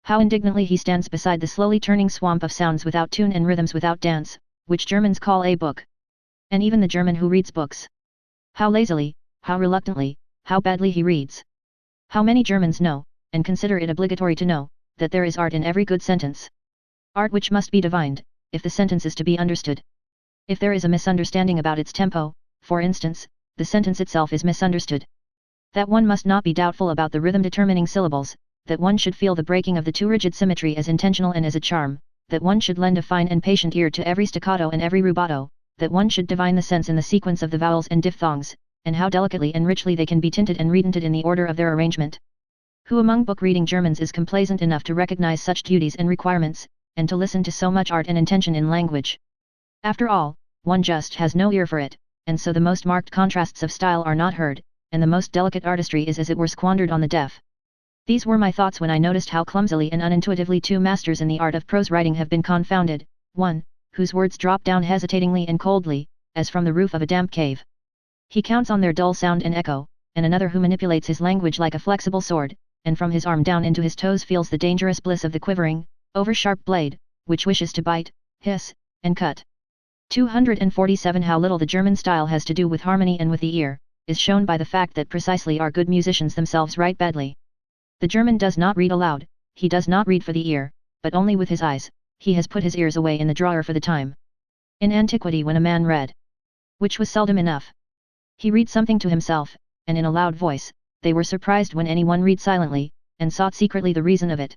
Speaker 1: How indignantly he stands beside the slowly turning swamp of sounds without tune and rhythms without dance, which Germans call a book. And even the German who reads books. How lazily, how reluctantly, how badly he reads. How many Germans know, and consider it obligatory to know, that there is art in every good sentence. Art which must be divined, if the sentence is to be understood. If there is a misunderstanding about its tempo, for instance, the sentence itself is misunderstood. That one must not be doubtful about the rhythm determining syllables, that one should feel the breaking of the too rigid symmetry as intentional and as a charm, that one should lend a fine and patient ear to every staccato and every rubato, that one should divine the sense in the sequence of the vowels and diphthongs, and how delicately and richly they can be tinted and retinted in the order of their arrangement. Who among book-reading Germans is complacent enough to recognize such duties and requirements, and to listen to so much art and intention in language? After all, one just has no ear for it, and so the most marked contrasts of style are not heard, and the most delicate artistry is as it were squandered on the deaf. These were my thoughts when I noticed how clumsily and unintuitively two masters in the art of prose writing have been confounded, one, whose words drop down hesitatingly and coldly, as from the roof of a damp cave. He counts on their dull sound and echo, and another who manipulates his language like a flexible sword, and from his arm down into his toes feels the dangerous bliss of the quivering, over-sharp blade, which wishes to bite, hiss, and cut. 247 How little the German style has to do with harmony and with the ear, is shown by the fact that precisely our good musicians themselves write badly. The German does not read aloud, he does not read for the ear, but only with his eyes. He has put his ears away in the drawer for the time. In antiquity when a man read, which was seldom enough, he read something to himself, and in a loud voice, they were surprised when anyone read silently, and sought secretly the reason of it.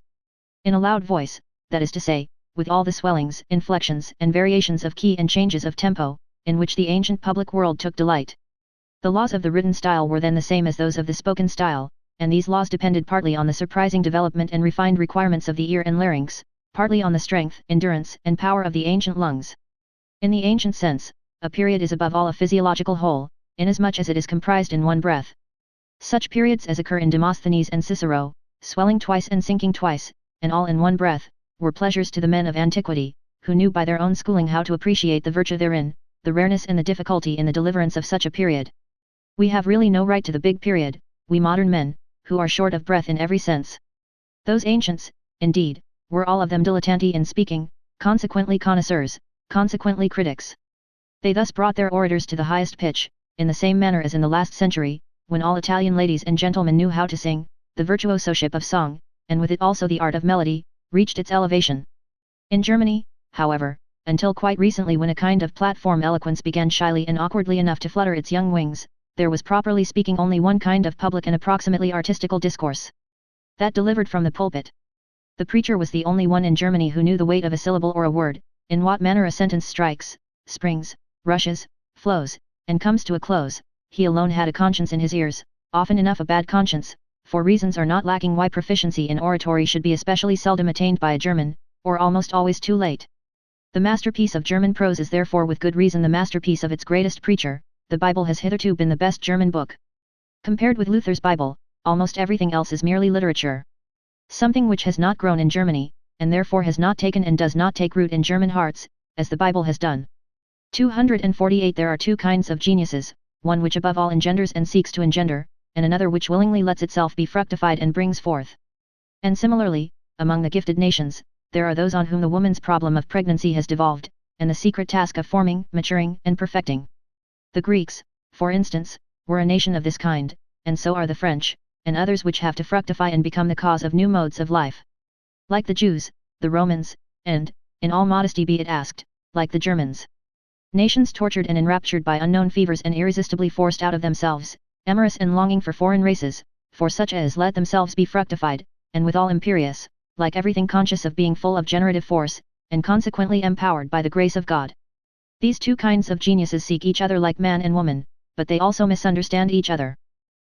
Speaker 1: In a loud voice, that is to say, with all the swellings, inflections and variations of key and changes of tempo, in which the ancient public world took delight. The laws of the written style were then the same as those of the spoken style, and these laws depended partly on the surprising development and refined requirements of the ear and larynx, partly on the strength, endurance, and power of the ancient lungs. In the ancient sense, a period is above all a physiological whole, inasmuch as it is comprised in one breath. Such periods as occur in Demosthenes and Cicero, swelling twice and sinking twice, and all in one breath, were pleasures to the men of antiquity, who knew by their own schooling how to appreciate the virtue therein, the rareness and the difficulty in the deliverance of such a period. We have really no right to the big period, we modern men, who are short of breath in every sense. Those ancients, indeed, were all of them dilettanti in speaking, consequently connoisseurs, consequently critics. They thus brought their orators to the highest pitch, in the same manner as in the last century, when all Italian ladies and gentlemen knew how to sing, the virtuosoship of song, and with it also the art of melody, reached its elevation. In Germany, however, until quite recently when a kind of platform eloquence began shyly and awkwardly enough to flutter its young wings, there was properly speaking only one kind of public and approximately artistical discourse. That delivered from the pulpit. The preacher was the only one in Germany who knew the weight of a syllable or a word, in what manner a sentence strikes, springs, rushes, flows, and comes to a close. He alone had a conscience in his ears, often enough a bad conscience, for reasons are not lacking why proficiency in oratory should be especially seldom attained by a German, or almost always too late. The masterpiece of German prose is therefore with good reason the masterpiece of its greatest preacher, the Bible has hitherto been the best German book. Compared with Luther's Bible, almost everything else is merely literature. Something which has not grown in Germany, and therefore has not taken and does not take root in German hearts, as the Bible has done. 248 There are two kinds of geniuses, one which above all engenders and seeks to engender, and another which willingly lets itself be fructified and brings forth. And similarly, among the gifted nations, there are those on whom the woman's problem of pregnancy has devolved, and the secret task of forming, maturing, and perfecting. The Greeks, for instance, were a nation of this kind, and so are the French, and others which have to fructify and become the cause of new modes of life. Like the Jews, the Romans, and, in all modesty be it asked, like the Germans. Nations tortured and enraptured by unknown fevers and irresistibly forced out of themselves, amorous and longing for foreign races, for such as let themselves be fructified, and withal imperious, like everything conscious of being full of generative force, and consequently empowered by the grace of God. These two kinds of geniuses seek each other like man and woman, but they also misunderstand each other.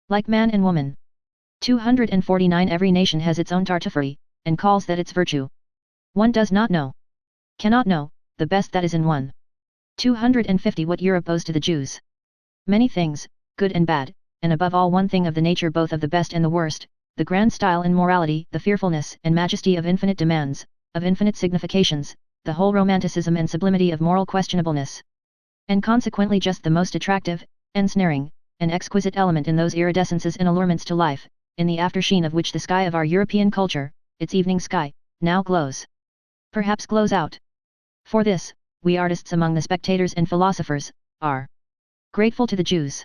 Speaker 1: Like man and woman. 249 Every nation has its own tartuffery, and calls that its virtue. One does not know, cannot know, the best that is in one. 250 What Europe owes to the Jews. Many things, good and bad, and above all one thing of the nature both of the best and the worst, the grand style and morality, the fearfulness and majesty of infinite demands, of infinite significations, the whole romanticism and sublimity of moral questionableness. And consequently just the most attractive, ensnaring, and exquisite element in those iridescences and allurements to life, in the aftersheen of which the sky of our European culture, its evening sky, now glows. Perhaps glows out. For this, we artists among the spectators and philosophers, are grateful to the Jews.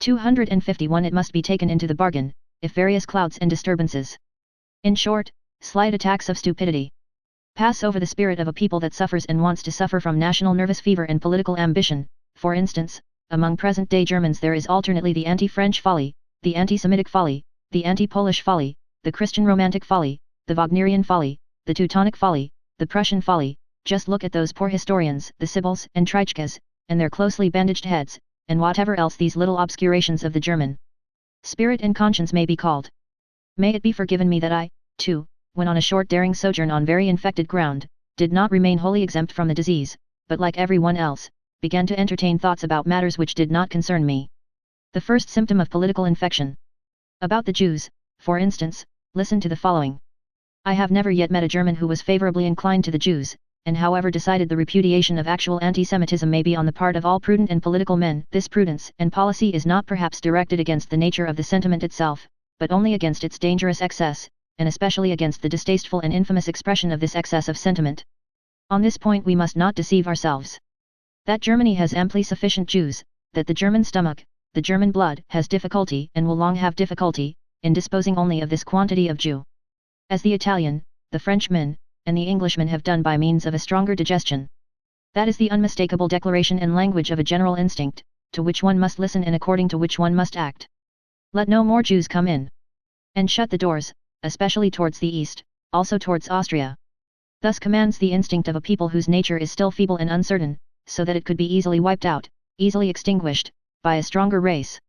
Speaker 1: 251 It must be taken into the bargain, if various clouds and disturbances, in short, slight attacks of stupidity, pass over the spirit of a people that suffers and wants to suffer from national nervous fever and political ambition. For instance, among present-day Germans there is alternately the anti-French folly, the anti-Semitic folly, the anti-Polish folly, the Christian romantic folly, the Wagnerian folly, the Teutonic folly, the Prussian folly. Just look at those poor historians, the Sibyls and Treitschkes, and their closely bandaged heads, and whatever else these little obscurations of the German spirit and conscience may be called. May it be forgiven me that I, too, when on a short daring sojourn on very infected ground, did not remain wholly exempt from the disease, but like everyone else, began to entertain thoughts about matters which did not concern me. The first symptom of political infection. About the Jews, for instance, listen to the following. I have never yet met a German who was favorably inclined to the Jews, and however decided the repudiation of actual anti-Semitism may be on the part of all prudent and political men, this prudence and policy is not perhaps directed against the nature of the sentiment itself, but only against its dangerous excess, and especially against the distasteful and infamous expression of this excess of sentiment. On this point we must not deceive ourselves. That Germany has amply sufficient Jews, that the German stomach, the German blood, has difficulty, and will long have difficulty, in disposing only of this quantity of Jew. As the Italian, the Frenchman, and the Englishman have done by means of a stronger digestion. That is the unmistakable declaration and language of a general instinct, to which one must listen and according to which one must act. Let no more Jews come in. And shut the doors, especially towards the east, also towards Austria. Thus commands the instinct of a people whose nature is still feeble and uncertain, so that it could be easily wiped out, easily extinguished, by a stronger race.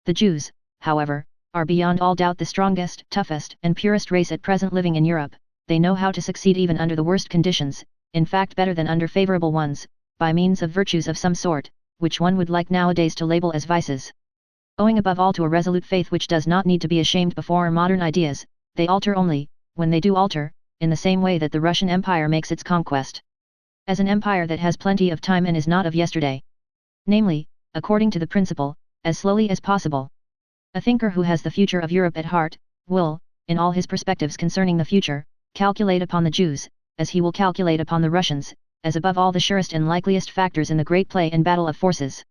Speaker 1: The Jews, however, are beyond all doubt the strongest, toughest, and purest race at present living in Europe. They know how to succeed even under the worst conditions, in fact better than under favorable ones, by means of virtues of some sort, which one would like nowadays to label as vices. Owing above all to a resolute faith which does not need to be ashamed before modern ideas, they alter only, when they do alter, in the same way that the Russian Empire makes its conquest. As an empire that has plenty of time and is not of yesterday. Namely, according to the principle, as slowly as possible. A thinker who has the future of Europe at heart, will, in all his perspectives concerning the future, calculate upon the Jews, as he will calculate upon the Russians, as above all the surest and likeliest factors in the great play and battle of forces.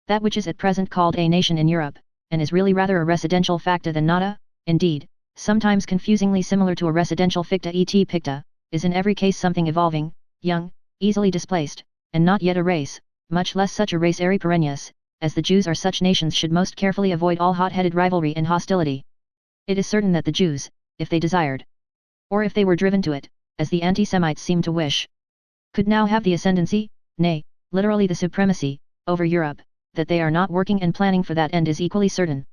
Speaker 1: That which is at present called a nation in Europe, and is really rather a residential facta than nata, indeed, sometimes confusingly similar to a residential ficta et picta, is in every case something evolving, young, easily displaced, and not yet a race, much less such a race ere perennius, as the Jews are. Such nations should most carefully avoid all hot-headed rivalry and hostility. It is certain that the Jews, if they desired, or if they were driven to it, as the anti-Semites seem to wish, could now have the ascendancy, nay, literally the supremacy, over Europe. That they are not working and planning for that end is equally certain.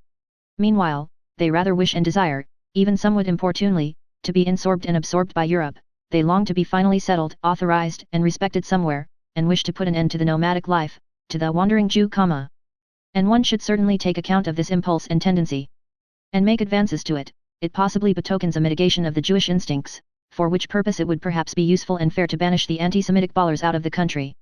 Speaker 1: Meanwhile, they rather wish and desire, even somewhat importunely, to be insorbed and absorbed by Europe. They long to be finally settled, authorized, and respected somewhere, and wish to put an end to the nomadic life, to the wandering Jew, And one should certainly take account of this impulse and tendency, and make advances to it. It possibly betokens a mitigation of the Jewish instincts, for which purpose it would perhaps be useful and fair to banish the anti-Semitic ballers out of the country.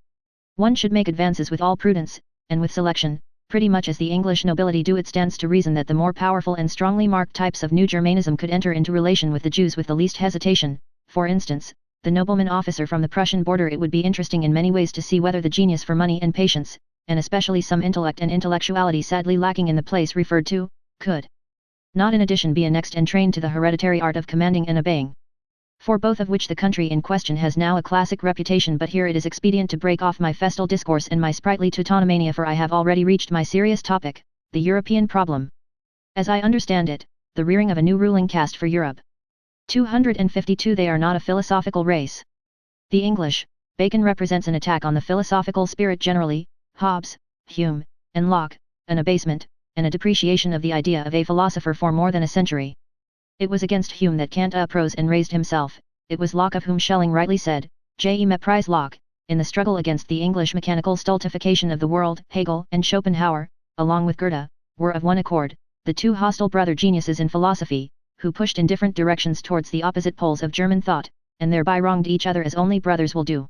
Speaker 1: One should make advances with all prudence, and with selection, pretty much as the English nobility do. It stands to reason that the more powerful and strongly marked types of New Germanism could enter into relation with the Jews with the least hesitation. For instance, the nobleman officer from the Prussian border. It would be interesting in many ways to see whether the genius for money and patience, and especially some intellect and intellectuality sadly lacking in the place referred to, could not in addition be annexed and trained to the hereditary art of commanding and obeying. For both of which the country in question has now a classic reputation. But here it is expedient to break off my festal discourse and my sprightly Teutonomania, for I have already reached my serious topic, the European problem. As I understand it, the rearing of a new ruling caste for Europe. 252. They are not a philosophical race. The English. Bacon represents an attack on the philosophical spirit generally, Hobbes, Hume, and Locke, an abasement, and a depreciation of the idea of a philosopher for more than a century. It was against Hume that Kant uprose and raised himself. It was Locke of whom Schelling rightly said, Je méprise Locke, in the struggle against the English mechanical stultification of the world. Hegel and Schopenhauer, along with Goethe, were of one accord, the two hostile brother geniuses in philosophy, who pushed in different directions towards the opposite poles of German thought, and thereby wronged each other as only brothers will do.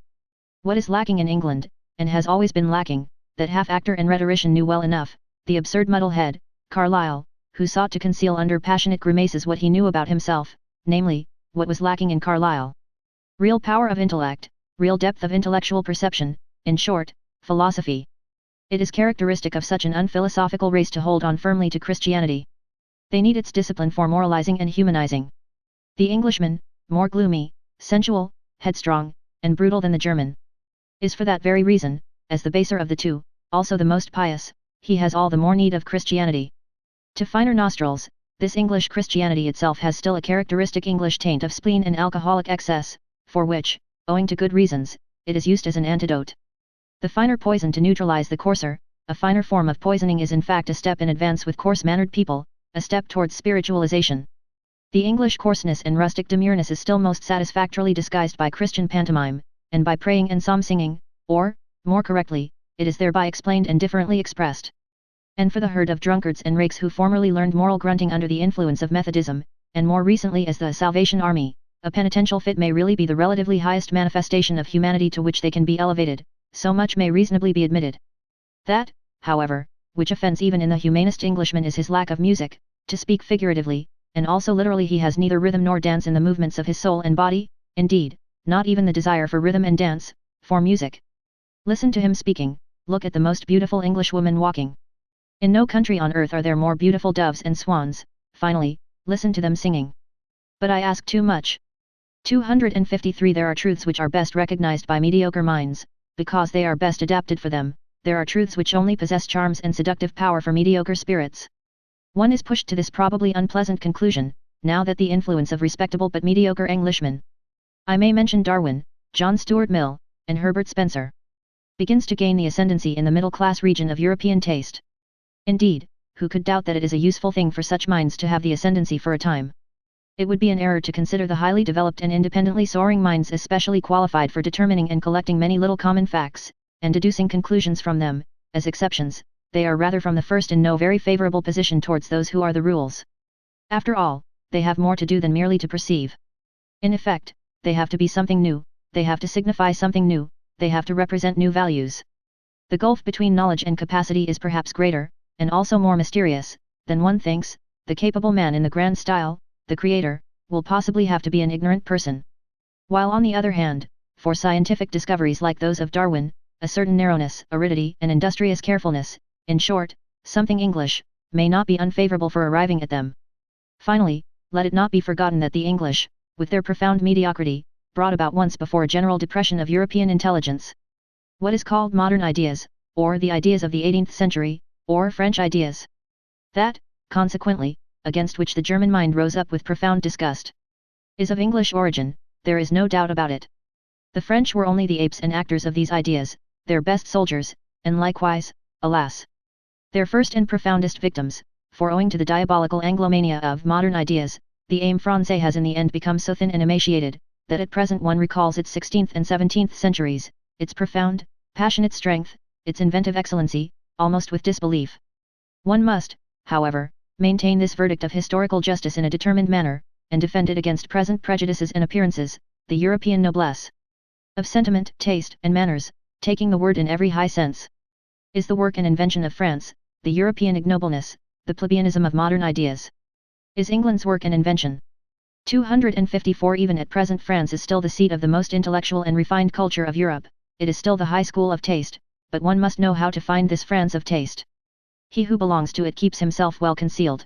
Speaker 1: What is lacking in England, and has always been lacking, that half-actor and rhetorician knew well enough, the absurd muddlehead, Carlyle, who sought to conceal under passionate grimaces what he knew about himself, namely, what was lacking in Carlyle. Real power of intellect, real depth of intellectual perception, in short, philosophy. It is characteristic of such an unphilosophical race to hold on firmly to Christianity. They need its discipline for moralizing and humanizing. The Englishman, more gloomy, sensual, headstrong, and brutal than the German, is for that very reason, as the baser of the two, also the most pious. He has all the more need of Christianity. To finer nostrils, this English Christianity itself has still a characteristic English taint of spleen and alcoholic excess, for which, owing to good reasons, it is used as an antidote. The finer poison to neutralize the coarser, a finer form of poisoning is in fact a step in advance with coarse-mannered people, a step towards spiritualization. The English coarseness and rustic demureness is still most satisfactorily disguised by Christian pantomime, and by praying and psalm-singing, or, more correctly, it is thereby explained and differently expressed. And for the herd of drunkards and rakes who formerly learned moral grunting under the influence of Methodism, and more recently as the Salvation Army, a penitential fit may really be the relatively highest manifestation of humanity to which they can be elevated. So much may reasonably be admitted. That, however, which offends even in the humanest Englishman is his lack of music, to speak figuratively, and also literally he has neither rhythm nor dance in the movements of his soul and body, indeed, not even the desire for rhythm and dance, for music. Listen to him speaking, look at the most beautiful Englishwoman walking. In no country on earth are there more beautiful doves and swans, finally, listen to them singing. But I ask too much. 253 There are truths which are best recognized by mediocre minds, because they are best adapted for them. There are truths which only possess charms and seductive power for mediocre spirits. One is pushed to this probably unpleasant conclusion, now that the influence of respectable but mediocre Englishmen, I may mention Darwin, John Stuart Mill, and Herbert Spencer, begins to gain the ascendancy in the middle-class region of European taste. Indeed, who could doubt that it is a useful thing for such minds to have the ascendancy for a time? It would be an error to consider the highly developed and independently soaring minds especially qualified for determining and collecting many little common facts, and deducing conclusions from them, as exceptions. They are rather from the first in no very favorable position towards those who are the rules. After all, they have more to do than merely to perceive. In effect, they have to be something new, they have to signify something new, they have to represent new values. The gulf between knowledge and capacity is perhaps greater, and also more mysterious, than one thinks. The capable man in the grand style, the creator, will possibly have to be an ignorant person. While on the other hand, for scientific discoveries like those of Darwin, a certain narrowness, aridity, and industrious carefulness, in short, something English, may not be unfavorable for arriving at them. Finally, let it not be forgotten that the English, with their profound mediocrity, brought about once before a general depression of European intelligence. What is called modern ideas, or the ideas of the 18th century, or French ideas. That, consequently, against which the German mind rose up with profound disgust, is of English origin, there is no doubt about it. The French were only the apes and actors of these ideas, their best soldiers, and likewise, alas, their first and profoundest victims, for owing to the diabolical Anglomania of modern ideas, the âme française has in the end become so thin and emaciated, that at present one recalls its 16th and 17th centuries, its profound, passionate strength, its inventive excellency, almost with disbelief. One must, however, maintain this verdict of historical justice in a determined manner, and defend it against present prejudices and appearances, the European noblesse of sentiment, taste, and manners, taking the word in every high sense, is the work and invention of France, the European ignobleness, the plebeianism of modern ideas, is England's work and invention. 254 Even at present France is still the seat of the most intellectual and refined culture of Europe, it is still the high school of taste, but one must know how to find this France of taste. He who belongs to it keeps himself well concealed.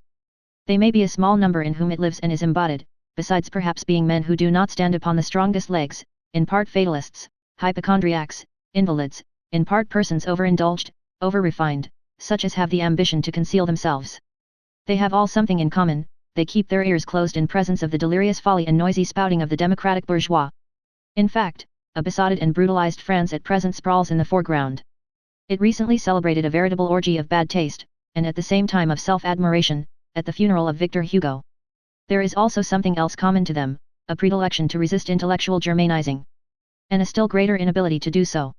Speaker 1: They may be a small number in whom it lives and is embodied, besides perhaps being men who do not stand upon the strongest legs, in part fatalists, hypochondriacs, invalids, in part persons overindulged, over-refined, such as have the ambition to conceal themselves. They have all something in common, they keep their ears closed in presence of the delirious folly and noisy spouting of the democratic bourgeois. In fact, a besotted and brutalized France at present sprawls in the foreground. It recently celebrated a veritable orgy of bad taste, and at the same time of self-admiration, at the funeral of Victor Hugo. There is also something else common to them, a predilection to resist intellectual Germanizing, and a still greater inability to do so.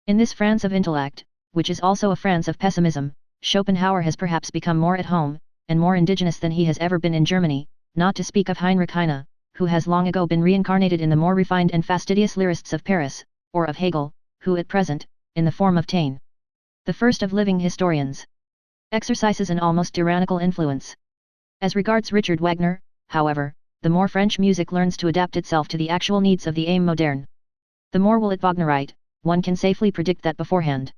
Speaker 1: In this France of intellect, which is also a France of pessimism, Schopenhauer has perhaps become more at home, and more indigenous than he has ever been in Germany, not to speak of Heinrich Heine, who has long ago been reincarnated in the more refined and fastidious lyrists of Paris, or of Hegel, who at present, in the form of Taine, the first of living historians, exercises an almost tyrannical influence. As regards Richard Wagner, however, the more French music learns to adapt itself to the actual needs of the âme moderne, the more will it Wagnerite, one can safely predict that beforehand.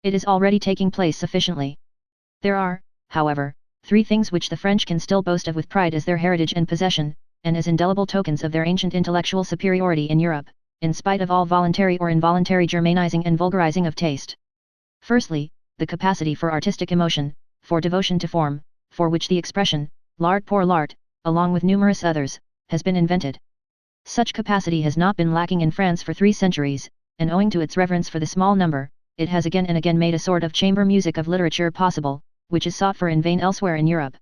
Speaker 1: It is already taking place sufficiently. There are, however, three things which the French can still boast of with pride as their heritage and possession, and as indelible tokens of their ancient intellectual superiority in Europe, in spite of all voluntary or involuntary Germanizing and vulgarizing of taste. Firstly, the capacity for artistic emotion, for devotion to form, for which the expression, l'art pour l'art, along with numerous others, has been invented. Such capacity has not been lacking in France for 3 centuries, and owing to its reverence for the small number, it has again and again made a sort of chamber music of literature possible, which is sought for in vain elsewhere in Europe.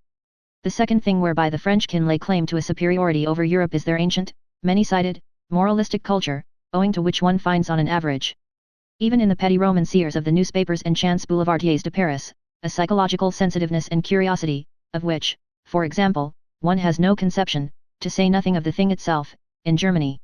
Speaker 1: The second thing whereby the French can lay claim to a superiority over Europe is their ancient, many-sided, moralistic culture, owing to which one finds on an average, even in the petty romanciers of the newspapers and chance boulevardiers de Paris, a psychological sensitiveness and curiosity, of which, for example, one has no conception, to say nothing of the thing itself, in Germany.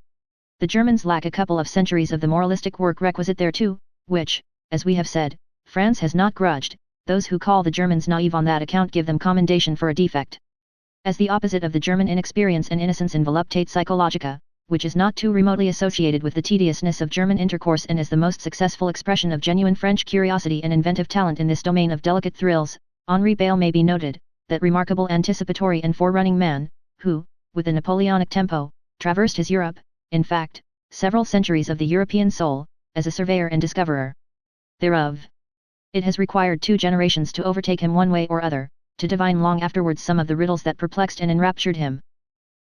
Speaker 1: The Germans lack a couple of centuries of the moralistic work requisite thereto, which, as we have said, France has not grudged. Those who call the Germans naive on that account give them commendation for a defect. As the opposite of the German inexperience and innocence in voluptate psychologica, which is not too remotely associated with the tediousness of German intercourse and is the most successful expression of genuine French curiosity and inventive talent in this domain of delicate thrills, Henri Bayle may be noted, that remarkable anticipatory and forerunning man, who, with a Napoleonic tempo, traversed his Europe, in fact, several centuries of the European soul, as a surveyor and discoverer thereof. It has required 2 generations to overtake him one way or other, to divine long afterwards some of the riddles that perplexed and enraptured him.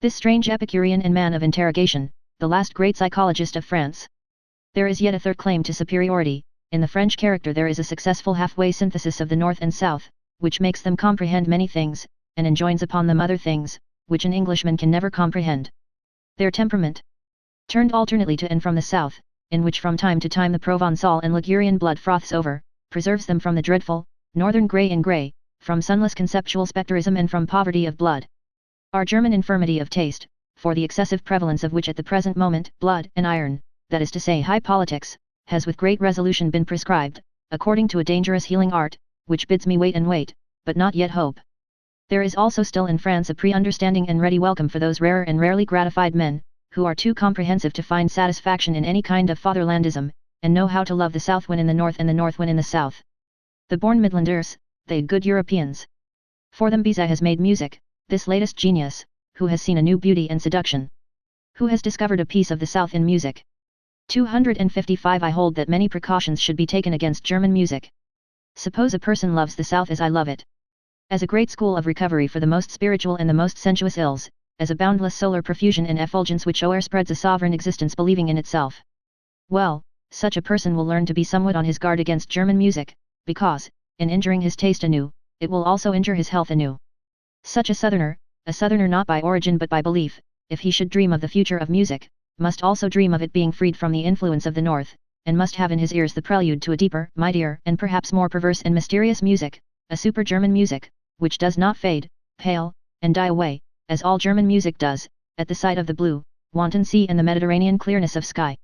Speaker 1: This strange Epicurean and man of interrogation, the last great psychologist of France. There is yet a third claim to superiority. In the French character there is a successful halfway synthesis of the North and South, which makes them comprehend many things, and enjoins upon them other things, which an Englishman can never comprehend. Their temperament, turned alternately to and from the South, in which from time to time the Provençal and Ligurian blood froths over, preserves them from the dreadful, northern grey and grey, from sunless conceptual spectrism and from poverty of blood. Our German infirmity of taste, for the excessive prevalence of which at the present moment blood and iron, that is to say high politics, has with great resolution been prescribed, according to a dangerous healing art, which bids me wait and wait, but not yet hope. There is also still in France a pre-understanding and ready welcome for those rarer and rarely gratified men, who are too comprehensive to find satisfaction in any kind of fatherlandism, and know how to love the South when in the North and the North when in the South. The born Midlanders, they good Europeans. For them Bizet has made music, this latest genius, who has seen a new beauty and seduction, who has discovered a piece of the South in music. 255 I hold that many precautions should be taken against German music. Suppose a person loves the South as I love it, as a great school of recovery for the most spiritual and the most sensuous ills, as a boundless solar profusion and effulgence which o'erspreads a sovereign existence believing in itself. Well, such a person will learn to be somewhat on his guard against German music, because, in injuring his taste anew, it will also injure his health anew. Such a southerner not by origin but by belief, if he should dream of the future of music, must also dream of it being freed from the influence of the North, and must have in his ears the prelude to a deeper, mightier, and perhaps more perverse and mysterious music, a super German music, which does not fade, pale, and die away, as all German music does, at the sight of the blue, wanton sea and the Mediterranean clearness of sky.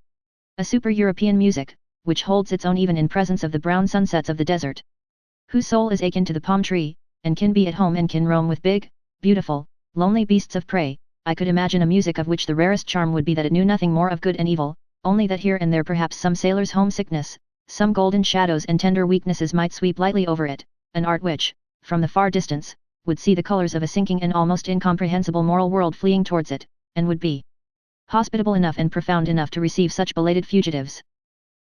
Speaker 1: A super European music, which holds its own even in presence of the brown sunsets of the desert. Whose soul is akin to the palm tree, and can be at home and can roam with big, beautiful, lonely beasts of prey. I could imagine a music of which the rarest charm would be that it knew nothing more of good and evil, only that here and there perhaps some sailor's homesickness, some golden shadows and tender weaknesses might sweep lightly over it, an art which, from the far distance, would see the colors of a sinking and almost incomprehensible moral world fleeing towards it, and would be hospitable enough and profound enough to receive such belated fugitives.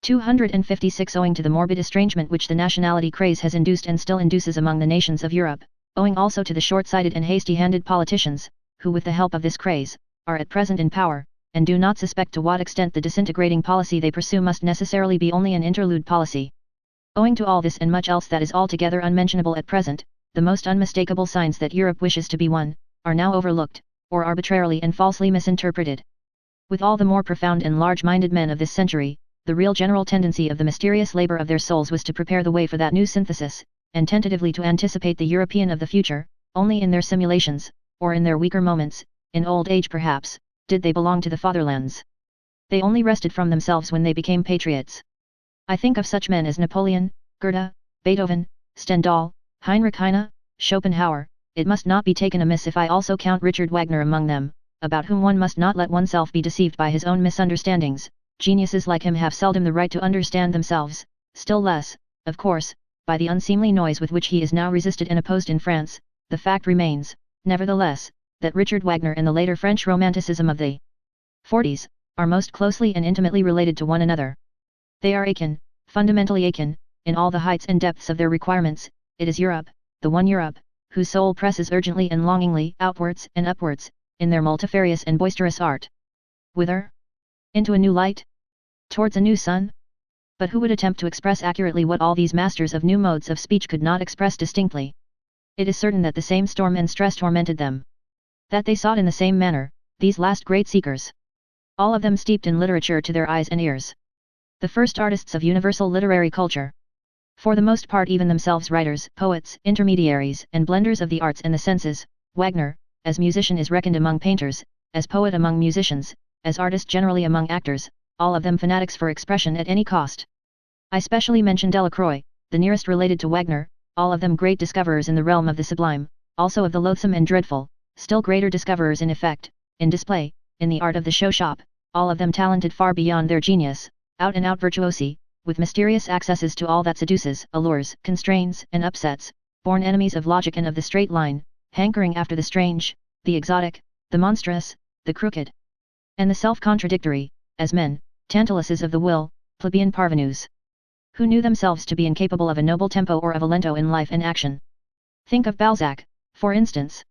Speaker 1: 256 Owing to the morbid estrangement which the nationality craze has induced and still induces among the nations of Europe, owing also to the short-sighted and hasty-handed politicians, who with the help of this craze, are at present in power, and do not suspect to what extent the disintegrating policy they pursue must necessarily be only an interlude policy. Owing to all this and much else that is altogether unmentionable at present, the most unmistakable signs that Europe wishes to be one, are now overlooked, or arbitrarily and falsely misinterpreted. With all the more profound and large-minded men of this century, the real general tendency of the mysterious labor of their souls was to prepare the way for that new synthesis, and tentatively to anticipate the European of the future. Only in their simulations, or in their weaker moments, in old age perhaps, did they belong to the fatherlands. They only rested from themselves when they became patriots. I think of such men as Napoleon, Goethe, Beethoven, Stendhal, Heinrich Heine, Schopenhauer. It must not be taken amiss if I also count Richard Wagner among them, about whom one must not let oneself be deceived by his own misunderstandings. Geniuses like him have seldom the right to understand themselves, still less, of course, by the unseemly noise with which he is now resisted and opposed in France. The fact remains, nevertheless, that Richard Wagner and the later French Romanticism of the 40s, are most closely and intimately related to one another. They are akin, fundamentally akin, in all the heights and depths of their requirements. It is Europe, the one Europe, whose soul presses urgently and longingly outwards and upwards, in their multifarious and boisterous art. Whither? Into a new light? Towards a new sun? But who would attempt to express accurately what all these masters of new modes of speech could not express distinctly? It is certain that the same storm and stress tormented them. That they sought in the same manner, these last great seekers. All of them steeped in literature to their eyes and ears. The first artists of universal literary culture. For the most part even themselves writers, poets, intermediaries and blenders of the arts and the senses. Wagner, as musician is reckoned among painters, as poet among musicians, as artist generally among actors, all of them fanatics for expression at any cost. I specially mention Delacroix, the nearest related to Wagner, all of them great discoverers in the realm of the sublime, also of the loathsome and dreadful, still greater discoverers in effect, in display, in the art of the show shop, all of them talented far beyond their genius, out-and-out virtuosi, with mysterious accesses to all that seduces, allures, constrains, and upsets, born enemies of logic and of the straight line, hankering after the strange, the exotic, the monstrous, the crooked, and the self-contradictory, as men, Tantaluses of the will, plebeian parvenus, who knew themselves to be incapable of a noble tempo or of a lento in life and action. Think of Balzac, for instance.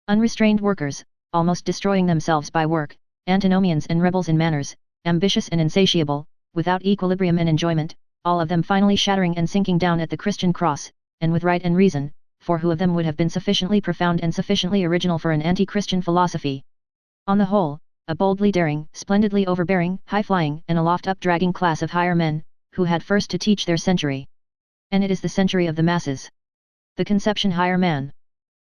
Speaker 1: Unrestrained workers, almost destroying themselves by work, antinomians and rebels in manners, ambitious and insatiable, without equilibrium and enjoyment, all of them finally shattering and sinking down at the Christian cross, and with right and reason, for who of them would have been sufficiently profound and sufficiently original for an anti-Christian philosophy? On the whole, a boldly daring, splendidly overbearing, high-flying and aloft up-dragging class of higher men, who had first to teach their century. And it is the century of the masses. The conception higher man.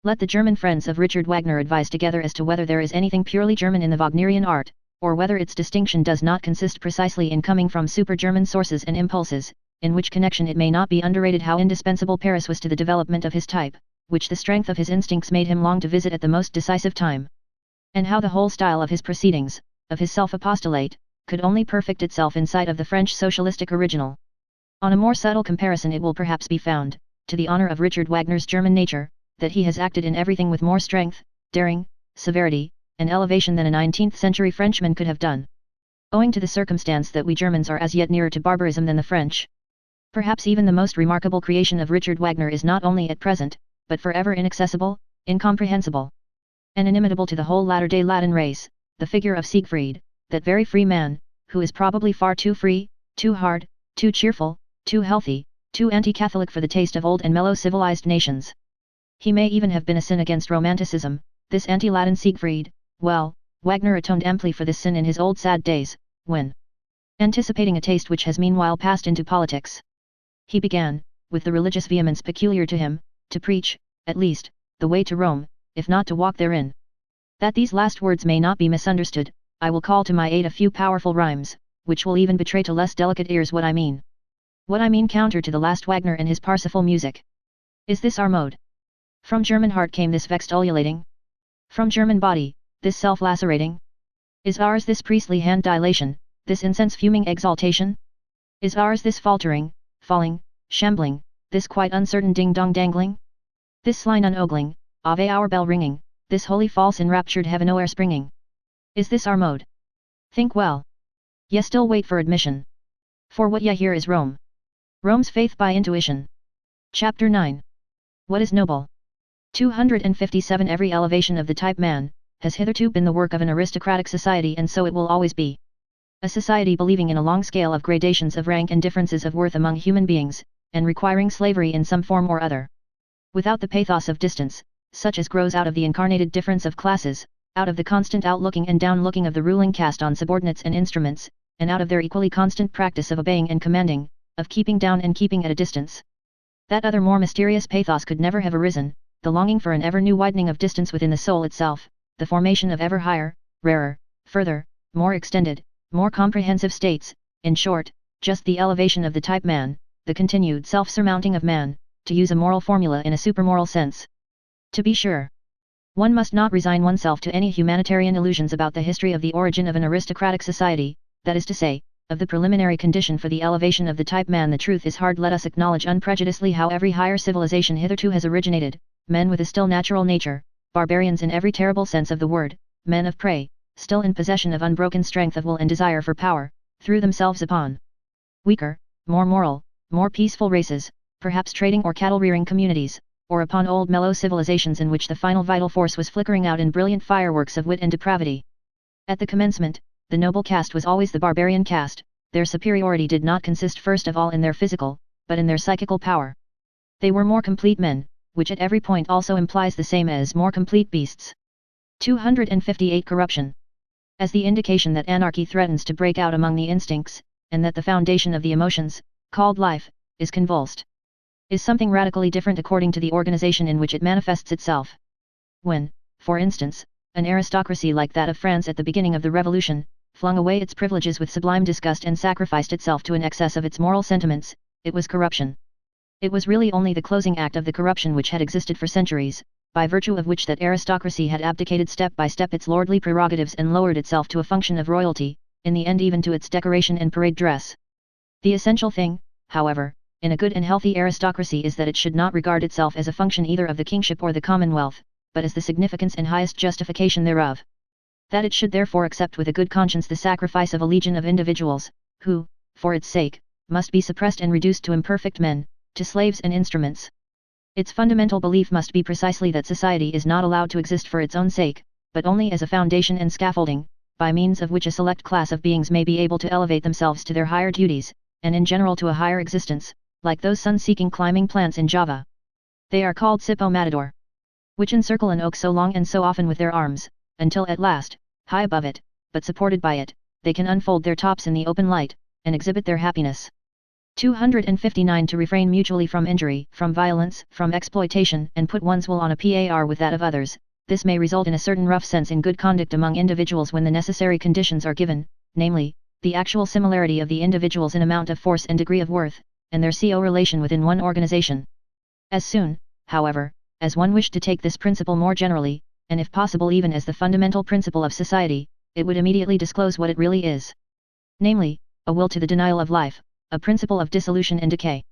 Speaker 1: Let the German friends of Richard Wagner advise together as to whether there is anything purely German in the Wagnerian art, or whether its distinction does not consist precisely in coming from super-German sources and impulses, in which connection it may not be underrated how indispensable Paris was to the development of his type, which the strength of his instincts made him long to visit at the most decisive time. And how the whole style of his proceedings, of his self-apostolate, could only perfect itself in sight of the French socialistic original. On a more subtle comparison it will perhaps be found, to the honor of Richard Wagner's German nature, that he has acted in everything with more strength, daring, severity, and elevation than a 19th-century Frenchman could have done. Owing to the circumstance that we Germans are as yet nearer to barbarism than the French. Perhaps even the most remarkable creation of Richard Wagner is not only at present, but forever inaccessible, incomprehensible, and inimitable to the whole latter-day Latin race, the figure of Siegfried, that very free man, who is probably far too free, too hard, too cheerful, too healthy, too anti-Catholic for the taste of old and mellow civilized nations. He may even have been a sin against Romanticism, this anti-Latin Siegfried. Well, Wagner atoned amply for this sin in his old sad days, when, anticipating a taste which has meanwhile passed into politics, he began, with the religious vehemence peculiar to him, to preach, at least, the way to Rome, if not to walk therein. That these last words may not be misunderstood, I will call to my aid a few powerful rhymes, which will even betray to less delicate ears what I mean. What I mean counter to the last Wagner and his Parsifal music. Is this our mode? From German heart came this vexed ululating? From German body, this self-lacerating? Is ours this priestly hand dilation, this incense-fuming exaltation? Is ours this faltering, falling, shambling, this quite uncertain ding-dong dangling? This sly nun-ogling, ave hour bell ringing, this holy false enraptured heaven o'er springing? Is this our mode? Think well. Ye still wait for admission. For what ye hear is Rome. Rome's faith by intuition. Chapter 9. What is noble? 257 Every elevation of the type man, has hitherto been the work of an aristocratic society, and so it will always be. A society believing in a long scale of gradations of rank and differences of worth among human beings, and requiring slavery in some form or other. Without the pathos of distance, such as grows out of the incarnated difference of classes, out of the constant outlooking and downlooking of the ruling caste on subordinates and instruments, and out of their equally constant practice of obeying and commanding, of keeping down and keeping at a distance. That other more mysterious pathos could never have arisen, the longing for an ever new widening of distance within the soul itself, the formation of ever higher, rarer, further, more extended, more comprehensive states, in short, just the elevation of the type man, the continued self-surmounting of man, to use a moral formula in a supermoral sense. To be sure, one must not resign oneself to any humanitarian illusions about the history of the origin of an aristocratic society, that is to say, of the preliminary condition for the elevation of the type man. The truth is hard. Let us acknowledge unprejudicedly how every higher civilization hitherto has originated, men with a still natural nature, barbarians in every terrible sense of the word, men of prey, still in possession of unbroken strength of will and desire for power, threw themselves upon weaker, more moral, more peaceful races, perhaps trading or cattle-rearing communities, or upon old mellow civilizations in which the final vital force was flickering out in brilliant fireworks of wit and depravity. At the commencement, the noble caste was always the barbarian caste. Their superiority did not consist first of all in their physical, but in their psychical power. They were more complete men, which at every point also implies the same as more complete beasts. 258 Corruption. As the indication that anarchy threatens to break out among the instincts, and that the foundation of the emotions, called life, is convulsed, is something radically different according to the organization in which it manifests itself. When, for instance, an aristocracy like that of France at the beginning of the Revolution, flung away its privileges with sublime disgust and sacrificed itself to an excess of its moral sentiments, it was corruption. It was really only the closing act of the corruption which had existed for centuries, by virtue of which that aristocracy had abdicated step by step its lordly prerogatives and lowered itself to a function of royalty, in the end even to its decoration and parade dress. The essential thing, however, in a good and healthy aristocracy is that it should not regard itself as a function either of the kingship or the commonwealth, but as the significance and highest justification thereof. That it should therefore accept with a good conscience the sacrifice of a legion of individuals, who, for its sake, must be suppressed and reduced to imperfect men, to slaves and instruments. Its fundamental belief must be precisely that society is not allowed to exist for its own sake, but only as a foundation and scaffolding, by means of which a select class of beings may be able to elevate themselves to their higher duties, and in general to a higher existence, like those sun-seeking climbing plants in Java. They are called Sippo Matador, which encircle an oak so long and so often with their arms, until at last, high above it, but supported by it, they can unfold their tops in the open light, and exhibit their happiness. 259 To refrain mutually from injury, from violence, from exploitation, and put one's will on a par with that of others. This may result in a certain rough sense in good conduct among individuals when the necessary conditions are given, namely, the actual similarity of the individuals in amount of force and degree of worth, and their CO relation within one organization. As soon, however, as one wished to take this principle more generally, and if possible even as the fundamental principle of society, it would immediately disclose what it really is. Namely, a will to the denial of life, a principle of dissolution and decay.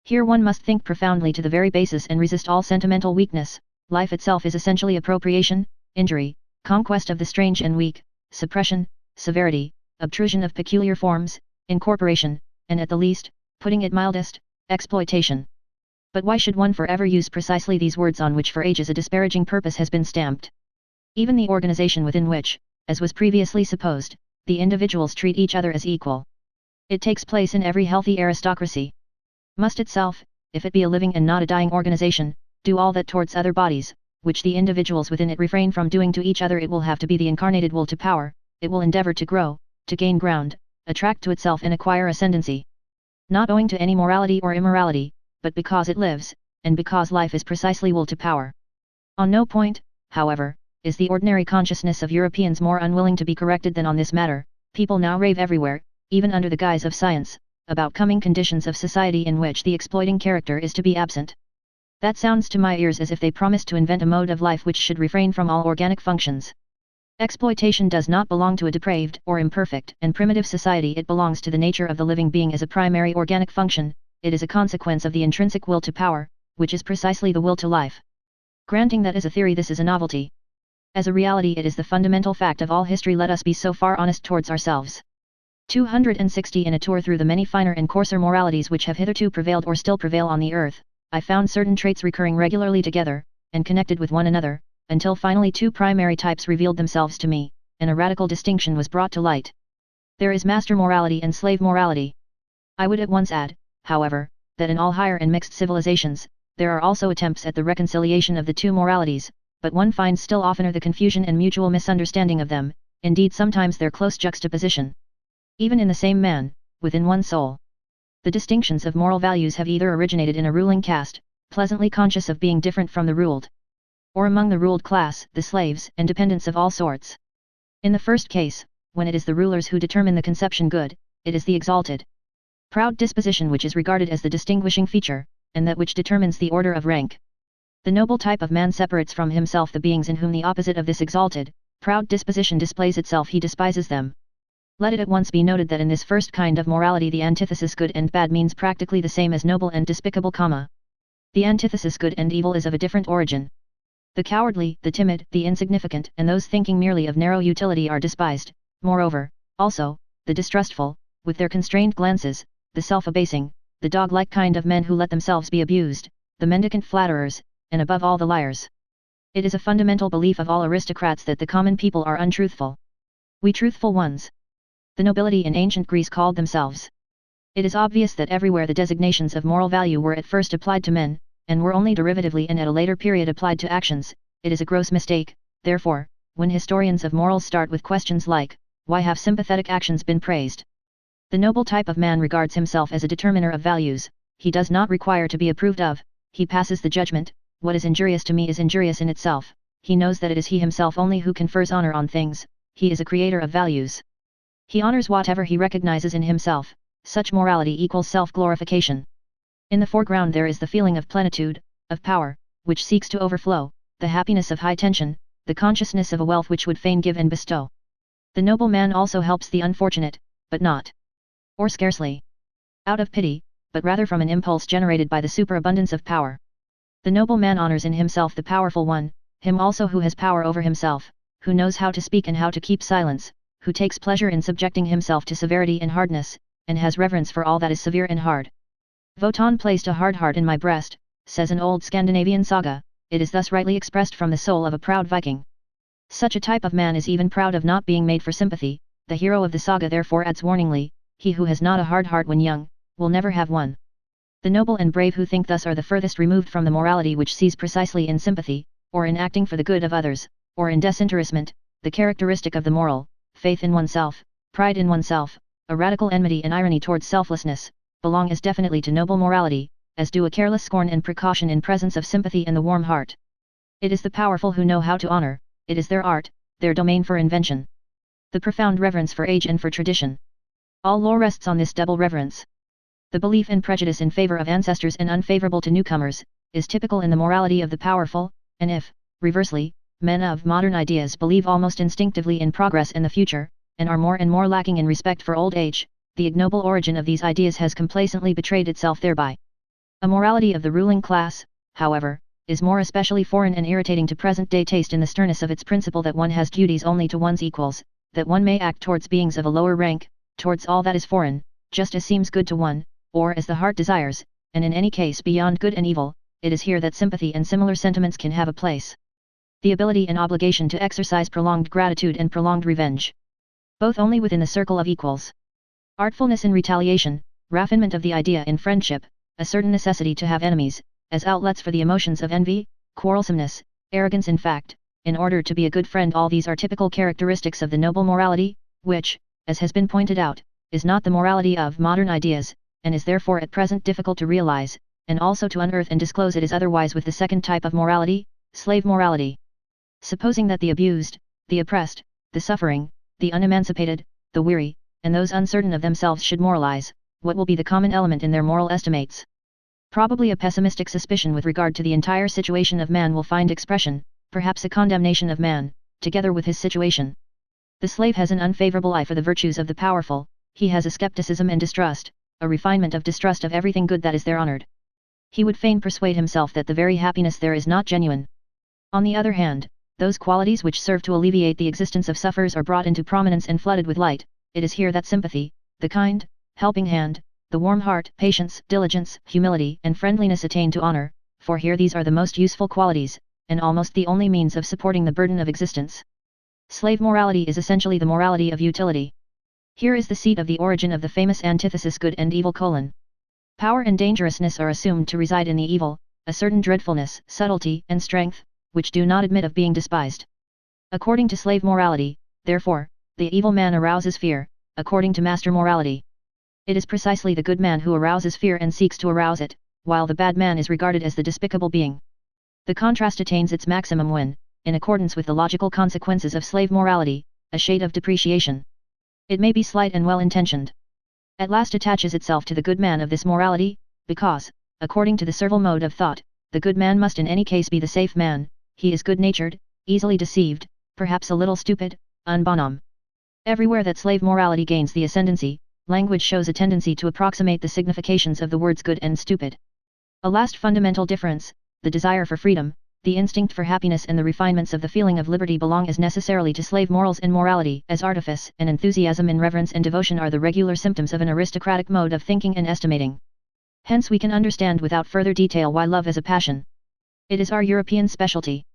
Speaker 1: Here one must think profoundly to the very basis and resist all sentimental weakness. Life itself is essentially appropriation, injury, conquest of the strange and weak, suppression, severity, obtrusion of peculiar forms, incorporation, and at the least, putting it mildest, exploitation. But why should one forever use precisely these words on which for ages a disparaging purpose has been stamped? Even the organization within which, as was previously supposed, the individuals treat each other as equal. It takes place in every healthy aristocracy. Must itself, if it be a living and not a dying organization, do all that towards other bodies, which the individuals within it refrain from doing to each other. It will have to be the incarnated will to power, it will endeavor to grow, to gain ground, attract to itself and acquire ascendancy. Not owing to any morality or immorality, but because it lives, and because life is precisely will to power. On no point, however, is the ordinary consciousness of Europeans more unwilling to be corrected than on this matter. People now rave everywhere, even under the guise of science, about coming conditions of society in which the exploiting character is to be absent. That sounds to my ears as if they promised to invent a mode of life which should refrain from all organic functions. Exploitation does not belong to a depraved or imperfect and primitive society. It belongs to the nature of the living being as a primary organic function. It is a consequence of the intrinsic will to power, which is precisely the will to life. Granting that as a theory this is a novelty, as a reality it is the fundamental fact of all history. Let us be so far honest towards ourselves. 260 In a tour through the many finer and coarser moralities which have hitherto prevailed or still prevail on the earth, I found certain traits recurring regularly together, and connected with one another, until finally two primary types revealed themselves to me, and a radical distinction was brought to light. There is master morality and slave morality. I would at once add, however, that in all higher and mixed civilizations, there are also attempts at the reconciliation of the two moralities, but one finds still oftener the confusion and mutual misunderstanding of them, indeed sometimes their close juxtaposition. Even in the same man, within one soul. The distinctions of moral values have either originated in a ruling caste, pleasantly conscious of being different from the ruled, or among the ruled class, the slaves and dependents of all sorts. In the first case, when it is the rulers who determine the conception good, it is the exalted, proud disposition which is regarded as the distinguishing feature, and that which determines the order of rank. The noble type of man separates from himself the beings in whom the opposite of this exalted, proud disposition displays itself. He despises them. Let it at once be noted that in this first kind of morality the antithesis good and bad means practically the same as noble and despicable, the antithesis good and evil is of a different origin. The cowardly, the timid, the insignificant, and those thinking merely of narrow utility are despised. Moreover, also, the distrustful, with their constrained glances, the self-abasing, the dog-like kind of men who let themselves be abused, the mendicant flatterers, and above all the liars. It is a fundamental belief of all aristocrats that the common people are untruthful. We truthful ones. The nobility in ancient Greece called themselves. It is obvious that everywhere the designations of moral value were at first applied to men, and were only derivatively and at a later period applied to actions. It is a gross mistake, therefore, when historians of morals start with questions like, why have sympathetic actions been praised? The noble type of man regards himself as a determiner of values. He does not require to be approved of, he passes the judgment. What is injurious to me is injurious in itself. He knows that it is he himself only who confers honor on things. He is a creator of values. He honors whatever he recognizes in himself. Such morality equals self-glorification. In the foreground there is the feeling of plenitude, of power, which seeks to overflow, the happiness of high tension, the consciousness of a wealth which would fain give and bestow. The noble man also helps the unfortunate, but not, or scarcely, out of pity, but rather from an impulse generated by the superabundance of power. The noble man honors in himself the powerful one, him also who has power over himself, who knows how to speak and how to keep silence, who takes pleasure in subjecting himself to severity and hardness, and has reverence for all that is severe and hard. Wotan placed a hard heart in my breast, says an old Scandinavian saga. It is thus rightly expressed from the soul of a proud Viking. Such a type of man is even proud of not being made for sympathy. The hero of the saga therefore adds warningly, he who has not a hard heart when young, will never have one. The noble and brave who think thus are the furthest removed from the morality which sees precisely in sympathy, or in acting for the good of others, or in disinterestment, the characteristic of the moral, faith in oneself, pride in oneself, a radical enmity and irony towards selflessness, belong as definitely to noble morality, as do a careless scorn and precaution in presence of sympathy and the warm heart. It is the powerful who know how to honor, it is their art, their domain for invention. The profound reverence for age and for tradition. All lore rests on this double reverence. The belief and prejudice in favor of ancestors and unfavorable to newcomers, is typical in the morality of the powerful, and if, reversely, men of modern ideas believe almost instinctively in progress and the future, and are more and more lacking in respect for old age, the ignoble origin of these ideas has complacently betrayed itself thereby. A morality of the ruling class, however, is more especially foreign and irritating to present-day taste in the sternness of its principle that one has duties only to one's equals, that one may act towards beings of a lower rank, towards all that is foreign, just as seems good to one, or as the heart desires, and in any case beyond good and evil. It is here that sympathy and similar sentiments can have a place. The ability and obligation to exercise prolonged gratitude and prolonged revenge. Both only within the circle of equals. Artfulness in retaliation, raffinement of the idea in friendship, a certain necessity to have enemies, as outlets for the emotions of envy, quarrelsomeness, arrogance in fact, in order to be a good friend. All these are typical characteristics of the noble morality, which, as has been pointed out, is not the morality of modern ideas, and is therefore at present difficult to realize, and also to unearth and disclose it is otherwise with the second type of morality, slave morality. Supposing that the abused, the oppressed, the suffering, the unemancipated, the weary, and those uncertain of themselves should moralize, what will be the common element in their moral estimates? Probably a pessimistic suspicion with regard to the entire situation of man will find expression, perhaps a condemnation of man, together with his situation. The slave has an unfavorable eye for the virtues of the powerful, he has a skepticism and distrust, a refinement of distrust of everything good that is there honored. He would fain persuade himself that the very happiness there is not genuine. On the other hand, those qualities which serve to alleviate the existence of sufferers are brought into prominence and flooded with light. It is here that sympathy, the kind, helping hand, the warm heart, patience, diligence, humility, and friendliness attain to honor, for here these are the most useful qualities, and almost the only means of supporting the burden of existence. Slave morality is essentially the morality of utility. Here is the seat of the origin of the famous antithesis good and evil : power and dangerousness are assumed to reside in the evil, a certain dreadfulness, subtlety, and strength, which do not admit of being despised. According to slave morality, therefore, the evil man arouses fear, according to master morality. It is precisely the good man who arouses fear and seeks to arouse it, while the bad man is regarded as the despicable being. The contrast attains its maximum when, in accordance with the logical consequences of slave morality, a shade of depreciation, it may be slight and well-intentioned, at last attaches itself to the good man of this morality, because, according to the servile mode of thought, the good man must in any case be the safe man. He is good-natured, easily deceived, perhaps a little stupid, un bonhomme. Everywhere that slave morality gains the ascendancy, language shows a tendency to approximate the significations of the words good and stupid. A last fundamental difference, the desire for freedom, the instinct for happiness and the refinements of the feeling of liberty belong as necessarily to slave morals and morality as artifice and enthusiasm in reverence and devotion are the regular symptoms of an aristocratic mode of thinking and estimating. Hence we can understand without further detail why love as a passion, it is our European specialty,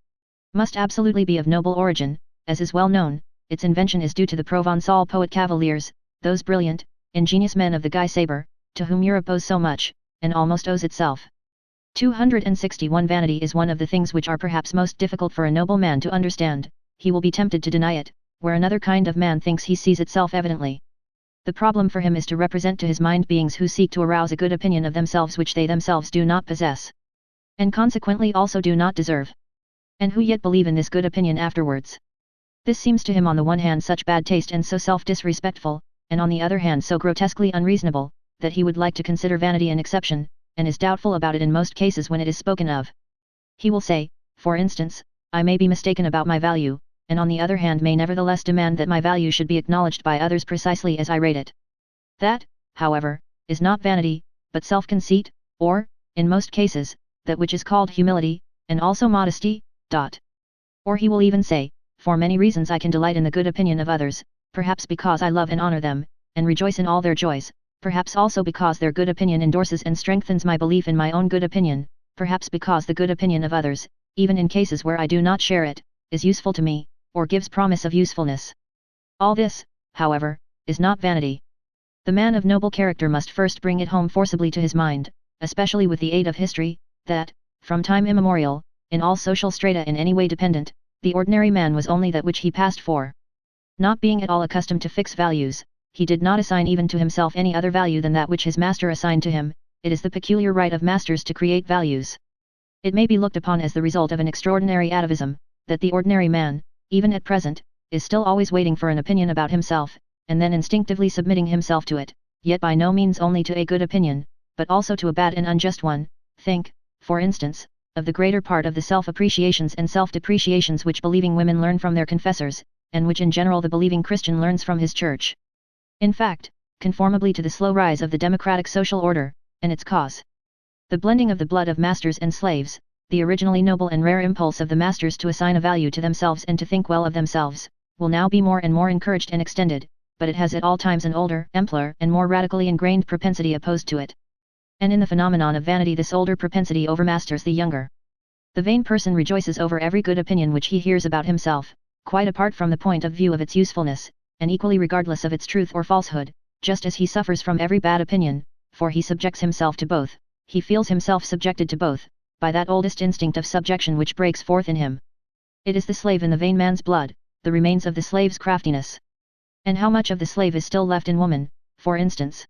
Speaker 1: must absolutely be of noble origin. As is well known, its invention is due to the Provençal poet cavaliers, those brilliant, ingenious men of the Guy Sabre, to whom Europe owes so much, and almost owes itself. 261 Vanity is one of the things which are perhaps most difficult for a noble man to understand. He will be tempted to deny it, where another kind of man thinks he sees it self-evidently. The problem for him is to represent to his mind beings who seek to arouse a good opinion of themselves which they themselves do not possess, and consequently also do not deserve, and who yet believe in this good opinion afterwards. This seems to him on the one hand such bad taste and so self-disrespectful, and on the other hand so grotesquely unreasonable, that he would like to consider vanity an exception, and is doubtful about it in most cases when it is spoken of. He will say, for instance, I may be mistaken about my value, and on the other hand may nevertheless demand that my value should be acknowledged by others precisely as I rate it. That, however, is not vanity, but self-conceit, or, in most cases, that which is called humility, and also modesty. Or he will even say, for many reasons I can delight in the good opinion of others, perhaps because I love and honor them, and rejoice in all their joys, perhaps also because their good opinion endorses and strengthens my belief in my own good opinion, perhaps because the good opinion of others, even in cases where I do not share it, is useful to me, or gives promise of usefulness. All this, however, is not vanity. The man of noble character must first bring it home forcibly to his mind, especially with the aid of history, that, from time immemorial, in all social strata in any way dependent, the ordinary man was only that which he passed for. Not being at all accustomed to fix values, he did not assign even to himself any other value than that which his master assigned to him. It is the peculiar right of masters to create values. It may be looked upon as the result of an extraordinary atavism, that the ordinary man, even at present, is still always waiting for an opinion about himself, and then instinctively submitting himself to it, yet by no means only to a good opinion, but also to a bad and unjust one. Think, for instance, of the greater part of the self-appreciations and self-depreciations which believing women learn from their confessors, and which in general the believing Christian learns from his church. In fact, conformably to the slow rise of the democratic social order, and its cause, the blending of the blood of masters and slaves, the originally noble and rare impulse of the masters to assign a value to themselves and to think well of themselves, will now be more and more encouraged and extended, but it has at all times an older, ampler, and more radically ingrained propensity opposed to it. And in the phenomenon of vanity this older propensity overmasters the younger. The vain person rejoices over every good opinion which he hears about himself, quite apart from the point of view of its usefulness, and equally regardless of its truth or falsehood, just as he suffers from every bad opinion, for he subjects himself to both, he feels himself subjected to both, by that oldest instinct of subjection which breaks forth in him. It is the slave in the vain man's blood, the remains of the slave's craftiness. And how much of the slave is still left in woman, for instance,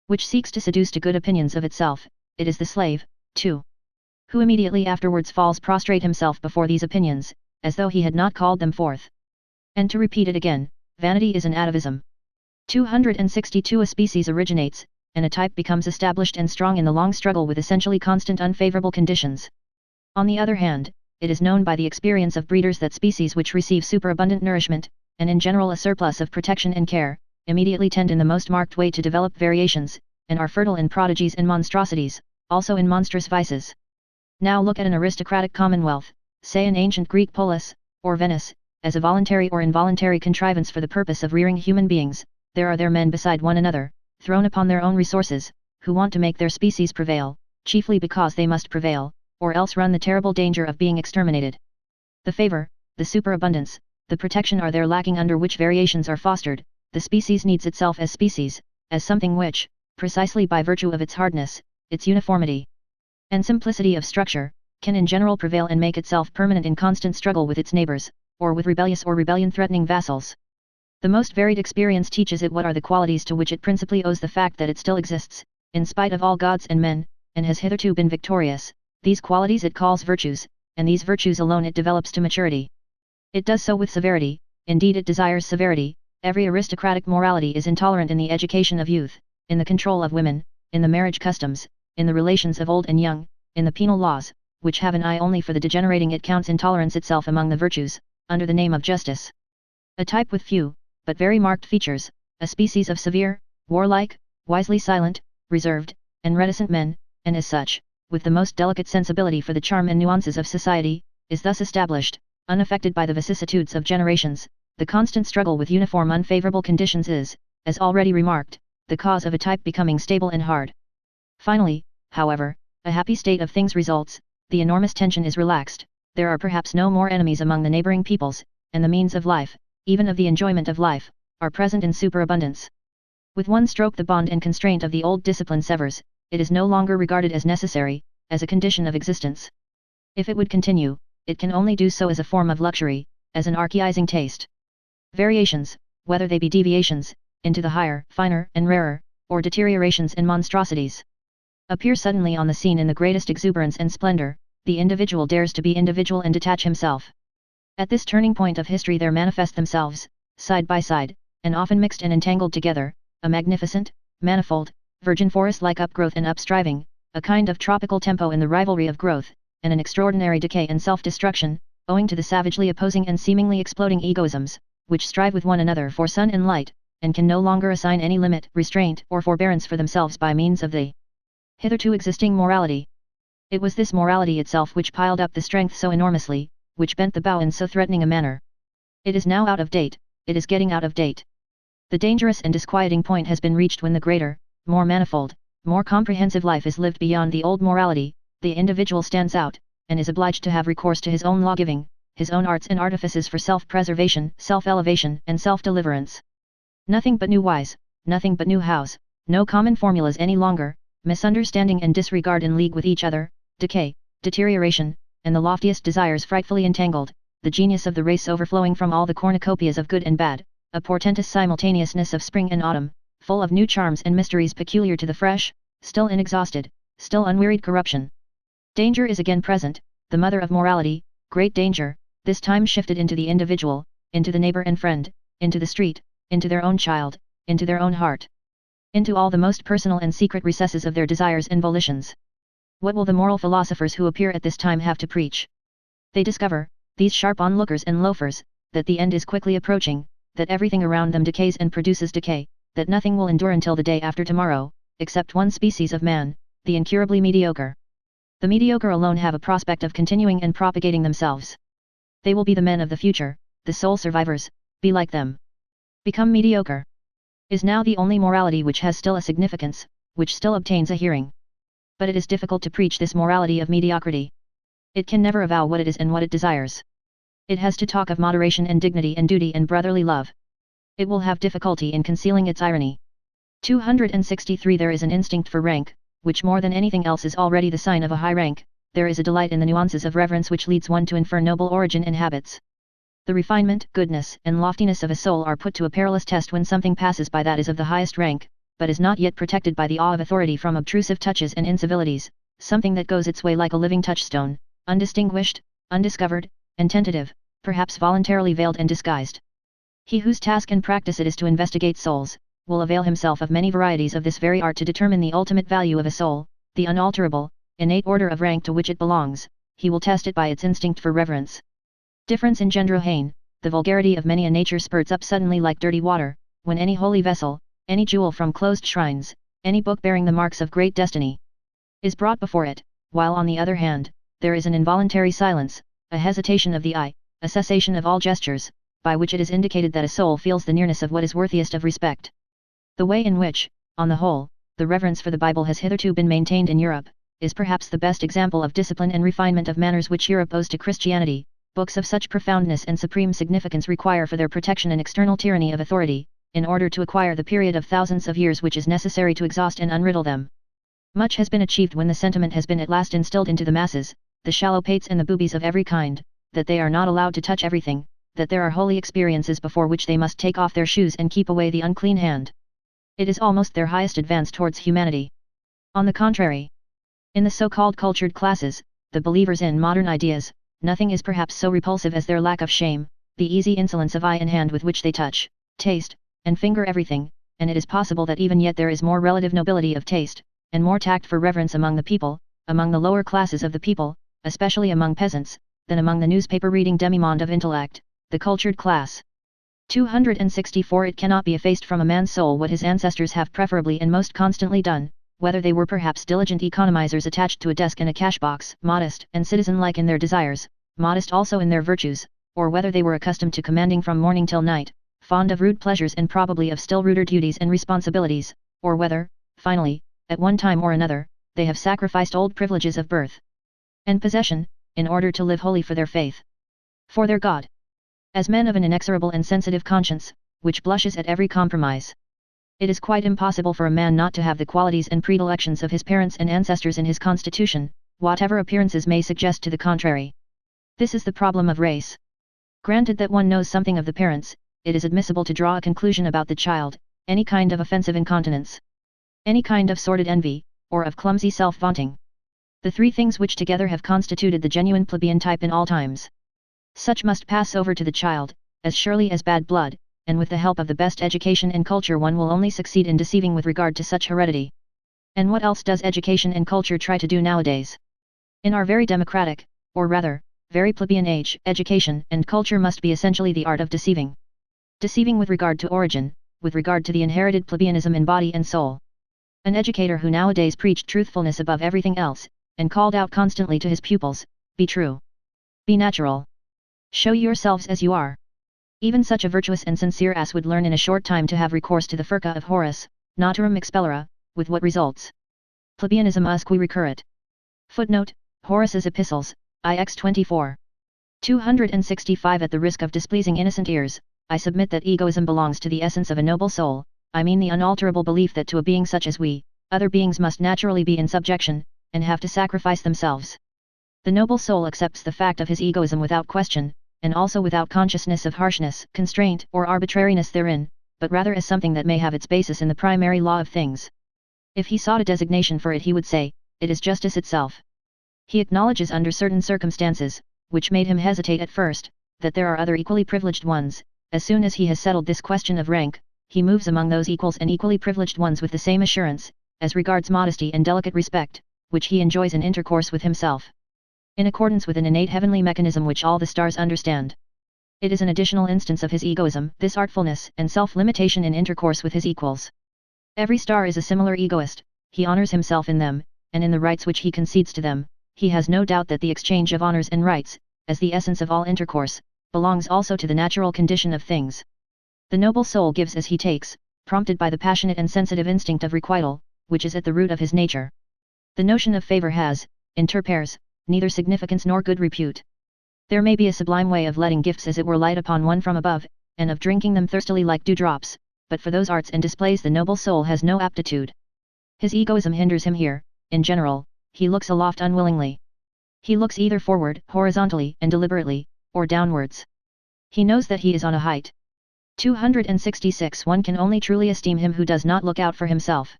Speaker 1: which seeks to seduce to good opinions of itself? It is the slave, 2. Who immediately afterwards falls prostrate himself before these opinions, as though he had not called them forth. And to repeat it again, vanity is an atavism. 262 A species originates, and a type becomes established and strong in the long struggle with essentially constant unfavorable conditions. On the other hand, it is known by the experience of breeders that species which receive superabundant nourishment, and in general a surplus of protection and care, immediately tend in the most marked way to develop variations, and are fertile in prodigies and monstrosities, also in monstrous vices. Now look at an aristocratic commonwealth, say an ancient Greek polis, or Venice, as a voluntary or involuntary contrivance for the purpose of rearing human beings. There are there men beside one another, thrown upon their own resources, who want to make their species prevail, chiefly because they must prevail, or else run the terrible danger of being exterminated. The favor, the superabundance, the protection are there lacking under which variations are fostered. The species needs itself as species, as something which, precisely by virtue of its hardness, its uniformity, and simplicity of structure, can in general prevail and make itself permanent in constant struggle with its neighbors, or with rebellious or rebellion-threatening vassals. The most varied experience teaches it what are the qualities to which it principally owes the fact that it still exists, in spite of all gods and men, and has hitherto been victorious. These qualities it calls virtues, and these virtues alone it develops to maturity. It does so with severity, indeed it desires severity. Every aristocratic morality is intolerant in the education of youth, in the control of women, in the marriage customs, in the relations of old and young, in the penal laws, which have an eye only for the degenerating. It counts intolerance itself among the virtues, under the name of justice. A type with few, but very marked features, a species of severe, warlike, wisely silent, reserved, and reticent men, and as such, with the most delicate sensibility for the charm and nuances of society, is thus established, unaffected by the vicissitudes of generations. The constant struggle with uniform unfavorable conditions is, as already remarked, the cause of a type becoming stable and hard. Finally, however, a happy state of things results, the enormous tension is relaxed, there are perhaps no more enemies among the neighboring peoples, and the means of life, even of the enjoyment of life, are present in superabundance. With one stroke the bond and constraint of the old discipline severs, it is no longer regarded as necessary, as a condition of existence. If it would continue, it can only do so as a form of luxury, as an archaizing taste. Variations, whether they be deviations, into the higher, finer, and rarer, or deteriorations and monstrosities, appear suddenly on the scene in the greatest exuberance and splendor. The individual dares to be individual and detach himself. At this turning point of history there manifest themselves, side by side, and often mixed and entangled together, a magnificent, manifold, virgin forest-like upgrowth and upstriving, a kind of tropical tempo in the rivalry of growth, and an extraordinary decay and self-destruction, owing to the savagely opposing and seemingly exploding egoisms, which strive with one another for sun and light, and can no longer assign any limit, restraint, or forbearance for themselves by means of the hitherto existing morality. It was this morality itself which piled up the strength so enormously, which bent the bow in so threatening a manner. It is now out of date, it is getting out of date. The dangerous and disquieting point has been reached when the greater, more manifold, more comprehensive life is lived beyond the old morality. The individual stands out, and is obliged to have recourse to his own law-giving, his own arts and artifices for self-preservation, self-elevation, and self-deliverance. Nothing but new whys, nothing but new hows, no common formulas any longer, misunderstanding and disregard in league with each other, decay, deterioration, and the loftiest desires frightfully entangled, the genius of the race overflowing from all the cornucopias of good and bad, a portentous simultaneousness of spring and autumn, full of new charms and mysteries peculiar to the fresh, still inexhausted, still unwearied corruption. Danger is again present, the mother of morality, great danger, this time shifted into the individual, into the neighbor and friend, into the street, into their own child, into their own heart, into all the most personal and secret recesses of their desires and volitions. What will the moral philosophers who appear at this time have to preach? They discover, these sharp onlookers and loafers, that the end is quickly approaching, that everything around them decays and produces decay, that nothing will endure until the day after tomorrow, except one species of man, the incurably mediocre. The mediocre alone have a prospect of continuing and propagating themselves. They will be the men of the future, the sole survivors. Be like them. Become mediocre. Is now the only morality which has still a significance, which still obtains a hearing. But it is difficult to preach this morality of mediocrity. It can never avow what it is and what it desires. It has to talk of moderation and dignity and duty and brotherly love. It will have difficulty in concealing its irony. 263 There is an instinct for rank, which more than anything else is already the sign of a high rank. There is a delight in the nuances of reverence which leads one to infer noble origin and habits. The refinement, goodness, and loftiness of a soul are put to a perilous test when something passes by that is of the highest rank, but is not yet protected by the awe of authority from obtrusive touches and incivilities. something that goes its way like a living touchstone, undistinguished, undiscovered, and tentative, perhaps voluntarily veiled and disguised. He whose task and practice it is to investigate souls, will avail himself of many varieties of this very art to determine the ultimate value of a soul, the unalterable, innate order of rank to which it belongs. He will test it by its instinct for reverence. Difference in Gendrohain, the vulgarity of many a nature spurts up suddenly like dirty water, when any holy vessel, any jewel from closed shrines, any book bearing the marks of great destiny, is brought before it, while on the other hand, there is an involuntary silence, a hesitation of the eye, a cessation of all gestures, by which it is indicated that a soul feels the nearness of what is worthiest of respect. The way in which, on the whole, the reverence for the Bible has hitherto been maintained in Europe, is perhaps the best example of discipline and refinement of manners which Europe owes to Christianity. Books of such profoundness and supreme significance require for their protection an external tyranny of authority, in order to acquire the period of thousands of years which is necessary to exhaust and unriddle them. Much has been achieved when the sentiment has been at last instilled into the masses, the shallow pates and the boobies of every kind, that they are not allowed to touch everything, that there are holy experiences before which they must take off their shoes and keep away the unclean hand. It is almost their highest advance towards humanity. On the contrary, in the so-called cultured classes, the believers in modern ideas, nothing is perhaps so repulsive as their lack of shame, the easy insolence of eye and hand with which they touch, taste, and finger everything, and it is possible that even yet there is more relative nobility of taste, and more tact for reverence among the people, among the lower classes of the people, especially among peasants, than among the newspaper-reading demimonde of intellect, the cultured class. 264 It cannot be effaced from a man's soul what his ancestors have preferably and most constantly done, whether they were perhaps diligent economizers attached to a desk and a cash-box, modest and citizen-like in their desires, modest also in their virtues, or whether they were accustomed to commanding from morning till night, fond of rude pleasures and probably of still ruder duties and responsibilities, or whether, finally, at one time or another, they have sacrificed old privileges of birth and possession, in order to live wholly for their faith, for their God. As men of an inexorable and sensitive conscience, which blushes at every compromise, it is quite impossible for a man not to have the qualities and predilections of his parents and ancestors in his constitution, whatever appearances may suggest to the contrary. This is the problem of race. Granted that one knows something of the parents, it is admissible to draw a conclusion about the child, any kind of offensive incontinence, any kind of sordid envy, or of clumsy self-vaunting. The three things which together have constituted the genuine plebeian type in all times. Such must pass over to the child, as surely as bad blood, and with the help of the best education and culture one will only succeed in deceiving with regard to such heredity. And what else does education and culture try to do nowadays? In our very democratic, or rather, very plebeian age, education and culture must be essentially the art of deceiving. Deceiving with regard to origin, with regard to the inherited plebeianism in body and soul. An educator who nowadays preached truthfulness above everything else, and called out constantly to his pupils, be true. Be natural. Show yourselves as you are. Even such a virtuous and sincere ass would learn in a short time to have recourse to the furca of Horace, Naturam expellere, with what results? Plebeianism usque recurrit. Footnote, Horace's Epistles, IX 24. 265 At the risk of displeasing innocent ears, I submit that egoism belongs to the essence of a noble soul, I mean the unalterable belief that to a being such as we, other beings must naturally be in subjection, and have to sacrifice themselves. The noble soul accepts the fact of his egoism without question, and also without consciousness of harshness, constraint, or arbitrariness therein, but rather as something that may have its basis in the primary law of things. If he sought a designation for it he would say, it is justice itself. He acknowledges under certain circumstances, which made him hesitate at first, that there are other equally privileged ones. As soon as he has settled this question of rank, he moves among those equals and equally privileged ones with the same assurance, as regards modesty and delicate respect, which he enjoys in intercourse with himself. In accordance with an innate heavenly mechanism which all the stars understand. It is an additional instance of his egoism, this artfulness and self-limitation in intercourse with his equals. Every star is a similar egoist, he honors himself in them, and in the rights which he concedes to them. He has no doubt that the exchange of honors and rights, as the essence of all intercourse, belongs also to the natural condition of things. The noble soul gives as he takes, prompted by the passionate and sensitive instinct of requital, which is at the root of his nature. The notion of favor has, inter pares, neither significance nor good repute. There may be a sublime way of letting gifts as it were light upon one from above, and of drinking them thirstily like dewdrops, but for those arts and displays the noble soul has no aptitude. His egoism hinders him here. In general, he looks aloft unwillingly. He looks either forward, horizontally and deliberately, or downwards. He knows that he is on a height. 266 One can only truly esteem him who does not look out for himself.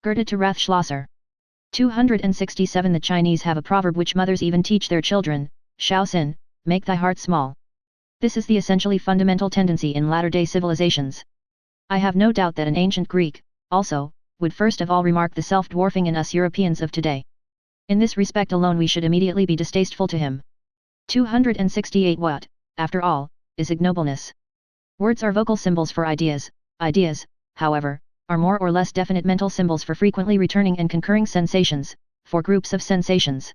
Speaker 1: Goethe to Rathschlosser. 267 The Chinese have a proverb which mothers even teach their children, Shao Xin, make thy heart small. This is the essentially fundamental tendency in latter-day civilizations. I have no doubt that an ancient Greek, also, would first of all remark the self-dwarfing in us Europeans of today. In this respect alone we should immediately be distasteful to him. 268 What, after all, is ignobleness? Words are vocal symbols for ideas. Ideas, however, are more or less definite mental symbols for frequently returning and concurring sensations, for groups of sensations.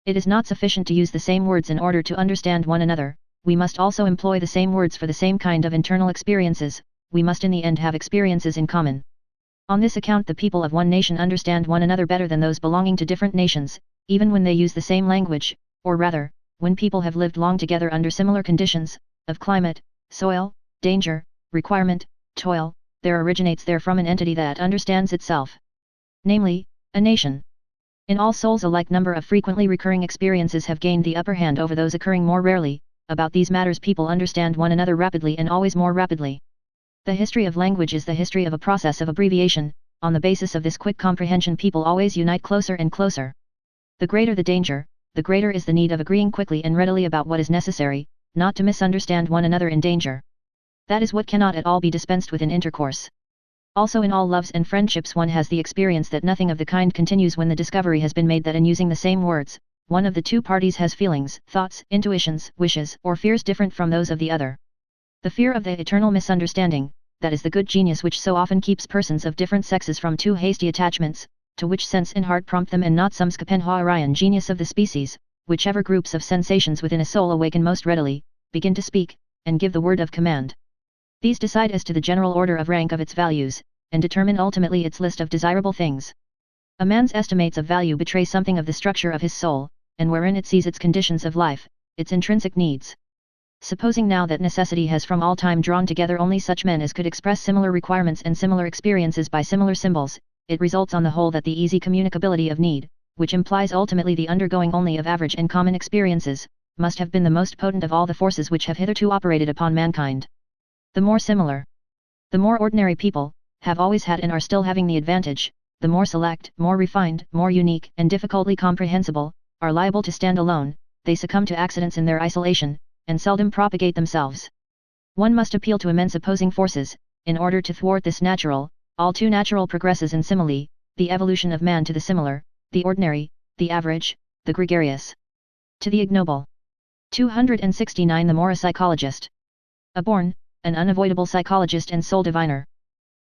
Speaker 1: It is not sufficient to use the same words in order to understand one another, we must also employ the same words for the same kind of internal experiences, we must in the end have experiences in common. On this account the people of one nation understand one another better than those belonging to different nations, even when they use the same language, or rather, when people have lived long together under similar conditions, of climate, soil, danger, requirement, toil, there originates therefrom an entity that understands itself. Namely, a nation. In all souls a like number of frequently recurring experiences have gained the upper hand over those occurring more rarely. About these matters people understand one another rapidly and always more rapidly. The history of language is the history of a process of abbreviation. On the basis of this quick comprehension people always unite closer and closer. The greater the danger, the greater is the need of agreeing quickly and readily about what is necessary, not to misunderstand one another in danger. That is what cannot at all be dispensed with in intercourse. Also in all loves and friendships one has the experience that nothing of the kind continues when the discovery has been made that in using the same words, one of the two parties has feelings, thoughts, intuitions, wishes, or fears different from those of the other. The fear of the eternal misunderstanding, that is the good genius which so often keeps persons of different sexes from too hasty attachments, to which sense and heart prompt them and not some Scapenhauerian genius of the species, whichever groups of sensations within a soul awaken most readily, begin to speak, and give the word of command. These decide as to the general order of rank of its values, and determine ultimately its list of desirable things. A man's estimates of value betray something of the structure of his soul, and wherein it sees its conditions of life, its intrinsic needs. Supposing now that necessity has from all time drawn together only such men as could express similar requirements and similar experiences by similar symbols, it results on the whole that the easy communicability of need, which implies ultimately the undergoing only of average and common experiences, must have been the most potent of all the forces which have hitherto operated upon mankind. The more similar, the more ordinary people, have always had and are still having the advantage, the more select, more refined, more unique, and difficultly comprehensible, are liable to stand alone, they succumb to accidents in their isolation, and seldom propagate themselves. One must appeal to immense opposing forces, in order to thwart this natural, all too natural progresses in simile, the evolution of man to the similar, the ordinary, the average, the gregarious, to the ignoble. 269 The more a psychologist, a born, an unavoidable psychologist and soul diviner,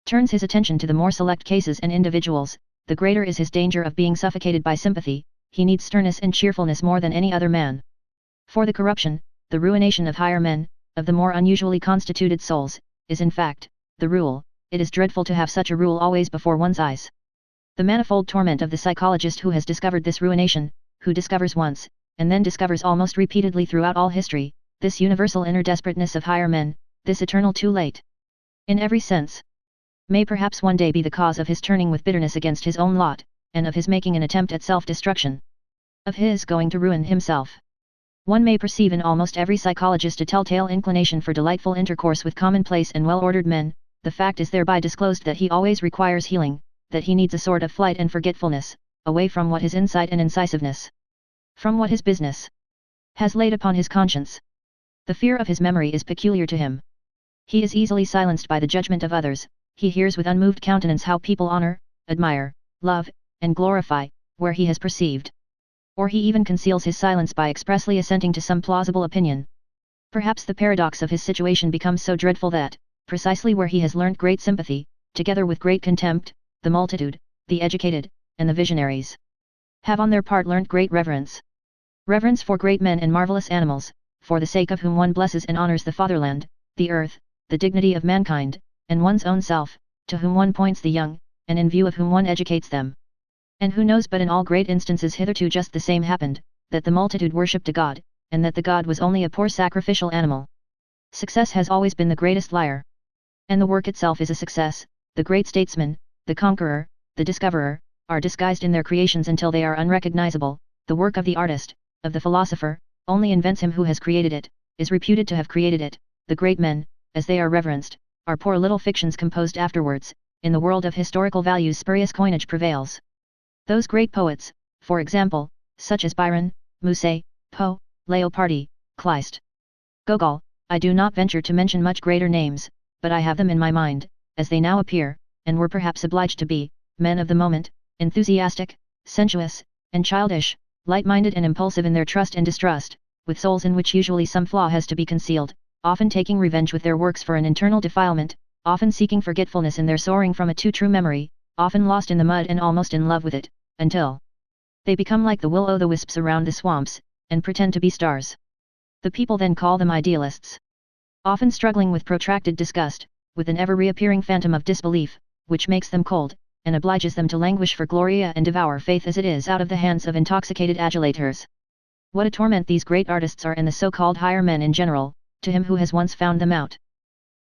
Speaker 1: turns his attention to the more select cases and individuals, the greater is his danger of being suffocated by sympathy, he needs sternness and cheerfulness more than any other man. For the corruption, the ruination of higher men, of the more unusually constituted souls, is in fact, the rule. It is dreadful to have such a rule always before one's eyes. The manifold torment of the psychologist who has discovered this ruination, who discovers once, and then discovers almost repeatedly throughout all history, this universal inner desperateness of higher men, this eternal too late, in every sense, may perhaps one day be the cause of his turning with bitterness against his own lot, and of his making an attempt at self-destruction, of his going to ruin himself. One may perceive in almost every psychologist a telltale inclination for delightful intercourse with commonplace and well-ordered men. The fact is thereby disclosed that he always requires healing, that he needs a sort of flight and forgetfulness, away from what his insight and incisiveness, from what his business has laid upon his conscience. The fear of his memory is peculiar to him. He is easily silenced by the judgment of others, he hears with unmoved countenance how people honor, admire, love, and glorify, where he has perceived. Or he even conceals his silence by expressly assenting to some plausible opinion. Perhaps the paradox of his situation becomes so dreadful that, precisely where he has learnt great sympathy, together with great contempt, the multitude, the educated, and the visionaries, have on their part learnt great reverence. Reverence for great men and marvellous animals, for the sake of whom one blesses and honours the fatherland, the earth, the dignity of mankind, and one's own self, to whom one points the young, and in view of whom one educates them. And who knows but in all great instances hitherto just the same happened, that the multitude worshipped a god, and that the god was only a poor sacrificial animal. Success has always been the greatest liar. And the work itself is a success. The great statesman, the conqueror, the discoverer, are disguised in their creations until they are unrecognizable. The work of the artist, of the philosopher, only invents him who has created it, is reputed to have created it. The great men, as they are reverenced, are poor little fictions composed afterwards. In the world of historical values spurious coinage prevails. Those great poets, for example, such as Byron, Musset, Poe, Leopardi, Kleist, Gogol, I do not venture to mention much greater names, but I have them in my mind, as they now appear, and were perhaps obliged to be, men of the moment, enthusiastic, sensuous, and childish, light-minded and impulsive in their trust and distrust, with souls in which usually some flaw has to be concealed, often taking revenge with their works for an internal defilement, often seeking forgetfulness in their soaring from a too true memory, often lost in the mud and almost in love with it, until they become like the will-o'-the-wisps around the swamps, and pretend to be stars. The people then call them idealists. Often struggling with protracted disgust, with an ever-reappearing phantom of disbelief, which makes them cold, and obliges them to languish for gloria and devour faith as it is out of the hands of intoxicated adulators. What a torment these great artists are and the so-called higher men in general, to him who has once found them out.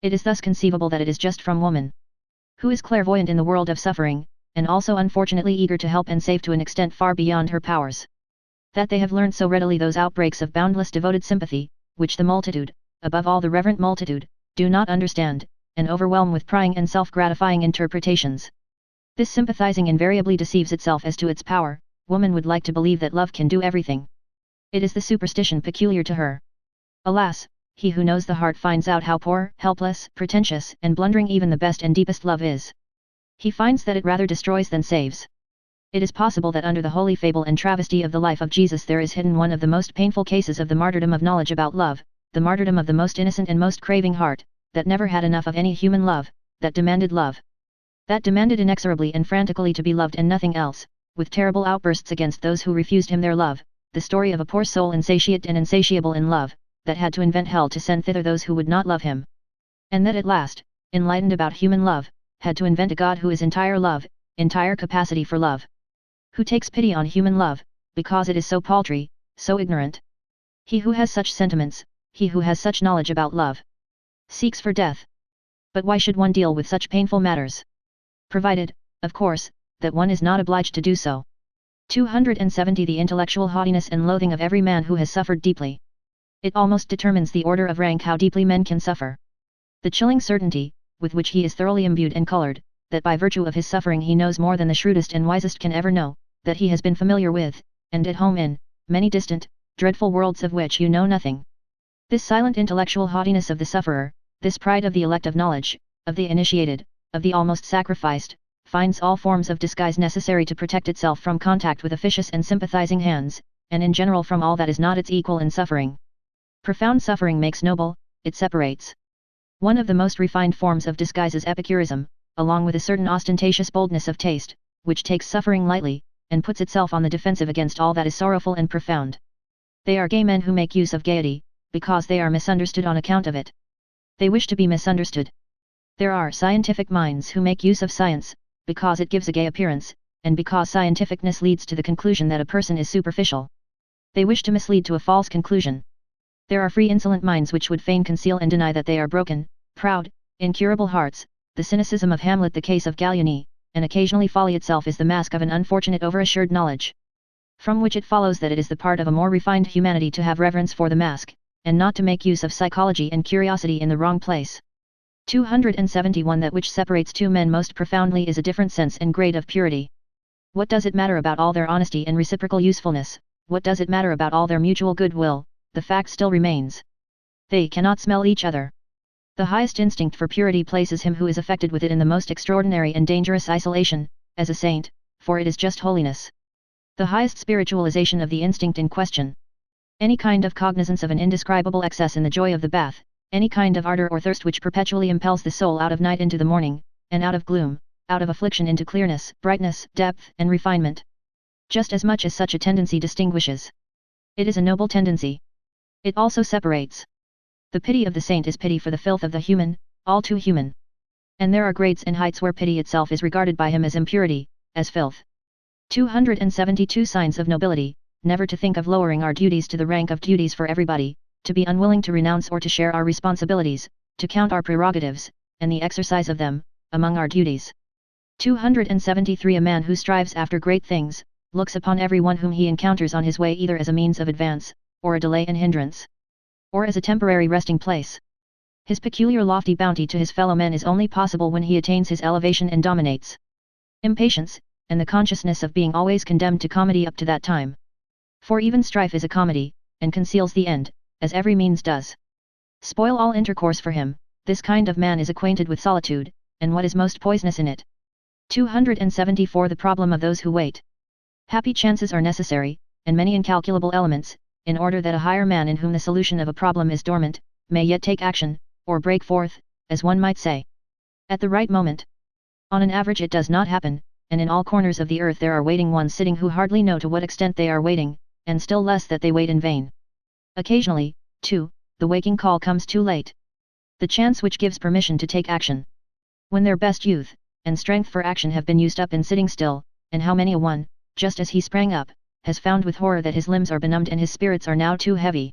Speaker 1: It is thus conceivable that it is just from woman, who is clairvoyant in the world of suffering, and also unfortunately eager to help and save to an extent far beyond her powers, that they have learned so readily those outbreaks of boundless devoted sympathy, which the multitude, above all the reverent multitude, do not understand, and overwhelm with prying and self-gratifying interpretations. This sympathizing invariably deceives itself as to its power. Woman would like to believe that love can do everything. It is the superstition peculiar to her. Alas, he who knows the heart finds out how poor, helpless, pretentious, and blundering even the best and deepest love is. He finds that it rather destroys than saves. It is possible that under the holy fable and travesty of the life of Jesus there is hidden one of the most painful cases of the martyrdom of knowledge about love, the martyrdom of the most innocent and most craving heart, that never had enough of any human love, that demanded love. That demanded inexorably and frantically to be loved and nothing else, with terrible outbursts against those who refused him their love, the story of a poor soul insatiate and insatiable in love, that had to invent hell to send thither those who would not love him. And that at last, enlightened about human love, had to invent a God who is entire love, entire capacity for love. Who takes pity on human love, because it is so paltry, so ignorant. He who has such sentiments, he who has such knowledge about love, seeks for death. But why should one deal with such painful matters? Provided, of course, that one is not obliged to do so. 270 The intellectual haughtiness and loathing of every man who has suffered deeply. It almost determines the order of rank how deeply men can suffer. The chilling certainty, with which he is thoroughly imbued and colored, that by virtue of his suffering he knows more than the shrewdest and wisest can ever know, that he has been familiar with, and at home in, many distant, dreadful worlds of which you know nothing. This silent intellectual haughtiness of the sufferer, this pride of the elect of knowledge, of the initiated, of the almost sacrificed, finds all forms of disguise necessary to protect itself from contact with officious and sympathizing hands, and in general from all that is not its equal in suffering. Profound suffering makes noble, it separates. One of the most refined forms of disguise is epicurism, along with a certain ostentatious boldness of taste, which takes suffering lightly, and puts itself on the defensive against all that is sorrowful and profound. They are gay men who make use of gaiety, because they are misunderstood on account of it. They wish to be misunderstood. There are scientific minds who make use of science, because it gives a gay appearance, and because scientificness leads to the conclusion that a person is superficial. They wish to mislead to a false conclusion. There are free insolent minds which would fain conceal and deny that they are broken, proud, incurable hearts, the cynicism of Hamlet, the case of Gallieni, and occasionally folly itself is the mask of an unfortunate overassured knowledge. From which it follows that it is the part of a more refined humanity to have reverence for the mask, and not to make use of psychology and curiosity in the wrong place. 271 That which separates two men most profoundly is a different sense and grade of purity. What does it matter about all their honesty and reciprocal usefulness? What does it matter about all their mutual goodwill? The fact still remains. They cannot smell each other. The highest instinct for purity places him who is affected with it in the most extraordinary and dangerous isolation, as a saint, for it is just holiness. The highest spiritualization of the instinct in question. Any kind of cognizance of an indescribable excess in the joy of the bath, any kind of ardor or thirst which perpetually impels the soul out of night into the morning, and out of gloom, out of affliction into clearness, brightness, depth, and refinement. Just as much as such a tendency distinguishes. It is a noble tendency. It also separates. The pity of the saint is pity for the filth of the human, all too human. And there are grades and heights where pity itself is regarded by him as impurity, as filth. 272 Signs of nobility, never to think of lowering our duties to the rank of duties for everybody, to be unwilling to renounce or to share our responsibilities, to count our prerogatives, and the exercise of them, among our duties. 273 A man who strives after great things, looks upon every one whom he encounters on his way either as a means of advance, or a delay and hindrance, or as a temporary resting place. His peculiar lofty bounty to his fellow men is only possible when he attains his elevation and dominates. Impatience, and the consciousness of being always condemned to comedy up to that time. For even strife is a comedy, and conceals the end, as every means does. Spoil all intercourse for him, this kind of man is acquainted with solitude, and what is most poisonous in it. 274 The problem of those who wait. Happy chances are necessary, and many incalculable elements, in order that a higher man in whom the solution of a problem is dormant, may yet take action, or break forth, as one might say, at the right moment. On an average it does not happen, and in all corners of the earth there are waiting ones sitting who hardly know to what extent they are waiting, and still less that they wait in vain. Occasionally, too, the waking call comes too late. The chance which gives permission to take action. When their best youth, and strength for action have been used up in sitting still, and how many a one, just as he sprang up, has found with horror that his limbs are benumbed and his spirits are now too heavy.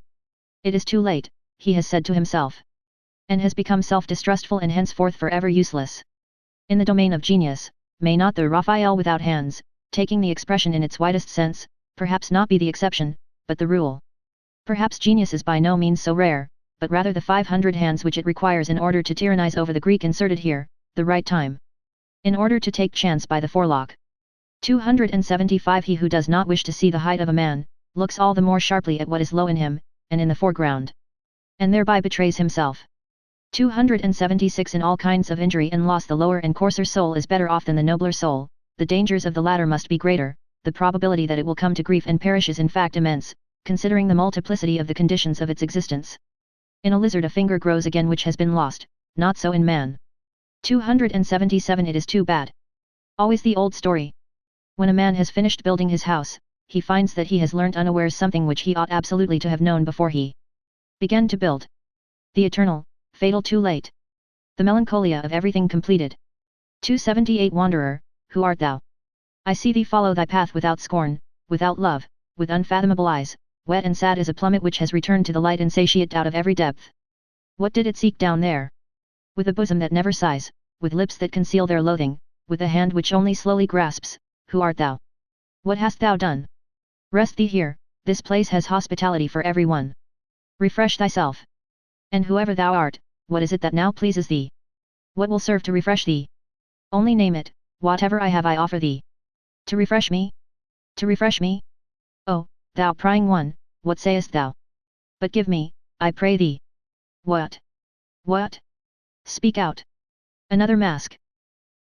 Speaker 1: It is too late, he has said to himself. And has become self-distrustful and henceforth forever useless. In the domain of genius, may not the Raphael without hands, taking the expression in its widest sense, perhaps not be the exception, but the rule? Perhaps genius is by no means so rare, but rather the 500 hands which it requires in order to tyrannize over the Greek inserted here, the right time. In order to take chance by the forelock. 275 He who does not wish to see the height of a man, looks all the more sharply at what is low in him, and in the foreground. And thereby betrays himself. 276 In all kinds of injury and loss the lower and coarser soul is better off than the nobler soul, the dangers of the latter must be greater, the probability that it will come to grief and perish is in fact immense, considering the multiplicity of the conditions of its existence. In a lizard a finger grows again which has been lost, not so in man. 277 It is too bad. Always the old story. When a man has finished building his house, he finds that he has learnt unawares something which he ought absolutely to have known before he began to build. The eternal, fatal too late. The melancholia of everything completed. 278 Wanderer, who art thou? I see thee follow thy path without scorn, without love, with unfathomable eyes, wet and sad as a plummet which has returned to the light insatiate out of every depth. What did it seek down there? With a bosom that never sighs, with lips that conceal their loathing, with a hand which only slowly grasps, who art thou? What hast thou done? Rest thee here, this place has hospitality for every one. Refresh thyself. And whoever thou art, what is it that now pleases thee? What will serve to refresh thee? Only name it, whatever I have I offer thee. To refresh me? To refresh me? Oh, thou prying one, what sayest thou? But give me, I pray thee. What? What? Speak out. Another mask.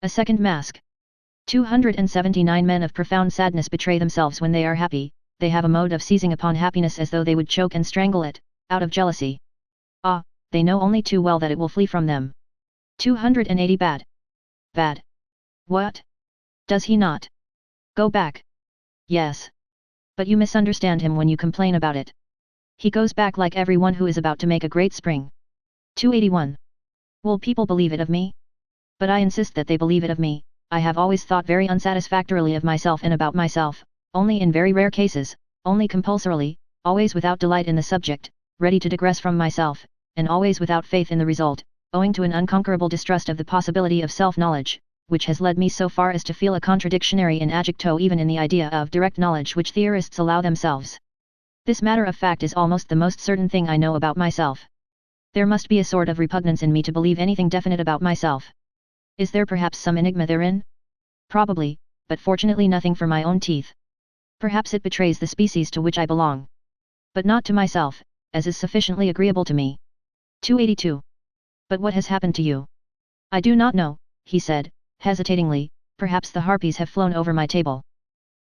Speaker 1: A second mask. 279 Men of profound sadness betray themselves when they are happy, they have a mode of seizing upon happiness as though they would choke and strangle it, out of jealousy. Ah, they know only too well that it will flee from them. 280 Bad. Bad. What? Does he not? Go back. Yes. But you misunderstand him when you complain about it. He goes back like everyone who is about to make a great spring. 281. Will people believe it of me? But I insist that they believe it of me. I have always thought very unsatisfactorily of myself and about myself, only in very rare cases, only compulsorily, always without delight in the subject, ready to digress from myself, and always without faith in the result, owing to an unconquerable distrust of the possibility of self-knowledge, which has led me so far as to feel a contradictionary in adjecto even in the idea of direct knowledge which theorists allow themselves. This matter of fact is almost the most certain thing I know about myself. There must be a sort of repugnance in me to believe anything definite about myself. Is there perhaps some enigma therein? Probably, but fortunately nothing for my own teeth. Perhaps it betrays the species to which I belong. But not to myself, as is sufficiently agreeable to me. 282. But what has happened to you? I do not know, he said, hesitatingly, perhaps the harpies have flown over my table.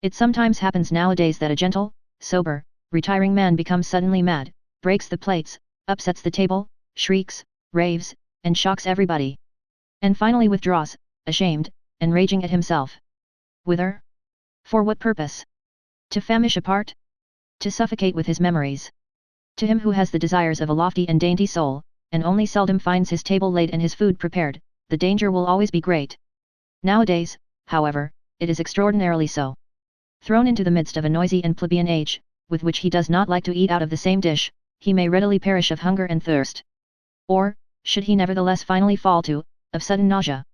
Speaker 1: It sometimes happens nowadays that a gentle, sober, retiring man becomes suddenly mad, breaks the plates, upsets the table, shrieks, raves, and shocks everybody. And finally withdraws, ashamed, and raging at himself. Whither? For what purpose? To famish apart? To suffocate with his memories. To him who has the desires of a lofty and dainty soul, and only seldom finds his table laid and his food prepared, the danger will always be great. Nowadays, however, it is extraordinarily so. Thrown into the midst of a noisy and plebeian age, with which he does not like to eat out of the same dish, he may readily perish of hunger and thirst. Or, should he nevertheless finally fall to, of sudden nausea.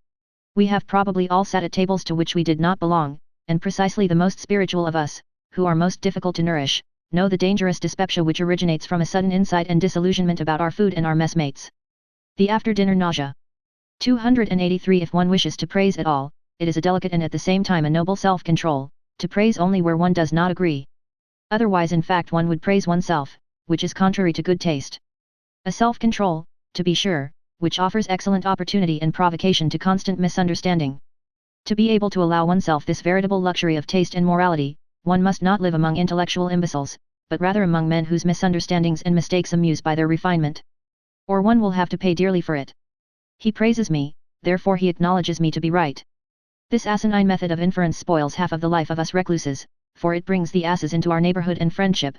Speaker 1: We have probably all sat at tables to which we did not belong, and precisely the most spiritual of us, who are most difficult to nourish, know the dangerous dyspepsia which originates from a sudden insight and disillusionment about our food and our messmates. The after-dinner nausea. 283 If one wishes to praise at all, it is a delicate and at the same time a noble self-control, to praise only where one does not agree. Otherwise in fact one would praise oneself, which is contrary to good taste. A self-control, to be sure, which offers excellent opportunity and provocation to constant misunderstanding. To be able to allow oneself this veritable luxury of taste and morality, one must not live among intellectual imbeciles, but rather among men whose misunderstandings and mistakes amuse by their refinement. Or one will have to pay dearly for it. He praises me, therefore he acknowledges me to be right. This asinine method of inference spoils half of the life of us recluses, for it brings the asses into our neighborhood and friendship.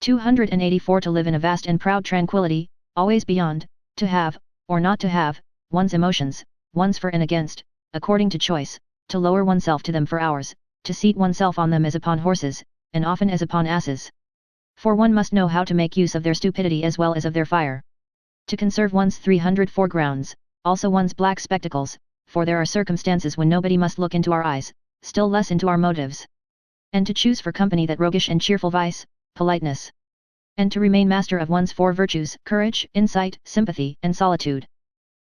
Speaker 1: 284 To live in a vast and proud tranquility, always beyond, to have, or not to have, one's emotions, one's for and against, according to choice, to lower oneself to them for hours, to seat oneself on them as upon horses, and often as upon asses. For one must know how to make use of their stupidity as well as of their fire. To conserve one's 304 grounds, also one's black spectacles, for there are circumstances when nobody must look into our eyes, still less into our motives. And to choose for company that roguish and cheerful vice, politeness. And to remain master of one's 4 virtues, courage, insight, sympathy, and solitude.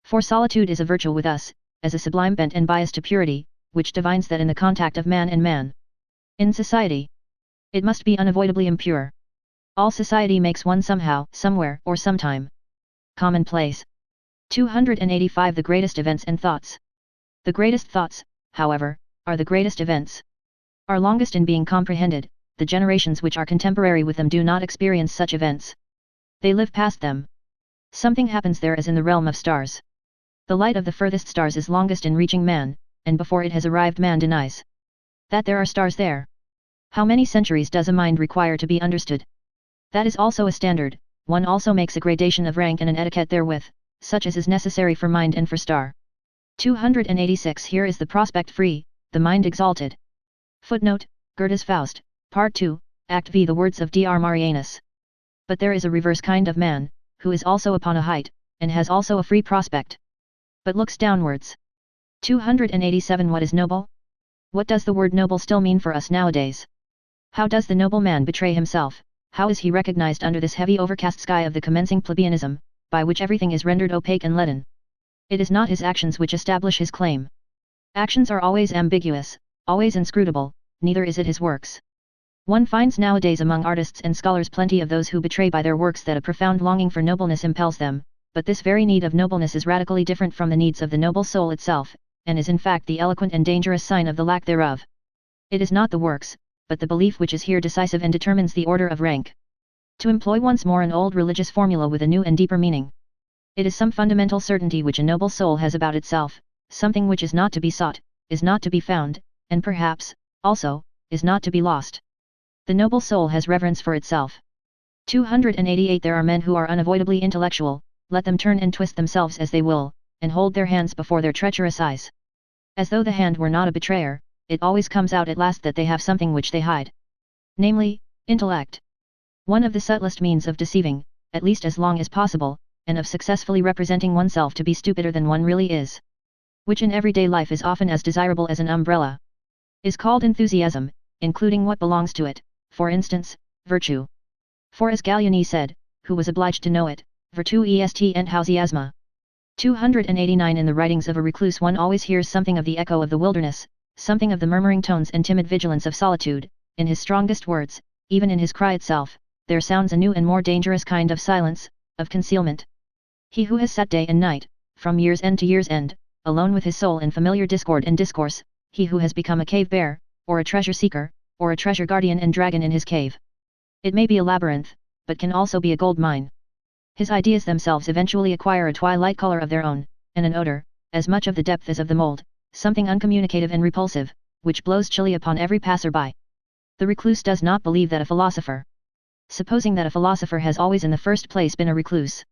Speaker 1: For solitude is a virtue with us, as a sublime bent and bias to purity, which divines that in the contact of man and man. In society, it must be unavoidably impure. All society makes one somehow, somewhere, or sometime commonplace. 285 The greatest events and thoughts. The greatest thoughts, however, are the greatest events. Are longest in being comprehended, the generations which are contemporary with them do not experience such events. They live past them. Something happens there as in the realm of stars. The light of the furthest stars is longest in reaching man, and before it has arrived man denies that there are stars there. How many centuries does a mind require to be understood? That is also a standard. One also makes a gradation of rank and an etiquette therewith, such as is necessary for mind and for star. 286 Here is the prospect free, the mind exalted. Footnote, Goethe's Faust, Part 2, Act V. The words of Dr. Marianus. But there is a reverse kind of man, who is also upon a height, and has also a free prospect, but looks downwards. 287 What is noble? What does the word noble still mean for us nowadays? How does the noble man betray himself? How is he recognized under this heavy overcast sky of the commencing plebeianism, by which everything is rendered opaque and leaden? It is not his actions which establish his claim. Actions are always ambiguous, always inscrutable, neither is it his works. One finds nowadays among artists and scholars plenty of those who betray by their works that a profound longing for nobleness impels them, but this very need of nobleness is radically different from the needs of the noble soul itself, and is in fact the eloquent and dangerous sign of the lack thereof. It is not the works, but the belief which is here decisive and determines the order of rank. To employ once more an old religious formula with a new and deeper meaning. It is some fundamental certainty which a noble soul has about itself, something which is not to be sought, is not to be found, and perhaps, also, is not to be lost. The noble soul has reverence for itself. 288 There are men who are unavoidably intellectual, let them turn and twist themselves as they will, and hold their hands before their treacherous eyes. As though the hand were not a betrayer, it always comes out at last that they have something which they hide. Namely, intellect. One of the subtlest means of deceiving, at least as long as possible, and of successfully representing oneself to be stupider than one really is, which in everyday life is often as desirable as an umbrella, is called enthusiasm, including what belongs to it, for instance, virtue. For as Gallieni said, who was obliged to know it, virtu est enthusiasma. 289 In the writings of a recluse one always hears something of the echo of the wilderness, something of the murmuring tones and timid vigilance of solitude. In his strongest words, even in his cry itself, there sounds a new and more dangerous kind of silence, of concealment. He who has sat day and night, from year's end to year's end, alone with his soul in familiar discord and discourse, he who has become a cave bear, or a treasure seeker, or a treasure guardian and dragon in his cave. It may be a labyrinth, but can also be a gold mine. His ideas themselves eventually acquire a twilight color of their own, and an odor, as much of the depth as of the mold, something uncommunicative and repulsive, which blows chilly upon every passer-by. The recluse does not believe that a philosopher, supposing that a philosopher has always in the first place been a recluse,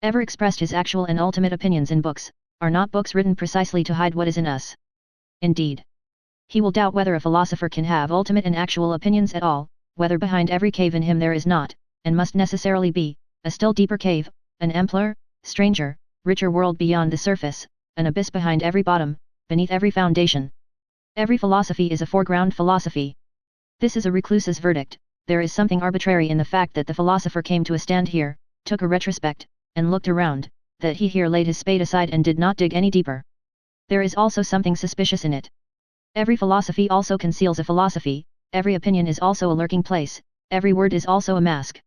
Speaker 1: ever expressed his actual and ultimate opinions in books, are not books written precisely to hide what is in us. Indeed, he will doubt whether a philosopher can have ultimate and actual opinions at all, whether behind every cave in him there is not, and must necessarily be, a still deeper cave, an ampler, stranger, richer world beyond the surface, an abyss behind every bottom, beneath every foundation. Every philosophy is a foreground philosophy. This is a recluse's verdict. There is something arbitrary in the fact that the philosopher came to a stand here, took a retrospect, and looked around, that he here laid his spade aside and did not dig any deeper. There is also something suspicious in it. Every philosophy also conceals a philosophy, every opinion is also a lurking place, every word is also a mask.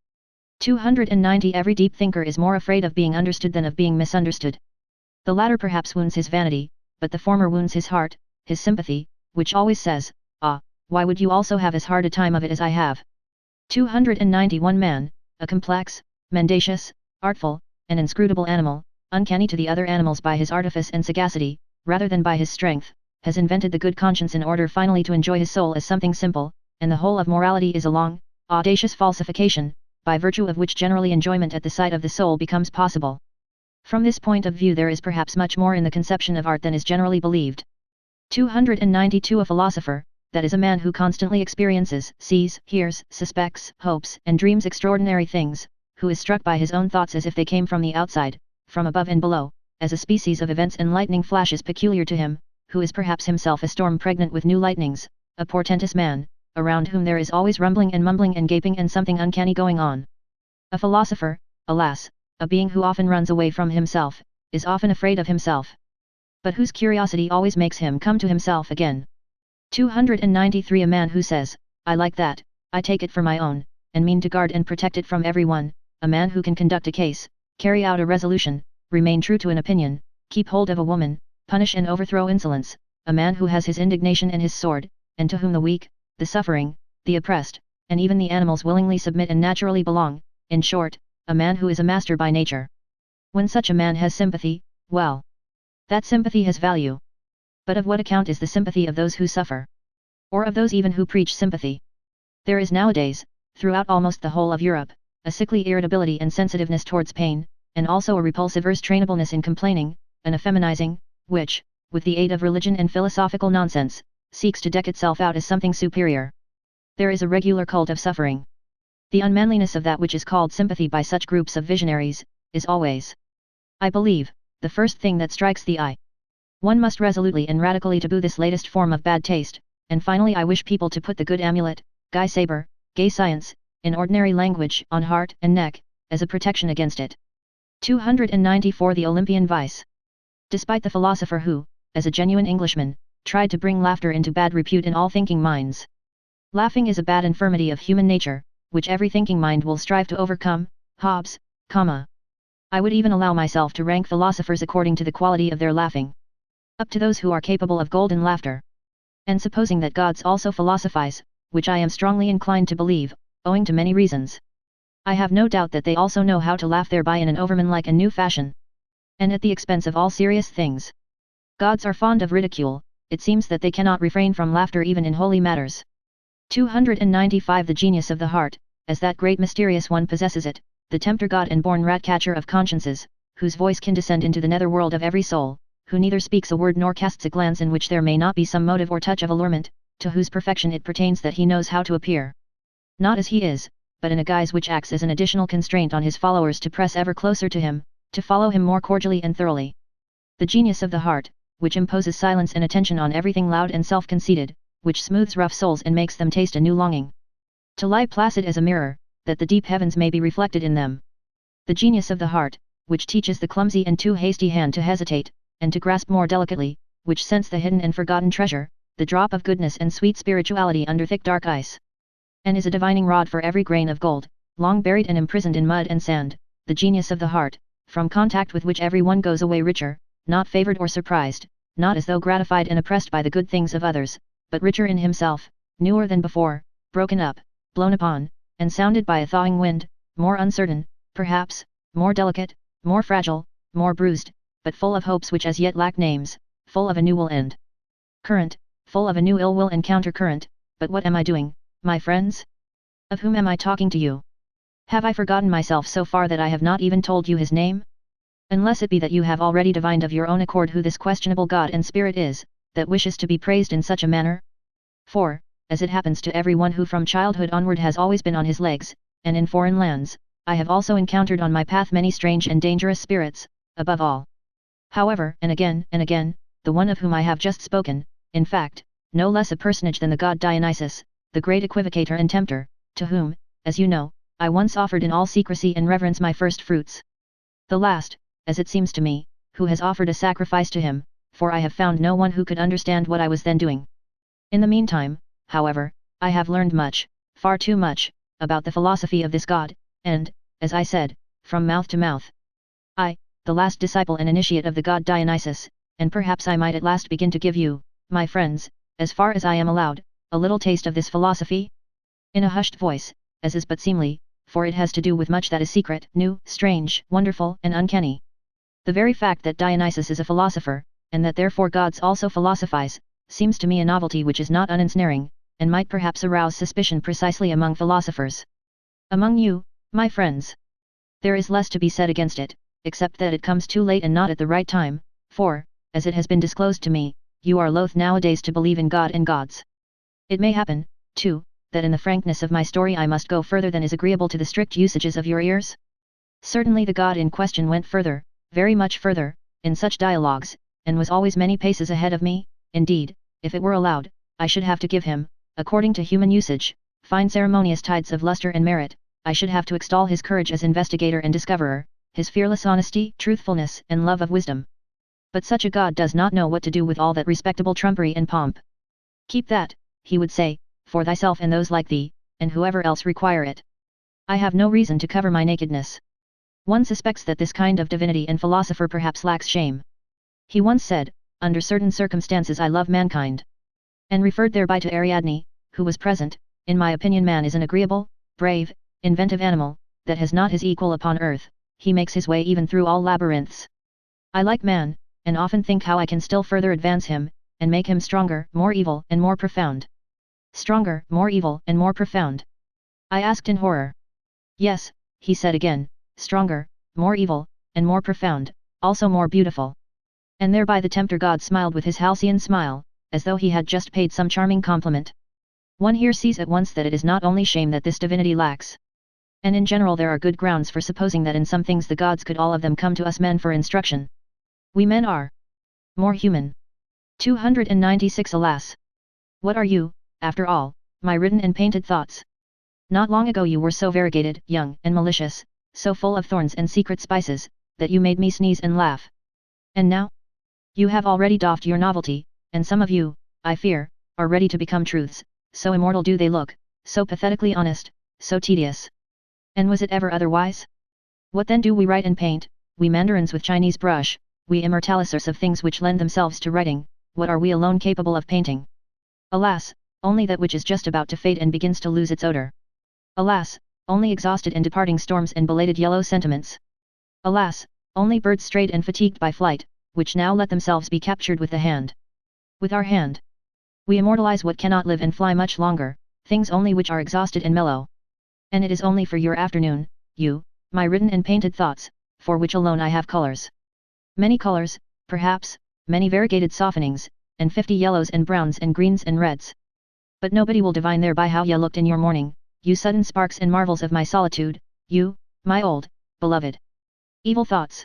Speaker 1: 290 Every deep thinker is more afraid of being understood than of being misunderstood. The latter perhaps wounds his vanity, but the former wounds his heart, his sympathy, which always says, "Ah, why would you also have as hard a time of it as I have?" 291 Man, a complex, mendacious, artful, and inscrutable animal, uncanny to the other animals by his artifice and sagacity, rather than by his strength, has invented the good conscience in order finally to enjoy his soul as something simple, and the whole of morality is a long, audacious falsification, by virtue of which generally enjoyment at the sight of the soul becomes possible. From this point of view there is perhaps much more in the conception of art than is generally believed. 292 A philosopher, that is a man who constantly experiences, sees, hears, suspects, hopes, and dreams extraordinary things, who is struck by his own thoughts as if they came from the outside, from above and below, as a species of events and lightning flashes peculiar to him, who is perhaps himself a storm pregnant with new lightnings, a portentous man, around whom there is always rumbling and mumbling and gaping and something uncanny going on. A philosopher, alas, a being who often runs away from himself, is often afraid of himself. But whose curiosity always makes him come to himself again. 293 A man who says, "I like that, I take it for my own, and mean to guard and protect it from everyone," a man who can conduct a case, carry out a resolution, remain true to an opinion, keep hold of a woman, punish and overthrow insolence, a man who has his indignation and his sword, and to whom the weak, the suffering, the oppressed, and even the animals willingly submit and naturally belong, in short, a man who is a master by nature. When such a man has sympathy, well, that sympathy has value. But of what account is the sympathy of those who suffer? Or of those even who preach sympathy? There is nowadays, throughout almost the whole of Europe, a sickly irritability and sensitiveness towards pain, and also a repulsive restrainableness in complaining, an effeminizing, which, with the aid of religion and philosophical nonsense, seeks to deck itself out as something superior. There is a regular cult of suffering. The unmanliness of that which is called sympathy by such groups of visionaries, is always, I believe, the first thing that strikes the eye. One must resolutely and radically taboo this latest form of bad taste, and finally I wish people to put the good amulet, Guy Saber, gay science, in ordinary language, on heart and neck, as a protection against it. 294 The Olympian Vice. Despite the philosopher who, as a genuine Englishman, tried to bring laughter into bad repute in all thinking minds. Laughing is a bad infirmity of human nature, which every thinking mind will strive to overcome, Hobbes, I would even allow myself to rank philosophers according to the quality of their laughing. Up to those who are capable of golden laughter. And supposing that gods also philosophize, which I am strongly inclined to believe, owing to many reasons. I have no doubt that they also know how to laugh thereby in an overman-like and new fashion. And at the expense of all serious things. Gods are fond of ridicule, it seems that they cannot refrain from laughter even in holy matters. 295 The genius of the heart, as that great mysterious one possesses it, the tempter god and born rat-catcher of consciences, whose voice can descend into the nether world of every soul, who neither speaks a word nor casts a glance in which there may not be some motive or touch of allurement, to whose perfection it pertains that he knows how to appear. Not as he is, but in a guise which acts as an additional constraint on his followers to press ever closer to him, to follow him more cordially and thoroughly. The genius of the heart, which imposes silence and attention on everything loud and self-conceited, which smooths rough souls and makes them taste a new longing. To lie placid as a mirror, that the deep heavens may be reflected in them. The genius of the heart, which teaches the clumsy and too hasty hand to hesitate, and to grasp more delicately, which scents the hidden and forgotten treasure, the drop of goodness and sweet spirituality under thick dark ice. And is a divining rod for every grain of gold, long buried and imprisoned in mud and sand, the genius of the heart, from contact with which every one goes away richer, not favored or surprised, not as though gratified and oppressed by the good things of others, but richer in himself, newer than before, broken up, blown upon, and sounded by a thawing wind, more uncertain, perhaps, more delicate, more fragile, more bruised, but full of hopes which as yet lack names, full of a new will and current, full of a new ill will and counter-current. But what am I doing, my friends? Of whom am I talking to you? Have I forgotten myself so far that I have not even told you his name? Unless it be that you have already divined of your own accord who this questionable God and Spirit is, that wishes to be praised in such a manner? For, as it happens to every one who from childhood onward has always been on his legs, and in foreign lands, I have also encountered on my path many strange and dangerous spirits, above all. However, and again, the one of whom I have just spoken, in fact, no less a personage than the god Dionysus, the great equivocator and tempter, to whom, as you know, I once offered in all secrecy and reverence my first fruits. The last, as it seems to me, who has offered a sacrifice to him, for I have found no one who could understand what I was then doing. In the meantime, however, I have learned much, far too much, about the philosophy of this God, and, as I said, from mouth to mouth. I, the last disciple and initiate of the god Dionysus, and perhaps I might at last begin to give you, my friends, as far as I am allowed, a little taste of this philosophy? In a hushed voice, as is but seemly, for it has to do with much that is secret, new, strange, wonderful, and uncanny. The very fact that Dionysus is a philosopher, and that therefore gods also philosophize, seems to me a novelty which is not unensnaring, and might perhaps arouse suspicion precisely among philosophers. Among you, my friends, there is less to be said against it, except that it comes too late and not at the right time, for, as it has been disclosed to me, you are loath nowadays to believe in God and gods. It may happen, too, that in the frankness of my story I must go further than is agreeable to the strict usages of your ears. Certainly the god in question went further, very much further, in such dialogues, and was always many paces ahead of me. Indeed, if it were allowed, I should have to give him, according to human usage, fine ceremonious tides of luster and merit. I should have to extol his courage as investigator and discoverer, his fearless honesty, truthfulness, and love of wisdom. But such a god does not know what to do with all that respectable trumpery and pomp. Keep that, he would say, for thyself and those like thee, and whoever else require it. I have no reason to cover my nakedness. One suspects that this kind of divinity and philosopher perhaps lacks shame. He once said, under certain circumstances I love mankind. And referred thereby to Ariadne, who was present. In my opinion man is an agreeable, brave, inventive animal, that has not his equal upon earth. He makes his way even through all labyrinths. I like man, and often think how I can still further advance him, and make him stronger, more evil, and more profound. Stronger, more evil, and more profound? I asked in horror. Yes, he said again, stronger, more evil, and more profound, also more beautiful. And thereby the tempter god smiled with his halcyon smile, as though he had just paid some charming compliment. One here sees at once that it is not only shame that this divinity lacks. And in general there are good grounds for supposing that in some things the gods could all of them come to us men for instruction. We men are more human. 296 Alas! What are you, after all, my written and painted thoughts? Not long ago you were so variegated, young, and malicious, so full of thorns and secret spices, that you made me sneeze and laugh. And now? You have already doffed your novelty, and some of you, I fear, are ready to become truths, so immortal do they look, so pathetically honest, so tedious. And was it ever otherwise? What then do we write and paint, we mandarins with Chinese brush, we immortalisers of things which lend themselves to writing, what are we alone capable of painting? Alas, only that which is just about to fade and begins to lose its odor. Alas, only exhausted and departing storms and belated yellow sentiments. Alas, only birds strayed and fatigued by flight, which now let themselves be captured with the hand. With our hand. We immortalize what cannot live and fly much longer, things only which are exhausted and mellow. And it is only for your afternoon, you, my written and painted thoughts, for which alone I have colors. Many colors, perhaps, many variegated softenings, and 50 yellows and browns and greens and reds. But nobody will divine thereby how ye looked in your morning, you sudden sparks and marvels of my solitude, you, my old, beloved. Evil thoughts.